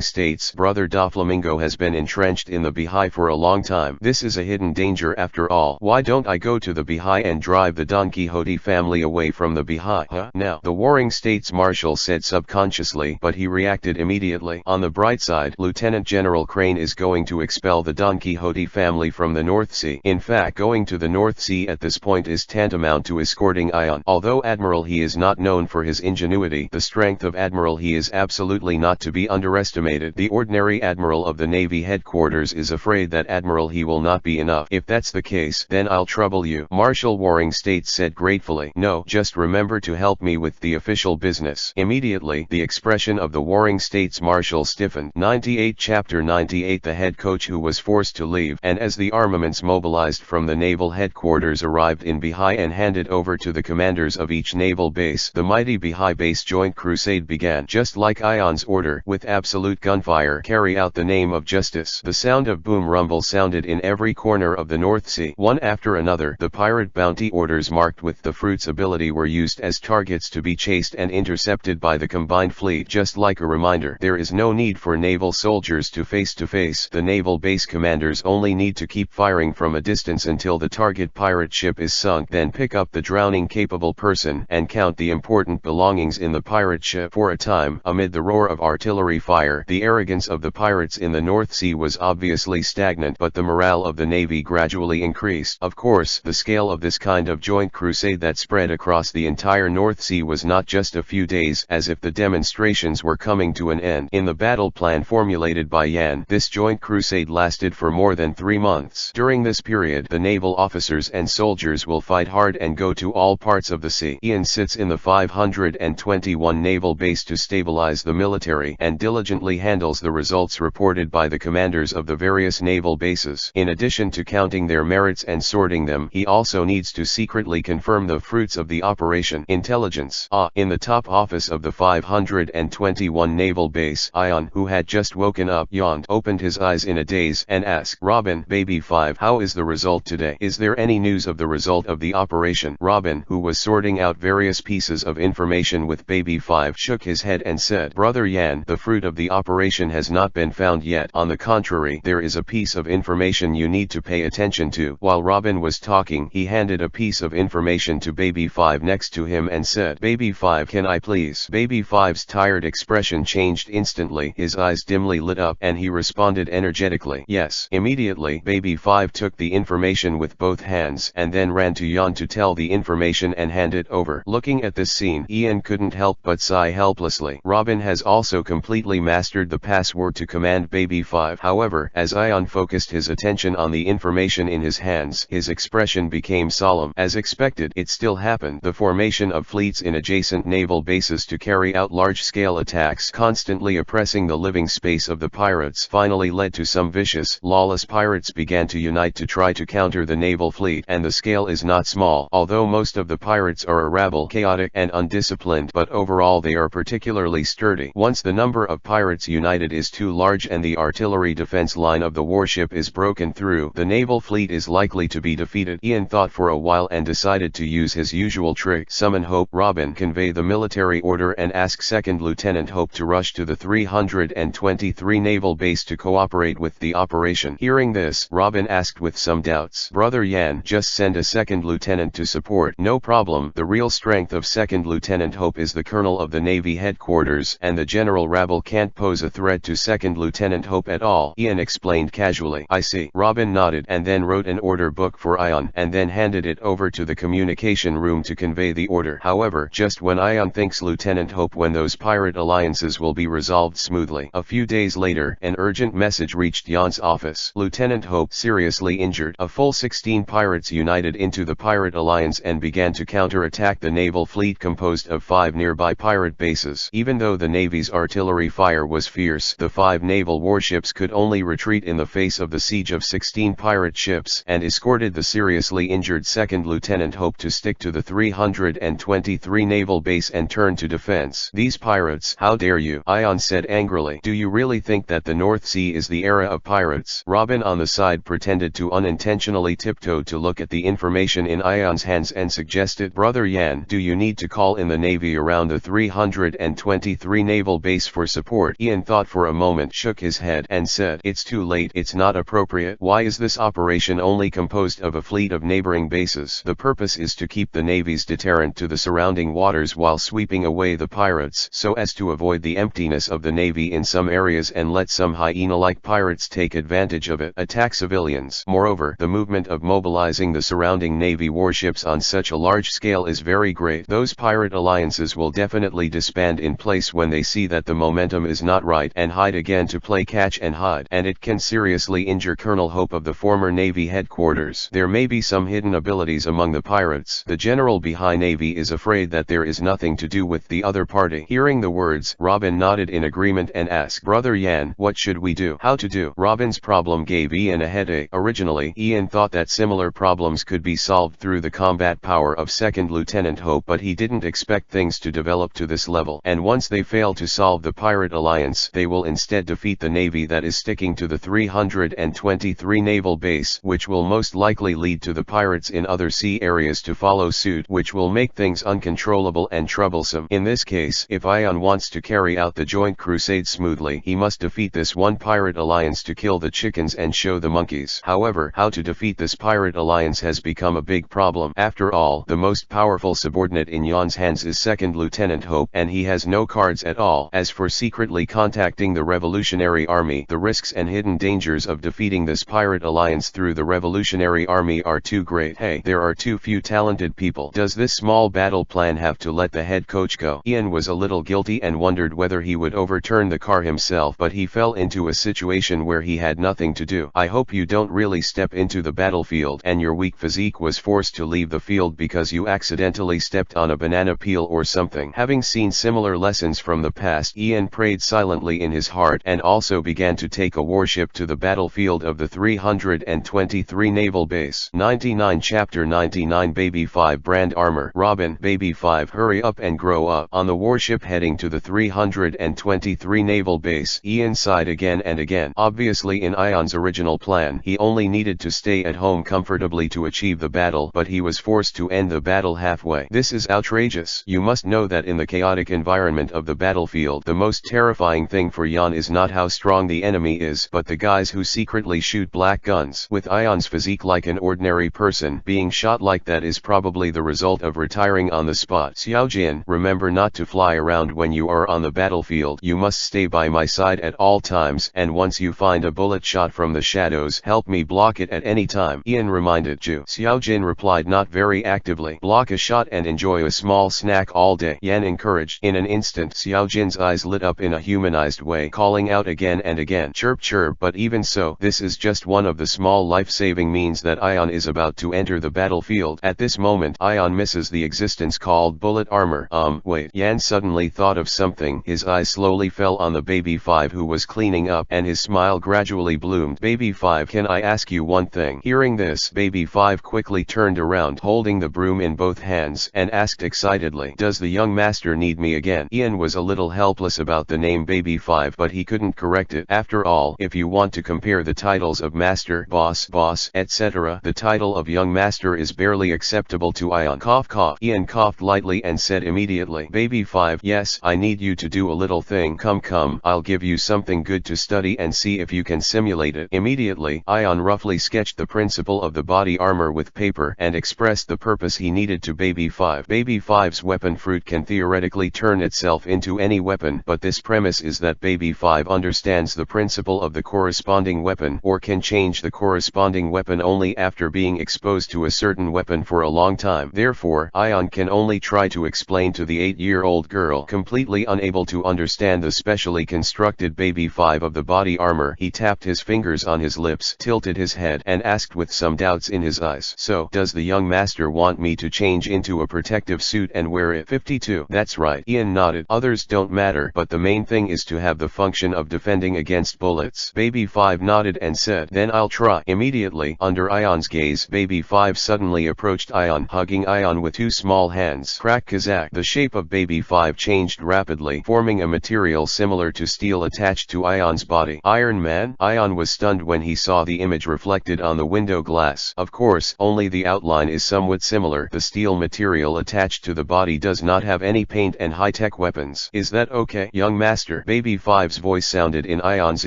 States, Brother Doflamingo has been entrenched in the Bihai for a long time. This is a hidden danger after all. Why don't I go to the Bihai and drive the Don Quixote family away from the Bihai? Now, the Warring States Marshal said subconsciously, but he reacted immediately. On the bright side, Lieutenant General Crane is going to expel the Don Quixote family from the North Sea. In fact, going to the North Sea at this point is tantamount to escorting Ion. Although Admiral he is not known for his ingenuity, the strength of Admiral he is absolutely not to be underestimated. The ordinary Admiral of the Navy headquarters is afraid that Admiral he will not be enough. If that's the case, then I'll trouble you. Marshal Warring States said gratefully. No, just remember to help me with the official business. Immediately, the expression of the Warring States Marshal stiffened. 98 Chapter 98 The head coach who was forced to leave, and as the armaments mobilized from the naval headquarters arrived in Bihai and handed over to the commanders of each naval base, the mighty Bihai base joint crusade began. Just like Ion's order, with absolute gunfire, carry out the name of justice. The sound of boom rumble sounded in every corner of the North Sea. One after another, the pirate bounty orders marked with the fruit's ability were used as targets to be chased and intercepted by the combined fleet. Just like a reminder, there is no need for naval soldiers to face. The naval base commanders only need to keep firing from a distance until the target pirate ship is sunk, then pick up the drowning capable person and count the important belongings in the pirate ship. For a time, amid the roar of artillery fire, the arrogance of the pirates in the North Sea was obviously stagnant, but the morale of the Navy gradually increased. Of course, the scale of this kind of joint crusade that spread across the entire North Sea was not just a few days, as if the demonstrations were coming to an end. In the battle plan formulated by Yan, this joint crusade lasted for more than 3 months. During this period, the naval officers and soldiers will fight hard and go to all parts of the sea. Ian sits in the 521 naval base to stabilize the military and diligently handles the results reported by the commanders of the various naval bases. In addition to counting their merits and sorting them, he also needs to secretly confirm the fruits of the operation. Intelligence. In the top office of the 521 naval base, Ion, who had just woken up, yawned, opened his eyes in a daze, and asked, Robin, Baby 5, how is the result today? Is there any news of the result of the operation? Robin, who was sorting out various pieces of information with Baby 5, shook his head and said, Brother Yan, the fruit of the operation has not been been found yet. On the contrary, there is a piece of information you need to pay attention to. While Robin was talking, he handed a piece of information to Baby 5 next to him and said, "Baby 5, can I please?" Baby 5's tired expression changed instantly. His eyes dimly lit up and he responded energetically, "Yes." Immediately, Baby 5 took the information with both hands and then ran to Jan to tell the information and hand it over. Looking at this scene, Ian couldn't help but sigh helplessly. Robin has also completely mastered the password to command Baby 5. However, as Ian focused his attention on the information in his hands, his expression became solemn. As expected, it still happened. The formation of fleets in adjacent naval bases to carry out large-scale attacks, constantly oppressing the living space of the pirates, finally led to some vicious, lawless pirates began to unite to try to counter the naval fleet, and the scale is not small. Although most of the pirates are a rabble, chaotic and undisciplined, but overall they are particularly sturdy. Once the number of pirates united is too large and the artillery defense line of the warship is broken through, the naval fleet is likely to be defeated. Ian thought for a while and decided to use his usual trick: summon Hope. Robin, convey the military order and ask Second Lieutenant Hope to rush to the 323 naval base to cooperate with the operation. Hearing this, Robin asked with some doubts, "Brother Jan, just send a second lieutenant to support." "No problem. The real strength of Second Lieutenant Hope is the colonel of the Navy headquarters, and the general rabble can't pose a threat to Second Lieutenant Hope at all," Ian explained casually. "I see." Robin nodded and then wrote an order book for Ian and then handed it over to the communication room to convey the order. However, just when Ian thinks Lieutenant Hope when those pirate alliances will be resolved smoothly. A few days later, an urgent message reached Jan's office. "Lieutenant Hope seriously injured." A full 16 pirates united into the pirate alliance and began to counter-attack the naval fleet composed of 5 nearby pirate bases. Even though the Navy's artillery fire was fierce, the 5 naval warships could only retreat in the face of the siege of 16 pirate ships, and escorted the seriously injured Second Lieutenant Hope to stick to the 323 naval base and turn to defense. "These pirates, how dare you?" Ian said angrily. "Do you really think that the North Sea is the era of pirates?" Robin on the side pretended to unintentionally tiptoe to look at the information in Ian's hands and suggested, "Brother Jan, do you need to call in the Navy around the 323 naval base for support?" Ian thought for a moment, shook his head, and said, "It's too late. It's not appropriate. Why is this operation only composed of a fleet of neighboring bases? The purpose is to keep the Navy's deterrent to the surrounding waters while sweeping away the pirates, so as to avoid the emptiness of the Navy in some areas and let some hyena-like pirates take advantage of it, attack civilians. Moreover, the movement of mobilizing the surrounding Navy warships on such a large scale is very great. Those pirate alliances will definitely disband in place when they see that the momentum is not right and hide again to play catch and hide, and it can seriously injure Colonel Hope of the former Navy headquarters. There may be some hidden abilities among the pirates. The general behind Navy is afraid that there is nothing to do with the other party." Hearing the words, Robin nodded in agreement and asked, "Brother Jan, what should we do?" "How to do?" Robin's problem gave Ian a headache. Originally, Ian thought that similar problems could be solved through the combat power of Second Lieutenant Hope, but he didn't expect things to develop to this level. And once they fail to solve the pirate alliance, they will instead defeat the Navy that is sticking to the 323 naval base, which will most likely lead to the pirates in other sea areas to follow suit, which will make things uncontrollable and troublesome. In this case, if Ian wants to carry out the joint crusade smoothly, he must defeat this one pirate alliance to kill the chickens and show the monkeys. However, how to defeat this pirate alliance has become a big problem. After all, the most powerful subordinate in Jan's hands is Second Lieutenant Hope, and he has no cards at all. As for secretly contacting the Revolutionary Army, the risks and hidden dangers of defeating this pirate alliance through the Revolutionary Army are too great. Hey, there are too few talented people. Does this small battle plan have to let the head coach go? Ian was a little guilty and wondered whether he would overturn the car himself, but he fell into a situation where he had nothing to do. "I hope you don't really step into the battlefield and your weak physique was forced to leave the field because you accidentally stepped on a banana peel or something." Having seen similar lessons from the past, Ian prayed silently in his heart and also began to take a warship to the battlefield of the 323 naval base. 99 Chapter 99 Baby 5 Brand Armor. Robin, "Baby 5, hurry up and grow up." On the warship heading to the 323 naval base, Ian sighed again and again. Obviously in Ian's original plan, he only needed to stay at home comfortably to achieve the battle, but he was forced to end the battle halfway. This is outrageous. You must know that in the chaotic environment of the battlefield, the most terrifying thing for Jan is not how strong the enemy is, but the guys who secretly shoot black guns. With Ion's physique like an ordinary person, being shot like that is probably the result of retiring on the spot. Xiaojin, remember not to fly around when you are on the battlefield. You must stay by my side at all times, and once you find a bullet shot from the shadows, help me block it at any time, Ian reminded Ju. Xiaojin replied, not very actively. Block a shot and enjoy a small snack all day, Yan encouraged. In an instant, Xiaojin's eyes lit up in a humanized way, calling out again and again, chirp chirp. But even so, this is just one of the small life-saving means that Ion is about to enter the battlefield. At this moment, Ion misses the existence called bullet armor. Wait. Yan suddenly thought of something. His eyes slowly fell on the baby 5 who was cleaning up, and his smile gradually bloomed. Baby 5, can I ask you one thing? Hearing this, baby 5 quickly turned around, holding the broom in both hands, and asked excitedly, does the young master need me again? Ian was a little helpless about the name baby 5, but he couldn't correct it. After all, if you want to compare the titles of master, boss, etc., the title of young master is barely acceptable to Ion. Cough cough. Ian coughed lightly and said immediately, baby 5, yes, I need you to do a little thing. Come, I'll give you something good to study and see if you can simulate it. Immediately, Ion roughly sketched the principle of the body armor with paper and expressed the purpose he needed to baby 5. Baby 5's weapon fruit can theoretically turn itself into any weapon, but this premise is that baby 5 understands the principle of the corresponding weapon, or can change the corresponding weapon only after being exposed to a certain weapon for a long time. Therefore, Ion can only try to explain to the 8-year-old girl. Completely unable to understand the specially constructed baby 5 of the body armor, he tapped his fingers on his lips, tilted his head, and asked with some doubts in his eyes, so, does the young master want me to change into a protective suit and wear it? 52. That's right. Ian nodded. Others don't matter, but the main thing is to have the function of defending against bullets. Baby 5 nodded and said, then I'll try. Immediately, under Ion's gaze, baby 5 suddenly approached Ion, hugging Ion with two small hands. Crack Kazak. The shape of baby 5 changed rapidly, forming a material similar to steel attached to Ion's body. Iron Man? Ion was stunned when he saw the image reflected on the window glass. Of course, only the outline is somewhat similar. The steel material attached to the body does not have any paint and high-tech weapons. Is that okay, young master? Baby 5's voice sounded in Ion's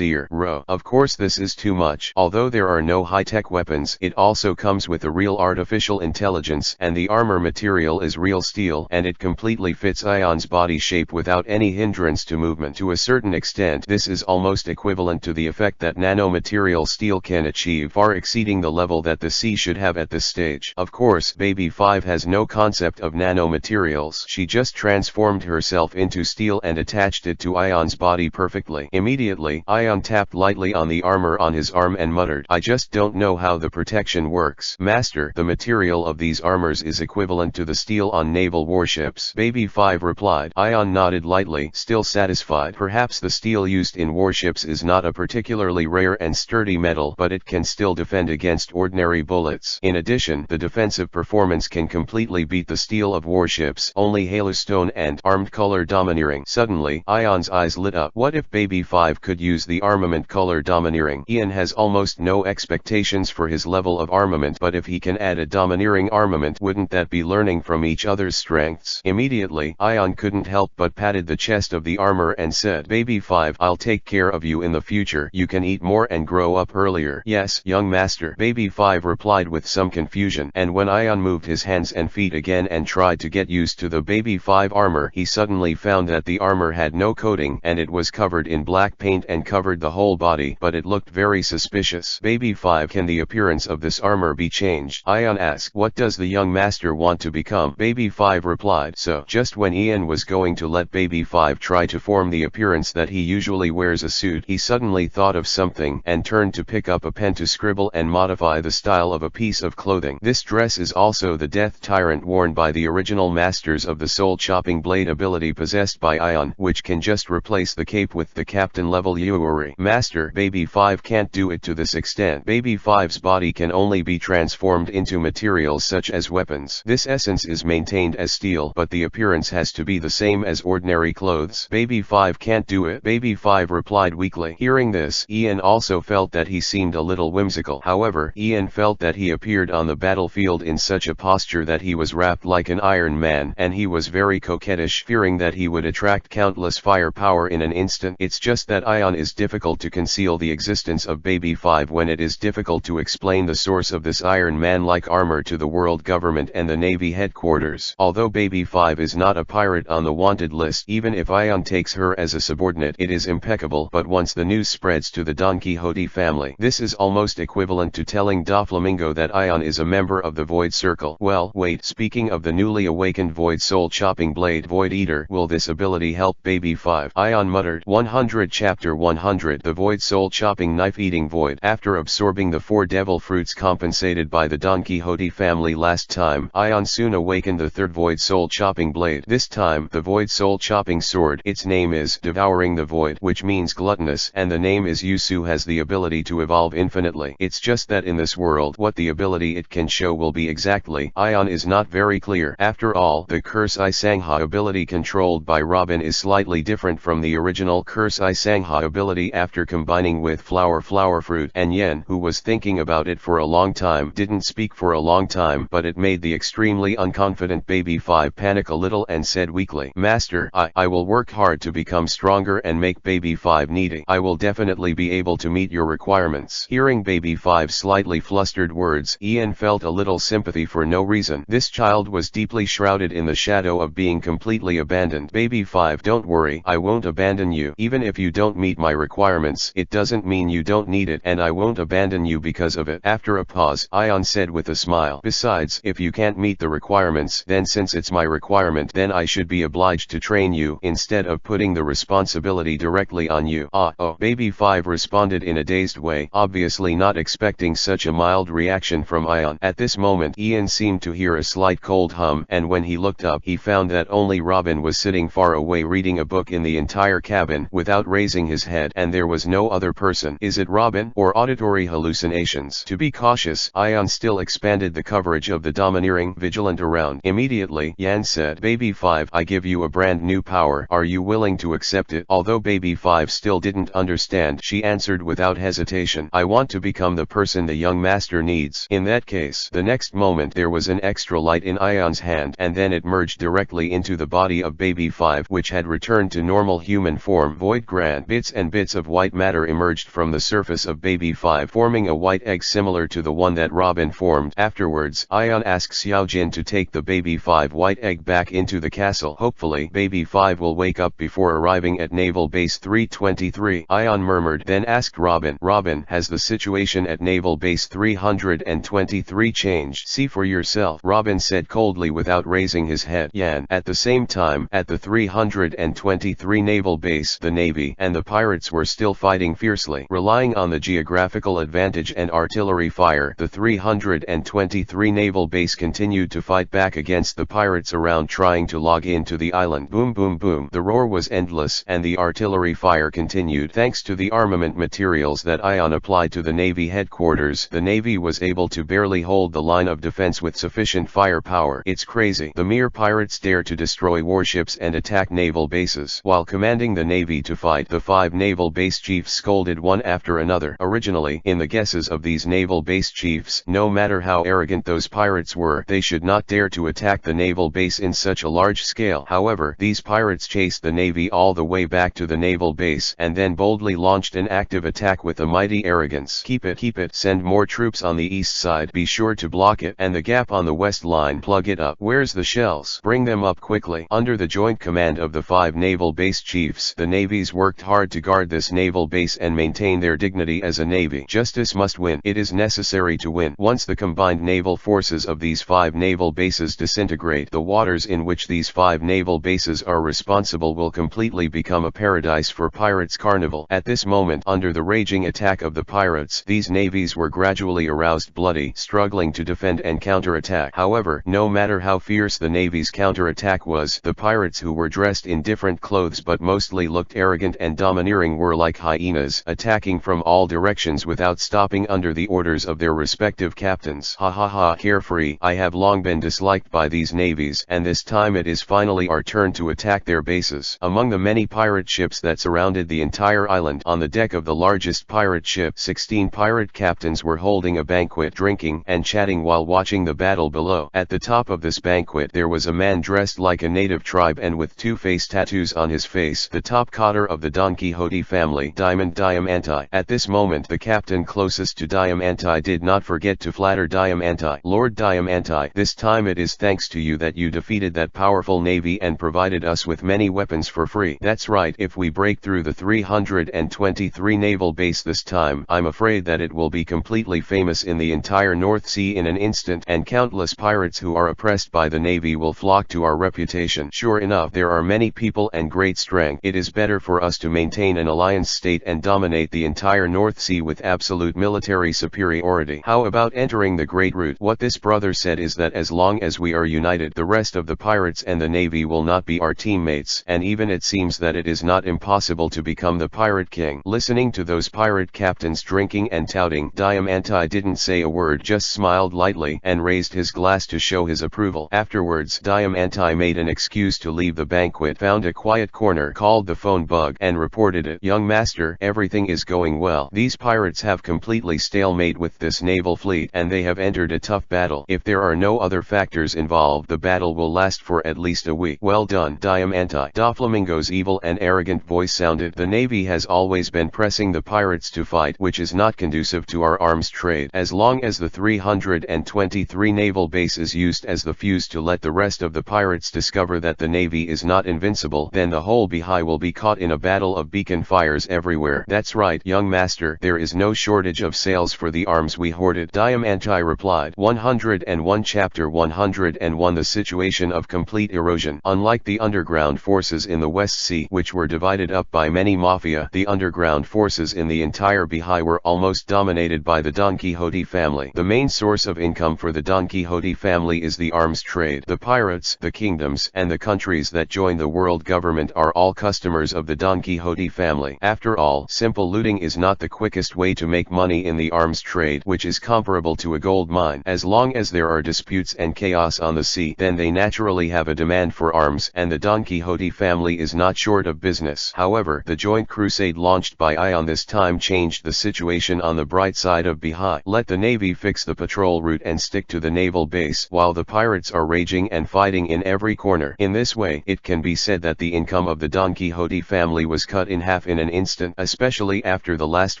ear. Of course this is too much. Although there are no high-tech weapons, it also comes with a real artificial intelligence, and the armor material is real steel, and it completely fits Ion's body shape without any hindrance to movement. To a certain extent, this is almost equivalent to the effect that nanomaterial steel can achieve, far exceeding the level that the sea should have at this stage. Of course, baby 5 has no concept of nanomaterials. She just transformed herself into steel and attached it to Ion's body perfectly. Immediately, Ion tapped lightly on the armor on his arm and muttered, I just don't know how the protection works. Master, the material of these armors is equivalent to the steel on naval warships. Baby 5 replied. Ion nodded lightly, still satisfied. Perhaps the steel used in warships is not a particularly rare and sturdy metal, but it can still defend against ordinary bullets. In addition, the defensive performance can completely beat the steel of warships. Only halostone and armed color domineering. Suddenly, Ion's eyes lit up. What if baby 5 could use the armament color domineering? Ian has almost no expectations for his level of armament, but if he can add a domineering armament, wouldn't that be learning from each other's strengths? Immediately, Ion couldn't help but patted the chest of the armor and said, baby 5, I'll take care of you in the future. You can eat more and grow up earlier. Yes, young master, baby 5 replied with some confusion, and when Ion moved his hands and feet again and tried to get used to the baby 5 armor, he suddenly found that the armor had no coating, and it was covered in black paint and covered the whole body, but it looked very suspicious. Baby 5, can the appearance of this armor be changed? Ion asked. What does the young master want to become? Baby 5 replied. So, just when Ian was going to let baby 5 try to form the appearance that he usually wears a suit, he suddenly thought of something, and turned to pick up a pen to scribble and modify the style of a piece of clothing. This dress is also the death tyrant worn by the original masters of the soul-chopping blade ability possessed by Ion, which can just replace the cape with the captain level Yuri. Master, baby 5 can't do it to this extent. Baby 5's body can only be transformed into materials such as weapons. This essence is maintained as steel, but the appearance has to be the same as ordinary clothes. Baby 5 can't do it. Baby 5 replied weakly. Hearing this, Ian also felt that he seemed a little whimsical. However, Ian felt that he appeared on the battlefield in such a posture that he was wrapped like an Iron Man, and he was very coquettish, fearing that he would attract countless firepower in an instant. It It's just that Ion is difficult to conceal the existence of Baby 5 when it is difficult to explain the source of this Iron Man-like armor to the world government and the Navy headquarters. Although Baby 5 is not a pirate on the wanted list, even if Ion takes her as a subordinate, it is impeccable. But once the news spreads to the Don Quixote family, this is almost equivalent to telling Doflamingo that Ion is a member of the Void Circle. Well, wait, speaking of the newly awakened Void Soul Chopping Blade Void Eater, will this ability help Baby 5? Ion muttered. 100 Chapter 100 The Void Soul Chopping Knife Eating Void. After absorbing the 4 devil fruits compensated by the Don Quixote family last time, Ion soon awakened the 3rd Void Soul Chopping Blade. This time, the Void Soul Chopping Sword. Its name is Devouring the Void, which means gluttonous, and the name is Yusu has the ability to evolve infinitely. It's just that in this world, what the ability it can show will be exactly, Ion is not very clear. After all, the Curse I Sangha ability controlled by Robin is slightly different from the original Curse I Sangha ability. After combining with Flower Fruit, and Yen, who was thinking about it for a long time, didn't speak for a long time, but it made the extremely unconfident Baby 5 panic a little and said weakly, "Master, I will work hard to become stronger and make Baby 5 needy. I will definitely be able to meet your requirements." Hearing Baby 5's slightly flustered words, Ian felt a little sympathy for no reason. This child was deeply shrouded in the shadow of being completely abandoned. "Baby 5, don't worry, I won't abandon you. Even if you don't meet my requirements, it doesn't mean you don't need it, and I won't abandon you because of it." After a pause, Ion said with a smile, "Besides, if you can't meet the requirements, then since it's my requirement, then I should be obliged to train you, instead of putting the responsibility directly on you." Oh, Baby 5 responded in a dazed way, obviously not expecting such a mild reaction from Ion. At this moment, Ian seemed to hear a slight cold hum, and when he looked up, he found that only Robin was sitting far away reading a book in the entire cabin without raising his head, and there was no other person. Is it Robin, or auditory hallucinations? To be cautious, Ion still expanded the coverage of the domineering vigilant around. Immediately, Yan said, "Baby 5, I give you a brand new power. Are you willing to accept it?" Although Baby 5 still didn't understand, she answered without hesitation, "I want to become the person the young master needs." In that case, the next moment there was an extra light in Ion's hand, and then it merged directly into the body of Baby 5, which had returned to normal human form. Void Grand bits and bits of white matter emerged from the surface of Baby 5, forming a white egg similar to the one that Robin formed. Afterwards, Ion asked Xiao Jin to take the Baby 5 white egg back into the castle. Hopefully, Baby 5 will wake up before arriving at Naval Base 323. Ion murmured, then asked Robin, "Robin, has the situation at Naval Base 323 changed?" "See for yourself," Robin said coldly without raising his head. Yan. At the same time, at the 323 Naval Base, the Navy and the pirates were still fighting fiercely. Relying on the geographical advantage and artillery fire, the 323 Naval Base continued to fight back against the pirates around trying to log into the island. Boom boom boom. The roar was endless, and the artillery fire continued. Thanks to the armament materials that Ion applied to the Navy headquarters, the Navy was able to barely hold the line of defense with sufficient firepower. It's crazy. The mere pirates dare to destroy warships and attack naval bases. While commanding the Navy to fight, the 5 naval base chiefs scolded one after another. Originally, in the guesses of these naval base chiefs, no matter how arrogant those pirates were, they should not dare to attack the naval base in such a large scale. However, these pirates chased the Navy all the way back to the naval base, and then boldly launched an active attack with a mighty arrogance. Keep it, send more troops on the east side, be sure to block it, and the gap on the west line, plug it up. Where's the shells? Bring them up quickly. Under the joint command of the 5 naval base chiefs, the navies worked hard to guard this naval base and maintain their dignity as a navy. Justice must win. It is necessary to win. Once the combined naval forces of these 5 naval bases disintegrate, the waters in which these 5 naval bases are responsible will completely become a paradise for pirates' carnival. At this moment, under the raging attack of the pirates, these navies were gradually aroused, bloody, struggling to defend and counterattack. However, no matter how fierce the navy's counterattack was, the pirates, who were dressed in different clothes but mostly looked arrogant and domineering, were like hyenas, attacking from all directions without stopping under the orders of their respective captains. Ha ha ha. Carefree. I have long been disliked by these navies, and this time it is finally our turn to attack their bases. Among the many pirate ships that surrounded the entire island, on the deck of the largest pirate ship, 16 pirate captains were holding a banquet, drinking and chatting while watching the battle below. At the top of this banquet there was a man dressed like a native tribe and with 2 face tattoos on his face. The top cotter heir of the Don Quixote family, Diamante. At this moment the captain closest to Diamante did not forget to flatter Diamante. Lord Diamante, this time it is thanks to you that you defeated that powerful navy and provided us with many weapons for free. That's right, if we break through the 323 naval base this time, I'm afraid that it will be completely famous in the entire North Sea in an instant, and countless pirates who are oppressed by the navy will flock to our reputation. Sure enough, there are many people and great strength. It is better for us to maintain an alliance state and dominate the entire North Sea with absolute military superiority. How about entering the Great Route? What this brother said is that as long as we are united, the rest of the pirates and the navy will not be our teammates, and even it seems that it is not impossible to become the pirate king. Listening to those pirate captains drinking and touting, Diamante didn't say a word, just smiled lightly and raised his glass to show his approval. Afterwards, Diamante made an excuse to leave the banquet, found a quiet corner, called the phone bug, and reported it. Young master, everything is going well. These pirates have completely stalemate with this naval fleet, and they have entered a tough battle. If there are no other factors involved, the battle will last for at least a week. Well done, Diamante. Doflamingo's evil and arrogant voice sounded. The navy has always been pressing the pirates to fight, which is not conducive to our arms trade. As long as the 323 naval base is used as the fuse to let the rest of the pirates discover that the navy is not invincible, then the whole Bahia will be caught in a battle of beacon fires everywhere. That's right, young master, there is no shortage of sales for the arms we hoarded, Diamante replied. 101 Chapter 101 The situation of complete erosion. Unlike the underground forces in the West Sea, which were divided up by many mafia, the underground forces in the entire Bahia were almost dominated by the Don Quixote family. The main source of income for the Don Quixote family is the arms trade. The pirates, the kingdoms, and the countries that join the world government are all customers of the Don Quixote family. After all, simple looting is not the quickest way to make money in the arms trade, which is comparable to a gold mine. As long as there are disputes and chaos on the sea, then they naturally have a demand for arms, and the Don Quixote family is not short of business. However, the joint crusade launched by Ion this time changed the situation on the bright side of Bahia. Let the navy fix the patrol route and stick to the naval base, while the pirates are raging and fighting in every corner. In this way, it can be said that the income of the Don Quixote family was cut in half in an instant, especially after the last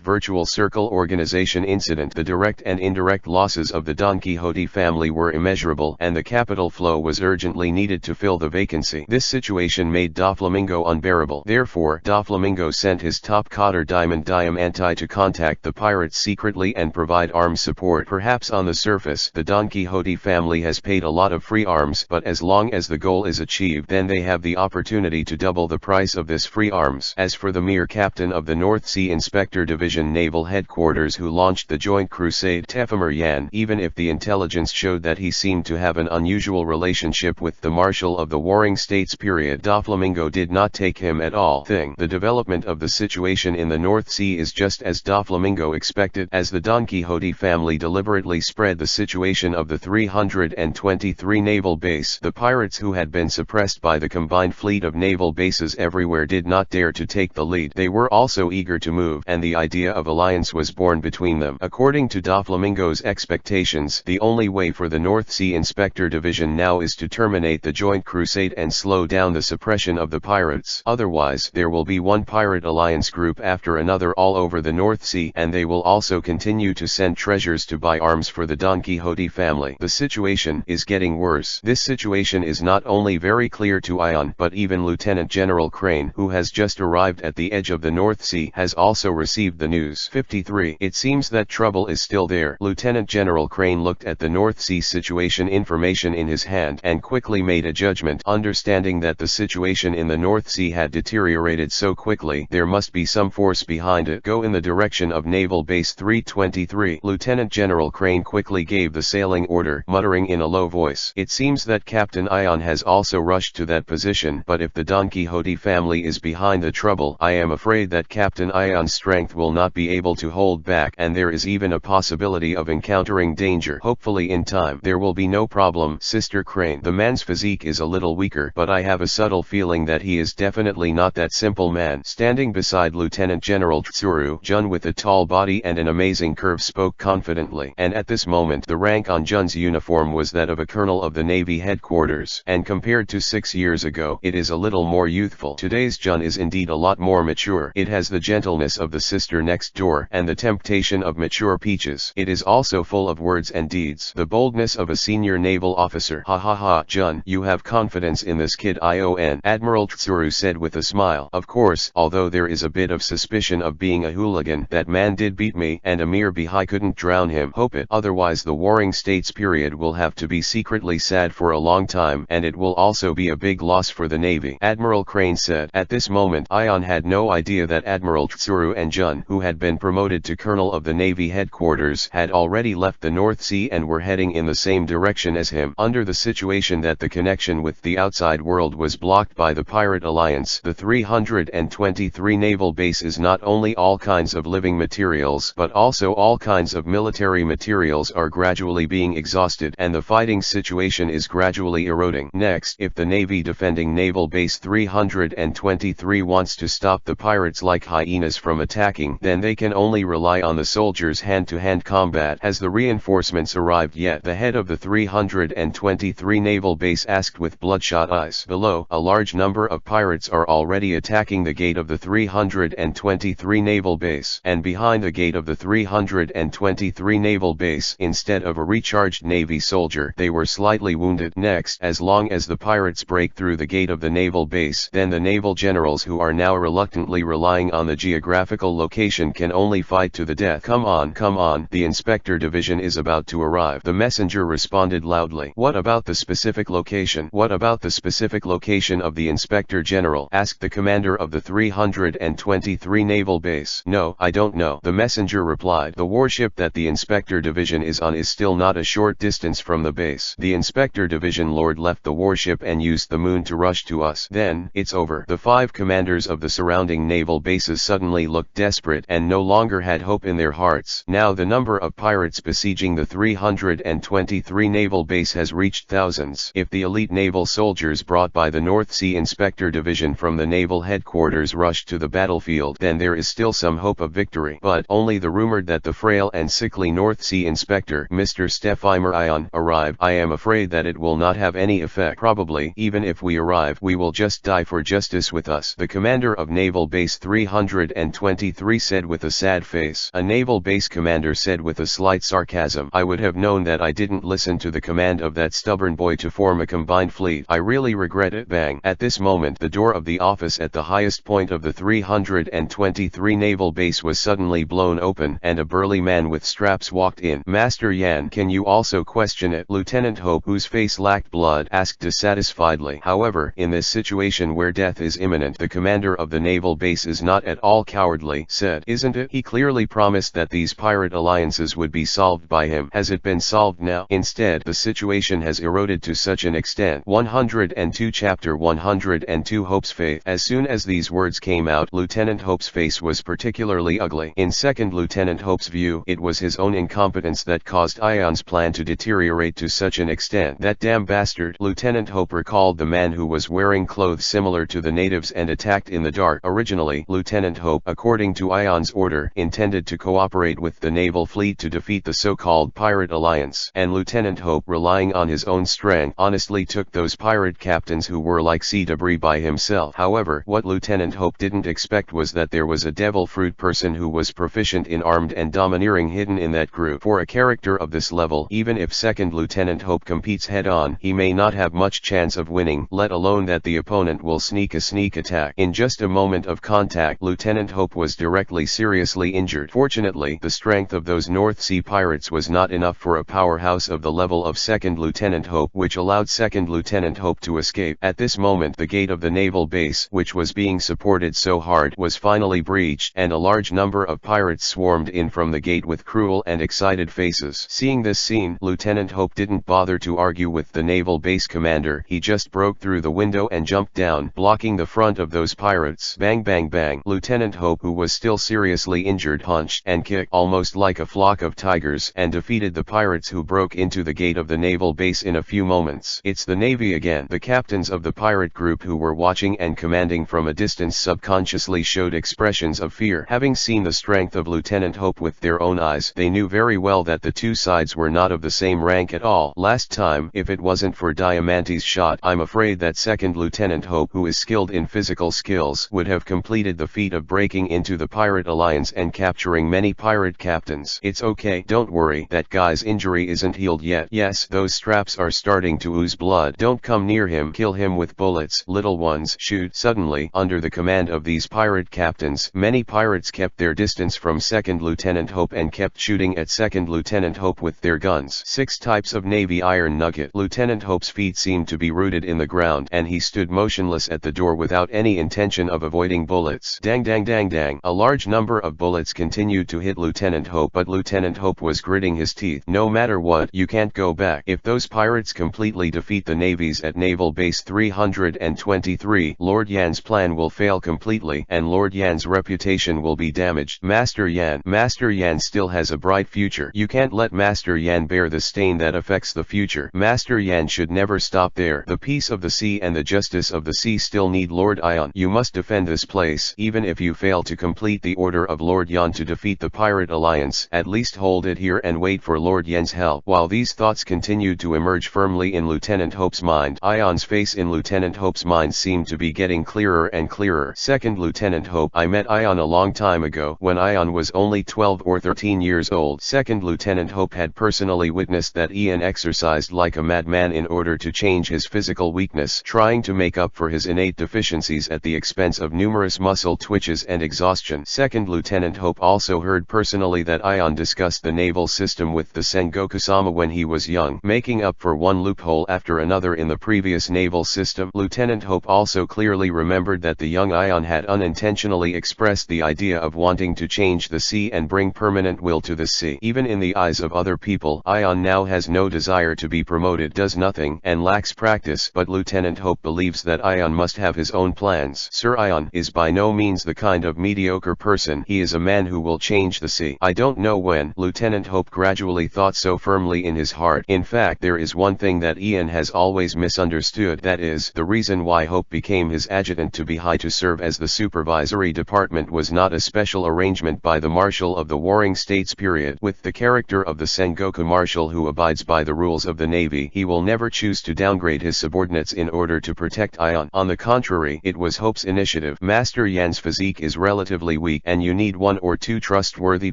virtual circle organization incident. The direct and indirect losses of the Don Quixote family were immeasurable, and the capital flow was urgently needed to fill the vacancy. This situation made Doflamingo unbearable. Therefore, Doflamingo sent his top cotter Diamante to contact the pirates secretly and provide arms support. Perhaps on the surface, the Don Quixote family has paid a lot of free arms, but as long as the goal is achieved, then they have the opportunity to double the price of this free arms. As for the mere captain of the North Sea Inspector Division Naval Headquarters who launched the joint crusade, Tefemer Yan, even if the intelligence showed that he seemed to have an unusual relationship with the Marshal of the Warring States period, Doflamingo did not take him at all. The development of the situation in the North Sea is just as Doflamingo expected. As the Don Quixote family deliberately spread the situation of the 323 naval base, the pirates who had been suppressed by the combined fleet of naval bases everywhere did not dare to take the lead. They were also eager to move, and the idea of alliance was born between them. According to Doflamingo's expectations, the only way for the North Sea Inspector Division now is to terminate the joint crusade and slow down the suppression of the pirates. Otherwise, there will be one pirate alliance group after another all over the North Sea, and they will also continue to send treasures to buy arms for the Don Quixote family. The situation is getting worse. This situation is not only very clear to Ion, but even Lieutenant General Crane, who has just arrived at the edge of the North Sea, has also received the news. 53. It seems that trouble is still there. Lieutenant General Crane looked at the North Sea situation information in his hand and quickly made a judgment. Understanding that the situation in the North Sea had deteriorated so quickly, there must be some force behind it. Go in the direction of Naval Base 323. Lieutenant General Crane quickly gave the sailing order, muttering in a low voice. It seems that Captain Ion has also rushed to that position, but if the Don Quixote family is behind the trouble, I am afraid that Captain Ion's strength will not be able to hold back, and there is even a possibility of encountering danger. Hopefully in time there will be no problem, Sister Crane. The man's physique is a little weaker, but I have a subtle feeling that he is definitely not that simple man. Standing beside Lieutenant General Tsuru, Jun with a tall body and an amazing curve spoke confidently, and at this moment the rank on Jun's uniform was that of a colonel of the Navy headquarters, and compared to 6 years ago, it is a little more youthful. Today's Jun is is indeed a lot more mature. It has the gentleness of the sister next door and the temptation of mature peaches. It is also full of words and deeds. The boldness of a senior naval officer. Ha ha ha, Jun, you have confidence in this kid. Admiral Tsuru said with a smile. Of course, although there is a bit of suspicion of being a hooligan. That man did beat me, and Amir Bihai couldn't drown him. Hope it. Otherwise the Warring States period will have to be secretly sad for a long time, and it will also be a big loss for the Navy. Admiral Crane said. At this moment Ion had no idea that Admiral Tsuru and Jun, who had been promoted to Colonel of the Navy headquarters, had already left the North Sea and were heading in the same direction as him. Under the situation that the connection with the outside world was blocked by the Pirate Alliance, the 323 naval base is not only all kinds of living materials but also all kinds of military materials are gradually being exhausted, and the fighting situation is gradually eroding. Next, if the Navy defending Naval Base 323 wants to stop the pirates like hyenas from attacking, then they can only rely on the soldiers' hand-to-hand combat. Has the reinforcements arrived yet? The head of the 323 naval base asked with bloodshot eyes. Below, a large number of pirates are already attacking the gate of the 323 naval base, and behind the gate of the 323 naval base, instead of a recharged Navy soldier, they were slightly wounded. Next, as long as the pirates break through the gate of the naval base, then the naval generals who are now reluctantly relying on the geographical location can only fight to the death. Come on, the Inspector Division is about to arrive. The messenger responded loudly. What about the specific location? What about the specific location of the Inspector General? Asked the commander of the 323 naval base. No, I don't know, the messenger replied. The warship that the Inspector Division is on is still not a short distance from the base. The Inspector Division Lord left the warship and used the moon to rush to us. Then, it's over. The 5 commanders of the surrounding naval bases suddenly looked desperate and no longer had hope in their hearts. Now the number of pirates besieging the 323 naval base has reached thousands. If the elite naval soldiers brought by the North Sea Inspector Division from the naval headquarters rush to the battlefield, then there is still some hope of victory. But only the rumored that the frail and sickly North Sea Inspector, Mr. Stefeimer Ion, arrived. I am afraid that it will not have any effect. Probably, even if we arrive, we will just die for justice with us, the commander of Naval Base 323 said with a sad face. A naval base commander said with a slight sarcasm. I would have known that I didn't listen to the command of that stubborn boy to form a combined fleet. I really regret it. Bang. At this moment the door of the office at the highest point of the 323 naval base was suddenly blown open and a burly man with straps walked in. Master Yan, can you also question it? Lieutenant Hope, whose face lacked blood, asked dissatisfiedly. However, in this situation where death is imminent, the commander of the naval base is not at all cowardly, said. Isn't it? He clearly promised that these pirate alliances would be solved by him. Has it been solved now? Instead, the situation has eroded to such an extent. 102 Chapter 102 Hope's Faith. As soon as these words came out, Lieutenant Hope's face was particularly ugly. In second Lieutenant Hope's view, it was his own incompetence that caused Ion's plan to deteriorate to such an extent. That damn bastard. Lieutenant Hope recalled the man who was wearing clothes similar to the natives and attacked in the dark. Originally, Lieutenant Hope, according to Ion's order, intended to cooperate with the naval fleet to defeat the so-called pirate alliance, and Lieutenant Hope, relying on his own strength, honestly took those pirate captains who were like sea debris by himself. However, what Lieutenant Hope didn't expect was that there was a devil fruit person who was proficient in armed and domineering hidden in that group. For a character of this level, even if second Lieutenant Hope competes head-on, he may not have much chance of winning, let alone that the opponent will sneak a sneak attack. In just a moment of contact, Lieutenant Hope was directly seriously injured. Fortunately, the strength of those North Sea pirates was not enough for a powerhouse of the level of second Lieutenant Hope, which allowed second Lieutenant Hope to escape. At this moment, the gate of the naval base, which was being supported so hard, was finally breached, and a large number of pirates swarmed in from the gate with cruel and excited faces. Seeing this scene, Lieutenant Hope didn't bother to argue with the naval base commander. He just broke through the window and jumped down, blocking the front of those pirates. Bang bang bang. Lieutenant Hope, who was still seriously injured, punched and kicked almost like a flock of tigers and defeated the pirates who broke into the gate of the naval base in a few moments. It's the Navy again. The captains of the pirate group who were watching and commanding from a distance subconsciously showed expressions of fear. Having seen the strength of Lieutenant Hope with their own eyes, they knew very well that the two sides were not of the same rank at all. Last time, if it wasn't for Diamante's shot, I'm afraid that second Lieutenant Hope, who is skilled in physical tactical skills would have completed the feat of breaking into the pirate alliance and capturing many pirate captains. It's okay, don't worry, that guy's injury isn't healed yet. Yes, those straps are starting to ooze blood. Don't come near him, kill him with bullets. Little ones, shoot. Suddenly, under the command of these pirate captains, many pirates kept their distance from Second Lieutenant Hope and kept shooting at Second Lieutenant Hope with their guns. 6 types of Navy iron nugget. Lieutenant Hope's feet seemed to be rooted in the ground, and he stood motionless at the door without any intention of avoiding bullets. Dang dang dang dang. A large number of bullets continued to hit Lieutenant Hope, but Lieutenant Hope was gritting his teeth. No matter what, you can't go back. If those pirates completely defeat the navies at Naval Base 323, Lord Yan's plan will fail completely, and Lord Yan's reputation will be damaged. Master Yan still has a bright future. You can't let Master Yan bear the stain that affects the future. Master Yan should never stop there. The peace of the sea and the justice of the sea still need Lord Yan. You must defend this place. Even if you fail to complete the order of Lord Yan to defeat the pirate alliance, at least hold it here and wait for Lord Yan's help. While these thoughts continued to emerge firmly in Lieutenant Hope's mind, Yan's face in Lieutenant Hope's mind seemed to be getting clearer and clearer. Second Lieutenant Hope, I met Yan a long time ago, when Yan was only 12 or 13 years old. Second Lieutenant Hope had personally witnessed that Yan exercised like a madman in order to change his physical weakness, trying to make up for his innate deficiencies at the expense of numerous muscle twitches and exhaustion. Second Lieutenant Hope also heard personally that Yan discussed the naval system with the Sengoku-sama when he was young, making up for one loophole after another in the previous naval system. Lieutenant Hope also clearly remembered that the young Yan had unintentionally expressed the idea of wanting to change the sea and bring permanent will to the sea. Even in the eyes of other people, Yan now has no desire to be promoted, does nothing, and lacks practice, but Lieutenant Hope believes that Yan must have his own plans. Sir Yan is by no means the kind of mediocre person. He is a man who will change the sea. I don't know when. Lieutenant Hope gradually thought so firmly in his heart. In fact, there is one thing that Yan has always misunderstood, that is, the reason why Hope became his adjutant to be high to serve as the supervisory department was not a special arrangement by the Marshal of the Warring States period. With the character of the Sengoku Marshal who abides by the rules of the Navy, he will never choose to downgrade his subordinates in order to protect Yan. On the contrary, it was Hope's initiative. Master Yan's physique is relatively weak, and you need 1 or 2 trustworthy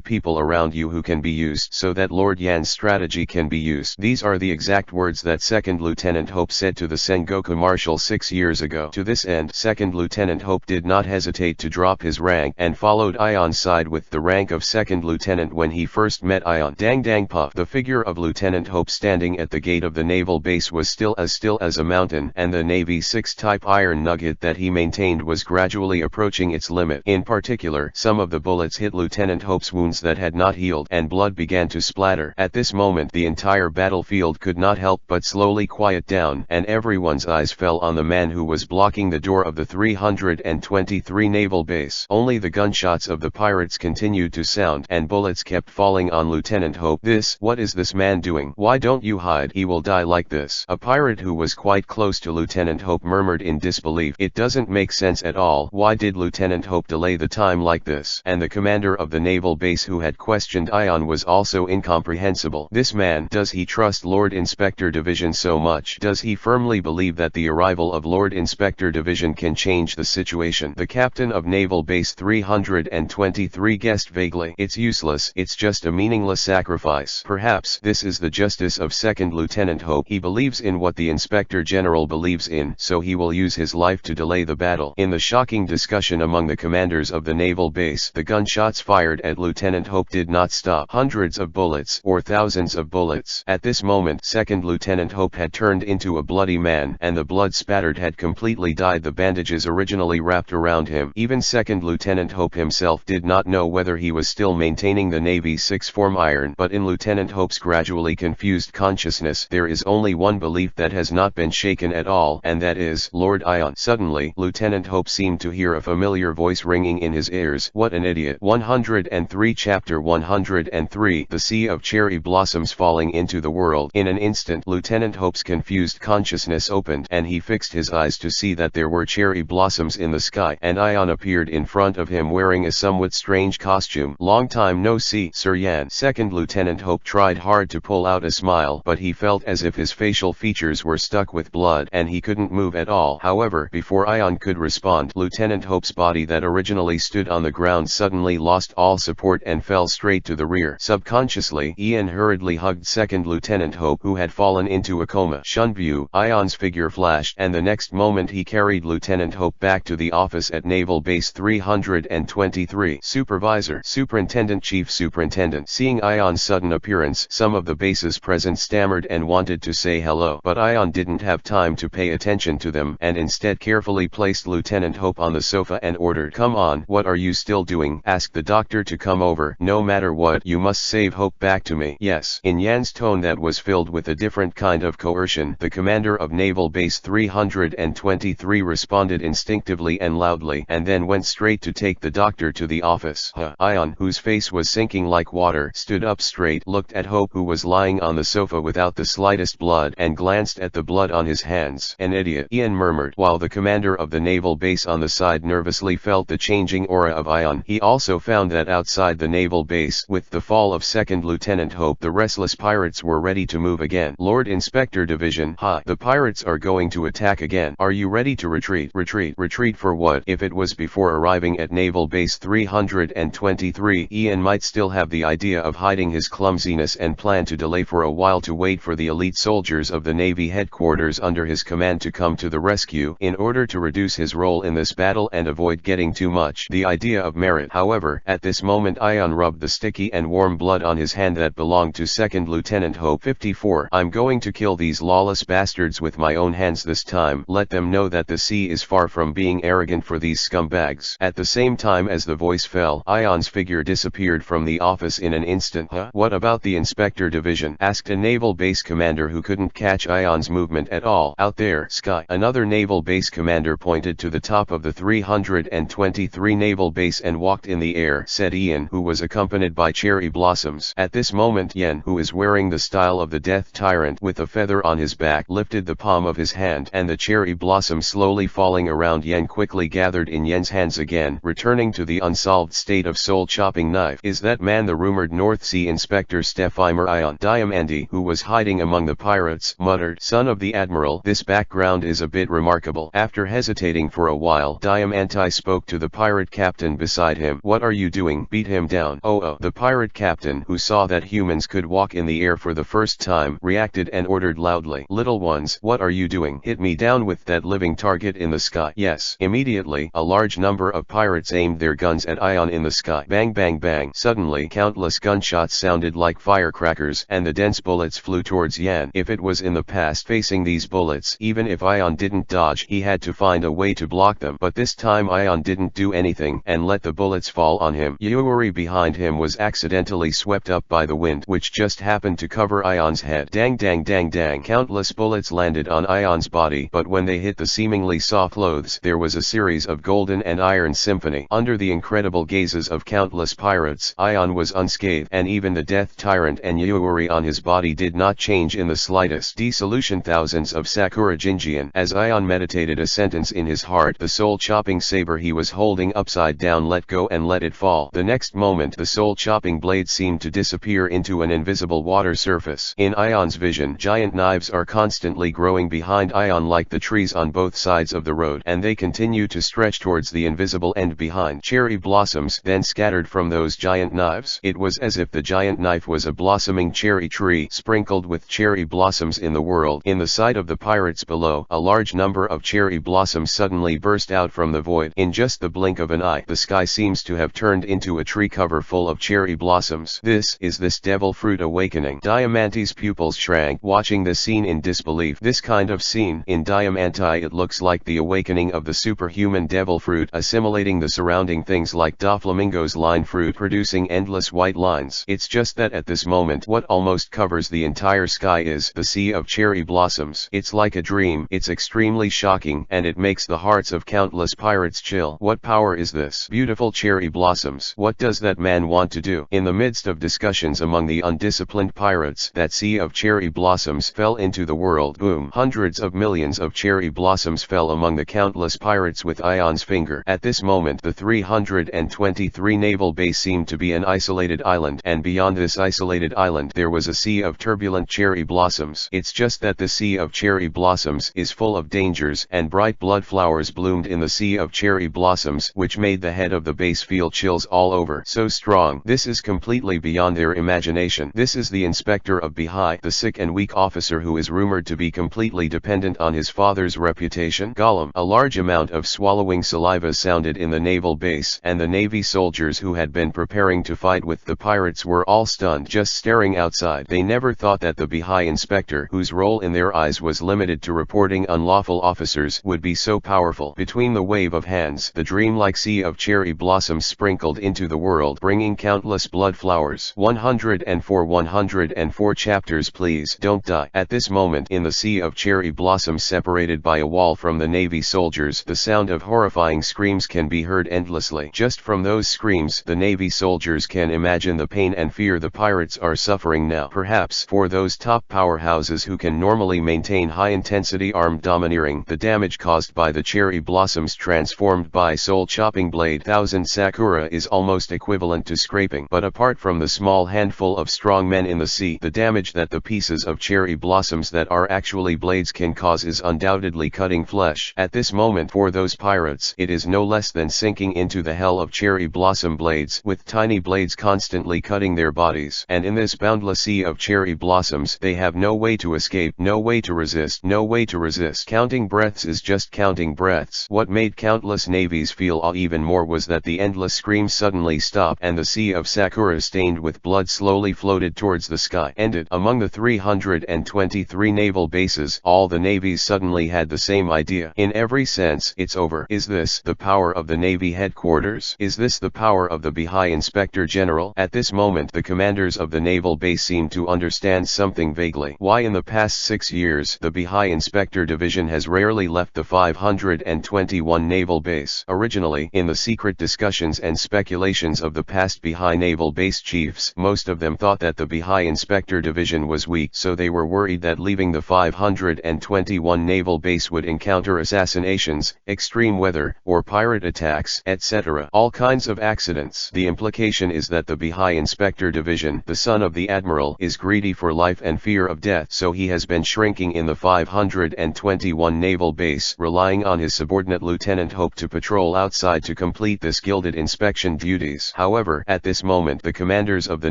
people around you who can be used so that Lord Yan's strategy can be used. These are the exact words that Second Lieutenant Hope said to the Sengoku Marshal 6 years ago. To this end, Second Lieutenant Hope did not hesitate to drop his rank and followed Yan's side with the rank of Second Lieutenant when he first met Yan. Dang dang puff. The figure of Lieutenant Hope standing at the gate of the naval base was still as a mountain, and the Navy 6 type iron nugget that he maintained was gradually approaching its limit. In particular, some of the bullets hit Lieutenant Hope's wounds that had not healed, and blood began to splatter. At this moment, the entire battlefield could not help but slowly quiet down, and everyone's eyes fell on the man who was blocking the door of the 323 naval base. Only the gunshots of the pirates continued to sound, and bullets kept falling on Lieutenant Hope. What is this man doing? Why don't you hide? He will die like this. A pirate who was quite close to Lieutenant Hope murmured in disbelief. It doesn't make sense at all. Why did Lieutenant Hope delay the time like this? And the commander of the naval base who had questioned Yan was also incomprehensible. This man, does he trust Lord Inspector Division so much? Does he firmly believe that the arrival of Lord Inspector Division can change the situation? The captain of Naval Base 323 guessed vaguely. It's useless. It's just a meaningless sacrifice. Perhaps this is the justice of Second Lieutenant Hope. He believes in what the Inspector General believes in, so he will use his life to delay the battle. In the shocking discussion among the commanders of the naval base, the gunshots fired at Lieutenant Hope did not stop. Hundreds of bullets, or thousands of bullets. At this moment, Second Lieutenant Hope had turned into a bloody man, and the blood spattered had completely dyed the bandages originally wrapped around him. Even Second Lieutenant Hope himself did not know whether he was still maintaining the Navy 6 form iron, but in Lieutenant Hope's gradually confused consciousness, there is only one belief that has not been shaken at all, and that is, Lord Yan. Suddenly, Lieutenant Hope seemed to hear a familiar voice ringing in his ears. What an idiot. 103 Chapter 103 The Sea of Cherry Blossoms Falling into the World. In an instant, Lieutenant Hope's confused consciousness opened, and he fixed his eyes to see that there were cherry blossoms in the sky, and Yan appeared in front of him wearing a somewhat strange costume. Long time no see, Sir Yan. Second Lieutenant Hope tried hard to pull out a smile, but he felt as if his facial features were stuck with blood, and he couldn't move at all. However, before Yan could respond. Lieutenant Hope's body that originally stood on the ground suddenly lost all support and fell straight to the rear. Subconsciously, Ian hurriedly hugged Second Lieutenant Hope, who had fallen into a coma. Shunview, Ion's figure flashed, and the next moment he carried Lieutenant Hope back to the office at Naval Base 323. Supervisor, Superintendent, Chief Superintendent. Seeing Ion's sudden appearance, some of the bases present stammered and wanted to say hello, but Ion didn't have time to pay attention to them, and instead carefully placed Lieutenant Hope on the sofa and ordered, "Come on, what are you still doing? Ask the doctor to come over. No matter what, you must save Hope back to me." "Yes." In Yan's tone that was filled with a different kind of coercion, the commander of Naval Base 323 responded instinctively and loudly, and then went straight to take the doctor to the office. Ion, whose face was sinking like water, stood up straight, looked at Hope, who was lying on the sofa without the slightest blood, and glanced at the blood on his hands. "An idiot," Ian murmured, while the commander of the naval base on the side nervously felt the changing aura of Ion. He also found that outside the naval base, with the fall of Second Lieutenant Hope, the restless pirates were ready to move again. "Lord Inspector Division, hi. The pirates are going to attack again. Are you ready to retreat?" "Retreat? Retreat for what?" If it was before arriving at Naval Base 323, Ian might still have the idea of hiding his clumsiness and plan to delay for a while to wait for the elite soldiers of the Navy headquarters under his command to come to the rescue, in order to reduce his role in this battle and avoid getting too much the idea of merit. However, at this moment Ion rubbed the sticky and warm blood on his hand that belonged to Second Lieutenant Hope. 54. "I'm going to kill these lawless bastards with my own hands this time. Let them know that the sea is far from being arrogant for these scumbags." At the same time as the voice fell, Ion's figure disappeared from the office in an instant. "What about the Inspector Division?" asked a naval base commander who couldn't catch Ion's movement at all. "Out there, sky." Another naval base commander pointed to the top of the 323 naval base and walked in the air, said Ian, who was accompanied by Cherry Blossoms. At this moment Yen, who is wearing the style of the Death Tyrant with a feather on his back, lifted the palm of his hand, and the cherry blossom slowly falling around Yen quickly gathered in Yen's hands again, returning to the unsolved state of soul-chopping knife. "Is that man the rumored North Sea Inspector Stephimer?" Ion, Diamante, who was hiding among the pirates, muttered. "Son of the Admiral, this background is a bit remarkable." After hesitating for a while, Diamante spoke to the pirate captain beside him. "What are you doing? Beat him down." Oh. The pirate captain, who saw that humans could walk in the air for the first time, reacted and ordered loudly, "Little ones, what are you doing? Hit me down with that living target in the sky." "Yes." Immediately, a large number of pirates aimed their guns at Ion in the sky. Bang bang bang. Suddenly, countless gunshots sounded like firecrackers, and the dense bullets flew towards Yan. If it was in the past facing these bullets, even if Ion didn't dodge, he had to find a way to block them. But this time Ion didn't do anything, and let the bullets fall on him. Yuri behind him was accidentally swept up by the wind, which just happened to cover Ion's head. Dang dang dang dang. Countless bullets landed on Ion's body, but when they hit the seemingly soft clothes, there was a series of golden and iron symphony. Under the incredible gazes of countless pirates, Ion was unscathed, and even the Death Tyrant and Yuri on his body did not change in the slightest. Dissolution. Thousands of Sakura Jinjian. As Ion meditated a sentence in his heart, the soul-chopping saber he was holding upside down let go and let it fall. The next moment the soul-chopping blade seemed to disappear into an invisible water surface. In Ion's vision, giant knives are constantly growing behind Ion like the trees on both sides of the road, and they continue to stretch towards the invisible end behind. Cherry blossoms then scattered from those giant knives. It was as if the giant knife was a blossoming cherry tree sprinkled with cherry blossoms in the world. In the sight of the pirates below, a large number of cherry blossoms suddenly burst out from the void. In just the blink of an eye, the sky seems to have turned into a tree cover full of cherry blossoms. This devil fruit awakening. Diamante's pupils shrank, watching the scene in disbelief. This kind of scene, in Diamante it looks like the awakening of the superhuman devil fruit, assimilating the surrounding things like Doflamingo's line fruit, producing endless white lines. It's just that at this moment, what almost covers the entire sky is the sea of cherry blossoms. It's like a dream. It's extremely shocking, and it makes the hearts of countless pirates chill. What power is this? Beautiful cherry blossoms. What does that man want to do? In the midst of discussions among the undisciplined pirates, that sea of cherry blossoms fell into the world. Boom. Hundreds of millions of cherry blossoms fell among the countless pirates with Ion's finger. At this moment the 323 naval base seemed to be an isolated island, and beyond this isolated island there was a sea of turbulent cherry blossoms. It's just that the sea of cherry blossoms is full of dangers, and bright blood blood flowers bloomed in the sea of cherry blossoms, which made the head of the base feel chills all over. So strong. This is completely beyond their imagination. This is the inspector of Bihai, the sick and weak officer who is rumored to be completely dependent on his father's reputation. Gollum. A large amount of swallowing saliva sounded in the naval base, and the Navy soldiers who had been preparing to fight with the pirates were all stunned, just staring outside. They never thought that the Bihai inspector, whose role in their eyes was limited to reporting unlawful officers, would be so powerful. Between the wave of hands, the dreamlike sea of cherry blossoms sprinkled into the world, bringing countless blood flowers. 104 chapters. Please don't die. At this moment, in the sea of cherry blossoms separated by a wall from the Navy soldiers, the sound of horrifying screams can be heard endlessly. Just from those screams, the Navy soldiers can imagine the pain and fear the pirates are suffering now. Perhaps, for those top powerhouses who can normally maintain high-intensity armed domineering, the damage caused by the cherry blossoms transformed by soul-chopping blade 1000 sakura is almost equivalent to scraping. But apart from the small handful of strong men in the sea, the damage that the pieces of cherry blossoms that are actually blades can cause is undoubtedly cutting flesh. At this moment, for those pirates, it is no less than sinking into the hell of cherry blossom blades, with tiny blades constantly cutting their bodies. And in this boundless sea of cherry blossoms, they have no way to escape, no way to resist, no way to resist. Counting breaths is just counting breaths. What made countless navies feel awe even more was that the endless screams suddenly stopped, and the sea of sakura stained with blood slowly floated towards the sky. Ended. Among the 323 naval bases, all the navies suddenly had the same idea. In every sense, it's over. Is this the power of the Navy headquarters? Is this the power of the Bihai Inspector General? At this moment, the commanders of the naval base seemed to understand something vaguely. Why in the past 6 years, the Bihai Inspector Division has rarely left the 521 naval base. Originally, in the secret discussions and speculations of the past Bihai naval base chiefs, most of them thought that the Bihai Inspector Division was weak, so they were worried that leaving the 521 naval base would encounter assassinations, extreme weather, or pirate attacks, etc. All kinds of accidents. The implication is that the Bihai Inspector Division, the son of the admiral, is greedy for life and fear of death, so he has been shrinking in the 521 naval base, relying on his subordinate Lieutenant Hope to patrol outside to complete this gilded inspection duties. However, at this moment, the commanders of the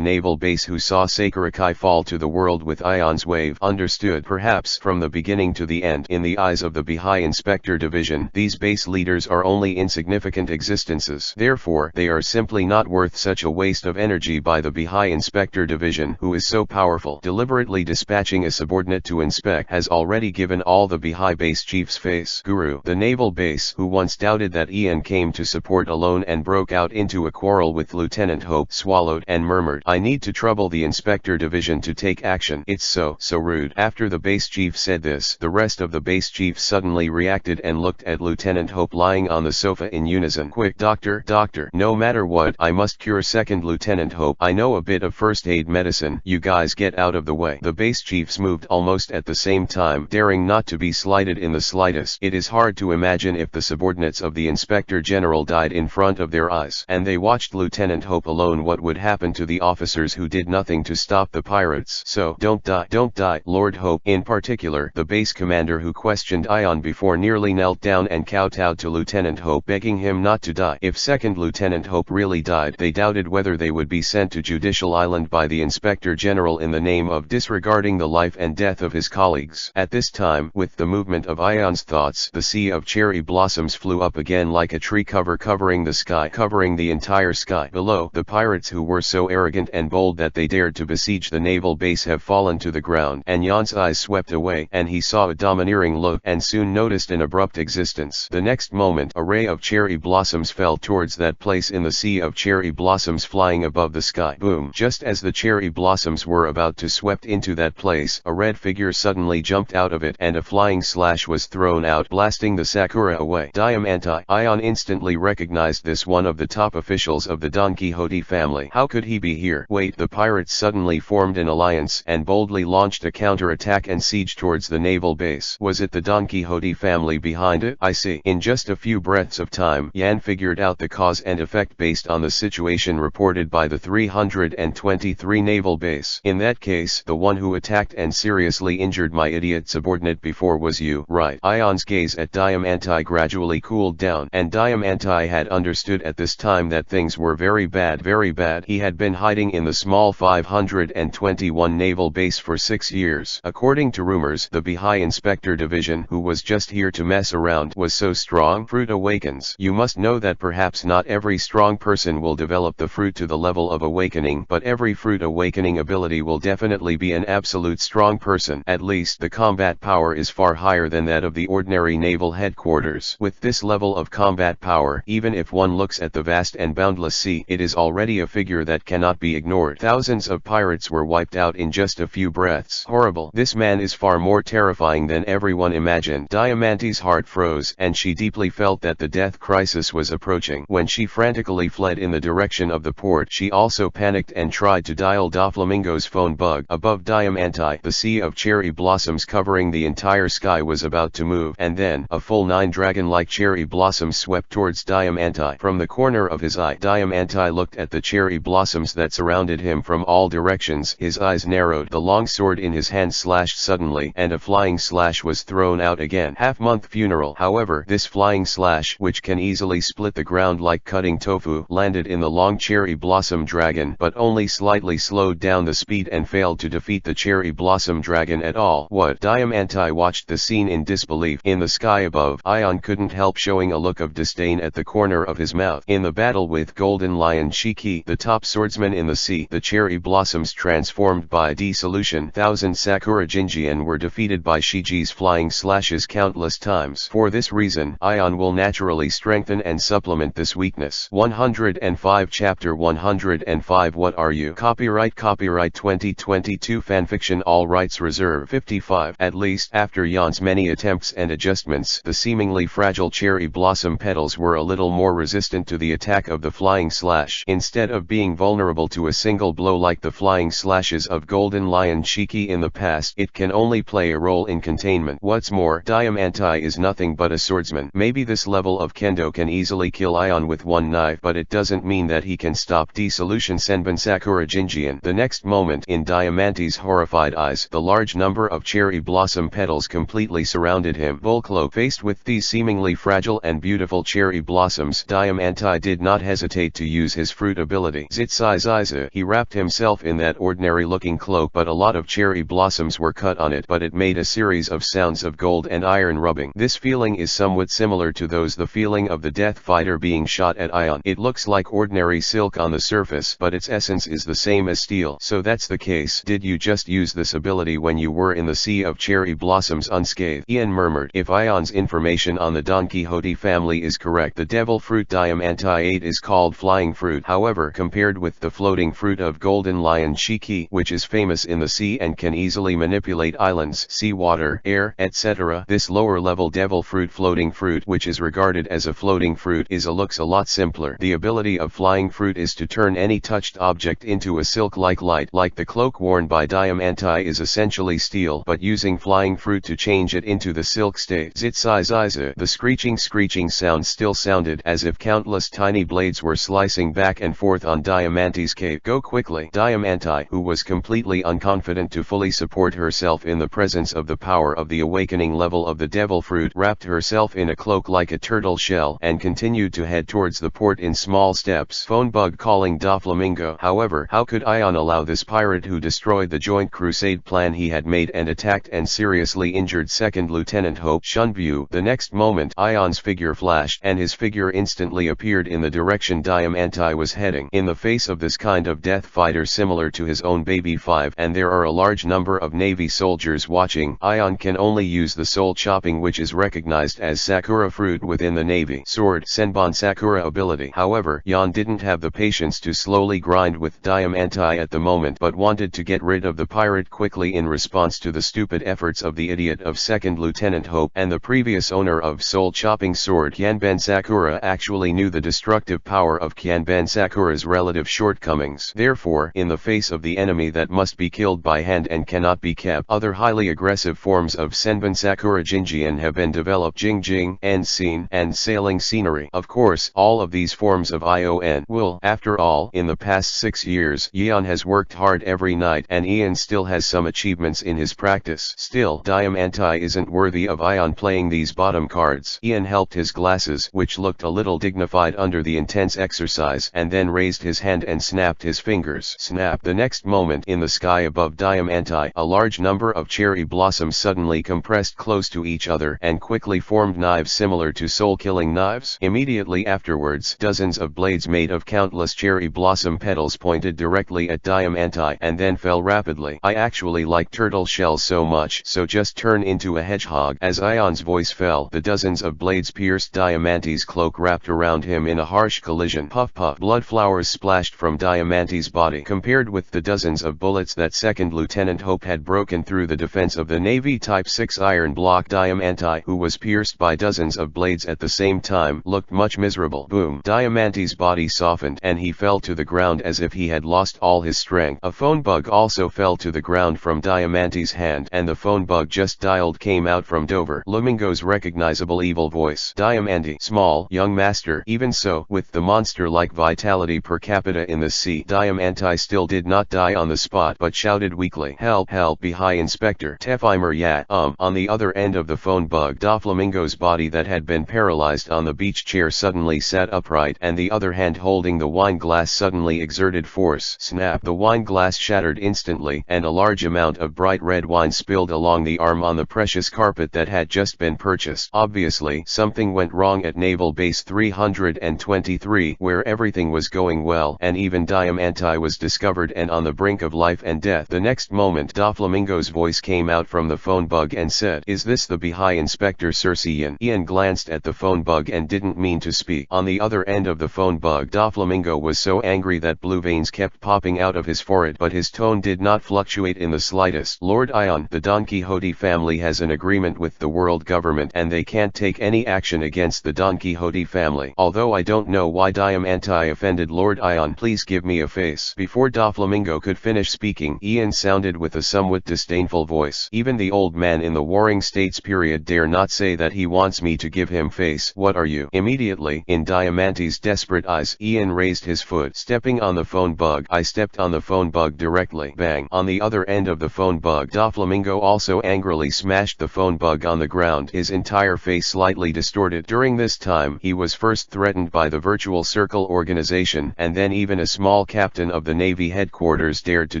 naval base who saw Sakurakai fall to the world with Ion's wave understood, perhaps from the beginning to the end. In the eyes of the Bihai Inspector Division, these base leaders are only insignificant existences. Therefore, they are simply not worth such a waste of energy by the Bihai Inspector Division, who is so powerful. Deliberately dispatching a subordinate to inspect has already given all the Bihai base chiefs face. Guru, the naval base, who once doubted that Ian came to support alone and broke out into a quarrel with Lieutenant Hope, swallowed and murmured, "I need to trouble the Inspector Division to take action. It's so rude." After the base chief said this, the rest of the base chiefs suddenly reacted and looked at Lieutenant Hope lying on the sofa in unison. "Quick, doctor, no matter what, I must cure Second Lieutenant Hope. I know a bit of first aid medicine. You guys get out of the way." The base chiefs moved almost at the same time, daring not to be slighted in the slightest. It is hard to imagine if the subordinates of the Inspector General died in front of their eyes, and they watched Lieutenant Hope alone, what would happen to the officers who did nothing to stop the pirates. So, don't die, Lord Hope. In particular, the base commander who questioned Ion before nearly knelt down and kowtowed to Lieutenant Hope, begging him not to die. If Second Lieutenant Hope really died, they doubted whether they would be sent to Judicial Island by the Inspector General in the name of disregarding the life and death of his colleagues. At this time, with the movement of Ion's thoughts, the sea of cherry blossoms flew up again like a tree cover covering the sky, covering the entire sky. Below, the pirates who were so arrogant and bold that they dared to besiege the naval base have fallen to the ground, and Jan's eyes swept away, and he saw a domineering look, and soon noticed an abrupt existence. The next moment, a ray of cherry blossoms fell towards that place in the sea of cherry blossoms flying above the sky. Boom! Just as the cherry blossoms were about to swept into that place, a red figure suddenly jumped out of it, and a flying slash was thrown out, blasting the sakura away. Diamante. Ion instantly recognized this one of the top officials of the Don Quixote family. How could he be here? Wait, the pirates suddenly formed an alliance, and boldly launched a counter-attack and siege towards the naval base. Was it the Don Quixote family behind it? I see. In just a few breaths of time, Yan figured out the cause and effect based on the situation reported by the 323 naval base. In that case, the one who attacked and seriously injured my idiot subordinate before was you. Right. Ion's gaze at Diamanti gradually cooled down, and Diamanti had understood at this time that things were very bad, very bad. He had been hiding in the small 521 naval base for 6 years. According to rumors, the Bahai Inspector Division, who was just here to mess around, was so strong. Fruit awakens. You must know that perhaps not every strong person will develop the fruit to the level of awakening, but every fruit awakening ability will definitely be an absolute strong person. At least the combat power is far higher than that of the ordinary naval headquarters. With this level of combat power, even if one looks at the vast and boundless sea, it is already a figure that cannot be ignored. Thousands of pirates were wiped out in just a few breaths. Horrible. This man is far more terrifying than everyone imagined. Diamanti's heart froze, and she deeply felt that the death crisis was approaching. When she frantically fled in the direction of the port, she also panicked and tried to dial Doflamingo's phone bug. Above Diamanti, the sea of cherry blossoms covering the entire sky was about to move, and then a full 9 dragon-like cherry blossoms swept towards Diamanti. From the corner of his eye, Diamanti looked at the cherry blossoms that surrounded him from all directions. His eyes narrowed. The long sword in his hand slashed suddenly, and a flying slash was thrown out again. Half-month funeral. However, this flying slash, which can easily split the ground like cutting tofu, landed in the long cherry blossom dragon, but only slightly slowed down the speed and failed to defeat the cherry blossom dragon at all. What? Diamanti watched the scene in disbelief. In the sky above, Ion couldn't help showing a look of disdain at the corner of his mouth. In the battle with Golden Lion Shiki, the top swordsman in the sea, the cherry blossoms transformed by dissolution. 1,000 Sakura Jinjian were defeated by Shiji's flying slashes countless times. For this reason, Ion will naturally strengthen and supplement this weakness. 105 Chapter 105 What are you? Copyright 2022 Fanfiction, all rights reserved. 55. At least, after Yon's many attempts and adjustments, the seemingly fragile cherry blossom petals were a little more resistant to the attack of the flying slash. Instead of being vulnerable to a single blow like the flying slashes of Golden Lion Shiki in the past, it can only play a role in containment. What's more, Diamanti is nothing but a swordsman. Maybe this level of kendo can easily kill Ion with one knife, but it doesn't mean that he can stop dissolution Senbon Sakura Jinjian. The next moment, in Diamanti's horrified eyes, the large number of cherry blossom petals completely surrounded him. Volclo. Faced with these seemingly fragile and beautiful cherry blossoms, Diamanti did not hesitate to use his fruit ability. Zitzaiziza. He wrapped himself in that ordinary-looking cloak, but a lot of cherry blossoms were cut on it, but it made a series of sounds of gold and iron rubbing. This feeling is somewhat similar to the feeling of the Death Fighter being shot at Ion. It looks like ordinary silk on the surface, but its essence is the same as steel. So that's the case. Did you just use this ability when you were in the sea of cherry blossoms unscathed? Ian murmured. If Ion's information on the Don Quixote family is correct, the devil fruit Diamanti ate is called flying fruit. However, compared with the floating fruit of Golden Lion Shiki, which is famous in the sea and can easily manipulate islands, seawater, air, etc., this lower-level devil fruit, floating fruit, which is regarded as a floating fruit, looks a lot simpler. The ability of flying fruit is to turn any touched object into a silk-like light. Like the cloak worn by Diamanti is essentially steel, but using flying fruit to change it into the silk state. Zitzaiziza. The screeching sound still sounded as if countless tiny blades were slicing back and forth on Diamanti's cape. Go quickly. Diamanti, who was completely unconfident to fully support herself in the presence of the power of the awakening level of the devil fruit, wrapped herself in a cloak like a turtle shell and continued to head towards the port in small steps. Phone bug calling Doflamingo. However, how could Ion allow this pirate who destroyed the joint crusade plan he had made and attacked and seriously injured Second Lieutenant Hope Shunview? The next moment, Ion's figure flashed, and his figure instantly appeared in the direction Diamanti was heading. In the face of this kind of death fighter similar to his own Baby 5, and there are a large number of Navy soldiers watching, Ion can only use the soul chopping, which is recognized as Sakura fruit within the Navy. Sword Senbon Sakura ability. However, Yon didn't have the patience to slowly grind with Diamanti at the moment, but wanted to get rid of the pirate quickly in response to the stupid efforts of the idiot of Second Lieutenant Hope and the previous owner of soul chopping sword. Kyanben Sakura actually knew the destructive power of Kyanben Sakura's relative shortcomings. Therefore, in the face of the enemy that must be killed by hand and cannot be kept, other highly aggressive forms of Senbon Sakura Jinjian have been developed: Jing, and Scene, and Sailing Scenery. Of course, all of these forms of Ion will. After all, in the past 6 years, Ion has worked hard every night, and Ian still has some achievements in his practice. Still, Diamanti isn't worthy of Ion playing playing these bottom cards. Ian helped his glasses, which looked a little dignified under the intense exercise, and then raised his hand and snapped his fingers. Snap! The next moment, in the sky above Diamanti, a large number of cherry blossoms suddenly compressed close to each other and quickly formed knives similar to soul-killing knives. Immediately afterwards, dozens of blades made of countless cherry blossom petals pointed directly at Diamanti and then fell rapidly. I actually like turtle shells so much, so just turn into a hedgehog. As Ion's voice fell, the dozens of blades pierced Diamanti's cloak, wrapped around him in a harsh collision. Puff puff. Blood flowers splashed from Diamanti's body. Compared with the dozens of bullets that Second Lieutenant Hope had broken through the defense of the Navy Type 6 iron block, Diamanti, who was pierced by dozens of blades at the same time, looked much miserable. Boom! Diamanti's body softened and he fell to the ground as if he had lost all his strength. A phone bug also fell to the ground from Diamanti's hand, and the phone bug just dialed came out from Dover Flamingo's recognizable evil voice. Diamanti, small, young master. Even so, with the monster-like vitality per capita in the sea, Diamanti still did not die on the spot, but shouted weakly, "Help, help, be High Inspector Tefheimer, yeah." On the other end of the phone bug, Doflamingo's body that had been paralyzed on the beach chair suddenly sat upright, and the other hand holding the wine glass suddenly exerted force. Snap! The wine glass shattered instantly, and a large amount of bright red wine spilled along the arm on the precious carpet that had just been purchased. Obviously, something went wrong at Naval Base 323, where everything was going well, and even Diamanti was discovered and on the brink of life and death. The next moment, Doflamingo's voice came out from the phone bug and said, "Is this the High Inspector Sir Ian?" Ian glanced at the phone bug and didn't mean to speak. On the other end of the phone bug, Doflamingo was so angry that blue veins kept popping out of his forehead, but his tone did not fluctuate in the slightest. "Lord Ion, the Don Quixote family has an agreement with the world government and they can't take any action against the Don Quixote family. Although I don't know why Diamanti offended Lord Ion, please give me a face." Before Doflamingo could finish speaking, Ian sounded with a somewhat disdainful voice. "Even the old man in the Warring States period dare not say that he wants me to give him face. What are you?" Immediately, in Diamanti's desperate eyes, Ian raised his foot, stepping on the phone bug. I stepped on the phone bug directly. Bang! On the other end of the phone bug, Doflamingo also angrily smashed the phone bug on the ground, his entire face slightly distorted. During this time, he was first threatened by the Virtual Circle organization, and then even a small captain of the Navy headquarters dared to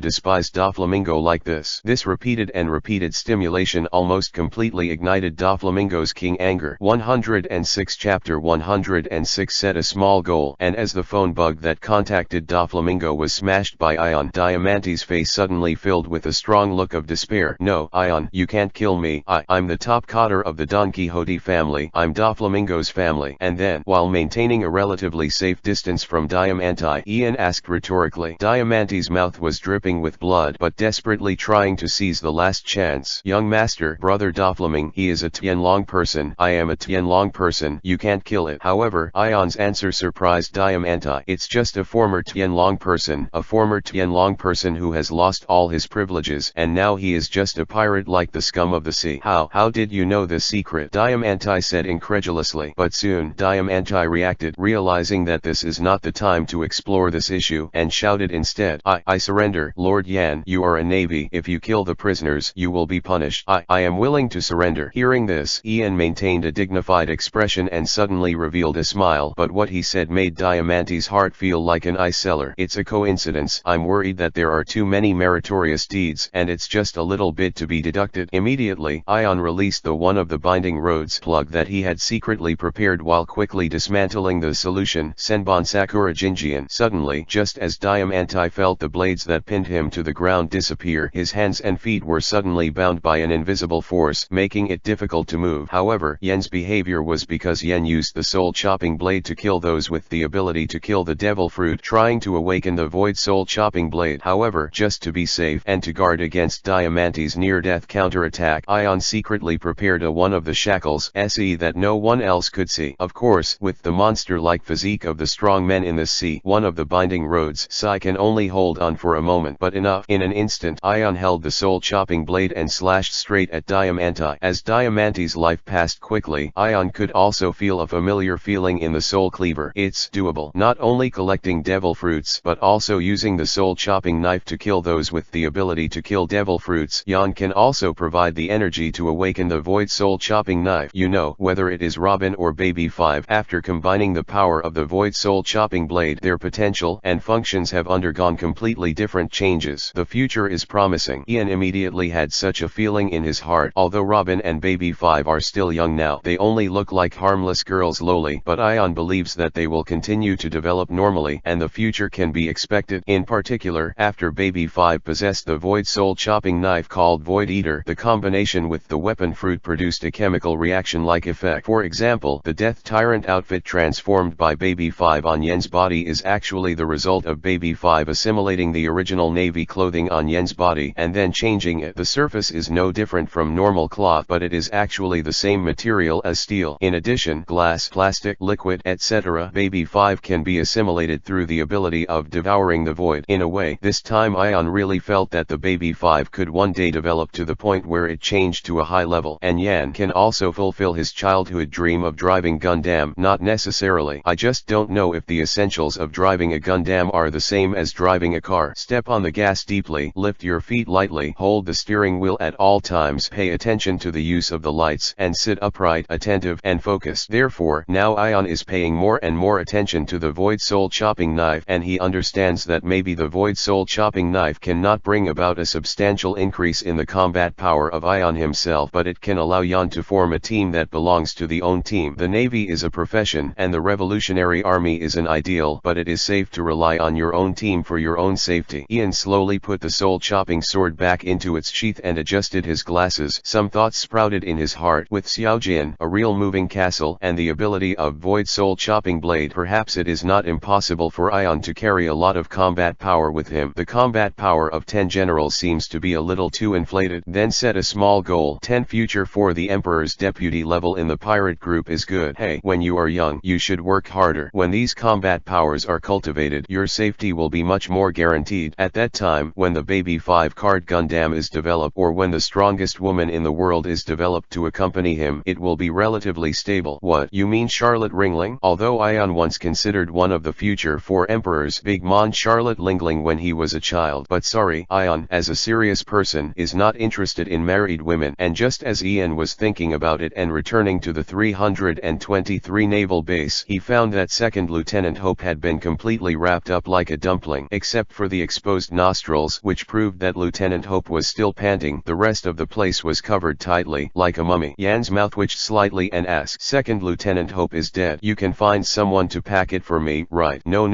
despise Doflamingo like this. This repeated and repeated stimulation almost completely ignited Doflamingo's king anger. 106 Chapter 106 set a small goal, and as the phone bug that contacted Doflamingo was smashed by Ion, Diamanti's face suddenly filled with a strong look of despair. "No, Ion, you can't kill me. I'm the top cotter of the Don Quixote family. I'm Doflamingo's family." And then, while maintaining a relatively safe distance from Diamanti, Ian asked rhetorically. Diamanti's mouth was dripping with blood, but desperately trying to seize the last chance. "Young master, brother Doflaming, he is a Tianlong person. I am a Tianlong person. You can't kill it." However, Ion's answer surprised Diamanti. "It's just a former Tianlong person, a former Tianlong person who has lost all his privileges, and now he is just a pirate like the scum of the sea." How did you know this secret?" Diamanti said incredulously. But soon, Diamanti reacted, realizing that this is not the time to explore this issue, and shouted instead, I surrender. Lord Yan, you are a navy. If you kill the prisoners, you will be punished. I am willing to surrender." Hearing this, Ian maintained a dignified expression and suddenly revealed a smile, but what he said made Diamanti's heart feel like an ice cellar. "It's a coincidence. I'm worried that there are too many meritorious deeds, and it's just a little bit to be deducted." Immediately, Ion released the one of the binding roads plug that he had secretly prepared while quickly dismantling the solution, Senbon Sakura Jinjian. Suddenly, just as Diamanti felt the blades that pinned him to the ground disappear, his hands and feet were suddenly bound by an invisible force, making it difficult to move. However, Yen's behavior was because Yen used the soul chopping blade to kill those with the ability to kill the devil fruit, trying to awaken the void soul chopping blade. However, just to be safe and to guard against Diamanti's near-death counterattack, Ion secretly prepared a one of the shackles SE that no one else could see. Of course, with the monster-like physique of the strong men in the sea, one of the binding roads Sai can only hold on for a moment, but enough. In an instant, Ion held the soul-chopping blade and slashed straight at Diamanti. As Diamanti's life passed quickly, Ion could also feel a familiar feeling in the soul cleaver. It's doable. Not only collecting devil fruits, but also using the soul-chopping knife to kill those with the ability to kill devil fruits. Yan can also provide the energy to awaken the void soul soul chopping knife. You know, whether it is Robin or Baby 5, after combining the power of the void soul chopping blade, their potential and functions have undergone completely different changes. The future is promising. Ian immediately had such a feeling in his heart. Although Robin and Baby 5 are still young now, they only look like harmless girls lowly, but Ian believes that they will continue to develop normally, and the future can be expected. In particular, after Baby 5 possessed the void soul chopping knife called Void Eater, the combination with the weapon fruit produced a chemical reaction-like effect. For example, the Death Tyrant outfit transformed by Baby 5 on Yen's body is actually the result of Baby 5 assimilating the original navy clothing on Yen's body and then changing it. The surface is no different from normal cloth, but it is actually the same material as steel. In addition, glass, plastic, liquid, etc. Baby 5 can be assimilated through the ability of devouring the void. In a way, this time Ion really felt that the Baby 5 could one day develop to the point where it changed to a high level, and Yan can also fulfill his childhood dream of driving Gundam. Not necessarily. I just don't know if the essentials of driving a Gundam are the same as driving a car. Step on the gas deeply, lift your feet lightly, hold the steering wheel at all times, pay attention to the use of the lights, and sit upright, attentive and focused. Therefore, now Ion is paying more and more attention to the void soul chopping knife, and he understands that maybe the void soul chopping knife cannot bring about a substantial increase in the combat power of Ion himself, but it can allow Yan to form a team that belongs to the own team. The Navy is a profession, and the Revolutionary Army is an ideal, but it is safe to rely on your own team for your own safety. Ian slowly put the soul chopping sword back into its sheath and adjusted his glasses. Some thoughts sprouted in his heart. With Xiaojin, a real moving castle, and the ability of void soul chopping blade, perhaps it is not impossible for Ion to carry a lot of combat power with him. The combat power of 10 generals seems to be a little too inflated. Then set a small goal. 10 future for the Emperor's deputy level in the pirate group is good. Hey, when you are young, you should work harder. When these combat powers are cultivated, your safety will be much more guaranteed. At that time, when the Baby 5 card Gundam is developed, or when the strongest woman in the world is developed to accompany him, it will be relatively stable. What, you mean Charlotte Ringling? Although Ion once considered one of the future 4 emperors, Big Mon Charlotte Ringling, when he was a child. But sorry, Ion, as a serious person, is not interested in married women. And just as Ian was thinking about it and returning to the 323 naval base, he found that Second Lieutenant Hope had been completely wrapped up like a dumpling, except for the exposed nostrils, which proved that Lieutenant Hope was still panting. The rest of the place was covered tightly, like a mummy. Yan's mouth twitched slightly and asked, "Second Lieutenant Hope is dead. You can find someone to pack it for me, right?" No,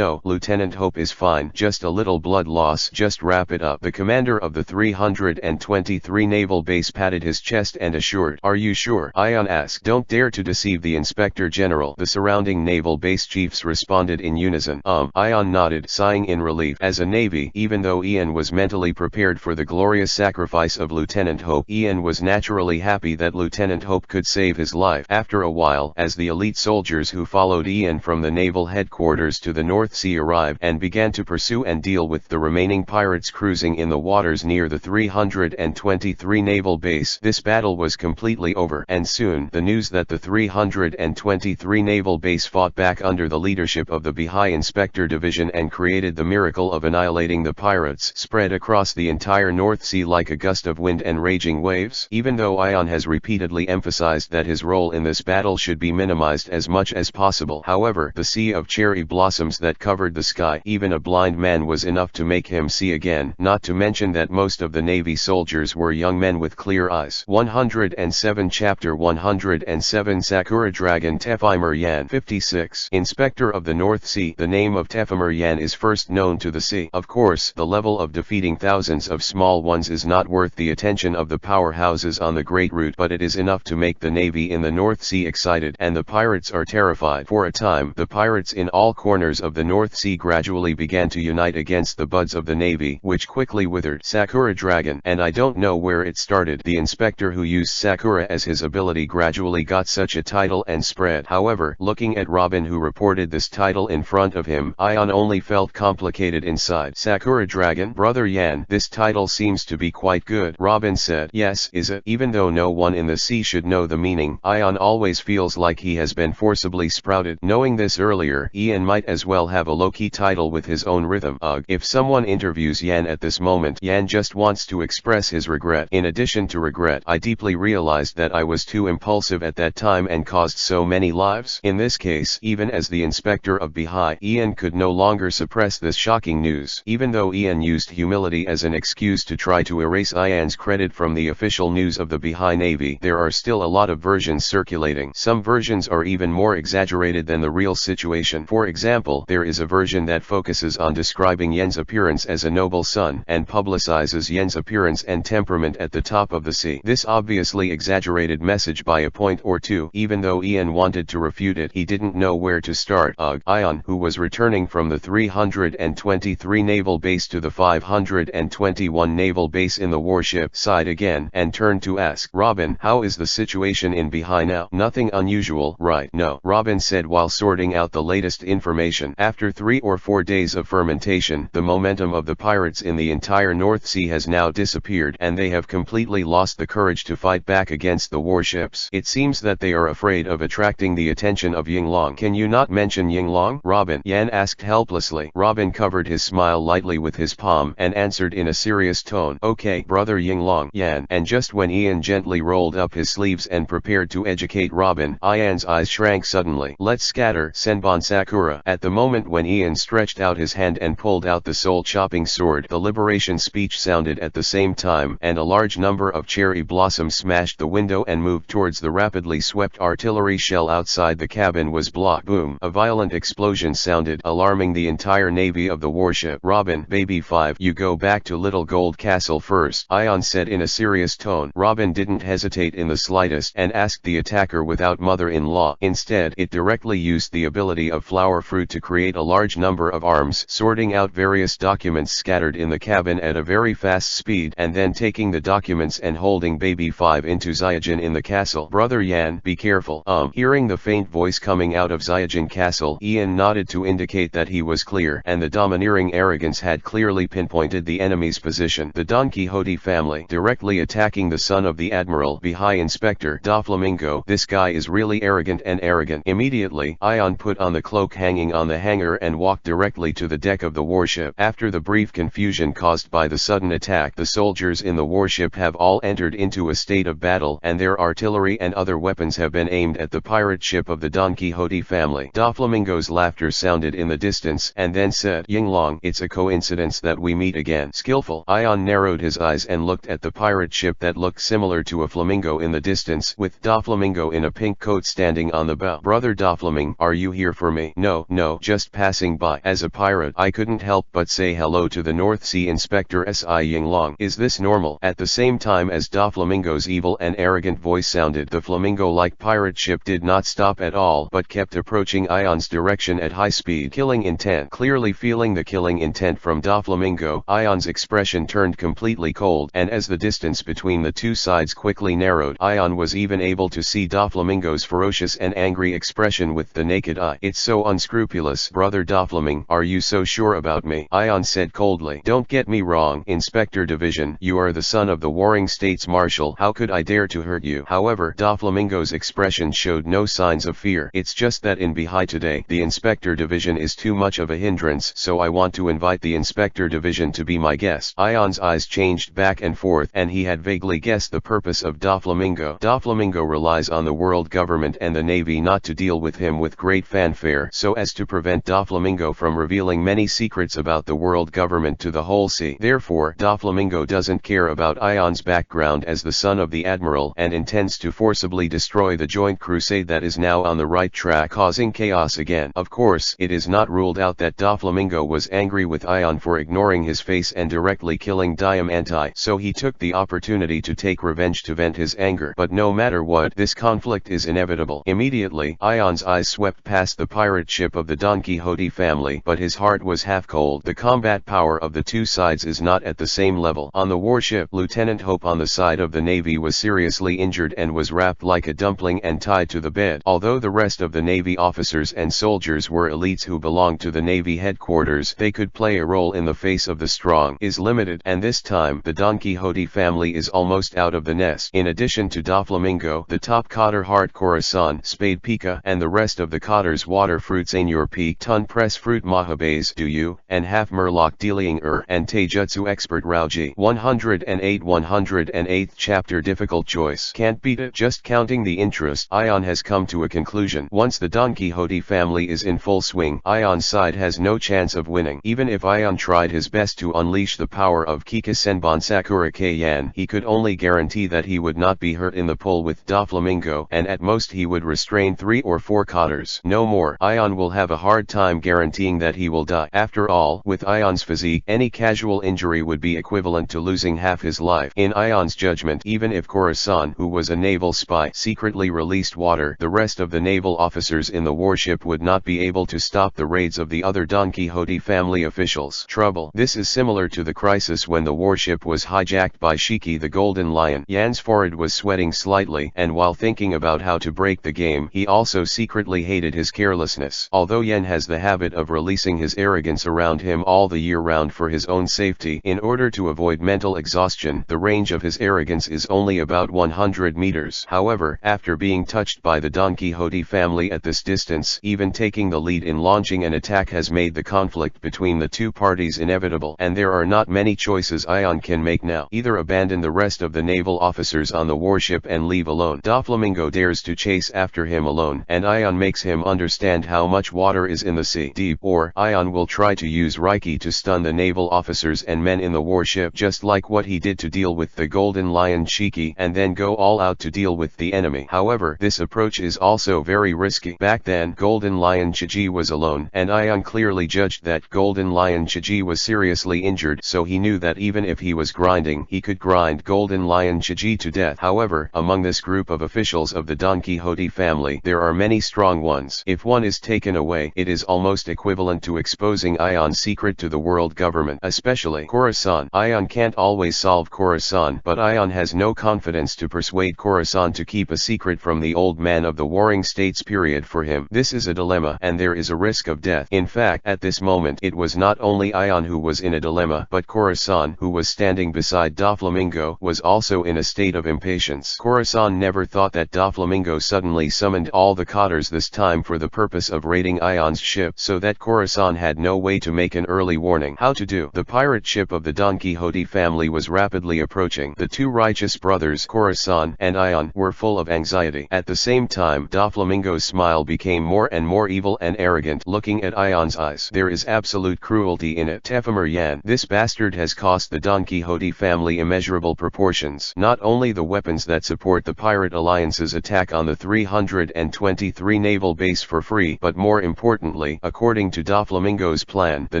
Lieutenant Hope is fine. Just a little blood loss. Just wrap it up." The commander of the 323 naval base patted his chest and assured, "Are you sure?" Ion asked. "Don't dare to deceive the Inspector General." The surrounding naval base chiefs responded in unison. Ion nodded, sighing in relief. As a Navy, even though Ian was mentally prepared for the glorious sacrifice of Lieutenant Hope, Ian was naturally happy that Lieutenant Hope could save his life. After a while, as the elite soldiers who followed Ian from the naval headquarters to the North Sea arrived and began to pursue and deal with the remaining pirates cruising in the waters near the 323 naval base, this battle was completely over, and soon the news that the 323 naval base fought back under the leadership of the Bahai Inspector Division and created the miracle of annihilating the pirates spread across the entire North Sea like a gust of wind and raging waves. Even though Ion has repeatedly emphasized that his role in this battle should be minimized as much as possible, however, the sea of cherry blossoms that covered the sky, even a blind man was enough to make him see again, not to mention that most of the Navy soldiers were young men with clear eyes. 107 Chapter 107 Sakura Dragon Tephimer Yan 56 Inspector of the North Sea. The name of Tephimer Yan is first known to the sea. Of course, the level of defeating thousands of small ones is not worth the attention of the powerhouses on the Great Route, but it is enough to make the Navy in the North Sea excited, and the pirates are terrified. For a time, the pirates in all corners of the North Sea gradually began to unite against the buds of the Navy, which quickly withered. Sakura Dragon, and I don't know where it started. The inspector who used Sakura as his ability gradually got such a title and spread. However, looking at Robin, who reported this title in front of him, Ion only felt complicated inside. Sakura Dragon, Brother Yan, this title seems to be quite good. Robin said, "Yes, is it?" Even though no one in the sea should know the meaning, Ion always feels like he has been forcibly sprouted. Knowing this earlier, Ian might as well have a low-key title with his own rhythm. If someone interviews Yan at this moment, Yan just wants to express his regret. In addition to regret, I deeply realize realized that I was too impulsive at that time and caused so many lives. In this case, even as the inspector of Bihai, Ian could no longer suppress this shocking news. Even though Ian used humility as an excuse to try to erase Ian's credit from the official news of the Bihai Navy, there are still a lot of versions circulating. Some versions are even more exaggerated than the real situation. For example, there is a version that focuses on describing Yen's appearance as a noble son and publicizes Yen's appearance and temperament at the top of the sea. This obviously exaggerated message by a point or two. Even though Ian wanted to refute it, he didn't know where to start. Ian, who was returning from the 323 naval base to the 521 naval base in the warship, sighed again and turned to ask, "Robin, how is the situation in Bihai now?" "Nothing unusual, right?" "No," Robin said while sorting out the latest information. After 3 or 4 days of fermentation, the momentum of the pirates in the entire North Sea has now disappeared, and they have completely lost the courage to fight back against the warships. It seems that they are afraid of attracting the attention of Yinglong. "Can you not mention Yinglong, Robin?" Yan asked helplessly. Robin covered his smile lightly with his palm and answered in a serious tone, "Okay, brother Yinglong, Yan." And just when Ian gently rolled up his sleeves and prepared to educate Robin, Ian's eyes shrank suddenly. "Let's scatter, Senbon Sakura." At the moment when Ian stretched out his hand and pulled out the soul-chopping sword, the liberation speech sounded at the same time, and a large number of cherry blossoms smashed the window and moved towards the rapidly swept artillery shell outside the cabin was blocked. Boom! A violent explosion sounded, alarming the entire navy of the warship. "Robin, baby 5, you go back to Little Gold Castle first," Ian said in a serious tone. Robin didn't hesitate in the slightest and asked the attacker without mother-in-law. Instead, it directly used the ability of flower fruit to create a large number of arms, sorting out various documents scattered in the cabin at a very fast speed, and then taking the documents and holding baby 5 into Zyajin in the castle. "Brother Yan, be careful." Hearing the faint voice coming out of Zyajin castle, Ian nodded to indicate that he was clear, and the domineering arrogance had clearly pinpointed the enemy's position. The Don Quixote family, directly attacking the son of the Admiral, Bihai Inspector Doflamingo. "This guy is really arrogant and arrogant." Immediately, Ian put on the cloak hanging on the hanger and walked directly to the deck of the warship. After the brief confusion caused by the sudden attack, the soldiers in the warship have all entered into a state of battle, and their artillery and other weapons have been aimed at the pirate ship of the Don Quixote family. Doflamingo's laughter sounded in the distance, and then said, "Yinglong, it's a coincidence that we meet again." "Skillful." Ian narrowed his eyes and looked at the pirate ship that looked similar to a flamingo in the distance, with Doflamingo in a pink coat standing on the bow. "Brother Doflamingo, are you here for me?" No, just passing by." As a pirate, I couldn't help but say hello to the North Sea Inspector S.I. Yinglong. "Is this normal?" At the same time as Doflamingo's evil and arrogant voice sounded, the flamingo-like pirate ship did not stop at all, but kept approaching Ian's direction at high speed. "Killing intent." Clearly feeling the killing intent from Doflamingo, Ian's expression turned completely cold, and as the distance between the two sides quickly narrowed, Ian was even able to see Doflamingo's ferocious and angry expression with the naked eye. "It's so unscrupulous." "Brother Doflamingo, are you so sure about me?" Ian said coldly. "Don't get me wrong, Inspector Division, you are the son of the Warring States Marshal. How could I dare to hurt you?" However, Doflamingo's expression showed no signs of fear. "It's just that in Bihai today, the Inspector Division is too much of a hindrance, so I want to invite the Inspector Division to be my guest." Ian's eyes changed back and forth, and he had vaguely guessed the purpose of Doflamingo. Doflamingo relies on the world government and the navy not to deal with him with great fanfare, so as to prevent Doflamingo from revealing many secrets about the world government to the whole sea. Therefore, Doflamingo doesn't care about Ian's background as the son of the Admiral and intends to forcibly destroy the joint crusade that is now on the right track, causing chaos again. Of course, it is not ruled out that Doflamingo was angry with Ian for ignoring his face and directly killing Diamanti, so he took the opportunity to take revenge to vent his anger. But no matter what, this conflict is inevitable. Immediately, Ian's eyes swept past the pirate ship of the Don Quixote family, but his heart was half cold. The combat power of the two sides is not at the same level. On the warship, Lieutenant Hope on the side of the navy was seriously injured and was wrapped like a dumpling and tied to the bed. Although the rest of the navy officers and soldiers were elites who belonged to the navy headquarters, they could play a role in the face of the strong is limited, and this time the Don Quixote family is almost out of the nest. In addition to Doflamingo, the top cotter Heart Corazon, Spade Pika, and the rest of the cotters Water Fruit Senior Peak, Ton Press Fruit Mahabes Do You, and Half Murloc Dealing and Taijutsu Expert Rauji. 108th chapter difficult choice. Can't beat it. Just counting the interest, Ion has come to a conclusion. Once the Don Quixote family is in full swing, Ion's side has no chance of winning. Even if Ion tried his best to unleash the power of Kikasenbon Sakura Kayan, he could only guarantee that he would not be hurt in the pull with Doflamingo, and at most he would restrain 3 or 4 cotters. No more. Ion will have a hard time guaranteeing that he will die. After all, with Ion's physique, any casual injury would be equivalent to losing half his life. In Ion's judgment, even if Corazon, who was a naval spy, secretly released water, the rest of the naval officers in the warship would not be able to stop the raids of the other Don Quixote family officials. Trouble. This is similar to the crisis when the warship was hijacked by Shiki the Golden Lion. Yan's forehead was sweating slightly, and while thinking about how to break the game, he also secretly hated his carelessness. Although Yan has the habit of releasing his arrogance around him all the year round for his own safety, in order to avoid mental exhaustion, the range of his arrogance is only about 100 meters. However, after being touched by the Don Quixote family at this distance, even taking the lead in launching an attack has made the conflict between the two parties inevitable, and there are not many choices Ion can make now. Either abandon the rest of the naval officers on the warship and leave alone. Doflamingo dares to chase after him alone, and Ion makes him understand how much water is in the sea deep, or Ion will try to use Reiki to stun the naval officers and men in the warship, just like what he did to deal with the Golden Lion Shiki, and then go all out to deal with the enemy. However, this approach is also very risky. Back then, Golden Lion Chiji was alone, and Ion clearly judged that Golden Lion Chiji was seriously injured, so he knew that even if he was grinding, he could grind Golden Lion Chiji to death. However, among this group of officials of the Don Quixote family, there are many strong ones. If one is taken away, it is almost equivalent to exposing Ion's secret to the world government, especially Corazon. Ion can't always solve Corazon, but Ion has no confidence to persuade Corazon to keep a secret from the old man of the Warring States period for him. This is a dilemma, and there is a risk of death. In fact, at this moment, it was not only Ion who was in a dilemma, but Corazon, who was standing beside Doflamingo, was also in a state of impatience. Corazon never thought that Doflamingo suddenly summoned all the cotters this time for the purpose of raiding Ion's ship, so that Corazon had no way to make an early warning. How to do? The pirate ship of the Don Quixote family was rapidly approaching. The two righteous brothers, Corazon and Ion, were full of anxiety. At the same time, Doflamingo's smile became more and more evil and arrogant. Looking at Ion's eyes, there is absolute cruelty in it. Tefamer Yan, this bastard has cost the Don Quixote family immeasurable proportions. Not only the weapons that support the Pirate Alliance's attack on the 323 naval base for free, but more importantly, according to Doflamingo's plan, the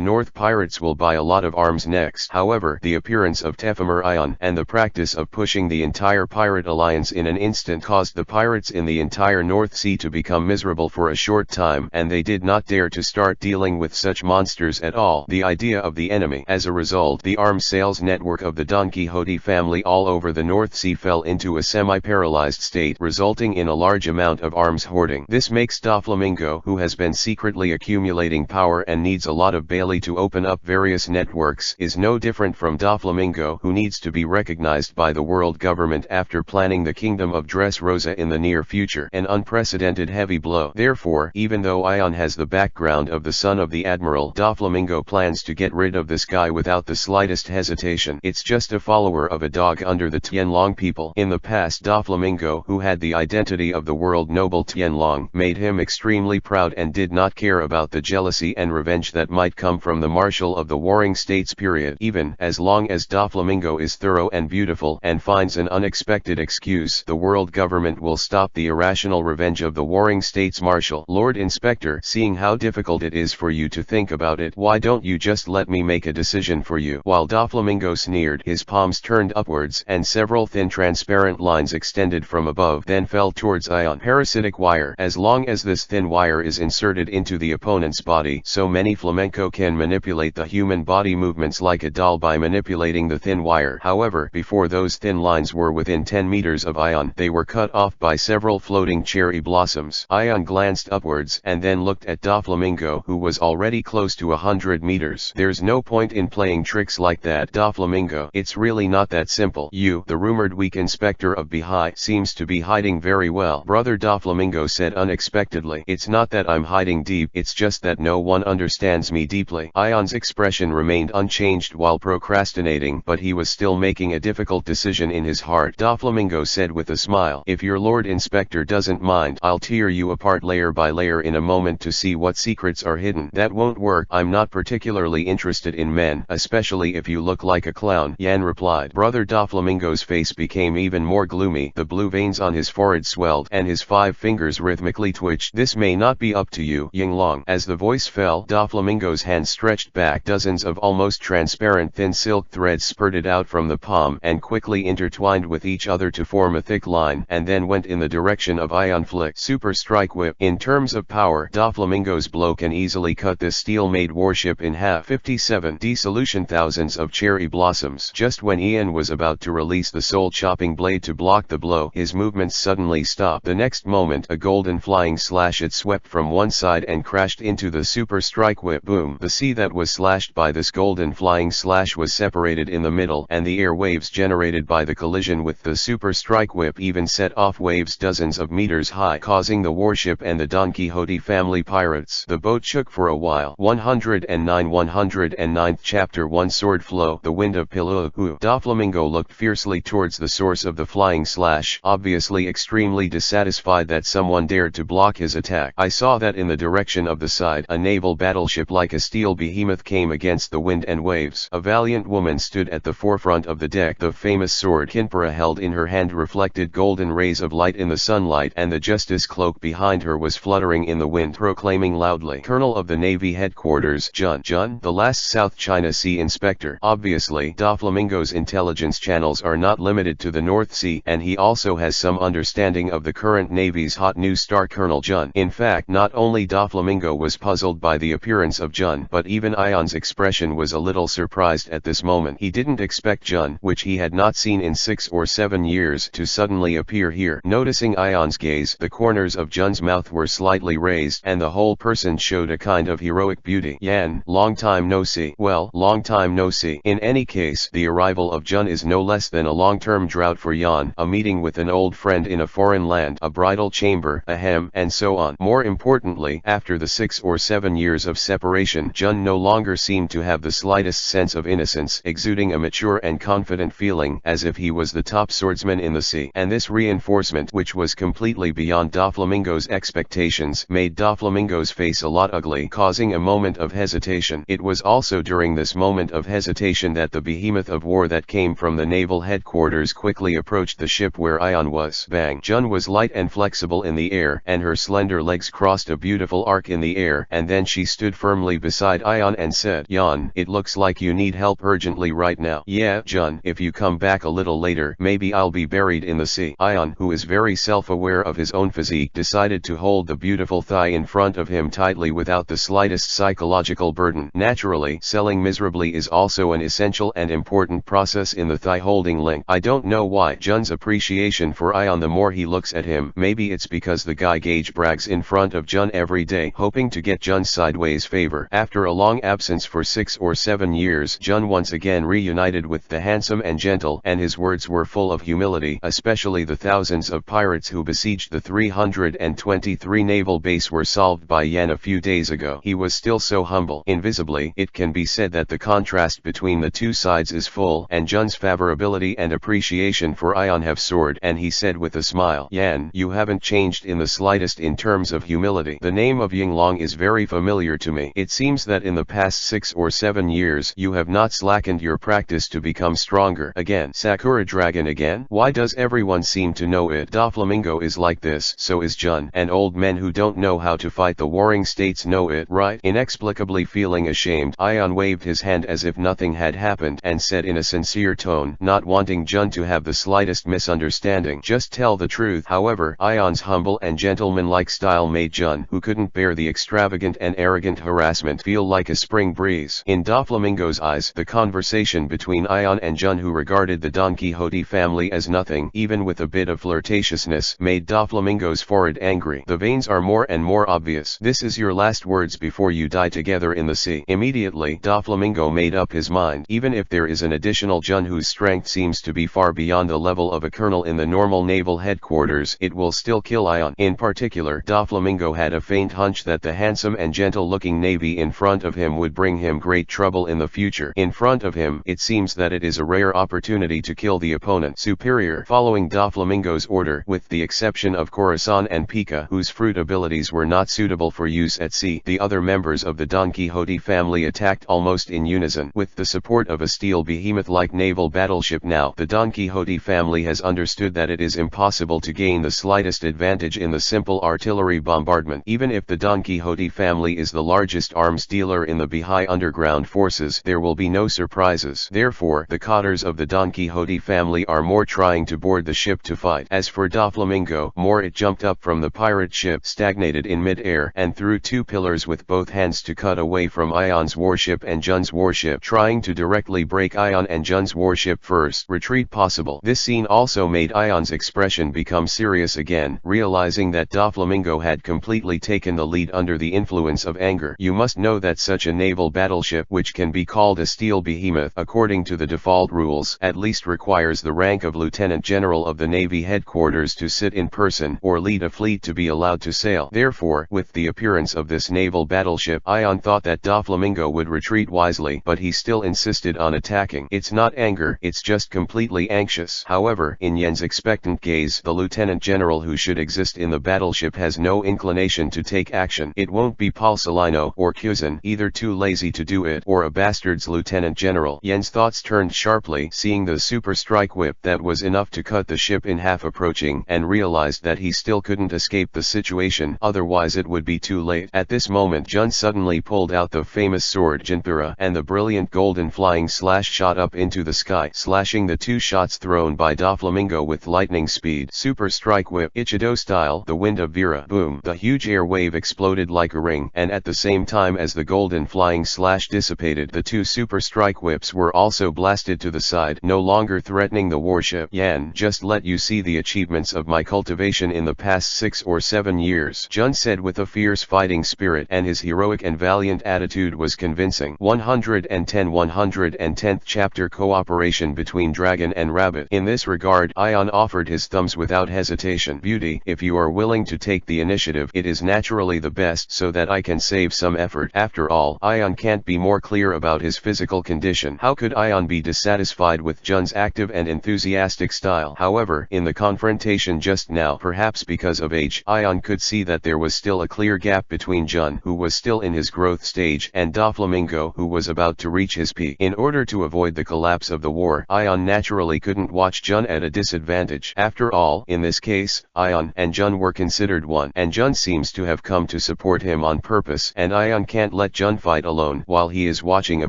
North Pirates will buy a lot of arms next. However, the appearance of Tefamer Ion and the practice of pushing the entire Pirate Alliance in an instant caused the pirates in the entire North Sea to become miserable for a short time, and they did not dare to start dealing with such monsters at all. The idea of the enemy. As a result, the arms sales network of the Don Quixote family all over the North Sea fell into a semi-paralyzed state, resulting in a large amount of arms hoarding. This makes Doflamingo, who has been secretly accumulating power and needs a lot of Bailey to open up various networks, is no different from Doflamingo, who needs to be recognized by the world government after planning the kingdom of Dressrosa in the near future, an unprecedented heavy blow. Therefore, even though Ion has the background of the son of the admiral, Doflamingo plans to get rid of this guy without the slightest hesitation. It's just a follower of a dog under the Tianlong people. In the past, Doflamingo, who had the identity of the world noble Tianlong, made him extremely proud and did not care about the jealousy and revenge that might come from the marshal of the Warring States period. Even as long as Doflamingo is thorough and beautiful and finds an unexpected excuse, the world government will stop the irrational revenge of the Warring States marshal. Lord Inspector, seeing how difficult it is for you to think about it, why don't you just let me make a decision for you? While Doflamingo sneered, his palms turned upwards and several thin transparent lines extended from above, then fell towards Ion. Parasitic wire. As long as this thin wire is inserted into the opponent's body, so many flamenco can manipulate the human body movements like a doll by manipulating the thin wire. However, before those thin lines were within 10 meters of Ion, they were cut off by several floating cherry blossoms. Ion glanced upwards and then looked at Doflamingo, who was already close to 100 meters. There's no point in playing tricks like that, Doflamingo. It's really not that simple. You, the rumored weak inspector of Bihai, seems to be hiding very well. Brother Doflamingo said unexpectedly. It's not that I'm hiding deep, it's just that no one understands me deeply. Ion's expression remained unchanged while procrastinating, but he was still making a difficult decision in his heart. Doflamingo said with a smile. If your Lord Inspector doesn't mind, I'll tear you apart layer by layer in a moment to see what secrets are hidden. That won't work. I'm not particularly interested in men, especially if you look like a clown, Yan replied. Brother Doflamingo's face became even more gloomy. The blue veins on his forehead swelled, and his 5 fingers rhythmically twitched. This may not be up to you, Yinglong. As the voice fell, Doflamingo's hand stretched back. Dozens of almost transparent thin silk threads spurted out from the palm and quickly intertwined with each other to form a thick line, and then went in the direction of Ion Flick. Super Strike Whip. In terms of power, Doflamingo's blow can easily cut this steel-made warship in half. 57. Dissolution. Thousands of cherry blossoms. Just when Ian was about to release the soul-chopping blade to block the blow, his movements suddenly stopped. The next moment, a golden flying slash it swept from one side and crashed into the Super Strike Whip. Boom! The sea that was slashed by this golden flying slash was separated in the middle, and the air waves generated by the collision with the Super Strike Whip even set off waves dozens of meters high, causing the warship and the Don Quixote family pirates. The boat shook for a while. 109. 109th Chapter 1 Sword Flow. The Wind of Pilu. Doflamingo looked fiercely towards the source of the flying slash, obviously extremely dissatisfied that someone dared to block his attack. I saw that in the direction of the side, a naval battleship like a steel behemoth came against the wind and waves. A valiant woman stood at the forefront of the deck. The famous sword Kinpera held in her hand reflected golden rays of light in the sunlight, and the justice cloak behind her was fluttering in the wind, proclaiming loudly, Colonel of the Navy Headquarters, Jun, the last South China Sea Inspector. Obviously, Doflamingo's intelligence channels are not limited to the North Sea, and he also has some understanding of the current Navy's hot new star Colonel Jun. In fact, not only Doflamingo was puzzled by the appearance of Jun, but even Ion's expression was a little surprised at this moment. He didn't expect Jun, which he had not seen in 6 or 7 years, to suddenly appear here. Noticing Ion's gaze, the corners of Jun's mouth were slightly raised, and the whole person showed a kind of heroic beauty. Yan, long time no see. Well, long time no see. In any case, the arrival of Jun is no less than a long-term drought for Yan, a meeting with an old friend in a foreign land, a bridal chamber, ahem, and so on. More importantly, after the 6 or 7 years of separation, Jun no longer seemed to have the slightest sense of innocence, exuding a mature and confident feeling, as if he was the top swordsman in the sea. And this reinforcement, which was completely beyond Doflamingo's expectations, made Doflamingo's face a lot ugly, causing a moment of hesitation. It was also during this moment of hesitation that the behemoth of war that came from the naval headquarters quickly approached the ship where Ion was. Bang! Jun was light and flexible in the air, and her slender legs crossed a beautiful arc in the air, and then she stood firmly beside Ion and said, Yan, it looks like you need help urgently right now. Yeah, Jun, if you come back a little later, maybe I'll be buried in the sea. Ion, who is very self-aware of his own physique, decided to hold the beautiful thigh in front of him tightly without the slightest psychological burden. Naturally, selling miserably is also an essential and important process in the thigh-holding link. I don't know why Jun's appreciation for Ion, the more he looks at him, maybe it's because the guy Gage brags in front of Jun every day, hoping to get Jun's sideways favor. After a long absence for 6 or 7 years, Jun once again reunited with the handsome and gentle, and his words were full of humility. Especially the thousands of pirates who besieged the 323 naval base were solved by Yan a few days ago. He was still so humble. Invisibly, it can be said that the contrast between the two sides is full, and Jun's favorability and appreciation for Ion have soared, and he said with a smile, Yan, you haven't changed in the slightest in terms of humility. The name of Yinglong is very familiar to me. It seems that in the past 6 or 7 years you have not slackened your practice to become stronger. Again, Sakura Dragon again? Why does everyone seem to know it? Doflamingo is like this, so is Jun, and old men who don't know how to fight the warring states know it, right? Inexplicably feeling ashamed, Ion waved his hand as if nothing had happened and said in a sincere tone, not wanting Jun to have the slightest misunderstanding, just tell the truth. However, Ion's humble and gentlemanlike style made Jun, who couldn't bear the extravagant and arrogant harassment, feel like a spring breeze. In Doflamingo's eyes, the conversation between Ion and Jun, who regarded the Don Quixote family as nothing, even with a bit of flirtatiousness, made Doflamingo's forehead angry. The veins are more and more obvious. This is your last words before you die together in the sea. Immediately, Doflamingo made up his mind. Even if there is an additional Jun whose strength seems to be far beyond the level of a colonel in the normal naval headquarters, it will still kill Ion. In particular, Doflamingo had a faint hunch that the handsome and gentle-looking navy in front of him would bring him great trouble in the future. In front of him, it seems that it is a rare opportunity to kill the opponent superior. Following Doflamingo's order, with the exception of Corazon and Pika, whose fruit abilities were not suitable for use at sea, the other members of the Don Quixote family attacked almost in unison. With the support of a steel behemoth-like naval battleship now, the Don Quixote family has understood that it is impossible to gain the slightest advantage in the simple artillery bombardment. Even if the Don Quixote family is the largest arms dealer in the Baha'i underground forces, there will be no surprises. Therefore, the cotters of the Don Quixote family are more trying to board the ship to fight. As for Doflamingo, more it jumped up from the pirate ship, stagnated in mid-air, and threw two pillars with both hands to cut away from Ion's warship and Jun's warship, trying to directly break Ion and Jun's warship first. Retreat possible. This scene also made Ion's expression become serious again, realizing that Doflamingo had completely taken the lead under the influence of anger. You must know that such a naval battleship, which can be called a steel behemoth according to the default rules, at least requires the rank of Lieutenant General of the Navy headquarters to sit in person or lead a fleet to be allowed to sail. Therefore, with the appearance of this naval battleship, Ion thought that Doflamingo would retreat wisely, but he still insisted on attacking. It's not anger, it's just completely anxious. However, in Yen's expectant gaze, the Lieutenant General who should exist in the battleship has no inclination to take action. It won't be Paul Salino or Kuzan, either too lazy to do it, or a bastard's Lieutenant General. Yen's thoughts turned sharply, seeing the super strike whip that was enough to cut the ship in half approaching, and realized that he still couldn't escape the situation, otherwise it would be too late. At this moment, Jun suddenly pulled out the famous sword Jinpura, and the brilliant golden flying slash shot up into the sky, slashing the two shots thrown by Doflamingo with lightning speed. Super strike whip, Ichido style, the wind of Vera. Boom! The huge air wave exploded like a ring, and at the same time as the golden flying slash dissipated, the two super strike whips were also blasted to the side, no longer threatening the warship. Yan, just let you see the achievements of my cultivation in the past 6 or 7 years, Jun said with a fierce fighting spirit, and his heroic and valiant attitude was convincing. 110th chapter, cooperation between Dragon and Rabbit. In this regard, Ion offered his thumbs without hesitation. Beauty, if you are willing to take the initiative, it is naturally the best, so that I can save some effort. After all, Ion can't be more clear about his physical condition. How could Ion be dissatisfied with Jun's active and enthusiastic style? However, in the confrontation just now, perhaps because of age, Ion could see that there was still a clear gap between Jun, who was still in his growth stage, and Doflamingo, who was about to reach his peak. In order to avoid the collapse of the war, Ion naturally couldn't watch Jun at a disadvantage. After all, in this case, Ion and Jun were considered one, and Jun seems to have come to support him on purpose, and Ion can't let Jun fight alone while he is watching a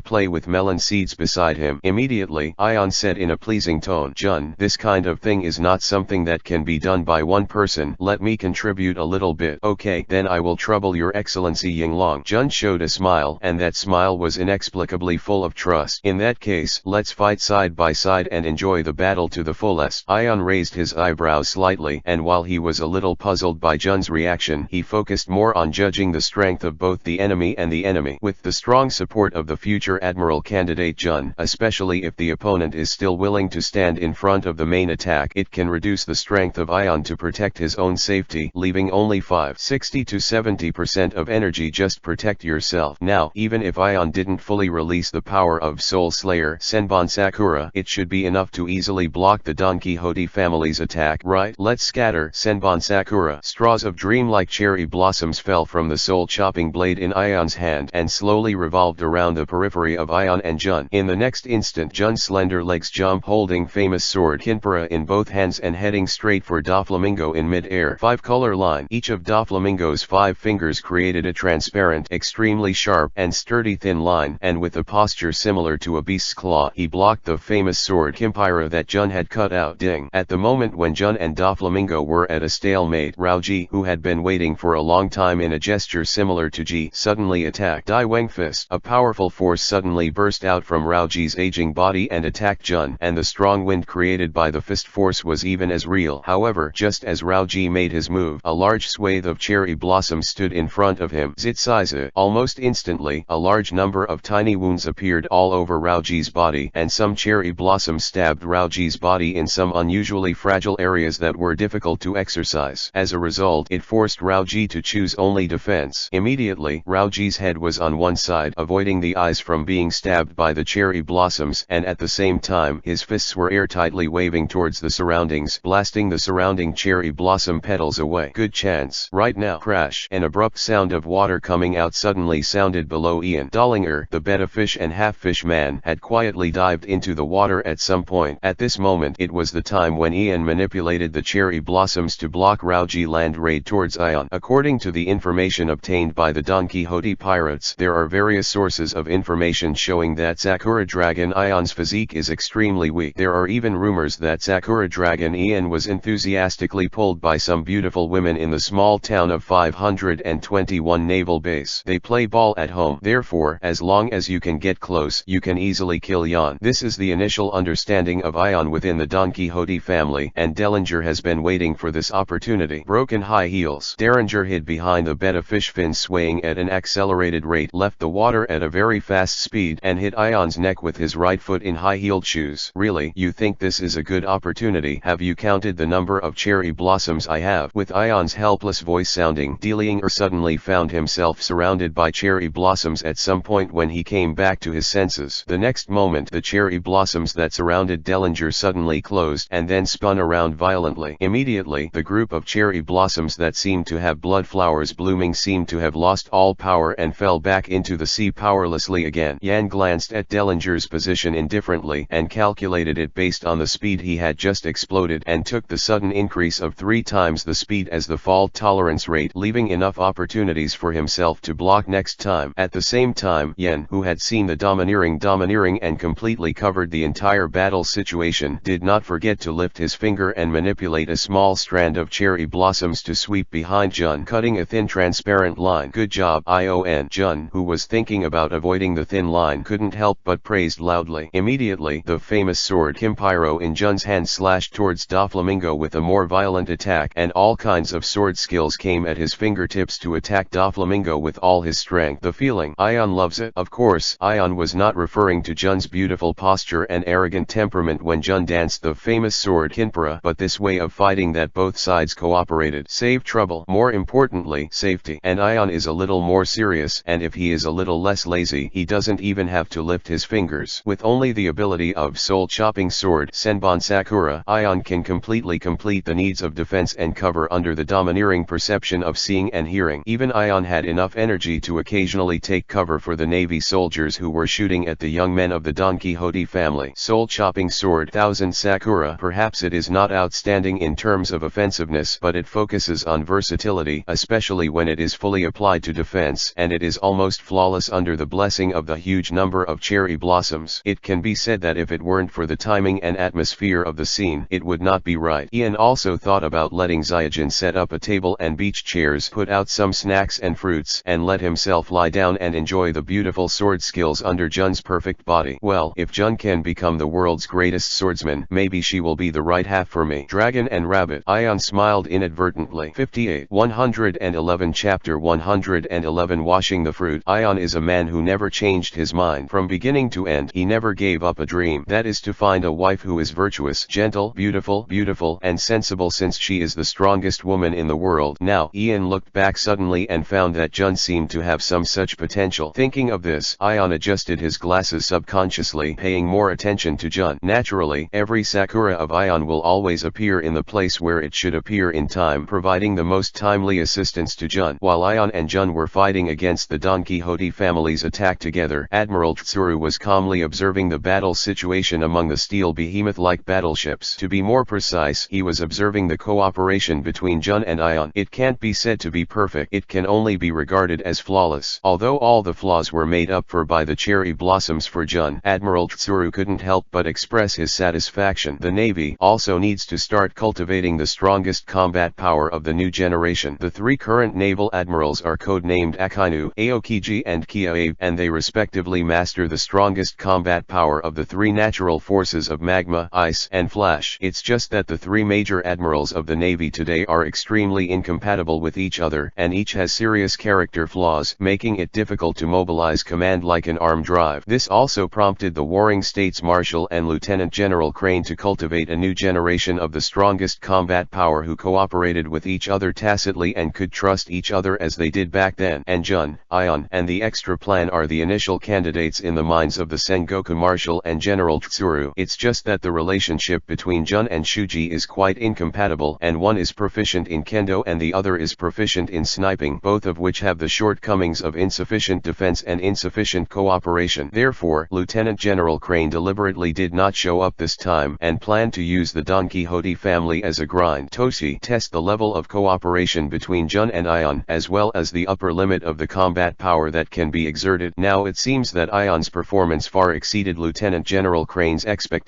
play with melon seeds beside him. Immediately, Ion said in a pleasing tone, Jun, this kind of thing is not something that can be done by one person. Let me contribute a little bit. Okay, then I will trouble your excellency Yinglong. Jun showed a smile, and that smile was inexplicably full of trust. In that case, let's fight side by side and enjoy the battle to the fullest. Ion raised his eyebrows slightly, and while he was a little puzzled by Jun's reaction, he focused more on judging the strength of both the enemy and the enemy. With the strong support of the future admiral candidate Jun, especially if the opponent is still willing to stand in front of the main attack, it can reduce the strength of Ion to protect his own safety, leaving only 60 to 70% of energy. Just protect yourself. Now, even if Ion didn't fully release the power of Soul Slayer Senbon Sakura, it should be enough to easily block the Don Quixote family's attack, right? Let's scatter. Senbon Sakura. Straws of dreamlike cherry blossoms fell from the soul-chopping blade in Ion's hand and slowly revolved around the periphery of Ion and Jun. In the next instant, Jun's slender legs jump, holding famous sword Kinpura in both hands and heading straight for Doflamingo in mid-air. 5-color line. Each of Doflamingo's 5 fingers created a transparent, extremely sharp and sturdy thin line, and with a posture similar to a beast's claw, he blocked the famous sword Kimpira that Jun had cut out. Ding! At the moment when Jun and Doflamingo were at a stalemate, Raoji, who had been waiting for a long time in a gesture similar to Ji, suddenly attacked. Dai Weng Fist. A powerful force suddenly burst out from Raoji's aging body and attacked Jun, and the strong wind created by the fist force was even as real. However, just as Raoji made his move, a large swathe of cherry blossoms stood in front of him. Zitsize. Almost instantly, a large number of tiny wounds appeared all over Raoji's body, and some cherry blossoms stabbed Raoji's body in some unusually fragile areas that were difficult to exercise. As a result, it forced Raoji to choose only defense. Immediately, Raoji's head was on one side, avoiding the eyes from being stabbed by the cherry blossoms, and at the same time, his fists were airtightly waving towards the surroundings, blasting the surrounding cherry blossom petals away. Good chance. Right now. Crash. An abrupt sound of water coming out suddenly sounded below Ian. Dollinger, the betta-fish and half-fish man, had quietly dived into the water at some point. At this moment, it was the time when Ian manipulated the cherry blossoms to block Rauji land raid towards Ion. According to the information obtained by the Don Quixote pirates, there are various sources of information showing that Sakura Dragon Ion's physique is extremely weak. There are even rumors that Sakura Dragon Ian was enthusiastically pulled by some beautiful women in the small town of 521 Naval Base. They play ball at home. Therefore, as long as you can get close, you can easily kill Yon. This is the initial understanding of Ion within the Don Quixote family, and Dellinger has been waiting for this opportunity. Broken high heels. Derringer hid behind the betta fish fin, swaying at an accelerated rate, left the water at a very fast speed, and hit Ion's neck with his right foot in high-heeled shoes. Really? You think this is a good opportunity? Have you counted the number of cherry blossoms I have? With Ion's helpless voice sounding, Dellinger suddenly found himself surrounded by cherry blossoms at some point when he came back to his senses. The next moment, the cherry blossoms that surrounded Dellinger suddenly closed and then spun around violently. Immediately, the group of cherry blossoms that seemed to have blood flowers blooming seemed to have lost all power and fell back into the sea powerlessly again. Yan glanced at Dellinger's position indifferently and calculated it based on the speed he had just exploded, and took the sudden increase of 3 times the speed as the fault tolerance rate, leaving enough opportunities for himself to block next time. At the same time, Yen, who had seen the domineering and completely covered the entire battle situation, did not forget to lift his finger and manipulate a small strand of cherry blossoms to sweep behind Jun, cutting a thin transparent line. Good job, Ion. Jun, who was thinking about avoiding the thin line, couldn't help but praised loudly. Immediately, the famous sword Kimpyro in Jun's hand slashed towards Doflamingo with a more violent attack, and all kinds of sword skills came at his fingertips to attack Doflamingo with all his strength. The feeling. Ion loves it. Of course, Ion was not referring to Jun's beautiful posture and arrogant temperament when Jun danced the famous sword Kinpura, but this way of fighting that both sides cooperated. Save trouble. More importantly, safety. And Ion is a little more serious, and if he is a little less lazy, he doesn't even have to lift his fingers. With only the ability of soul-chopping sword Senbon Sakura, Ion can completely complete the needs of defense and cover under the domineering perception of seeing and hearing. Even Ion had enough energy to occasionally take cover for the Navy soldiers who were shooting at the young men of the Don Quixote family. Soul-chopping sword Thousand Sakura. Perhaps it is not outstanding in terms of offensiveness, but it focuses on versatility, especially when it is fully applied to defense, and it is almost flawless under the blessing of the huge number of cherry blossoms. It can be said that if it weren't for the timing and atmosphere of the scene, it would not be right. Ian also thought about letting Zyajin set up a table and beach chairs, put out some snacks and fruits, and let himself lie down and enjoy the beautiful sword skills under Jun's perfect body. Well, if Jun can become the world's greatest swordsman, maybe she will be the right half for me. Dragon and Rabbit. Ion smiled inadvertently. 58. 111 Chapter 111 Washing the Fruit. Ion is a man who never changed his mind. From beginning to end, he never gave up a dream. That is to find a wife who is virtuous, gentle, beautiful, and sensible, since she is the strongest woman in the world. Now, Ian looked back suddenly and found that Jun seemed to have some such potential. Thinking of this, Ion adjusted his glasses subconsciously, paying more attention to Jun. Naturally, every Sakura of Ion will always appear in the place where it should appear in time, providing the most timely assistance to Jun. While Ion and Jun were fighting against the Don Quixote family's attack together, Admiral Tsuru was calmly observing the battle situation among the steel behemoth-like battleships. To be more precise, he was observing the cooperation between Jun and Ion. It can't be said to be perfect, it can only be regarded as flawless. Although all the flaws were made up for by the cherry blossoms for Jun, Admiral Tsuru couldn't help but express his satisfaction. The Navy also needs to start cultivating the strongest combat power of the new generation. The 3 current naval admirals are codenamed Akainu, Aokiji and Kiabe, and they respectively master the strongest combat power of the 3 natural forces of magma, ice, and flash. It's just that the 3 major admirals of the Navy today are extremely incompatible with each other, and each has serious character flaws, making it difficult to mobilize command like an arm drive. This also prompted the Warring States Marshal and Lieutenant General Crane to cultivate a new generation of the strongest combat power who cooperated with each other tacitly and could trust each other as they did back then. And Jun, Ion, and the extra plan are the initial candidates in the minds of the Sengoku Marshal and General Tsuru. It's It's just that the relationship between Jun and Shuji is quite incompatible, and one is proficient in kendo and the other is proficient in sniping, both of which have the shortcomings of insufficient defense and insufficient cooperation. Therefore, Lieutenant General Crane deliberately did not show up this time and planned to use the Don Quixote family as a grind. Toshi test the level of cooperation between Jun and Ion, as well as the upper limit of the combat power that can be exerted. Now it seems that Ion's performance far exceeded Lieutenant General Crane's expectations.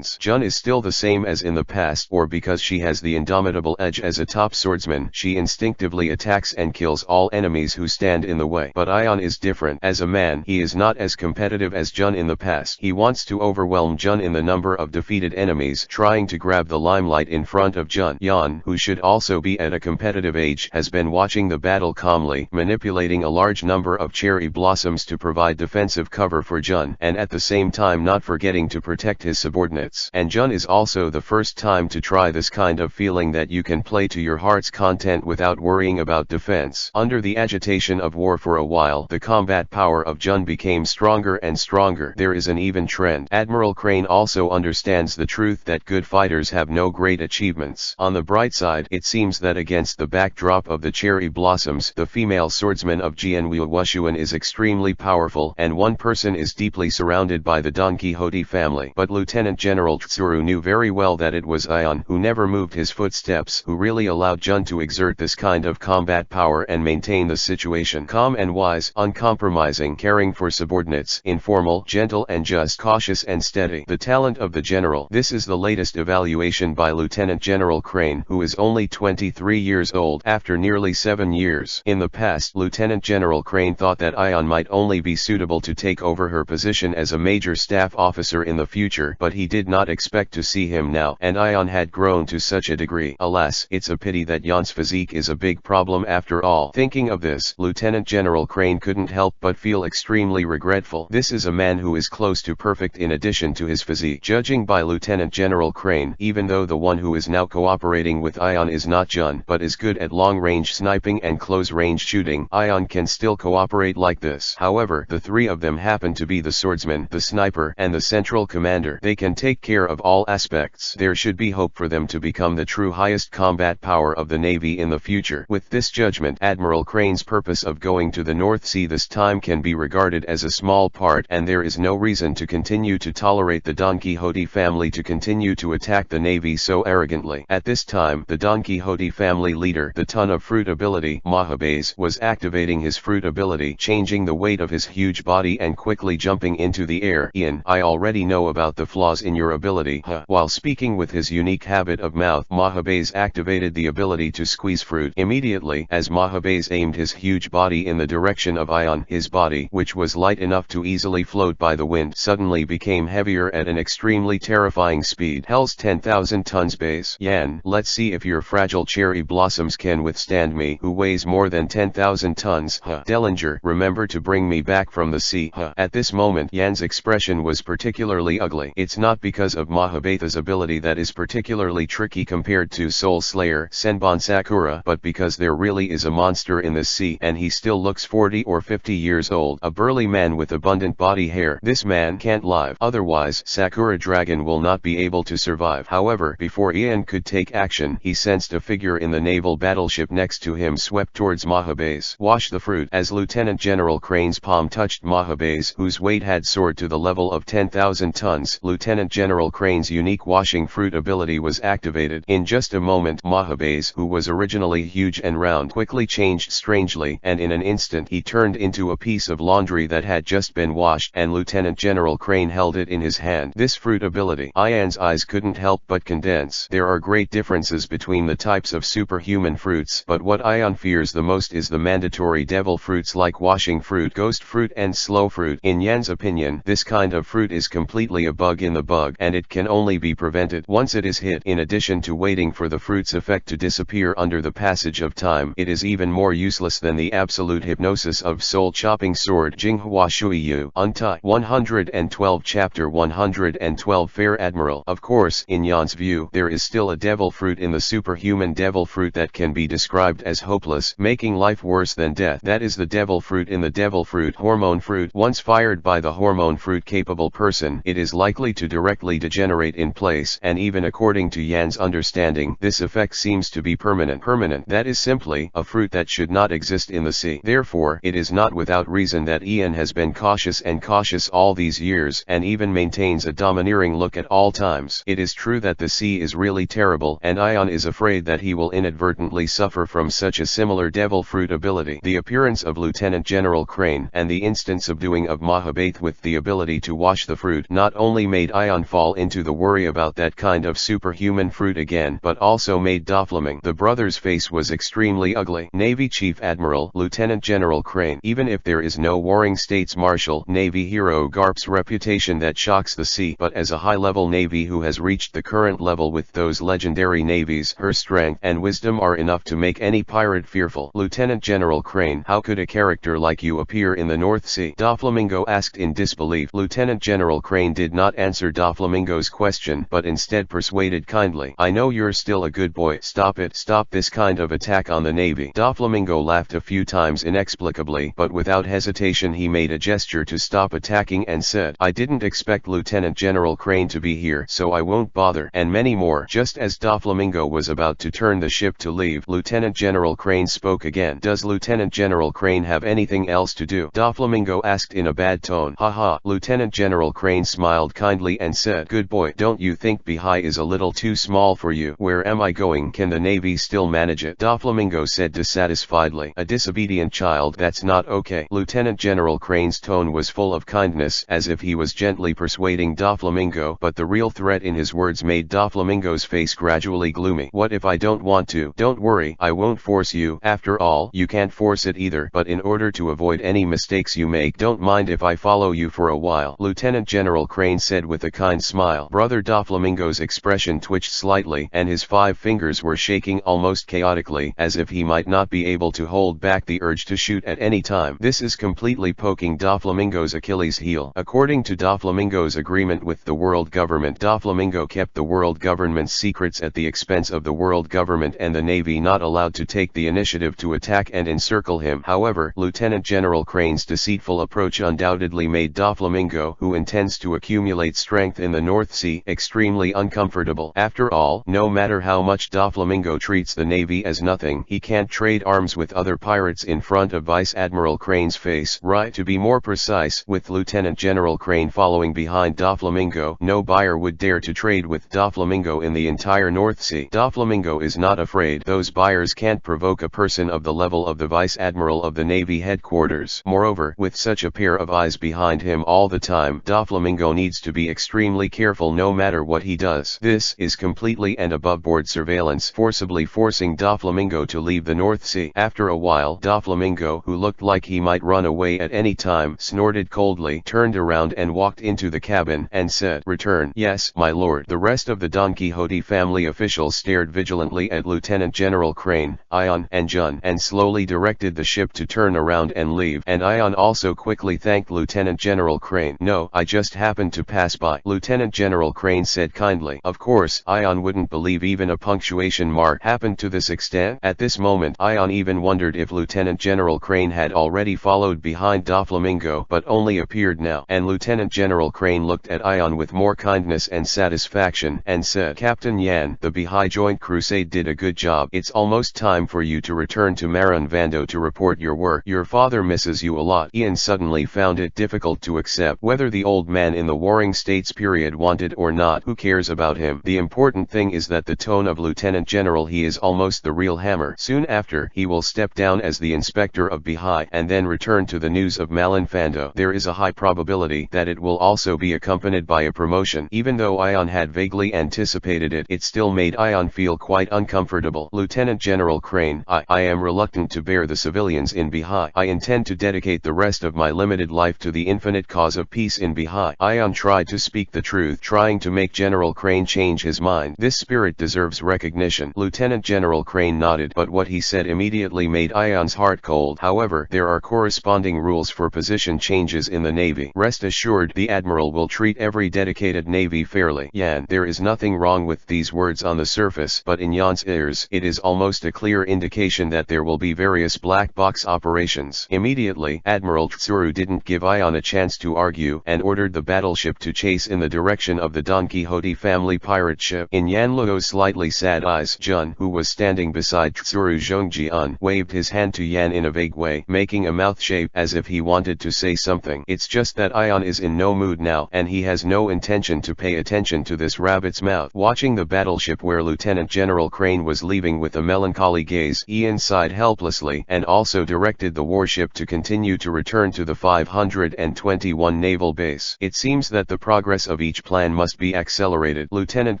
Jun is still the same as in the past, or because she has the indomitable edge as a top swordsman, she instinctively attacks and kills all enemies who stand in the way. But Ion is different. As a man, he is not as competitive as Jun in the past. He wants to overwhelm Jun in the number of defeated enemies, trying to grab the limelight in front of Jun. Yan, who should also be at a competitive age, has been watching the battle calmly, manipulating a large number of cherry blossoms to provide defensive cover for Jun, and at the same time not forgetting to protect his subordinates. And Jun is also the first time to try this kind of feeling that you can play to your heart's content without worrying about defense. Under the agitation of war for a while, the combat power of Jun became stronger and stronger. There is an even trend. Admiral Crane also understands the truth that good fighters have no great achievements. On the bright side, it seems that against the backdrop of the cherry blossoms, the female swordsman of Jianwu Wushuan is extremely powerful, and one person is deeply surrounded by the Don Quixote family. But Lieutenant General Tsuru knew very well that it was Ion, who never moved his footsteps, who really allowed Jun to exert this kind of combat power and maintain the situation. Calm and wise, uncompromising, caring for subordinates, informal, gentle and just, cautious and steady. The talent of the general. This is the latest evaluation by Lieutenant General Crane, who is only 23 years old after nearly 7 years. In the past, Lieutenant General Crane thought that Ion might only be suitable to take over her position as a major staff officer in the future, but he did not expect to see him now, and Ion had grown to such a degree. Alas, it's a pity that Yan's physique is a big problem after all. Thinking of this, Lieutenant General Crane couldn't help but feel extremely regretful. This is a man who is close to perfect in addition to his physique. Judging by Lieutenant General Crane, even though the one who is now cooperating with Ion is not Jun, but is good at long-range sniping and close-range shooting, Ion can still cooperate like this. However, the three of them happen to be the swordsman, the sniper, and the central commander. They can take care of all aspects. There should be hope for them to become the true highest combat power of the Navy in the future. With this judgment, Admiral Crane's purpose of going to the North Sea this time can be regarded as a small part, and there is no reason to continue to tolerate the Don Quixote family to continue to attack the Navy so arrogantly. At this time, the Don Quixote family leader, the ton of fruit ability, Mahabes, was activating his fruit ability, changing the weight of his huge body and quickly jumping into the air. Ian, I already know about the flaws in your ability. While speaking with his unique habit of mouth, Mahabes activated the ability to squeeze fruit. Immediately, as Mahabes aimed his huge body in the direction of Ion, his body, which was light enough to easily float by the wind, suddenly became heavier at an extremely terrifying speed. Hell's 10,000 tons base. Yan, let's see if your fragile cherry blossoms can withstand me, who weighs more than 10,000 tons. Dellinger, remember to bring me back from the sea. At this moment, Yan's expression was particularly ugly. It's not because of Mahabetha's ability that is particularly tricky compared to Soul Slayer Senbon Sakura, but because there really is a monster in the sea, and he still looks 40 or 50 years old. A burly man with abundant body hair. This man can't live. Otherwise, Sakura Dragon will not be able to survive. However, before Ian could take action, he sensed a figure in the naval battleship next to him swept towards Mahabes. Wash the fruit. As Lieutenant General Crane's palm touched Mahabes, whose weight had soared to the level of 10,000 tons, Lieutenant General Crane's unique washing fruit ability was activated. In just a moment, Mahabes, who was originally huge and round, quickly changed strangely, and in an instant he turned into a piece of laundry that had just been washed, and Lieutenant General Crane held it in his hand. This fruit ability. Ian's eyes couldn't help but condense. There are great differences between the types of superhuman fruits, but what Ian fears the most is the mandatory devil fruits like washing fruit, ghost fruit and slow fruit. In Yan's opinion, this kind of fruit is completely a bug in the bug, and it can only be prevented once it is hit. In addition to waiting for the fruit's effect to disappear under the passage of time, it is even more useless than the absolute hypnosis of soul-chopping sword Jinghua Shuiyu. Untie. 112 Chapter 112 Fair Admiral. Of course, in Yan's view, there is still a devil fruit in the superhuman devil fruit that can be described as hopeless, making life worse than death. That is the devil fruit in the devil fruit hormone fruit. Once fired by the hormone fruit capable person, it is likely likely to directly degenerate in place, and even according to Yan's understanding, this effect seems to be permanent. That is simply a fruit that should not exist in the sea. Therefore, it is not without reason that Ian has been cautious all these years, and even maintains a domineering look at all times. It is true that the sea is really terrible, and Ian is afraid that he will inadvertently suffer from such a similar devil fruit ability. The appearance of Lieutenant General Crane, and the instant subduing of Mahabhaith with the ability to wash the fruit, not only made Ion fall into the worry about that kind of superhuman fruit again, but also made Doflamingo. The brother's face was extremely ugly. Navy Chief Admiral Lieutenant General Crane. Even if there is no warring States Marshal Navy hero Garp's reputation that shocks the sea, but as a high-level Navy who has reached the current level with those legendary navies, her strength and wisdom are enough to make any pirate fearful. Lieutenant General Crane, how could a character like you appear in the North Sea? Doflamingo asked in disbelief. Lieutenant General Crane did not answer Doflamingo's question, but instead persuaded kindly. I know you're still a good boy. Stop it. Stop this kind of attack on the Navy. Doflamingo laughed a few times inexplicably, but without hesitation he made a gesture to stop attacking and said, I didn't expect Lieutenant General Crane to be here, so I won't bother. And many more. Just as Doflamingo was about to turn the ship to leave, Lieutenant General Crane spoke again. Does Lieutenant General Crane have anything else to do? Doflamingo asked in a bad tone. Haha. Lieutenant General Crane smiled kindly and said, good boy, don't you think Bihai is a little too small for you? Where am I going? Can the Navy still manage it? Doflamingo said dissatisfiedly. A disobedient child, that's not okay. Lieutenant General Crane's tone was full of kindness, as if he was gently persuading Doflamingo, but the real threat in his words made Doflamingo's face gradually gloomy. What if I don't want to? Don't worry, I won't force you. After all, you can't force it either, but in order to avoid any mistakes you make, don't mind if I follow you for a while. Lieutenant General Crane said with a kind smile. Brother Doflamingo's expression twitched slightly, and his 5 fingers were shaking almost chaotically, as if he might not be able to hold back the urge to shoot at any time. This is completely poking Doflamingo's Achilles heel. According to Doflamingo's agreement with the world government, Doflamingo kept the world government's secrets at the expense of the world government and the Navy not allowed to take the initiative to attack and encircle him. However, Lieutenant General Crane's deceitful approach undoubtedly made Doflamingo, who intends to accumulate strength in the North Sea, extremely uncomfortable. After all, no matter how much Doflamingo treats the Navy as nothing, he can't trade arms with other pirates in front of Vice Admiral Crane's face. Right, to be more precise, with Lieutenant General Crane following behind Doflamingo, no buyer would dare to trade with Doflamingo in the entire North Sea. Doflamingo is not afraid. Those buyers can't provoke a person of the level of the Vice Admiral of the Navy headquarters. Moreover, with such a pair of eyes behind him all the time, Doflamingo needs to be extremely careful no matter what he does. This is completely and above-board surveillance, forcibly forcing Doflamingo to leave the North Sea. After a while, Doflamingo, who looked like he might run away at any time, snorted coldly, turned around and walked into the cabin, and said, return. Yes, my lord. The rest of the Don Quixote family officials stared vigilantly at Lieutenant General Crane, Ion, and Jun, and slowly directed the ship to turn around and leave. And Ion also quickly thanked Lieutenant General Crane. No, I just happened to pass by, Lieutenant General Crane said kindly. Of course, Ion wouldn't believe even a punctuation mark happened to this extent. At this moment, Ion even wondered if Lieutenant General Crane had already followed behind Doflamingo, but only appeared now. And Lieutenant General Crane looked at Ion with more kindness and satisfaction, and said, Captain Yan, the Bihai Joint Crusade did a good job. It's almost time for you to return to Maran Vando to report your work. Your father misses you a lot. Ian suddenly found it difficult to accept whether the old man in the Warring States period wanted or not. Who cares about him? The important thing is that the tone of Lieutenant General he is almost the real hammer. Soon after, he will step down as the inspector of Bihai, and then return to the news of Malan Vando. There is a high probability that it will also be accompanied by a promotion. Even though Ion had vaguely anticipated it, it still made Ion feel quite uncomfortable. Lieutenant General Crane, I am reluctant to bear the civilians in Bihai. I intend to dedicate the rest of my limited life to the infinite cause of peace in Bihai. Ion tried to speak the truth, trying to make General Crane change his mind. This spirit deserves recognition. Lieutenant General Crane nodded, but what he said immediately made Ion's heart cold. However, there are corresponding rules for position changes in the Navy. Rest assured, the Admiral will treat every dedicated Navy fairly. Yan, there is nothing wrong with these words on the surface, but in Yan's ears, it is almost a clear indication that there will be various black box operations. Immediately, Admiral Tsuru didn't give Ion a chance to argue, and ordered the battleship to to chase in the direction of the Don Quixote family pirate ship. In Yan Luo's slightly sad eyes, Jun, who was standing beside Tsuru Zhongjian, waved his hand to Yan in a vague way, making a mouth shape as if he wanted to say something. It's just that Ion is in no mood now, and he has no intention to pay attention to this rabbit's mouth. Watching the battleship where Lieutenant General Crane was leaving with a melancholy gaze, Ian sighed helplessly and also directed the warship to continue to return to the 521 naval base. It seems that the progress of each plan must be accelerated. Lieutenant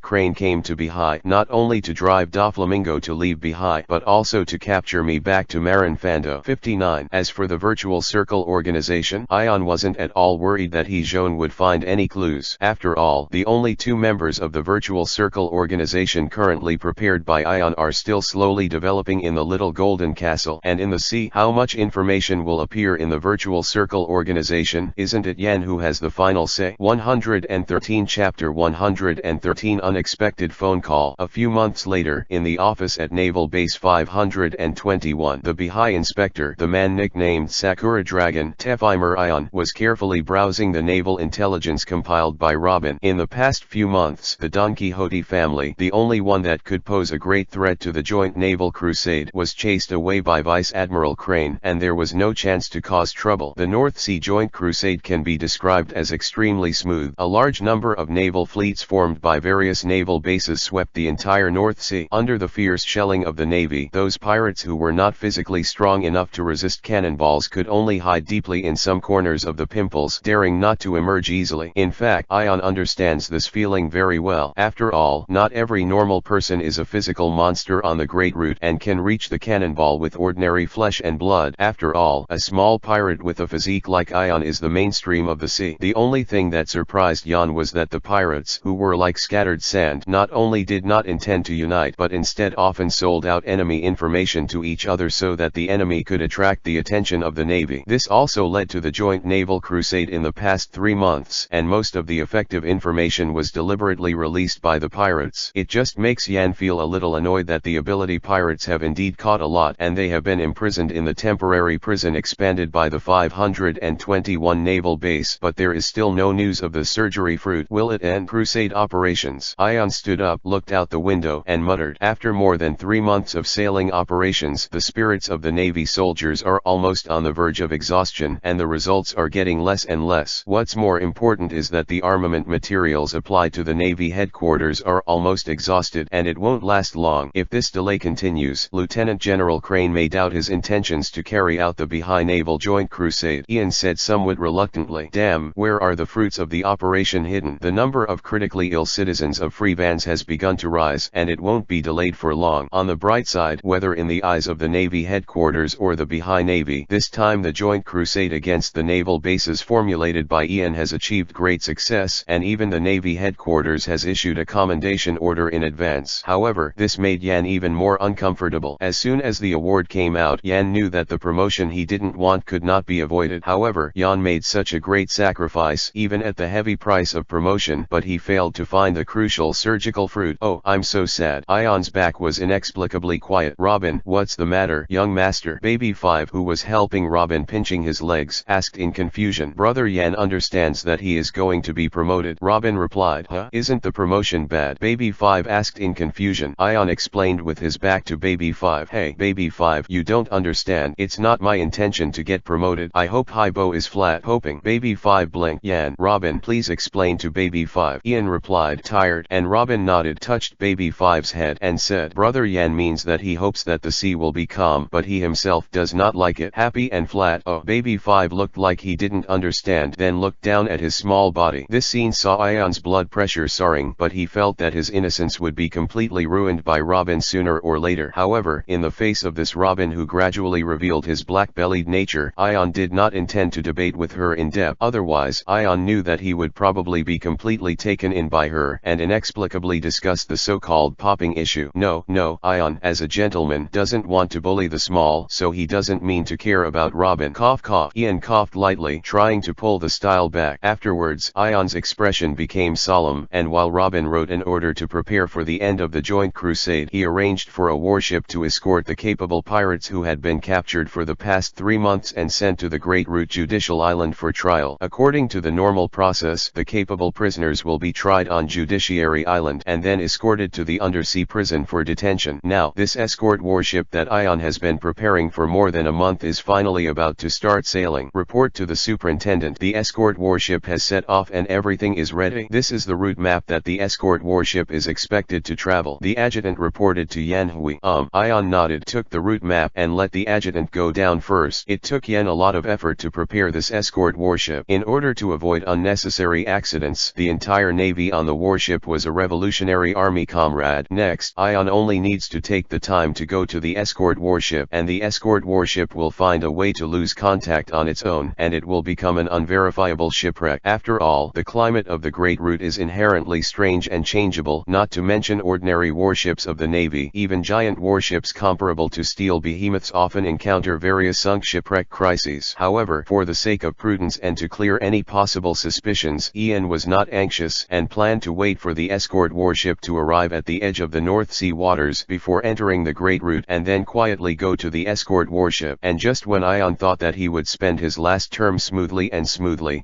Crane came to Bihai not only to drive Doflamingo to leave Bihai but also to capture me back to Marin Fando. 59. As for the Virtual Circle organization, Ion wasn't at all worried that He-Joan would find any clues. After all, the only two members of the Virtual Circle organization currently prepared by Ion are still slowly developing in the Little Golden Castle and in the sea. How much information will appear in the Virtual Circle organization? Isn't it Yan who has the final say? 113 Chapter 113 Unexpected phone call. A few months later, in the office at Naval Base 521, the Bihai inspector, the man nicknamed Sakura Dragon, Tefeimer Ion, was carefully browsing the naval intelligence compiled by Robin. In the past few months, the Don Quixote family, the only one that could pose a great threat to the joint naval crusade, was chased away by Vice Admiral Crane, and there was no chance to cause trouble. The North Sea Joint Crusade can be described as extremely smooth. A large number of naval fleets formed by various naval bases swept the entire North Sea. Under the fierce shelling of the Navy, those pirates who were not physically strong enough to resist cannonballs could only hide deeply in some corners of the pimples, daring not to emerge easily. In fact, Ion understands this feeling very well. After all, not every normal person is a physical monster on the Great Route and can reach the cannonball with ordinary flesh and blood. After all, a small pirate with a physique like Ion is the mainstream of the sea. The only thing that surprised Jan was that the pirates, who were like scattered sand, not only did not intend to unite but instead often sold out enemy information to each other so that the enemy could attract the attention of the Navy. This also led to the joint naval crusade in the past 3 months, and most of the effective information was deliberately released by the pirates. It just makes Yan feel a little annoyed that the ability pirates have indeed caught a lot, and they have been imprisoned in the temporary prison expanded by the 521 naval base, but there is still no news of the surgery fruit. Will it end crusade operations? Ion stood up, looked out the window, and muttered, after more than 3 months of sailing operations, the spirits of the Navy soldiers are almost on the verge of exhaustion, and the results are getting less and less. What's more important is that the armament materials applied to the Navy headquarters are almost exhausted, and it won't last long. If this delay continues, Lieutenant General Crane may doubt his intentions to carry out the Bihai Naval Joint Crusade. Ian said somewhat reluctantly, damn, where are the fruits of the operation hidden? The number of critically ill citizens of Freevans has begun to rise, and it won't be delayed for long. On the bright side, whether in the eyes of the Navy headquarters or the Bihai Navy, this time the joint crusade against the naval bases formulated by Ian has achieved great success, and even the Navy headquarters has issued a commendation order in advance. However, this made Yan even more uncomfortable. As soon as the award came out, Yan knew that the promotion he didn't want could not be avoided. However, Yan made such a great sacrifice, even at the heavy price of promotion, but he failed to find the crucial surgical fruit. Oh, I'm so sad. Ion's back was inexplicably quiet. Robin, what's the matter, young master? Baby 5, who was helping Robin pinching his legs, asked in confusion. Brother Yan understands that he is going to be promoted. Robin replied, huh? Isn't the promotion bad? Baby 5 asked in confusion. Ion explained with his back to Baby 5. Hey, Baby 5, you don't understand. It's not my intention to get promoted. I hope Haibo is flat hoping. Baby 5 blinked. Yan, Robin, please explain to Baby 5. Ian replied, tired, and Robin nodded, touched Baby 5's head, and said, Brother Yan means that he hopes that the sea will be calm, but he himself does not like it happy and flat. Oh, Baby 5 looked like he didn't understand, then looked down at his small body. This scene saw Ion's blood pressure soaring, but he felt that his innocence would be completely ruined by Robin sooner or later. However, in the face of this Robin who gradually revealed his black-bellied nature, Ion did not intend to debate with her in depth. Otherwise, Ion knew that he would probably be completely taken in by her, and inexplicably discuss the so-called popping issue. No, Ion, as a gentleman, doesn't want to bully the small, so he doesn't mean to care about Robin. Cough cough. Ian coughed lightly, trying to pull the style back. Afterwards, Ion's expression became solemn, and while Robin wrote an order to prepare for the end of the joint crusade, he arranged for a warship to escort the capable pirates who had been captured for the past 3 months and sent to the Great Root Judicial Island for trial. According to the normal process, process, the capable prisoners will be tried on Judiciary Island and then escorted to the undersea prison for detention. Now, this escort warship that Ion has been preparing for more than a month is finally about to start sailing. Report to the superintendent. The escort warship has set off and everything is ready. This is the route map that the escort warship is expected to travel. The adjutant reported to Yan Hui. Ion nodded, took the route map and let the adjutant go down first. It took Yan a lot of effort to prepare this escort warship. In order to avoid unnecessary accidents, the entire navy on the warship was a Revolutionary Army comrade. Next, Ion only needs to take the time to go to the escort warship, and the escort warship will find a way to lose contact on its own, and it will become an unverifiable shipwreck. After all, the climate of the Great Route is inherently strange and changeable, not to mention ordinary warships of the Navy. Even giant warships comparable to steel behemoths often encounter various sunk shipwreck crises. However, for the sake of prudence and to clear any possible suspicions, Ian was not anxious and planned to wait for the escort warship to arrive at the edge of the North Sea waters before entering the Great Route, and then quietly go to the escort warship. And just when Ion thought that he would spend his last term smoothly,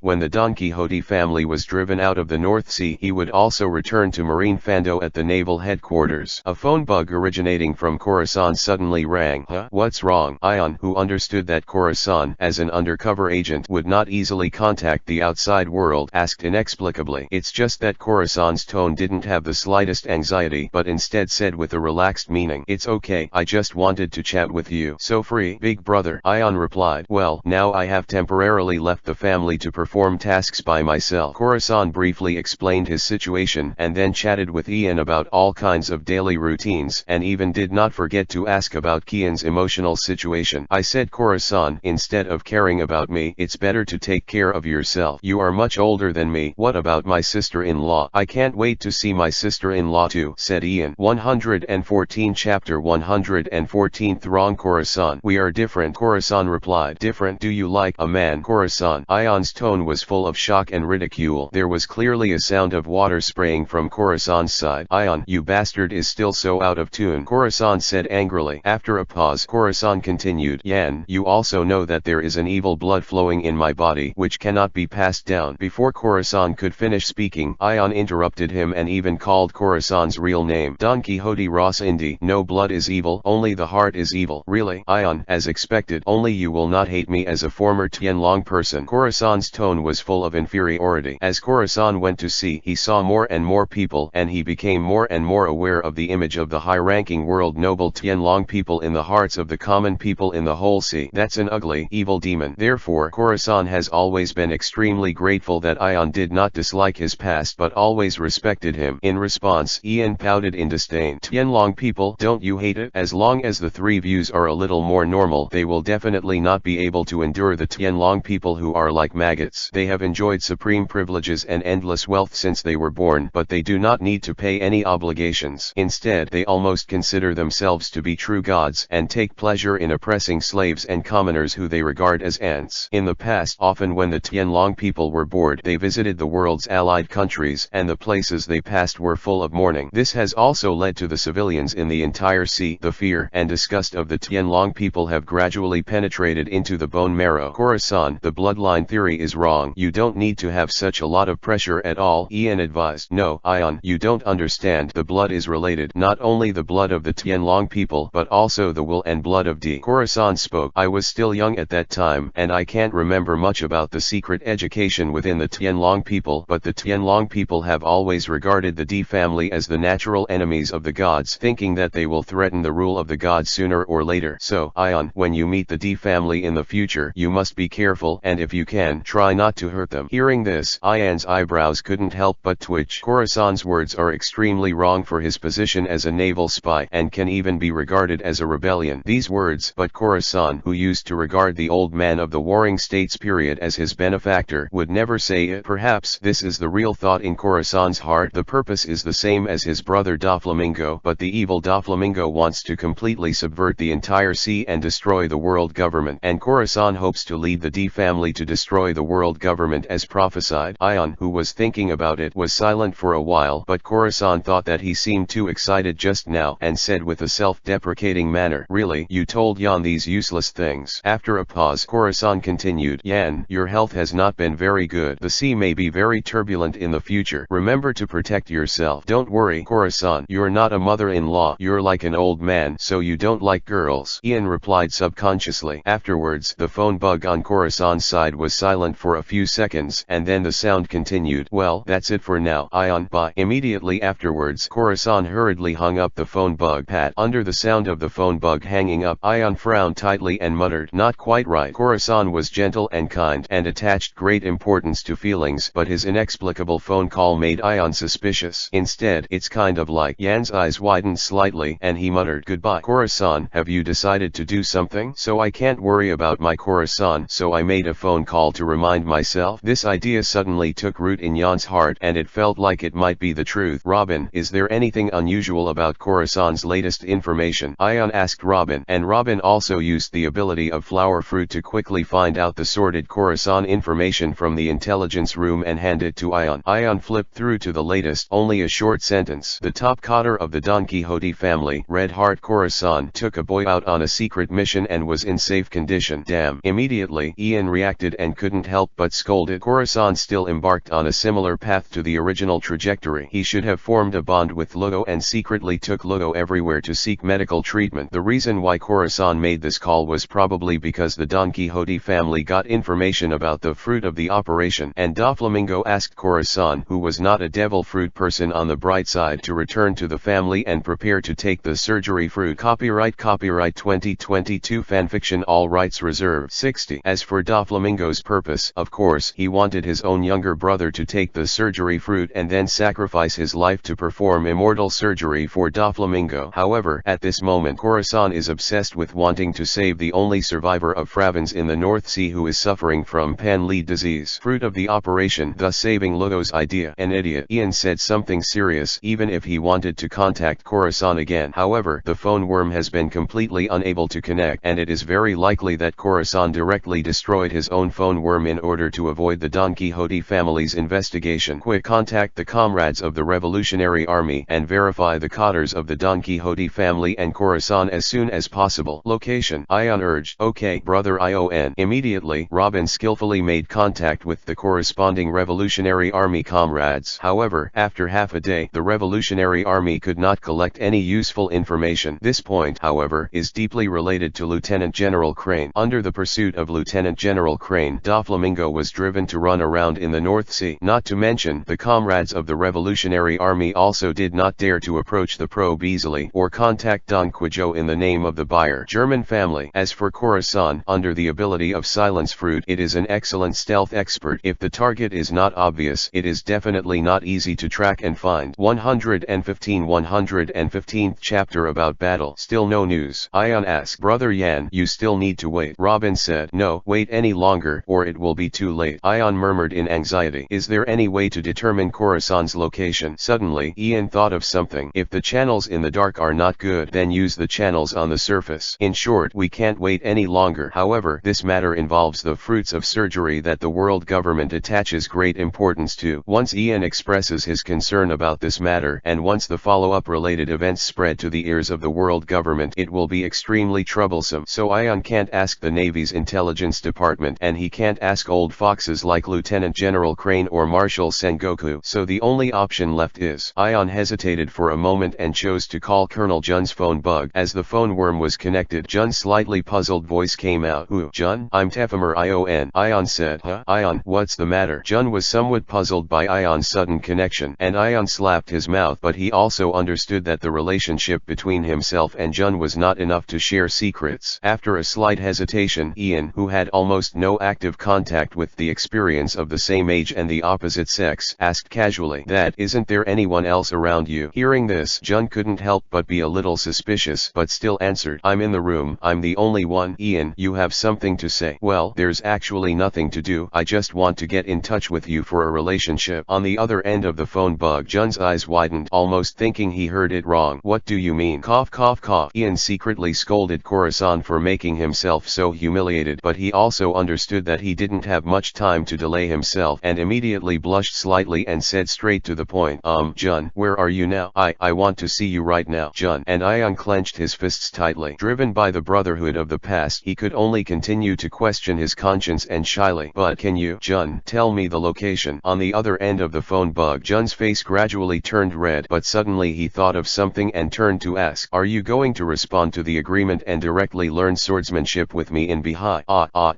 when the Don Quixote family was driven out of the North Sea, he would also return to Marine Fando at the naval headquarters. A phone bug originating from Khorasan suddenly rang. What's wrong? Ion, who understood that Khorasan, as an undercover agent, would not easily contact the outside world, asked inexplicably. It's just that Khorasan's tone didn't have the slightest anxiety, but instead said with a relaxed meaning, "It's okay, I just wanted to chat with you." "So free, big brother," Ion replied. "Well, now I have temporarily left the family to perform tasks by myself." Khorasan briefly explained his situation and then chatted with Ian about all kinds of daily routines, and even did not forget to ask about Kian's emotional situation. "I said, Khorasan, instead of caring about me, it's better to take care of yourself. You are much older than me." "What about my sister-in-law?" "I can't wait to see my sister-in-law too," said Ian. 114 Chapter 114 Throng Khorasan. "We are different," Khorasan replied. "Different? Do you like a man?" Khorasan. Ion's tone was full of shock and ridicule. There was clearly a sound of water spraying from Khorasan's side. "Ion, you bastard, is still so out of tune," Khorasan said angrily. After a pause, Khorasan continued, "Yan, you also know that there is an evil blood flowing in my body which cannot be passed down." Before Khorasan could finish speaking, Ion interrupted him and even called Khorasan's real name. "Don Quixote Ras Indi. No blood is evil, only the heart is evil." "Really, Ion?" "As expected, only you will not hate me as a former Tianlong person." Khorasan's tone was full of inferiority. As Khorasan went to sea, he saw more and more people, and he became more and more aware of the image of the high-ranking world noble Tianlong people in the hearts of the common people in the whole sea. That's an ugly, evil demon. Therefore, Khorasan has always been extremely grateful that Ion did not dislike his past but always respected him. In response, Ian pouted in disdain. "Tianlong people, don't you hate it? As long as the three views are a little more normal, they will definitely not be able to endure the Tianlong people who are like maggots. They have enjoyed supreme privileges and endless wealth since they were born, but they do not need to pay any obligations. Instead, they almost consider themselves to be true gods, and take pleasure in oppressing slaves and commoners who they regard as ants." In the past, often when the Tianlong people were bored, they visited the world's allied countries, and the places they passed were full of mourning. This has also led to the civilians in the entire sea. The fear and disgust of the Tianlong people have gradually penetrated into the bone marrow. "Khorasan, the bloodline theory is wrong. You don't need to have such a lot of pressure at all," Ian advised. "No, Ion, you don't understand. The blood is related. Not only the blood of the Tianlong people, but also the will and blood of D." Khorasan spoke. "I was still young at that time, and I can't remember much about the secret education within the Tianlong people, but the Tianlong people have always regarded the D family as the natural enemies of the gods, thinking that they will threaten the rule of the gods sooner or later. So, Ion, when you meet the D family in the future, you must be careful, and if you can, try not to hurt them." Hearing this, Ion's eyebrows couldn't help but twitch. Khorasan's words are extremely wrong for his position as a naval spy, and can even be regarded as a rebellion. These words, but Khorasan, who used to regard the old man of the Warring States period as his benefactor, would never say it. Perhaps this is the real thought in Khorasan's heart. The purpose is the same as his brother Doflamingo, but the evil Doflamingo wants to completely subvert the entire sea and destroy the world government, and Khorasan hopes to lead the D family to destroy the world government as prophesied. Ion, who was thinking about it, was silent for a while, but Khorasan thought that he seemed too excited just now, and said with a self-deprecating manner, "Really, you told Yan these useless things?" After a pause, Khorasan continued, "Yan, your health has not been very good. The sea may be very turbulent in the future. Remember to protect yourself. Don't worry, Khorasan. You're not a mother-in-law. You're like an old man, so you don't like girls. Ian replied subconsciously. Afterwards, the phone bug on Khorasan's side was silent for a few seconds, and then the sound continued. Well, that's it for now. Ian, bye. Immediately afterwards, Khorasan hurriedly hung up the phone bug. Pat. Under the sound of the phone bug hanging up, Ian frowned tightly and muttered, not quite right. Khorasan was gentle and kind, and attached great importance to feelings, but his inexplicable phone call made Ian suspicious. Instead, it's kind of like. Yan's eyes widened slightly, and he muttered, goodbye. Khorasan, have you decided to do something? So I can't worry about my Khorasan, so I made a phone call to remind myself. This idea suddenly took root in Yan's heart, and it felt like it might be the truth. Robin, is there anything unusual about Khorasan's latest information? Ian asked Robin, and Robin also used the ability of Flower Fruit to quickly find out the sorted Khorasan information from the intelligence room and hand it to Ian. Ian flipped through to the latest, only a short sentence. The top cotter of the Don Quixote family, Red Heart Khorasan, took a boy out on a secret mission and was in safe condition. Damn. Immediately, Ian reacted and couldn't help but scold it. Khorasan still embarked on a similar path to the original trajectory. He should have formed a bond with Ludo and secretly took Ludo everywhere to seek medical treatment. The reason why Khorasan made this call was probably because the Don Quixote family got information about the fruit of the operation, and Doflamingo asked Khorasan, who was not a devil fruit person on the bright side, to return to the family and prepare to take the surgery fruit. Copyright 2022 Fanfiction, all rights reserved. 60. As for Doflamingo's purpose, of course, he wanted his own younger brother to take the surgery fruit and then sacrifice his life to perform immortal surgery for Doflamingo. However, at this moment Khorasan is obsessed with wanting to save the only survivor of Fravens in the North Sea who is suffering from pan-lead disease. Fruit of the operation, thus saving Ludo's idea. An idiot. Ian said something serious, even if he wanted to contact Khorasan again. However, the phone worm has been completely unable to connect, and it is very likely that Khorasan directly destroyed his own phone worm in order to avoid the Don Quixote family's investigation. Quick, contact the comrades of the Revolutionary Army and verify the cotters of the Don Quixote family and Khorasan as soon as possible. Location. Ion urged. Okay, brother Ion. Immediately, Robin skillfully made contact with the corresponding Revolutionary Army comrades. However, after half a day, the Revolutionary Army could not collect any useful information. This point, however, is deeply related to Lieutenant General Crane. Under the pursuit of Lieutenant General Crane, Doflamingo was driven to run around in the North Sea. Not to mention, the comrades of the Revolutionary Army also did not dare to approach the probe easily or contact Don Quijo in the name of the buyer German family. As for Khorasan, under the ability of Silence Fruit, it is an excellent stealth expert. If the target is not obvious, it is definitely not easy to track and find. 115th chapter about battle. Still no news. Ion asked. Brother Yan, you still need to wait. Robin said. No, wait any longer, or it will be too late. Ion murmured in anxiety. Is there any way to determine Khorasan's location? Suddenly, Ian thought of something. If the channels in the dark are not good, then use the channels on the surface. In short, we can't wait any longer. However, this matter involves the fruits of surgery that the world government attaches great importance to. Once Ian expresses his concern about this matter, and once the follow-up related events spread to the ears of the world government, it will be extremely troublesome. So Ion can't ask the Navy's intelligence department, and he can't ask old foxes like Lieutenant General Crane or Marshal Sengoku. So the only option left is. Ion hesitated for a moment and chose to call Colonel Jun's phone bug. As the phone worm was connected, Jun's slightly puzzled voice came out. Who? Jun? I'm Tefamer Ion. Ion said. Huh? Ion, what's the matter? Jun was somewhat puzzled by Ion's sudden connection, and Ion slapped his mouth, but he also understood that the relationship between himself and Jun was not enough to share secrets. After a slight hesitation, Ian, who had almost no active contact with the experience of the same age and the opposite sex, asked casually, that isn't there anyone else around you? Hearing this, Jun couldn't help but be a little suspicious, but still answered, I'm in the room, I'm the only one. Ian, you have something to say? Well, there's actually nothing to do, I just want to get in touch with you for a relationship. On the other end of the phone bug, Jun's eyes widened, almost thinking he heard it wrong. What do you mean? Cough cough cough. Ian secretly scolded Khorasan for making himself so humiliated, but he also understood that he didn't have much time to delay himself, and immediately blushed slightly and said straight to the point, Jun, where are you now? I want to see you right now, Jun. And Ion clenched his fists tightly. Driven by the brotherhood of the past, he could only continue to question his conscience and shyly. But can you? Jun location. Tell me the location. On the other end of the phone bug, Jun's face gradually turned red, but suddenly he thought of something and turned to ask, "Are you going to respond to the agreement and directly learn swordsmanship with me in Bihai?"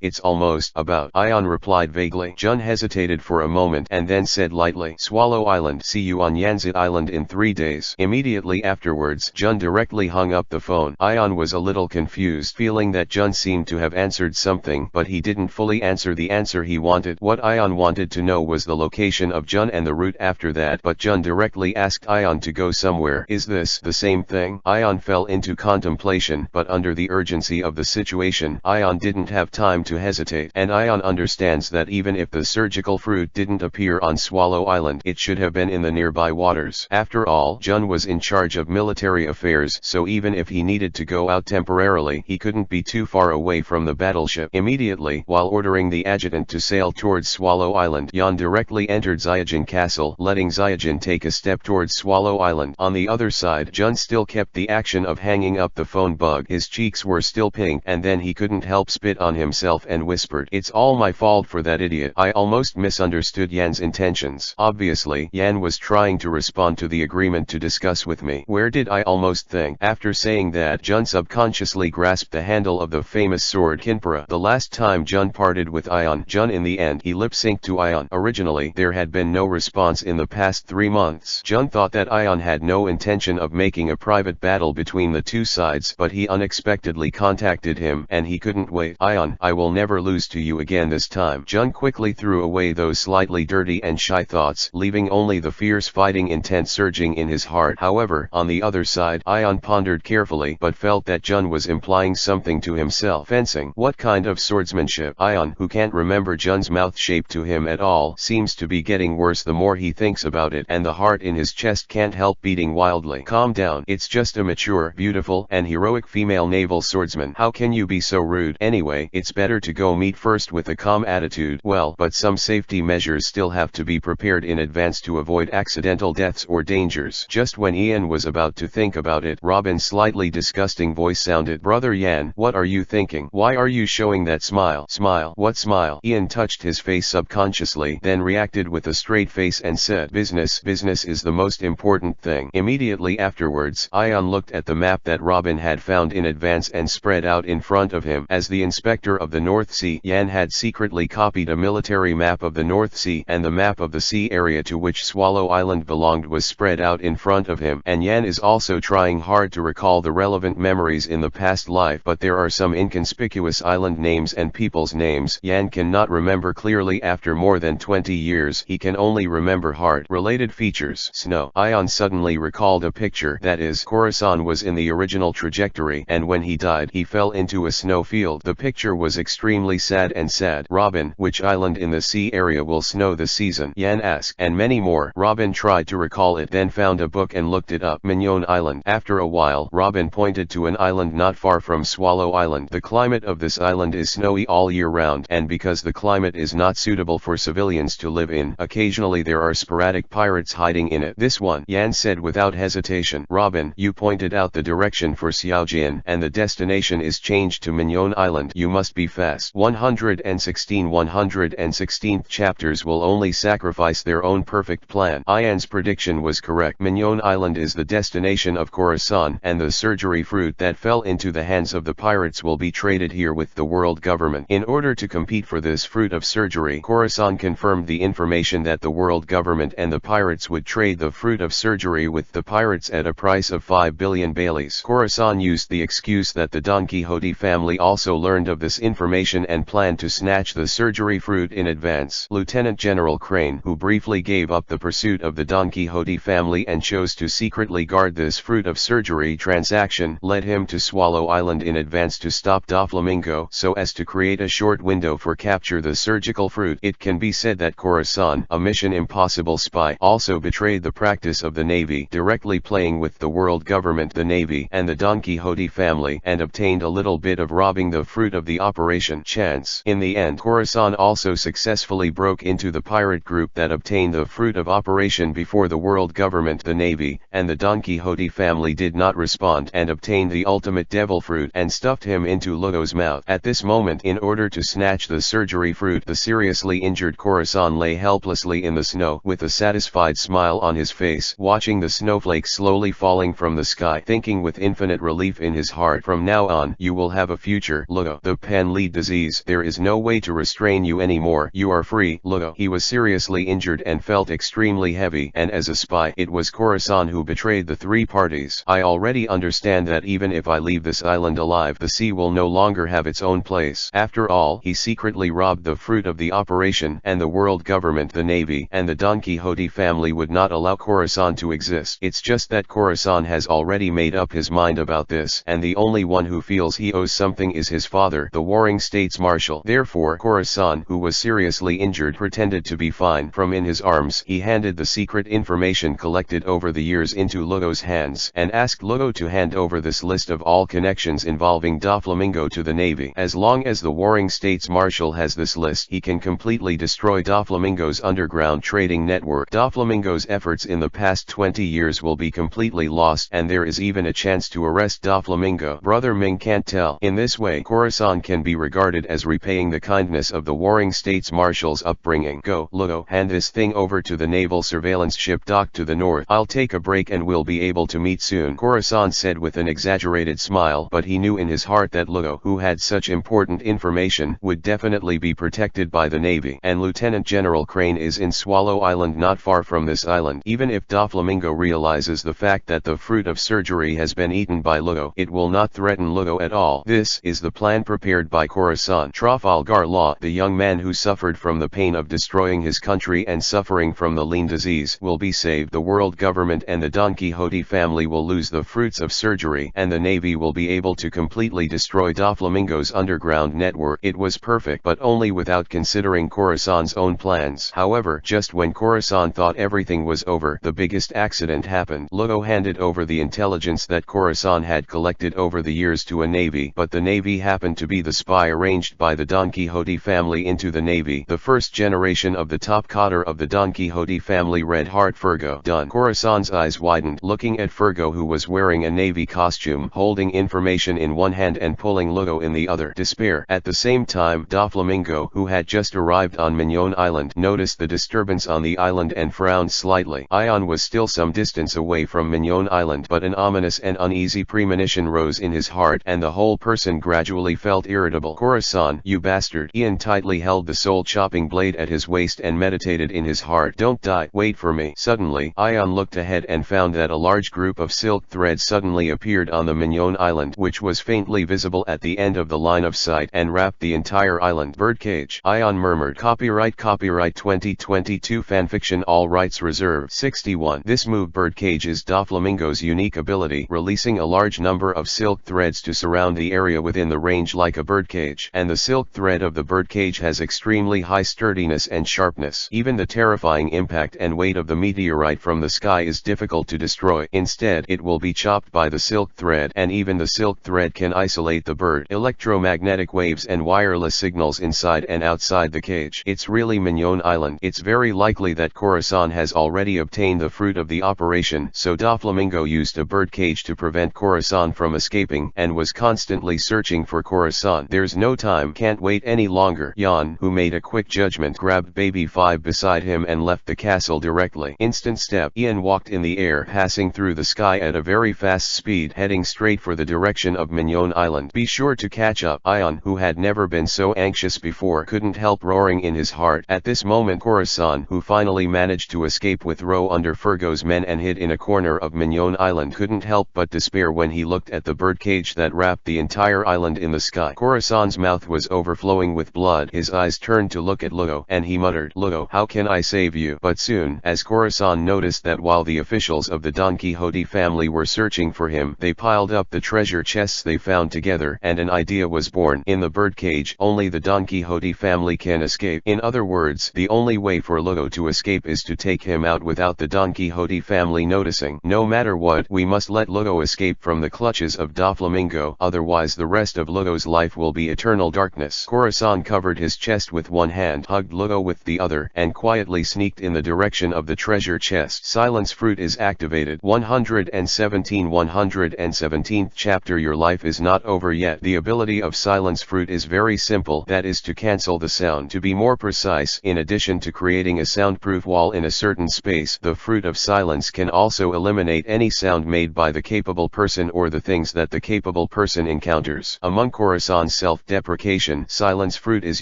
It's almost about," Ion replied vaguely. Jun hesitated for a moment and then said lightly, "Swallow Island. See you on Yanzit Island in 3 days. Immediately afterwards, Jun directly hung up the phone. Ion was a little confused, feeling that Jun seemed to have answered something, but he didn't fully answer the answer he wanted. What Ion wanted to know was the location of Jun and the route after that, but Jun directly asked Ion to go somewhere. Is this the same thing? Ion fell into contemplation, but under the urgency of the situation, Ion didn't have time to hesitate, and Ion understands that even if the surgical fruit didn't appear on Swallow Island, it should have been in the nearby waters. After all, Jun was in charge of military affairs, so even if he needed to go out temporarily, he couldn't be too far away from the battleship. Immediately, while ordering the adjutant to sail towards Swallow Island, Yan directly entered Zyajin Castle, letting Zyajin take a step towards Swallow Island. On the other side, Jun still kept the action of hanging up the phone bug. His cheeks were still pink, and then he couldn't help spit on himself and whispered, "It's all my fault for that idiot. I almost misunderstood Yan's intentions." Obviously, Yan was trying to respond to the agreement to discuss with me. Where did I almost think? After saying that, Jun subconsciously grasped the handle of the famous sword Kinpura. The last time Jun parted with Ion, Jun in the end, he lip-synced to Ion. Originally, there had been no response in the past 3 months. Jun thought that Ion had no intention of making a private battle between the two sides, but he unexpectedly contacted him, and he couldn't wait. "Ion, I will never lose to you again this time." Jun quickly threw away those slightly dirty and shy thoughts, leaving only the fierce fighting intent surging in his heart. However, on the other side, Ion pondered carefully, but felt that Jun was implying something to himself. Fencing? What kind of swordsmanship? Ion, who can't remember Jun's mouth shape to him at all, seems to be getting worse the more he thinks about it, and the heart in his chest can't help beating wildly. "Calm down. It's just a mature, beautiful, and heroic female naval swordsman. How can you be so rude? Anyway, it's better to go meet first with a calm attitude." Well, but some safety measures still have to be prepared in advance to avoid accidental deaths or dangers. Just when Ian was about to think about it, Robin's slightly disgusting voice sounded, "Brother Yan, what are you thinking? Why are you showing that smile?" "Smile? What smile?" Ian touched his face subconsciously, then reacted with a straight face and said, "Business. Business is the most important thing." Immediately afterwards, Ian looked at the map that Robin had found in advance and spread out in front of him. As the inspector of the North Sea, Yan had secretly copied a military map of the North Sea, and the map of the sea area to which Swallow Island belonged was spread out in front of him. And Yan is also trying hard to recall the relevant memories in the past life, but there are some inconspicuous island names and people's names Yan cannot remember clearly after more than 20 years. He can only remember heart-related features. Snow. Ion suddenly recalled a picture. That is, Khorasan was in the original trajectory, and when he died, he fell into a snow field. The picture was extremely sad and sad. "Robin, which island in the sea area will snow this season?" Yan asked. And many more. Robin tried to recall it, then found a book and looked it up. Mignon Island. After a while, Robin pointed to an island not far from Swallow Island. "The climate of this island is snowy all year round, and because the climate is not suitable for civilians to live in, occasionally there are sporadic pirates hiding in it." "This one," Yan said without hesitation. "Robin, you pointed out the direction for Xiaojin, and the destination is changed to Mignon Island. You must be fast." 116th chapters will only sacrifice their own perfect plan. Ian's prediction was correct. Mignon Island is the destination of Khorasan, and the surgery fruit that fell into the hands of the pirates will be traded here with the world government. In order to compete for this fruit of surgery, Khorasan confirmed the information that the world government and the pirates would trade the fruit of surgery with the pirates at a price of 5 billion baileys. Khorasan used the excuse that the Don Quixote family also learned of this information and planned to snatch the surgery fruit in advance. Lieutenant General Crane, who briefly gave up the pursuit of the Don Quixote family and chose to secretly guard this fruit of surgery transaction, led him to Swallow Island in advance to stop Doflamingo so as to create a short window for capture the surgical fruit. It can be said that Khorasan, a Mission Impossible spy, also betrayed the practice of the Navy, directly playing with the world government, the Navy, and the Don Quixote family, and obtained a little bit of robbing the fruit of the operation chance. In the end, Khorasan also successfully broke into the pirate group that obtained the fruit of operation before the world government, the Navy, and the Don Quixote family did not respond, and obtained the ultimate devil fruit and stuffed him into Ludo's mouth. At this moment, in order to snatch the surgery fruit, the seriously injured Khorasan lay helplessly in the snow with a satisfied smile on his face, watching the snowflakes slowly falling from the sky, thinking with infinite relief in his heart, from now on you will have a future, Lugo. The pan lead disease, there is no way to restrain you anymore. You are free, Lugo. He was seriously injured and felt extremely heavy, and as a spy, it was Khorasan who betrayed the three parties. I already understand that even if I leave this island alive, the sea will no longer have its own place. After all, he secretly robbed the fruit of the operation, and the world government, the navy, and the Don Quixote family would not allow Khorasan to exist. It's just that Khorasan has already made up his mind about this, and the only one who feels he owes something is his father, the warring states marshal. Therefore Khorasan, who was seriously injured, pretended to be fine. From in his arms, he handed the secret information collected over the years into Lugo's hands, and asked Lugo to hand over this list of all connections involving Doflamingo to the navy. As long as the warring states marshal has this list, he can completely destroy Doflamingo's underground trading network. Doflamingo's efforts in the past 20 years will be completely lost, and there is even a chance to arrest Doflamingo. Brother Ming can't tell. In this way, Khorasan can be regarded as repaying the kindness of the warring states marshal's upbringing. Go, Lugo, hand this thing over to the naval surveillance ship docked to the north. I'll take a break and we'll be able to meet soon, Khorasan said with an exaggerated smile, but he knew in his heart that Lugo, who had such important information, would definitely be protected by the navy, and Lieutenant General Crane is in Swallow Island, not far from this island. Even if Doflamingo realizes the fact that the fruit of surgery has been eaten by Lugo, it will not threaten Lugo at all. This is the plan prepared by Khorasan. Trafalgar Law, the young man who suffered from the pain of destroying his country and suffering from the lean disease, will be saved. The world government and the Don Quixote family will lose the fruits of surgery, and the navy will be able to completely destroy Doflamingo's underground network. It was perfect, but only without considering Khorasan's own plans. However, just when Khorasan thought everything was over, the biggest accident happened. Lugo handed over the intelligence that Khorasan had collected over the years to a navy, but the navy happened to be the spy arranged by the Don Quixote family into the navy. The first generation of the top cadre of the Don Quixote family, Red Heart Fergo. Done. Khorasan's eyes widened, looking at Fergo, who was wearing a navy costume, holding information in one hand and pulling Lugo in the other. Despair. At the same time, Doflamingo, who had just arrived on Mignon Island, noticed the disturbance on the island and frowned slightly. Ion was still some distance away from Mignon Island, but an ominous and uneasy premonition rose in his heart, and the whole person gradually felt irritable. Khorasan, you bastard! Ian tightly held the soul-chopping blade at his waist and meditated in his heart. Don't die, wait for me. Suddenly, Ion looked ahead and found that a large group of silk threads suddenly appeared on the Mignon Island, which was faintly visible at the end of the line of sight, and wrapped the entire island. Birdcage. Ion murmured. Copyright 2022 Fanfiction, all rights reserved. 61. This move, Birdcage, is Doflamingo's unique ability, releasing a large number of silk threads to surround the area within the range like a birdcage, and the silk thread of the birdcage has extremely high sturdiness and sharpness. Even the terrifying impact and weight of the meteorite from the sky is difficult to destroy. Instead, it will be chopped by the silk thread, and even the silk thread can isolate the bird. Electromagnetic waves and wireless signals inside and outside the cage. It's really Mignon Island. It's very likely that Khorasan has already obtained the fruit of the operation, so Doflamingo used a birdcage to prevent Khorasan from escaping, and was constantly searching for Khorasan. There's no time, can't wait any longer. Jan, who made a quick judgment, grabbed Baby 5 beside him and left the castle directly. Instant step. Ian walked in the air, passing through the sky at a very fast speed, heading straight for the direction of Mignon Island. Be sure to catch up. Ion, who had never been so anxious before, couldn't help roaring in his heart. At this moment, Khorasan, who finally managed to escape with Ro under Fergo's men and hid in a corner of Mignon Island, couldn't help but despair when he looked at the birdcage that wrapped the entire island in the sky. Khorasan's mouth was overflowing with blood. His eyes turned to look at Lugo, and he muttered, Lugo, how can I save you? But soon, as Khorasan noticed that while the officials of the Don Quixote family were searching for him, they piled up the treasure chests they found together, and an idea was born. In the birdcage, only the Don Quixote family can escape. In other words, the only way for Lugo to escape is to take him out without the Don Quixote family noticing. No matter what, we must let Lugo escape from the clutches of Doflamingo, otherwise the rest of Lugo's life will be eternal darkness. Khorasan covered his chest with one hand, hugged Lugo with the other, and quietly sneaked in the direction of the treasure chest. Silence fruit is activated. 117th chapter. Your life is not over yet. The ability of silence fruit is very simple, that is to cancel the sound sound. To be more precise, in addition to creating a soundproof wall in a certain space, the fruit of silence can also eliminate any sound made by the capable person or the things that the capable person encounters. Among Khorasan's self-deprecation, silence fruit is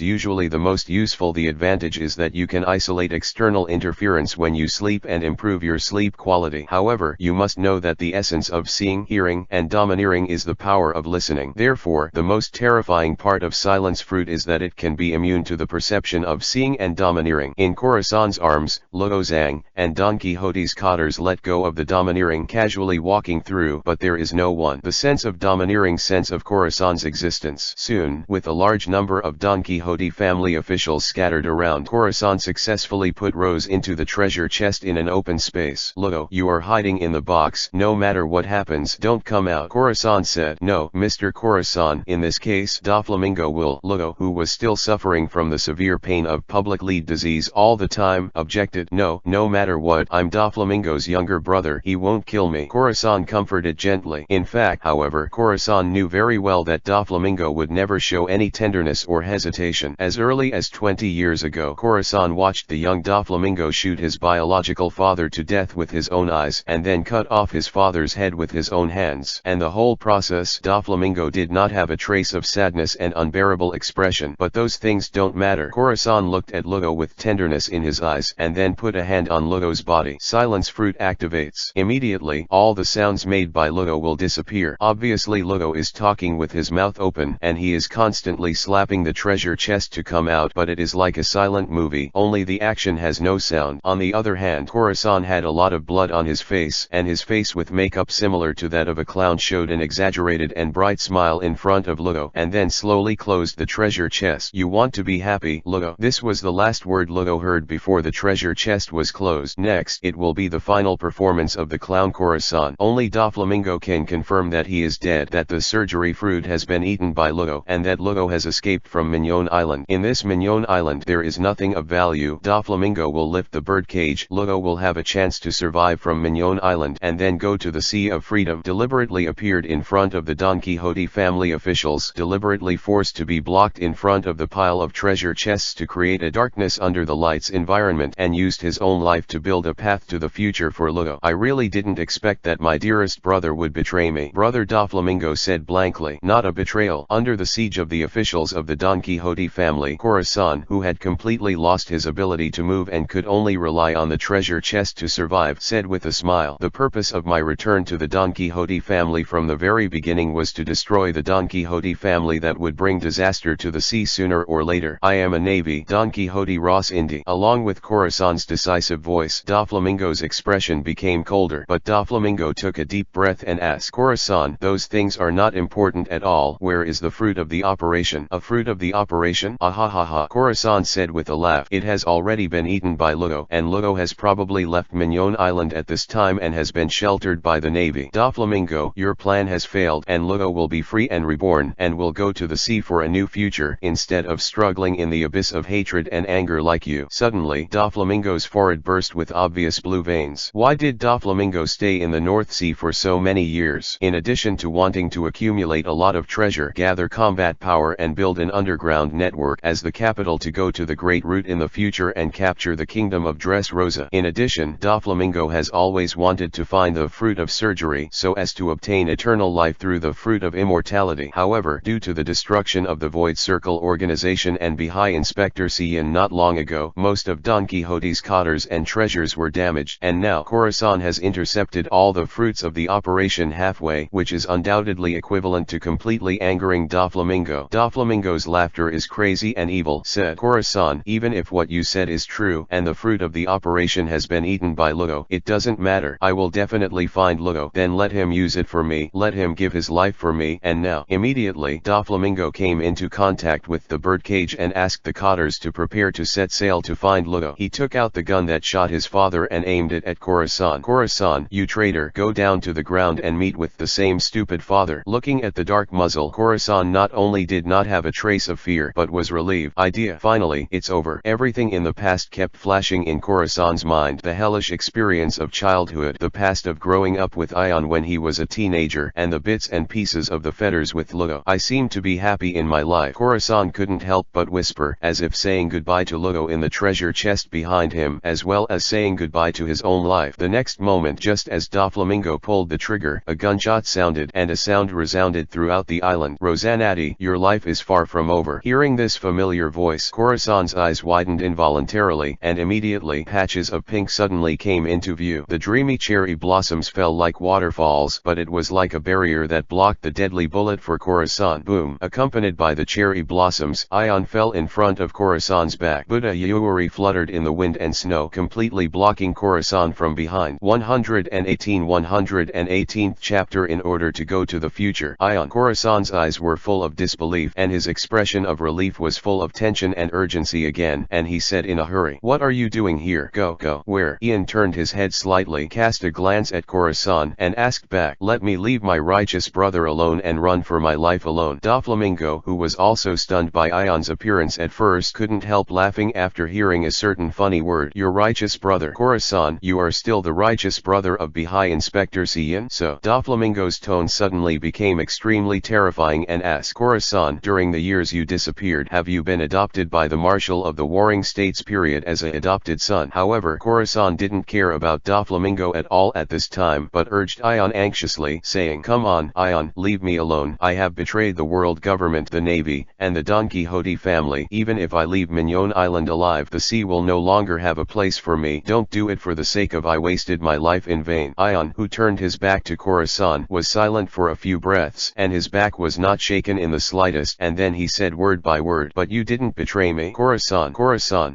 usually the most useful. The advantage is that you can isolate external interference when you sleep and improve your sleep quality. However, you must know that the essence of seeing, hearing, and domineering is the power of listening. Therefore, the most terrifying part of silence fruit is that it can be immune to the perception of seeing and domineering. In Khorasan's arms, Lodozang and Don Quixote's cotters let go of the domineering, casually walking through, but there is no one. The sense of domineering sense of Khorasan's existence. Soon, with a large number of Don Quixote family officials scattered around, Khorasan successfully put Rose into the treasure chest in an open space. Lodo, you are hiding in the box. No matter what happens, don't come out. Khorasan said. No, Mr. Khorasan, in this case, Doflamingo will. Lodo, who was still suffering from the severe pain of public lead disease all the time, objected. No matter what, I'm Doflamingo's younger brother. He won't kill me. Khorasan comforted gently. In fact, however, Khorasan knew very well that Doflamingo would never show any tenderness or hesitation. As early as 20 years ago, Khorasan watched the young Doflamingo shoot his biological father to death with his own eyes, and then cut off his father's head with his own hands. And the whole process, Doflamingo did not have a trace of sadness and unbearable expression. But those things don't matter. Khorasan looked at Ludo with tenderness in his eyes, and then put a hand on Ludo's body. Silence fruit activates. Immediately, all the sounds made by Ludo will disappear. Obviously Ludo is talking with his mouth open, and he is constantly slapping the treasure chest to come out, but it is like a silent movie, only the action has no sound. On the other hand, Khorasan had a lot of blood on his face, and his face with makeup similar to that of a clown showed an exaggerated and bright smile in front of Ludo, and then slowly closed the treasure chest. You want to be happy, Ludo. This was the last word Ludo heard before the treasure chest was closed. Next, it will be the final performance of the clown Khorasan. Only Doflamingo can confirm that he is dead, that the surgery fruit has been eaten by Ludo, and that Ludo has escaped from Mignon Island. In this Mignon Island there is nothing of value. Doflamingo will lift the birdcage. Ludo will have a chance to survive from Mignon Island and then go to the Sea of Freedom. Deliberately appeared in front of the Don Quixote family officials, deliberately forced to be blocked in front of the pile of treasure chests to create a darkness under the lights environment, and used his own life to build a path to the future for Ludo. I really didn't expect that my dearest brother would betray me. Brother Doflamingo said blankly. Not a betrayal. Under the siege of the officials of the Don Quixote family, Khorasan, who had completely lost his ability to move and could only rely on the treasure chest to survive, said with a smile. The purpose of my return to the Don Quixote family from the very beginning was to destroy the Don Quixote family that would bring disaster to the sea sooner or later. I am a navy. Don Quixote Ross Indy. Along with Khorasan's decisive voice, Doflamingo's expression became colder, but Doflamingo took a deep breath and asked, Khorasan, those things are not important at all. Where is the fruit of the operation? A fruit of the operation? Ahahaha. Khorasan said with a laugh. It has already been eaten by Ludo, and Ludo has probably left Mignon Island at this time and has been sheltered by the navy. Doflamingo, your plan has failed, and Ludo will be free and reborn, and will go to the sea for a new future, instead of struggling in the abyss of hatred and anger like you. Suddenly, Doflamingo's forehead burst with obvious blue veins. Why did Doflamingo stay in the North Sea for so many years? In addition to wanting to accumulate a lot of treasure, gather combat power and build an underground network as the capital to go to the Great Route in the future and capture the kingdom of Dressrosa. In addition, Doflamingo has always wanted to find the fruit of surgery so as to obtain eternal life through the fruit of immortality. However, due to the destruction of the Void Circle organization and by Inspector Cian not long ago, most of Don Quixote's cotters and treasures were damaged, and now Khorasan has intercepted all the fruits of the operation halfway, which is undoubtedly equivalent to completely angering Doflamingo. Doflamingo's laughter is crazy and evil, said Khorasan. Even if what you said is true, and the fruit of the operation has been eaten by Ludo, it doesn't matter. I will definitely find Ludo. Then let him use it for me. Let him give his life for me. And now, immediately, Doflamingo came into contact with the birdcage and asked the cotters to prepare to set sail to find Ludo. He took out the gun that shot his father and aimed it at Khorasan. Khorasan, you traitor, go down to the ground and meet with the same stupid father. Looking at the dark muzzle, Khorasan not only did not have a trace of fear, but was relieved. Idea. Finally, it's over. Everything in the past kept flashing in Khorasan's mind. The hellish experience of childhood, the past of growing up with Ion when he was a teenager, and the bits and pieces of the fetters with Ludo. I seem to be happy in my life. Khorasan couldn't help but whisper, as if saying goodbye to Lugo in the treasure chest behind him, as well as saying goodbye to his own life. The next moment, just as Doflamingo pulled the trigger, a gunshot sounded, and a sound resounded throughout the island. "Rosanati, your life is far from over." Hearing this familiar voice, Corazon's eyes widened involuntarily, and immediately patches of pink suddenly came into view. The dreamy cherry blossoms fell like waterfalls, but it was like a barrier that blocked the deadly bullet for Corazon. Boom! Accompanied by the cherry blossoms, Ion fell in front of Corazon's back. Buddha Yuri fluttered in the wind and snow, completely blocking Corazon from behind. 118th chapter. In order to go to the future. Ion. Corazon's eyes were full of disbelief, and his expression of relief was full of tension and urgency again, and he said in a hurry, "What are you doing here? Go. Where?" Ian turned his head slightly, cast a glance at Corazon, and asked back, "Let me leave my righteous brother alone and run for my life alone." Doflamingo, who was also stunned by Ion's appearance at first, couldn't help laughing after hearing a certain funny word. "Your righteous brother? Corazon, you are still the righteous brother of High Inspector Cian?" So Doflamingo's tone suddenly became extremely terrifying and asked, "Corazon, during the years you disappeared, have you been adopted by the Marshal of the Warring States period as a adopted son?" However, Corazon didn't care about Doflamingo at all at this time, but urged Ion anxiously, saying, "Come on, Ion, leave me alone. I have betrayed the world government, the Navy, and the Don Quixote family. Even if I leave Mignon Island alive, the sea will no longer have a place for me. Don't do it for the sake of I wasted my life in vain." Ion, who turned his back to Corazon, was silent for a few breaths, and his back was not shaken in the slightest, and then he said word by word, "But you didn't betray me, Corazon."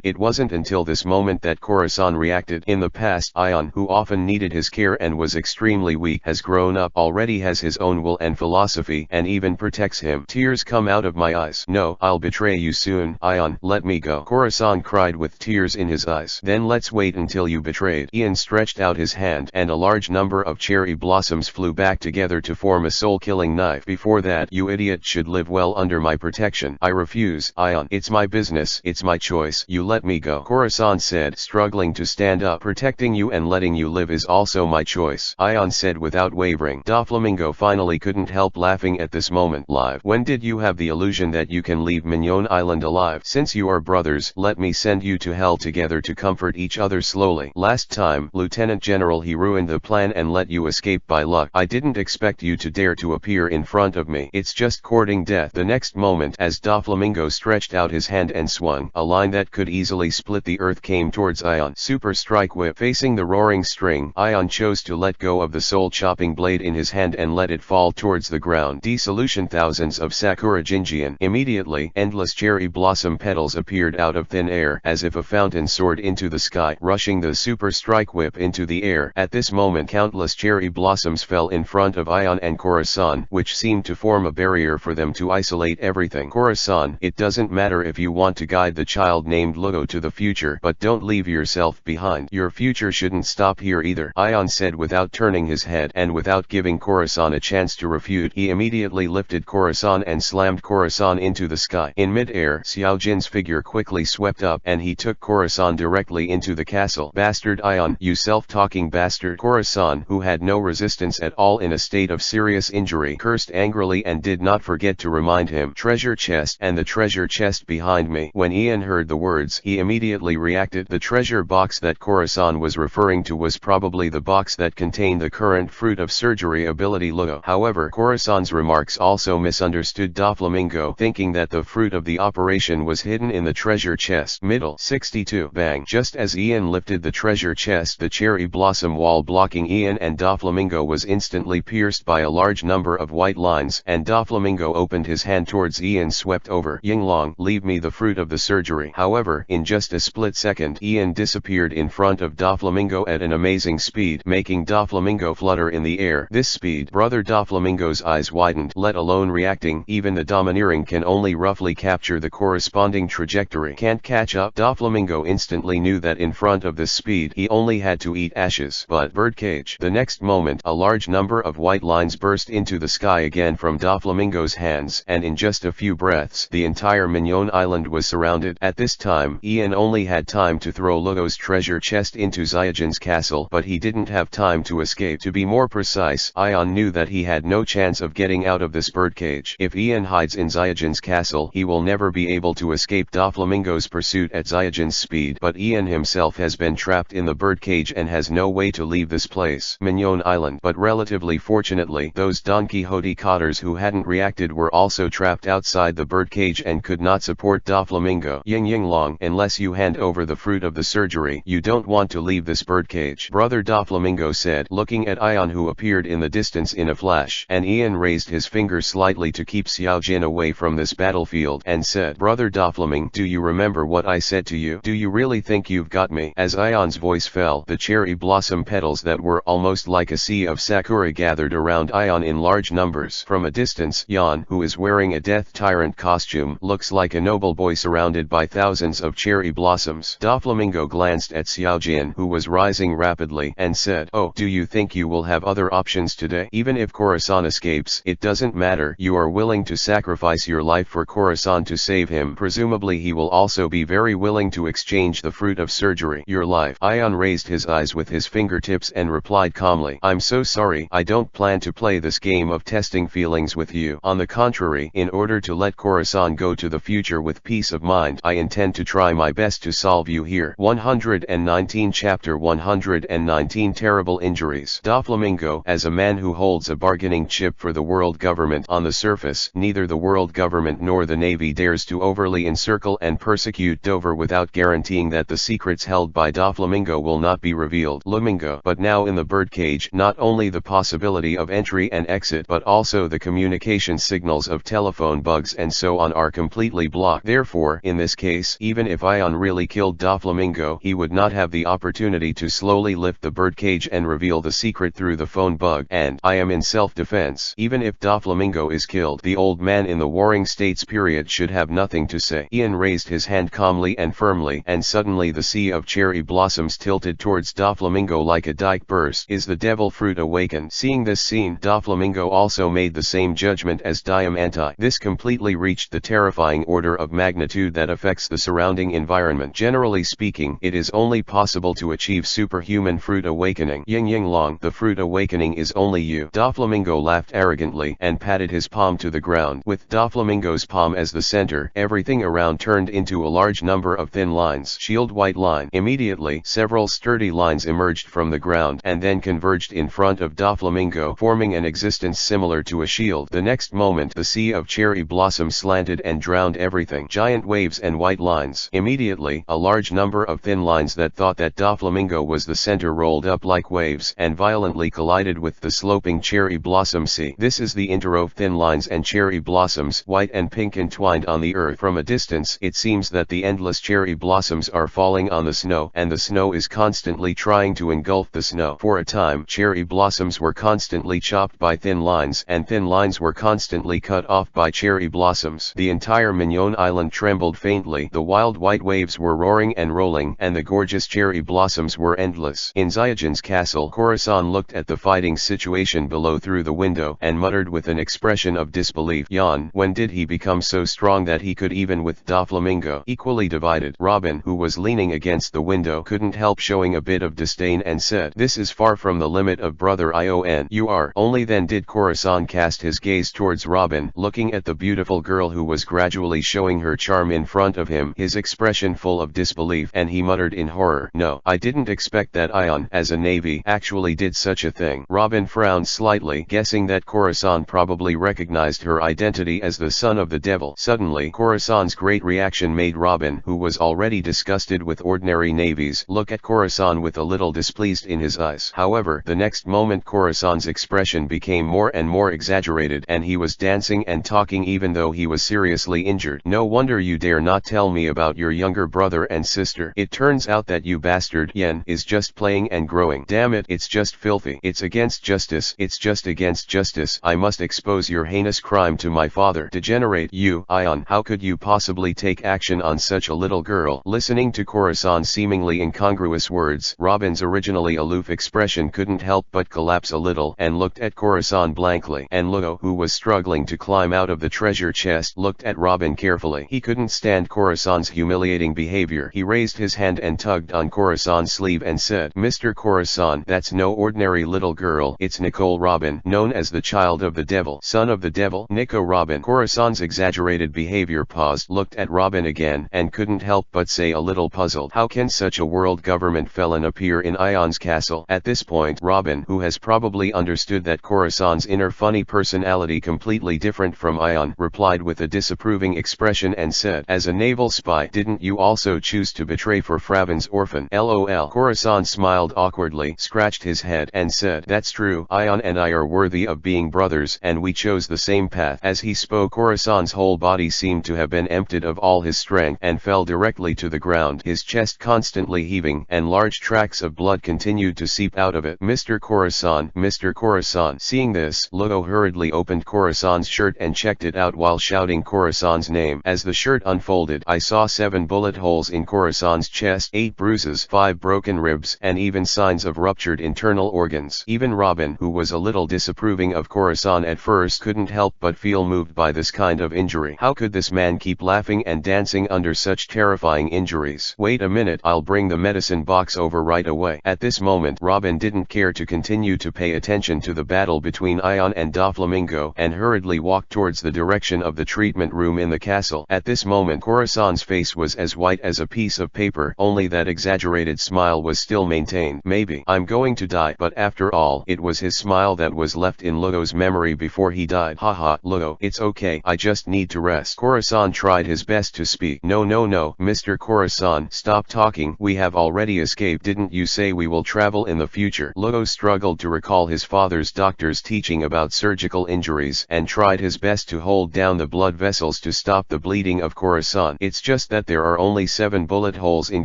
It wasn't until this moment that Corazon reacted. In the past, Ion, who often needed his care and was extremely weak, has grown up, already has his own will and philosophy, and even protects him. Tears come out of my eyes. "No, I'll betray you soon, Ion, let me go," Corazon cried with tears in his eyes. "Then let's wait until you betrayed." Ian stretched out his hand, and a large number of cherry blossoms flew back together to form a soul-killing knife. "Before that, you idiot should live well under my protection." "I refuse, Ion. It's my business, it's my choice. You let me go," Corazon said, struggling to stand up. "Protecting you and letting you live is also my choice," Ion said without wavering. Doflamingo finally couldn't help laughing at this moment. "Live? When did you have the illusion that you can leave Mignon Island alive? Since you are brothers, let me send you to hell together to comfort each other slowly. Last time, Lieutenant General, he ruined the plan and let you escape by luck. I didn't expect you to dare to appear in front of me. It's just courting death." The next moment, as Doflamingo stretched out his hand and swung, a line that could easily split the earth came towards Ion. Super Strike Whip. Facing the roaring string, Ion chose to let go of the soul-chopping blade in his hand and let it fall towards the ground. Dissolution. Thousands of Sakura Jinjian. Immediately, endless cherry blossom petals appeared out of thin air, as if a fountain soared into the sky, rushing the Super Strike Whip into the air. At this moment, countless cherry blossoms fell in front of Ion and Corazon, which seemed to form a barrier for them to isolate everything. "Corazon, it doesn't matter if you want to guide the child named Lugo to the future, but don't leave yourself behind. Your future shouldn't stop here either," Ion said without turning his head, and without giving Corazon a chance to refute, he immediately lifted Corazon and slammed Corazon into the sky. In mid-air, Xiaojin's figure quickly swept up, and he took Corazon directly into the castle. "Bastard Ion, you self-talking bastard!" Corazon, who had no resistance at all, in a state of serious injury, cursed angrily and did not forget to remind him, "Treasure chest, and the treasure chest behind me." When Ian heard the words, he immediately reacted. The treasure box that Corazon was referring to was probably the box that contained the current fruit of surgery ability Lugo. However, Corazon's remarks also misunderstood Doflamingo, thinking that the fruit of the operation was hidden in the treasure chest. Middle 62. Bang! Just as Ian lifted the treasure chest, the cherry blossom wall blocking Ian and Doflamingo was instantly pierced by a large number of white lines, and Doflamingo opened his hand towards Ian, swept over. "Yinglong, leave me the fruit of the surgery." However, in just a split second, Ian disappeared in front of Doflamingo at an amazing speed, making Doflamingo flutter in the air. This speed, brother Doflamingo's eyes widened, let alone reacting. Even the domineering can only roughly capture the corresponding trajectory. Can't catch up. Doflamingo instantly knew that in front of this speed, he only had to eat ashes. But birdcage. The next moment, a large number of white lines burst into the sky again from Doflamingo's hands, and in just a few breaths, the entire Mignon Island was surrounded. At this time, Ian only had time to throw Lugo's treasure chest into Xiaojin's castle, but he didn't have time to escape. To be more precise, Ion knew that he had no chance of getting out of this birdcage. If Ian hides in Xiaojin's castle, he will never be able to escape Doflamingo's pursuit at Zyugen's speed, but Ian himself has been trapped in the birdcage and has no way to leave this place. Mignon Island. But relatively fortunately, those Don Quixote cotters who hadn't reacted were also trapped outside the birdcage and could not support Doflamingo. Ying Long, unless you hand over the fruit of the surgery, you don't want to leave this birdcage. Brother Doflamingo said, looking at Ian, who appeared in the distance in a flash, and Ian raised his finger slightly to keep Xiaojin away from this battlefield and said, Brother Doflaming, do you remember what I said to you? Do you really think you've got me? As Ian's voice fell, the cherry blossom petals that were almost like a sea of sakura gathered around Ian in large numbers. From a distance, Yan, who is wearing a death tyrant costume, looks like a noble boy surrounded by thousands of cherry blossoms. Doflamingo glanced at Xiaojin, who was rising rapidly, and said, oh, do you think you will have other options today? Even if Khorasan escapes, it doesn't matter. You are willing to sacrifice your life for Khorasan to save him. Presumably he will also be very willing to exchange the fruit of surgery. Your life. Ian raised his eyes with his fingertips and replied calmly, I'm so sorry. I don't plan to play this game of testing feelings with you. On the contrary, in order to let Khorasan go to the future with peace of mind, I intend to try my best to solve you here. 119 Chapter 119 Terrible Injuries. Doflamingo, as a man who holds a bargaining chip for the world government, on the surface, neither the world government nor the Navy dares to overly encircle and persecute Dover without guaranteeing that the secrets held by Doflamingo will not be revealed. Lamingo. But now in the birdcage, not only the possibility of entry and exit but also the communication signals of telephone bugs and so on are completely blocked. Therefore, in this case, even if Ian really killed Doflamingo, he would not have the opportunity to slowly lift the birdcage and reveal the secret through the phone bug. And I am in self-defense. Even if Doflamingo is killed, the old man in the Warring States period should have nothing to say. Ian raised his hand calmly and firmly, and suddenly the sea of cherry blossoms tilted towards Doflamingo like a dike burst. Is the devil fruit awakened? Seeing this scene, Doflamingo also made the same judgment as Diamante. This completely reached the terrifying order of magnitude that affects the surrounding environment. Generally speaking, it is only possible to achieve superhuman fruit awakening. Ying Long, the fruit awakening is only you. Doflamingo laughed arrogantly and patted his palm to the ground. With Doflamingo's palm as the center, everything around turned into a large number of thin lines. Shield white line. Immediately, several sturdy lines emerged from the ground and then converged in front of Doflamingo, forming an existence similar to a shield. The next moment, the sea of cherry blossoms slanted and drowned everything. Giant waves and white lines. Immediately, a large number of thin lines that thought that Doflamingo was the center rolled up like waves and violently collided with the sloping cherry blossom sea. This is the interwove thin lines and cherry blossoms, white and pink, entwined on the earth. From a distance, it seems that the endless cherry blossoms are falling on the snow, and the snow is constantly trying to engulf the snow. For a time, cherry blossoms were constantly chopped by thin lines, and thin lines were constantly cut off by cherry blossoms. The entire Mignon Island trembled faintly. The wild white waves were roaring and rolling, and the gorgeous cherry blossoms were endless. In Zyugen's castle, Khorasan looked at the fighting situation below through the window and muttered with an expression of disbelief, Yan, when did he become so strong that he could even with Doflamingo? Equally divided, Robin, who was leaning against the window, couldn't help showing a bit of disdain and said, this is far from the limit of brother Ion. You are. Only then did Khorasan cast his gaze towards Robin, looking at the beautiful girl who was gradually showing her charm in front of him, his expression full of disbelief, and he muttered in horror, no, I didn't expect that Ion, as a navy, actually did such a thing. Robin frowned slightly, guessing that Khorasan probably recognized her identity as the son of the devil. Suddenly, Khorasan's great reaction made Robin, who was already disgusted with ordinary navies, look at Khorasan with a little displeased in his eyes. However, the next moment Khorasan's expression became more and more exaggerated, and he was dancing and talking even though he was seriously injured. No wonder you dare not tell me about your younger brother and sister. It turns out that you bastard Yen is just playing and growing. Damn it, it's just filthy. It's against justice. It's just against justice. I must expose your heinous crime to my father. Degenerate you, Ion. How could you possibly take action on such a little girl? Listening to Khorasan's seemingly incongruous words, Robin's originally aloof expression couldn't help but collapse a little and looked at Khorasan blankly. And Luo, who was struggling to climb out of the treasure chest, looked at Robin carefully. He couldn't stand Khorasan's humiliating behavior. He raised his hand and tugged on Khorasan's sleeve and said, Mr. Khorasan, that's no ordinary little girl. It's Nicole Robin, known as the child of the devil. Son of the devil? Nico Robin. Khorasan's exaggerated behavior behavior paused, looked at Robin again, and couldn't help but say a little puzzled, how can such a world government felon appear in Ion's castle? At this point, Robin, who has probably understood that Khorasan's inner funny personality completely different from Ion, replied with a disapproving expression and said, as a naval spy, didn't you also choose to betray for Fraven's orphan? LOL. Khorasan smiled awkwardly, scratched his head, and said, that's true, Ion and I are worthy of being brothers, and we chose the same path. As he spoke, Khorasan's whole body seemed to have been emptied of all his strength, and fell directly to the ground, his chest constantly heaving, and large tracts of blood continued to seep out of it. Mr. Khorasan, Mr. Khorasan. Seeing this, Ludo hurriedly opened Khorasan's shirt and checked it out while shouting Khorasan's name. As the shirt unfolded, I saw 7 bullet holes in Khorasan's chest, 8 bruises, 5 broken ribs, and even signs of ruptured internal organs. Even Robin, who was a little disapproving of Khorasan at first, couldn't help but feel moved by this kind of injury. How could this man keep laughing and dancing under such terrifying injuries? Wait a minute, I'll bring the medicine box over right away. At this moment, Robin didn't care to continue to pay attention to the battle between Ion and Doflamingo, and hurriedly walked towards the direction of the treatment room in the castle. At this moment, Khorasan's face was as white as a piece of paper, only that exaggerated smile was still maintained. Maybe I'm going to die, but after all, it was his smile that was left in Ludo's memory before he died. Haha, Ludo, it's okay, I just need to rest. Khorasan tried his best to speak. No, Mr. Khorasan, stop talking, we have already escaped. Didn't you say we will travel in the future? Ludo struggled to recall his father's doctor's teaching about surgical injuries, and tried his best to hold down the blood vessels to stop the bleeding of Khorasan. It's just that there are only 7 bullet holes in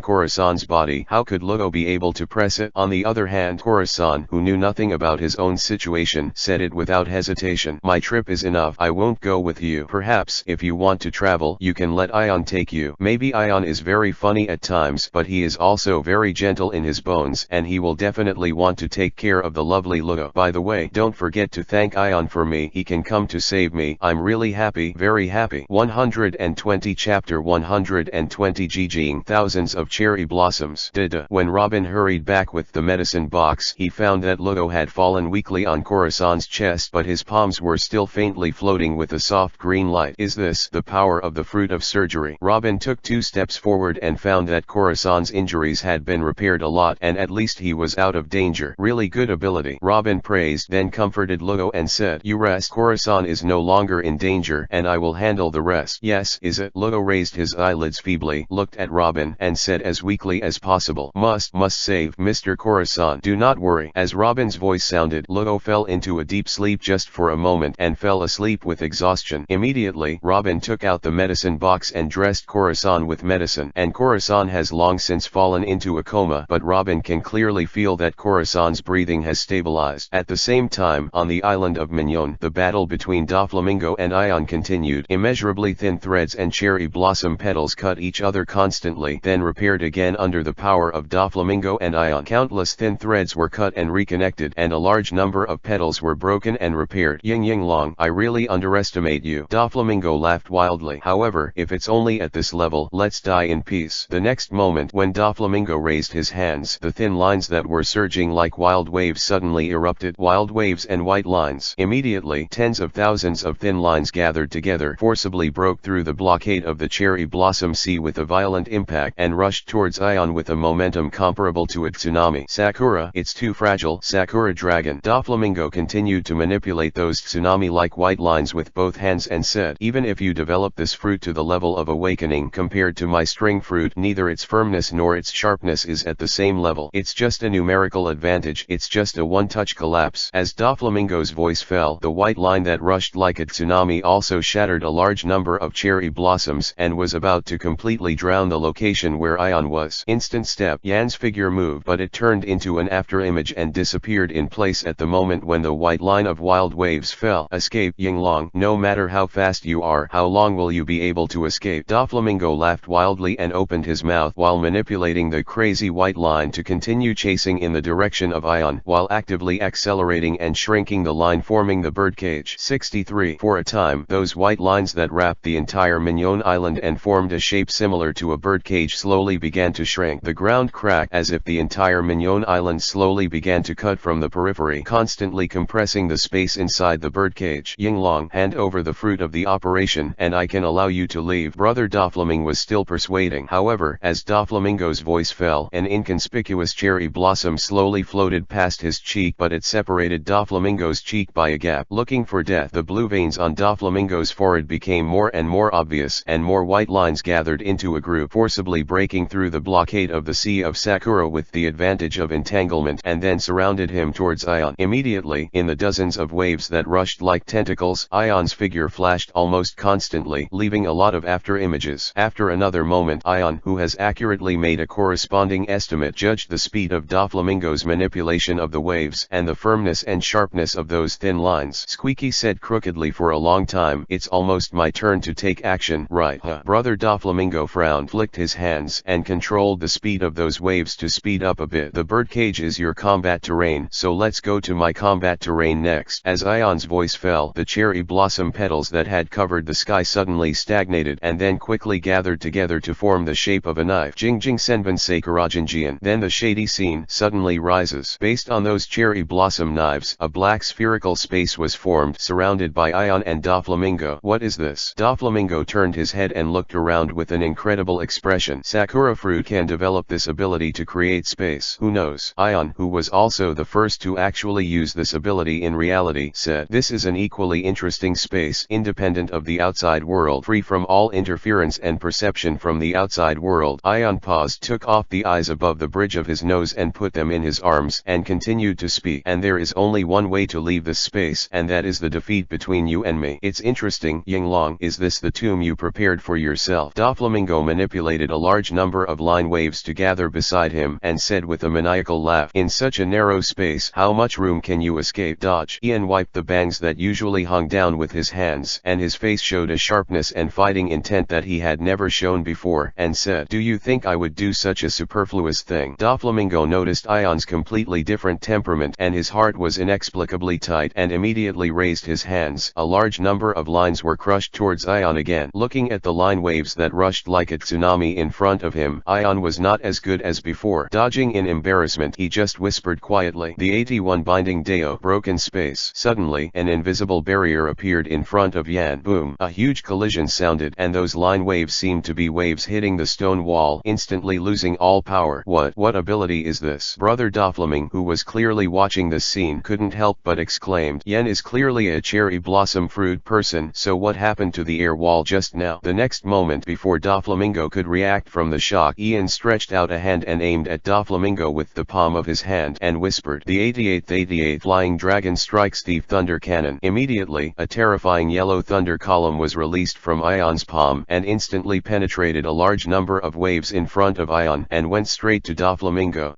Khorasan's body. How could Ludo be able to press it? On the other hand, Khorasan, who knew nothing about his own situation, said it without hesitation. My trip is enough, I won't go with you. Perhaps, if you want to travel, you can let Ion take you. Maybe Ion is very funny at times, but he is also very gentle in his bones, and he will definitely want to take care of the lovely Ludo. By the way, don't forget to thank Ion for me. He can come to save me. I'm really happy, very happy. 120 Chapter 120 GGing thousands of cherry blossoms. When Robin hurried back with the medicine box, he found that Ludo had fallen weakly on Khorasan's chest, but his palms were still faintly floating with a soft green light. Is this the power of the fruit of surgery? Robin took 2 steps forward and found that Khorasan's injuries had been repaired a lot, and at least he was out of danger. Really good ability. Robin praised, then comforted Ludo and said, you rest. Khorasan is no longer in danger, and I will handle the rest. Yes, is it? Ludo raised his eyelids feebly, looked at Robin, and said as weakly as possible, must save Mr. Khorasan. Do not worry. As Robin's voice sounded, Ludo fell into a deep sleep just for a moment and fell asleep with exhaustion. Immediately, Robin took out the medicine box and dressed Khorasan with medicine, and Khorasan has long since fallen into a coma, but Robin can clearly feel that Khorasan's breathing has stabilized. At the same time, on the island of Mignon, the battle between Doflamingo and Ion continued. Immeasurably thin threads and cherry blossom petals cut each other constantly, then repaired again under the power of Doflamingo and Ion. Countless thin threads were cut and reconnected, and a large number of petals were broken and repaired. Ying Long, I really underestimate you. Doflamingo laughed wildly. However, if it's only at this level, let's die in peace. The next moment, when Doflamingo raised his hands, the thin lines that were surging like wild waves suddenly erupted. Wild waves and white lines. Immediately, tens of thousands of thin lines gathered together, forcibly broke through the blockade of the cherry blossom sea with a violent impact, and rushed towards Ion with a momentum comparable to a tsunami. Sakura, it's too fragile. Sakura Dragon. Doflamingo continued to manipulate those tsunami-like white lines with both hands and said, even if you develop this fruit to the level of awakening compared to my string fruit, neither its firmness nor its sharpness is at the same level. It's just a numerical advantage. It's just a one-touch collapse. As Doflamingo's voice fell, the white line that rushed like a tsunami also shattered a large number of cherry blossoms, and was about to completely drown the location where Ion was. Instant step. Yan's figure moved, but it turned into an afterimage and disappeared in place at the moment when the white line of wild waves fell. Escape. Yinglong, no matter how fast you are, how long will you be able to escape? Doflamingo laughed wildly and opened his mouth while manipulating the crazy white line to continue chasing in the direction of Ion, while actively accelerating and shrinking the line forming the birdcage. 63. For a time, those white lines that wrapped the entire Mignon Island and formed a shape similar to a birdcage slowly began to shrink. The ground cracked as if the entire Mignon Island slowly began to cut from the periphery, constantly compressing the space inside the birdcage. Yinglong, hand over the fruit of the operation and I can allow you to leave. Brother Doflamingo was still persuading. However, as Doflamingo's voice fell, an inconspicuous cherry blossom slowly floated past his cheek, but it separated Doflamingo's cheek by a gap. Looking for death, the blue veins on Doflamingo's forehead became more and more obvious, and more white lines gathered into a group, forcibly breaking through the blockade of the Sea of Sakura with the advantage of entanglement, and then surrounded him towards Ion. Immediately, in the dozens of waves that rushed like tentacles, Ion's figure flashed almost constantly, leaving a lot of after images. After another moment, Ion, who has accurately made a corresponding estimate, judged the speed of Doflamingo's manipulation of the waves, and the firmness and sharpness of those thin lines. Squeaky said crookedly for a long time, "It's almost my turn to take action, right, huh?" Brother Doflamingo frowned, flicked his hands, and controlled the speed of those waves to speed up a bit. "The birdcage is your combat terrain, so let's go to my combat terrain next." As Ion's voice fell, the cherry blossom petals that had covered the sky suddenly stagnated, and then quickly gathered together to form the shape of a knife. Jingjing Senban Sakurajanjian. Then the shady scene suddenly rises. Based on those cherry blossom knives, a black spherical space was formed, surrounded by Ion and Doflamingo. "What is this?" Doflamingo turned his head and looked around with an incredible expression. "Sakura fruit can develop this ability to create space. Who knows?" Ion, who was also the first to actually use this ability in reality, said, "This is an equally interesting space, independent of the outside world, free from all interference and perception from the outside world." Ion paused, took off the eyes above the bridge of his nose and put them in his arms, and continued to speak. "And there is only one way to leave this space, and that is the defeat between you and me. It's interesting, Yinglong. Is this the tomb you prepared for yourself?" Doflamingo manipulated a large number of line waves to gather beside him, and said with a maniacal laugh, "In such a narrow space, how much room can you escape?" Dodge. Ian wiped the bangs that usually hung down with his hands, and his face showed a sharpness and fighting intent that he had never shown before, and said, "Do you think I would do such a superfluous thing?" Doflamingo noticed Ion's completely different temperament, and his heart was inexplicably tight, and immediately raised his hands. A large number of lines were crushed towards Ion again. Looking at the line waves that rushed like a tsunami in front of him, Ion was not as good as before. Dodging in embarrassment, he just whispered quietly, "The 81 binding Deo." Broken space. Suddenly, an invisible barrier appeared in front of Yan. Boom! A huge collision sounded, and those line waves seemed to be waves hitting the stone wall, instantly losing all power. What ability is this?" Brother Doflamingo, who was clearly watching this scene, couldn't help but exclaimed, "Yan is clearly a cherry blossom fruit person, so what happened to the air wall just now?" The next moment, before Doflamingo could react from the shock, Ian stretched out a hand and aimed at Doflamingo with the palm of his hand, and whispered, "The 88th Flying Dragon Strikes Thief Thunder Cannon." Immediately, a terrifying yellow thunder column was released from Ion's palm, and instantly penetrated a large number of waves in front of Ion, and went straight to Doflamingo.